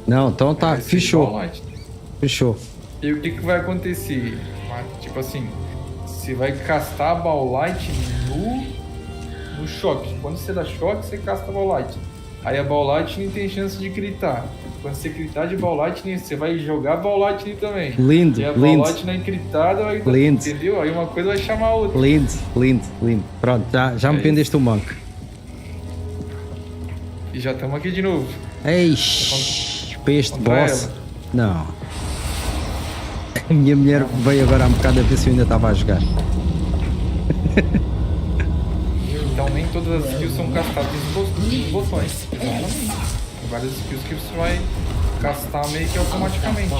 Speaker 12: Não, então tá, fechou. Fechou.
Speaker 11: E o que vai acontecer? Tipo assim, você vai castar a Ball Lightning no choque. Quando você dá choque, você casta a Ball Lightning. Aí a Ball Lightning tem chance de gritar. Quando você gritar de Ball Lightning, você vai jogar Ball Lightning também.
Speaker 12: Lindo,
Speaker 11: e a Ball Lightning gritada, vai, entendeu? Aí uma coisa vai chamar a outra.
Speaker 12: Lindo. Pronto, já me vendeste o Monk.
Speaker 11: E já estamos aqui de novo.
Speaker 12: Eish, para este boss. Não. A minha mulher veio agora há um bocado a ver se eu ainda estava a jogar.
Speaker 11: Então nem todas as skills são castadas nos botões. Exatamente. Tem várias skills que você vai castar meio que automaticamente.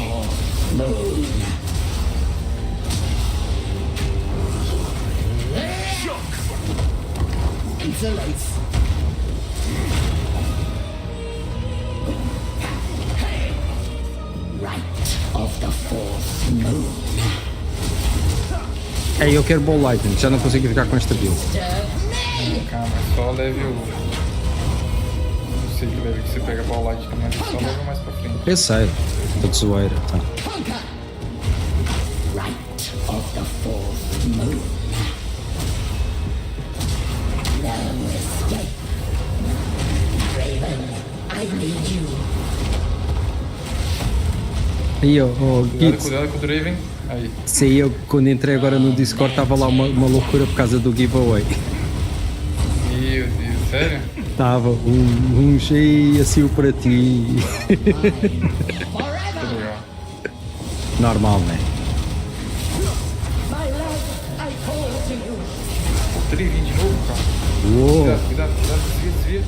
Speaker 21: Of the fourth moon.
Speaker 12: Eu quero Ball Lightning, já não consigo jogar com esta build.
Speaker 11: Calma, é só level. Não sei que level que você pega Ball Lightning, mas é só level mais pra frente.
Speaker 12: Eu sei, tô de zoeira, tá.
Speaker 21: Right of the fourth moon. No escape. Raven, I need you.
Speaker 12: Aí,
Speaker 11: Cuidado com o Draven. Aí.
Speaker 12: Sim, eu quando entrei agora no Discord estava lá uma loucura por causa do giveaway.
Speaker 11: Meu Deus, sério?
Speaker 12: Tava um cheio assim para ti. Normal, né?
Speaker 11: O Draven de novo, cara.
Speaker 12: Uou.
Speaker 11: Cuidado, desvia.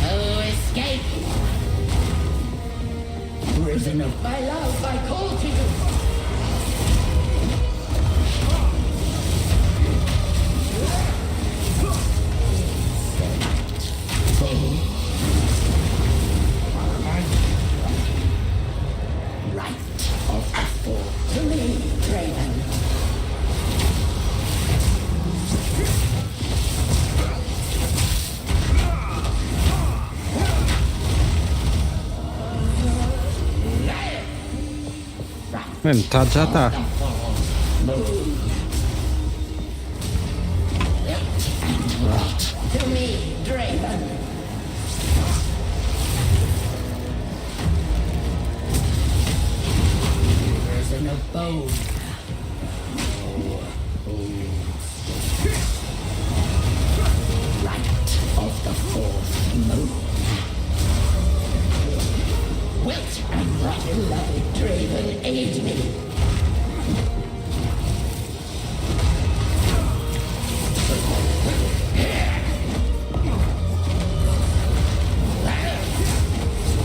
Speaker 21: Oh, escape! Risen of my love, I call to you!
Speaker 12: Metade já tá.
Speaker 21: To me, Draven. There's an abode. Right of the fourth moon. Wit and rot, beloved Draven, aid me.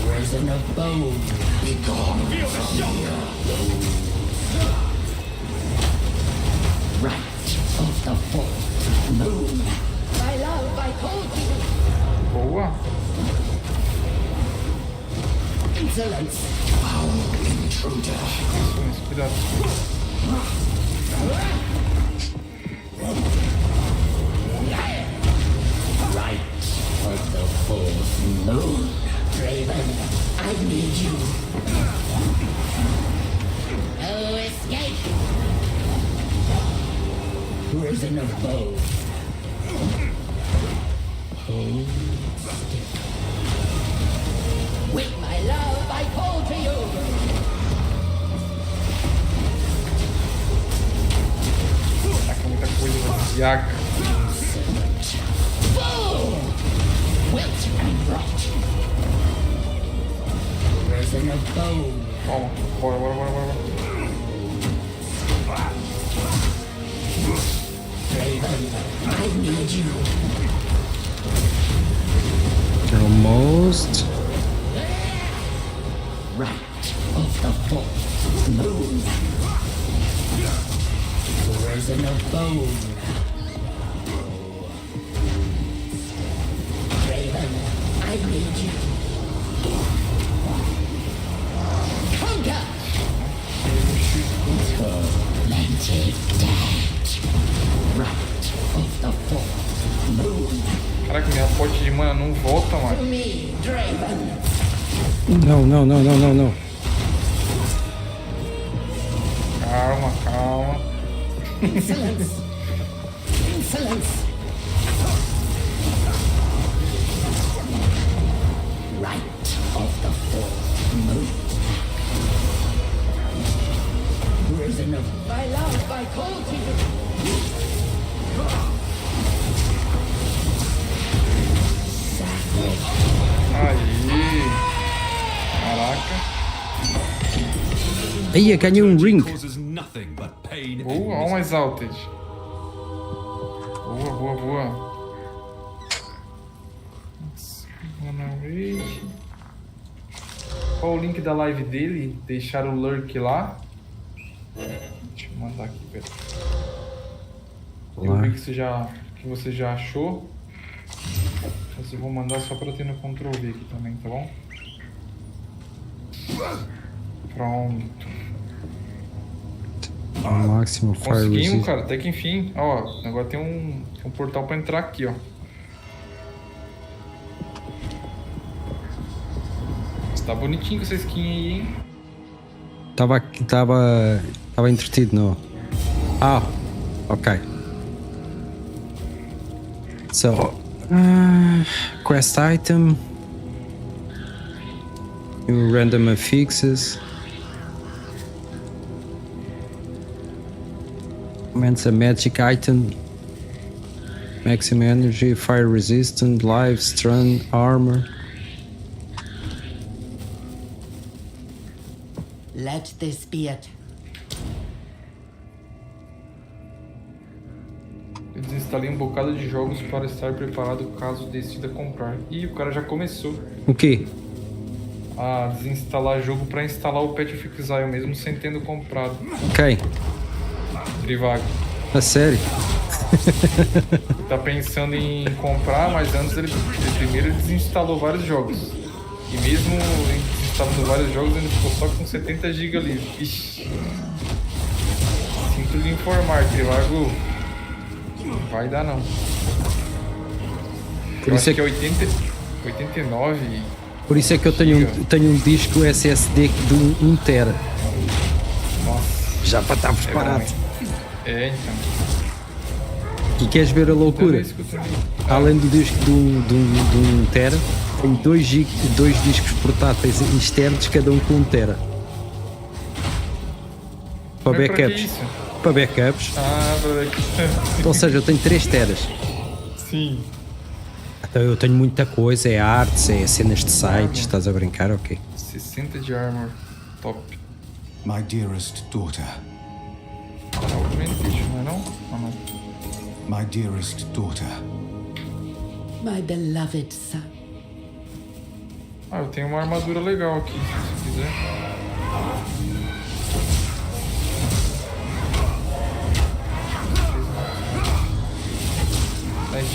Speaker 21: There's an abode. Be gone. Feel the shock. Right of the fourth moon. My love, I called you.
Speaker 11: Boa.
Speaker 21: Insolence. Foul intruder.
Speaker 11: Cuidado.
Speaker 21: Right of the fourth moon. Draven, I need you. Oh, escape! Prison of both. Hold still. With my love, I call to you.
Speaker 11: Taca muita coisa, Yaca.
Speaker 21: Fool! Wit and rot. Prison of both.
Speaker 11: Toma, bora.
Speaker 21: Draven, I need you.
Speaker 12: Almost.
Speaker 21: Right of the fourth moon. Prison of bone. Draven, I need you. Conquer! Tormented dead. Right of the fourth moon.
Speaker 11: Caraca, minha pote de mana não volta,
Speaker 21: To
Speaker 11: mano.
Speaker 21: me, Draven.
Speaker 12: Não.
Speaker 11: Calma.
Speaker 21: Insolence. Right of the fourth moon. Prison of my love, I call to you. Sacred.
Speaker 11: Aí. Caraca.
Speaker 12: Aí, ganhei um ring.
Speaker 11: Boa, olha um Exalted. Boa. Qual o link da live dele? Deixar o lurk lá. Deixa eu mandar aqui, pera. Eu vi que você já achou. Mas eu vou mandar só pra ter no Ctrl V aqui também, tá bom? Pronto.
Speaker 12: Ao máximo, fire
Speaker 11: Conseguimos,
Speaker 12: resist.
Speaker 11: cara, até que enfim. Ó, agora tem um portal pra entrar aqui, ó. Tá bonitinho com essa skin aí, hein?
Speaker 12: Tava entretido, não? Ah, ok. So, quest item. New random affixes. Commands a magic item. Maximum energy, fire resistant, life, stun, armor.
Speaker 21: Let this be it.
Speaker 11: Eu desinstalei um bocado de jogos para estar preparado caso decida comprar. Ih, o cara já começou
Speaker 12: O quê?
Speaker 11: a desinstalar jogo para instalar o Path of Exile mesmo sem tendo comprado.
Speaker 12: Ok.
Speaker 11: Trivago.
Speaker 12: A sério?
Speaker 11: Tá pensando em comprar, mas antes ele primeiro desinstalou vários jogos. E mesmo desinstalando vários jogos, ele ficou só com 70 GB ali. Ixi. Sinto lhe informar, Trivago. Não vai dar não.
Speaker 12: Por
Speaker 11: Eu
Speaker 12: isso
Speaker 11: acho que é 89.
Speaker 12: Por isso é que eu tenho um disco SSD de 1 tera.
Speaker 11: Nossa.
Speaker 12: Já para estar preparado.
Speaker 11: É, então.
Speaker 12: E queres ver a loucura? Além do disco de um tera, tem dois discos portáteis externos, cada um com 1 tera. Para
Speaker 11: Mas pra que
Speaker 12: backups.
Speaker 11: isso?
Speaker 12: Para backups.
Speaker 11: Ah, para backups.
Speaker 12: Ou seja, eu tenho 3 teras.
Speaker 11: Sim.
Speaker 12: Então eu tenho muita coisa, é artes, é cenas de sites, estás a brincar? Ok.
Speaker 11: 60 de armor. Top.
Speaker 14: My dearest daughter.
Speaker 11: Augmentation, não é não? Ah, não.
Speaker 14: My dearest daughter.
Speaker 21: My beloved son.
Speaker 11: Ah, eu tenho uma armadura legal aqui, se você quiser.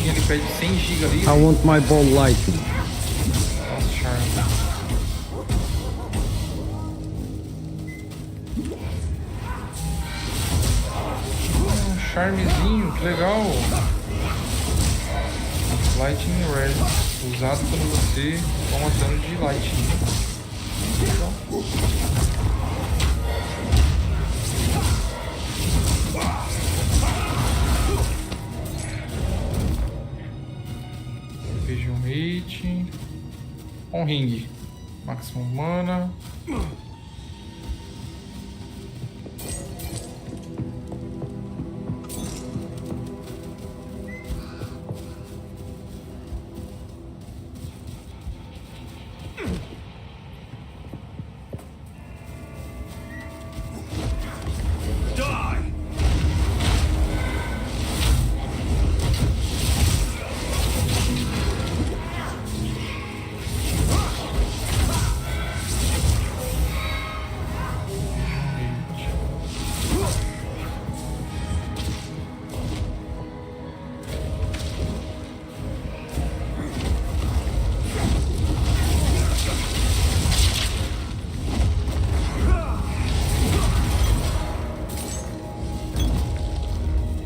Speaker 11: Ele pede 100 GB ali.
Speaker 12: I want my ball lightning.
Speaker 11: Nossa, charme. Charmezinho, que legal. Lightning Red, usado quando você toma dano de Lightning. Legal. Veja um hit. Um ring. Maximum mana.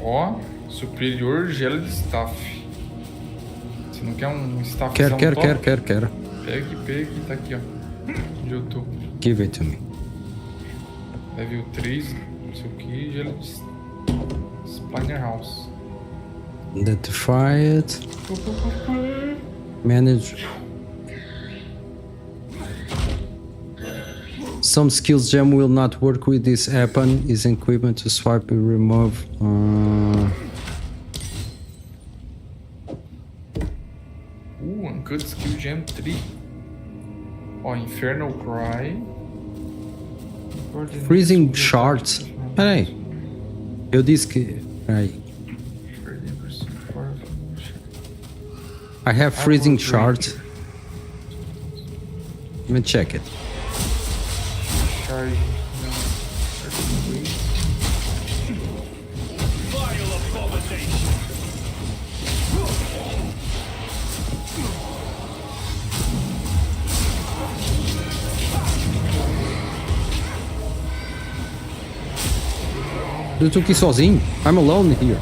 Speaker 11: Ó, superior gelo de staff. Você não quer um staff?
Speaker 12: Quero.
Speaker 11: Pegue, tá aqui, ó. Onde eu tô.
Speaker 12: Give it to me.
Speaker 11: Level 3, não sei o que, gelo de Spiner House.
Speaker 12: Identify it. Manage. Some skills gem will not work with this weapon. Is equipment to swipe and remove.
Speaker 11: Uncut skill gem 3. Ó, Infernal Cry.
Speaker 12: Freezing shards. Peraí. Eu disse que. Peraí. I have freezing shards. Let me check it.
Speaker 11: Charge.
Speaker 12: Eu tô aqui sozinho. I'm alone here.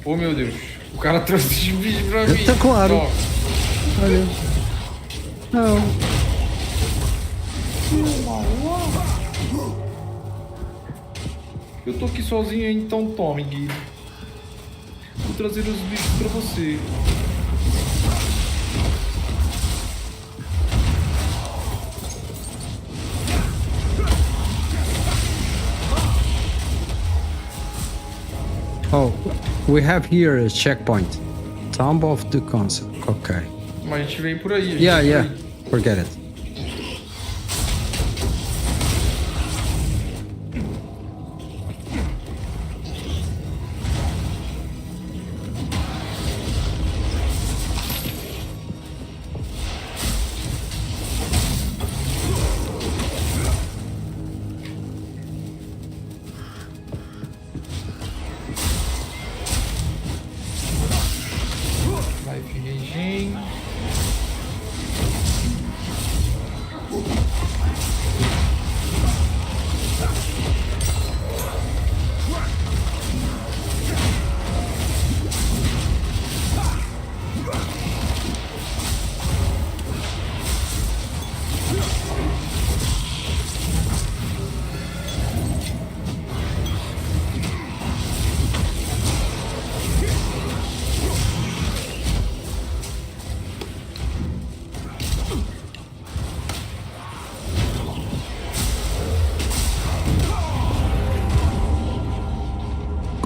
Speaker 11: Oh meu Deus, o cara trouxe esse bicho pra mim.
Speaker 12: Tá claro.
Speaker 11: Ó.
Speaker 12: Olha. Não.
Speaker 11: Eu tô aqui sozinho, então tome, Gui. Vou trazer os bichos pra você.
Speaker 12: Oh, we have here a checkpoint. Tomb of the Concept. Okay.
Speaker 11: Mas a gente veio por aí.
Speaker 12: Yeah. Forget it.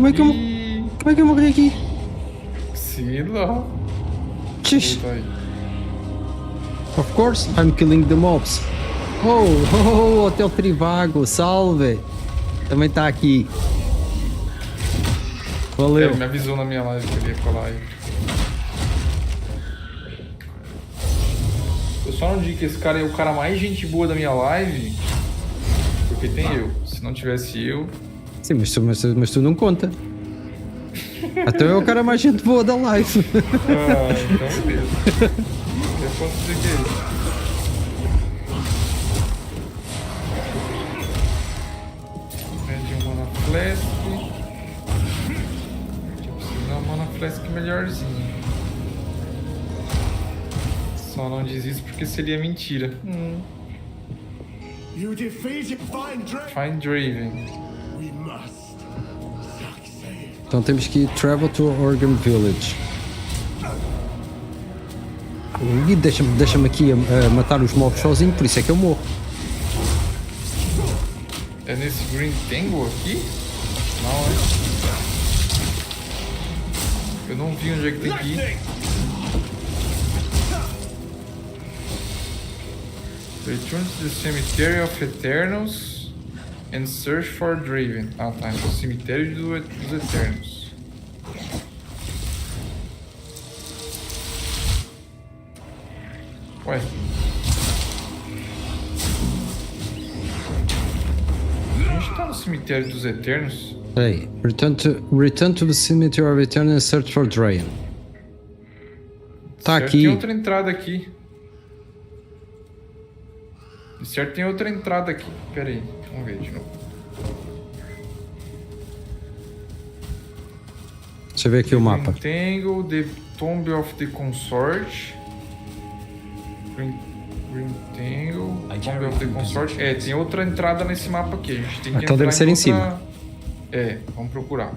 Speaker 12: Como é que eu morri aqui?
Speaker 11: Sei lá.
Speaker 12: Tch. Of course, I'm killing the mobs. Oh, Hotel Trivago, salve! Também tá aqui. Valeu.
Speaker 11: Ele me avisou na minha live que ele ia colar aí. Eu só não digo que esse cara é o cara mais gente boa da minha live, porque tem eu. Se não tivesse eu...
Speaker 12: Sim, mas tu não conta. Até é o cara mais gente boa da live.
Speaker 11: Ah, então beleza. Eu posso dizer que é isso. Pede uma Mana Flask. Eu preciso dar uma Mana Flask melhorzinha. Só não diz isso porque seria mentira.
Speaker 3: You defeated
Speaker 11: Find Draven.
Speaker 3: We must succeed.
Speaker 12: Então temos que ir travel to Organ Village. E deixa-me aqui a matar os mobs sozinho, por isso é que eu morro.
Speaker 11: É nesse Green Tangle aqui? Não, é? Eu não vi onde é que tem que ir. Return to the Cemetery of Eternals and search for Draven. Ah, tá. No Cemitério dos Eternos. Ué. A gente tá no Cemitério dos Eternos?
Speaker 12: Peraí. Return to the Cemetery of Eternal and search for Draven. Tá
Speaker 11: Certo,
Speaker 12: aqui.
Speaker 11: tem outra entrada aqui. De certo tem outra entrada aqui. Pera aí, vamos ver de novo.
Speaker 12: Deixa eu ver aqui o mapa.
Speaker 11: Tangle, The Tomb of the Consort. Green Tangle, Tomb of the Consort. É, tem outra entrada nesse mapa aqui. A gente tem que
Speaker 12: então deve ser em cima.
Speaker 11: É, vamos procurar.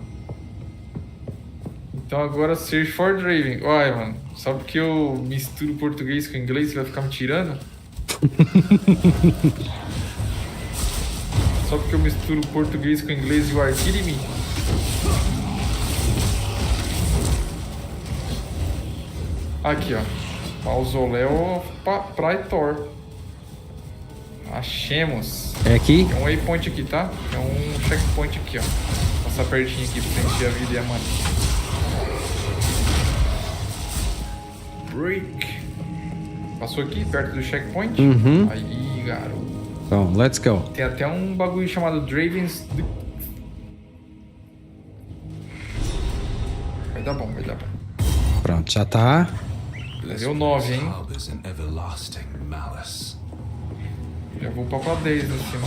Speaker 11: Então agora search for Draven. Olha, mano, só porque eu misturo português com inglês, você vai ficar me tirando? Só porque eu misturo português com inglês e o arquir em mim. Aqui, ó. Mausoléu Praetor. Achemos.
Speaker 12: É aqui?
Speaker 11: Tem um waypoint aqui, tá? Tem um checkpoint aqui, ó. Passar pertinho aqui pra encher a vida e a mana. Break. Passou aqui, perto do checkpoint?
Speaker 12: Uhum.
Speaker 11: Aí, garoto.
Speaker 12: Então, let's go.
Speaker 11: Tem até um bagulho chamado Draven's... Vai dar bom, vai dar bom.
Speaker 12: Pronto, já tá.
Speaker 11: Level 9, hein? Já vou pra 10 no cima.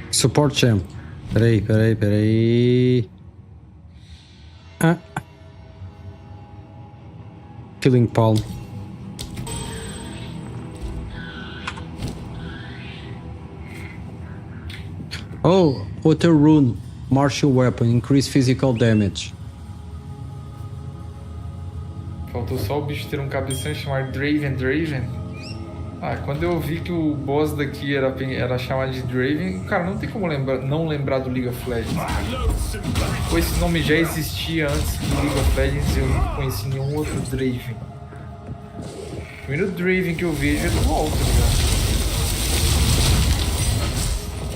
Speaker 12: Support champ. Peraí. Ah. Killing Palm. Oh, outra rune. Martial weapon. Increase physical damage.
Speaker 11: Faltou só o bicho ter um cabeção e chamar Draven. Ah, quando eu vi que o boss daqui era chamado de Draven, cara, não tem como não lembrar do League of Legends. Pois esse nome já existia antes do League of Legends e eu não conheci nenhum outro Draven. O primeiro Draven que eu vejo é do LoL, tá ligado?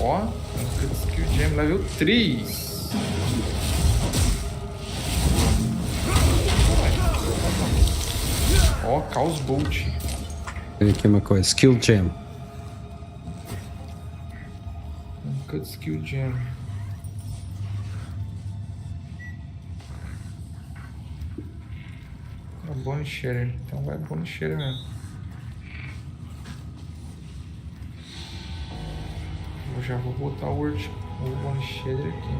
Speaker 11: Ó, Skill Gem level 3. Ó, Chaos Bolt.
Speaker 12: Aqui uma coisa, Skill Gem.
Speaker 11: Cut Skill Gem. É Bone Shader, então vai Bone Shader mesmo. Eu já vou botar o Bone Shader aqui.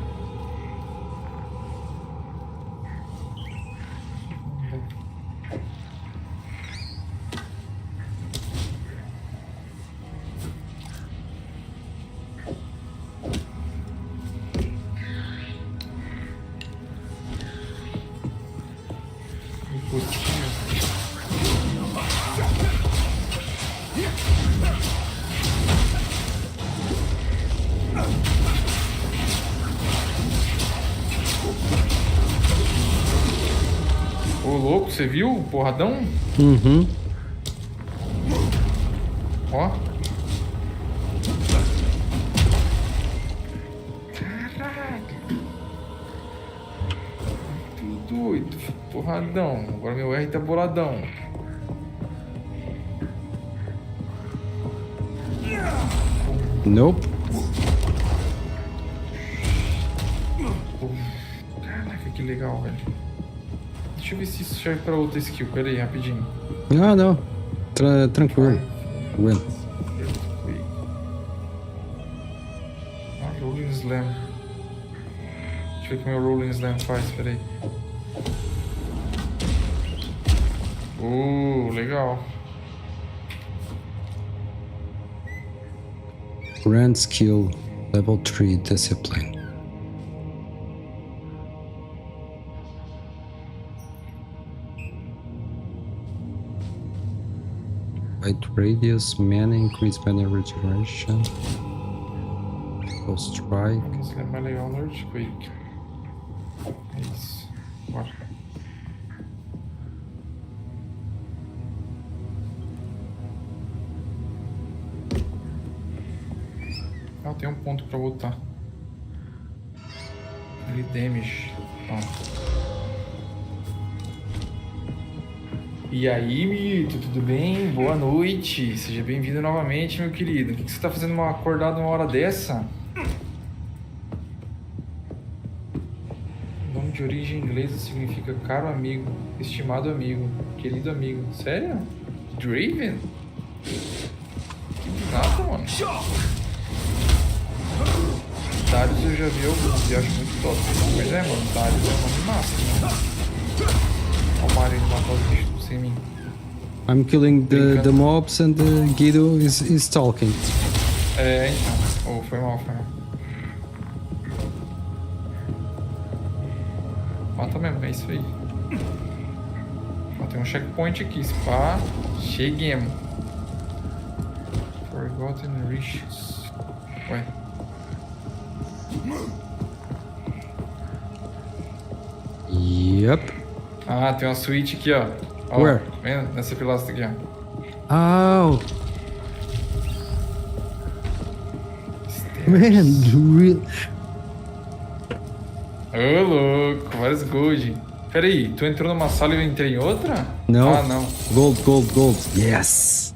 Speaker 11: Ô, louco, você viu o porradão?
Speaker 12: Uhum.
Speaker 11: Ó. Caraca. Tudo doido. Porradão. Agora meu R tá boladão.
Speaker 12: Nope.
Speaker 11: Caraca, que legal, velho. Deixa eu ver se isso serve pra outra skill. Pera aí, rapidinho.
Speaker 12: Ah, não. Tranquilo. Well.
Speaker 11: Ah, Rolling Slam. Deixa eu ver o que meu Rolling Slam faz, pera aí. Legal.
Speaker 12: Grand skill, level 3 discipline. Light radius, mana, increase mana regeneration. Full strike.
Speaker 11: Isso é mais legal no Earthquake. É isso. Bora. Ah, tem um ponto pra botar. Ali, damage. Ó. E aí, Mito, tudo bem? Boa noite. Seja bem-vindo novamente, meu querido. O que você tá fazendo acordado uma hora dessa? Nome de origem inglesa significa caro amigo, estimado amigo, querido amigo. Sério? Draven? Que nada, mano. Darius eu já vi alguns e acho muito top. Mas é, mano, Darius é um nome massa, né? Olha o Mario indo matar os bichos sem mim.
Speaker 12: I'm killing the mobs and the Guido is talking.
Speaker 11: É, então. Oh, foi mal, foi mal. Mata mesmo, é isso aí. Ó, tem um checkpoint aqui, spa. Cheguemos. Forgotten Riches. Ué.
Speaker 12: Yep.
Speaker 11: Ah, tem uma suíte aqui, ó. Ó,
Speaker 12: Where?
Speaker 11: Vendo? Nessa pilastra aqui, ó.
Speaker 12: Oh. Man, real.
Speaker 11: Ô, louco, vários gold. Pera aí, tu entrou numa sala e eu entrei em outra?
Speaker 12: Não.
Speaker 11: Ah, não.
Speaker 12: Gold. Yes.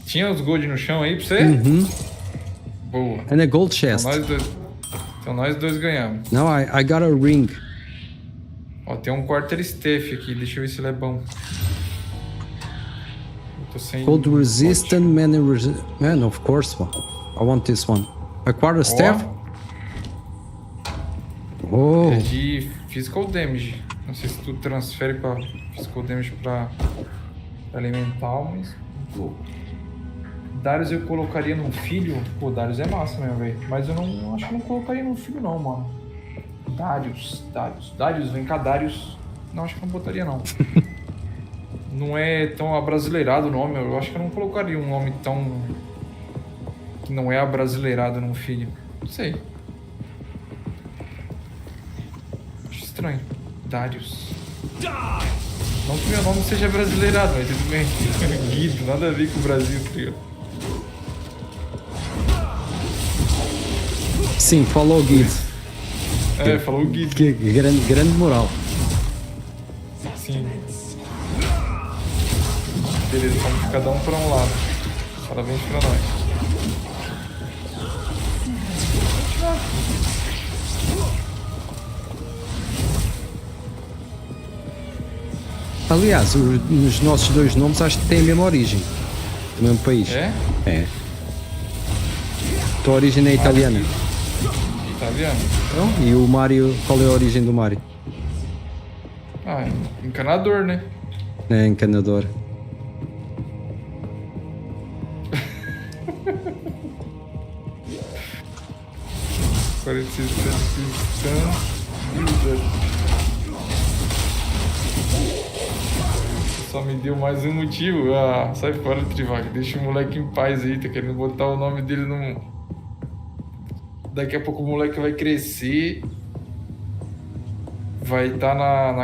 Speaker 11: Tinha os gold no chão aí pra você?
Speaker 12: Uhum.
Speaker 11: Boa.
Speaker 12: And a gold chest.
Speaker 11: Então nós dois ganhamos.
Speaker 12: Now I got a ring.
Speaker 11: Ó, tem um quarterstaff aqui, deixa eu ver se ele é bom. Eu tô sem...
Speaker 12: Cold resistant, mana resistant. Man, of course, one. I want this one. A quarterstaff? Oh.
Speaker 11: É de physical damage. Não sei se tu transfere pra physical damage pra elemental, mas... Pô. Darius eu colocaria num filho. Pô, Darius é massa mesmo, velho. Mas eu não acho que eu não colocaria num filho não, mano. Darius, vem cá, Darius. Não, acho que eu não botaria não. Não é tão abrasileirado o nome. Eu acho que eu não colocaria um nome tão... que não é abrasileirado num filho. Não sei. Acho estranho. Darius. Não que meu nome seja brasileirado, mas tudo bem. Guido, nada a ver com o Brasil, trio.
Speaker 12: Sim, falou o Guido.
Speaker 11: É, falou o Guido.
Speaker 12: Grande moral.
Speaker 11: Sim. Beleza, vamos cada um para um lado. Parabéns pra nós.
Speaker 12: Aliás, os nossos dois nomes acho que têm a mesma origem. Do mesmo país.
Speaker 11: É?
Speaker 12: É. Tua origem é italiana.
Speaker 11: Italiano?
Speaker 12: Então, e o Mario, qual é a origem do Mario?
Speaker 11: Ah, encanador, né?
Speaker 12: É, encanador.
Speaker 11: Só me deu mais um motivo. Ah, sai fora, Trivac. Deixa o moleque em paz aí. Tá querendo botar o nome dele no... Daqui a pouco o moleque vai crescer. Vai estar na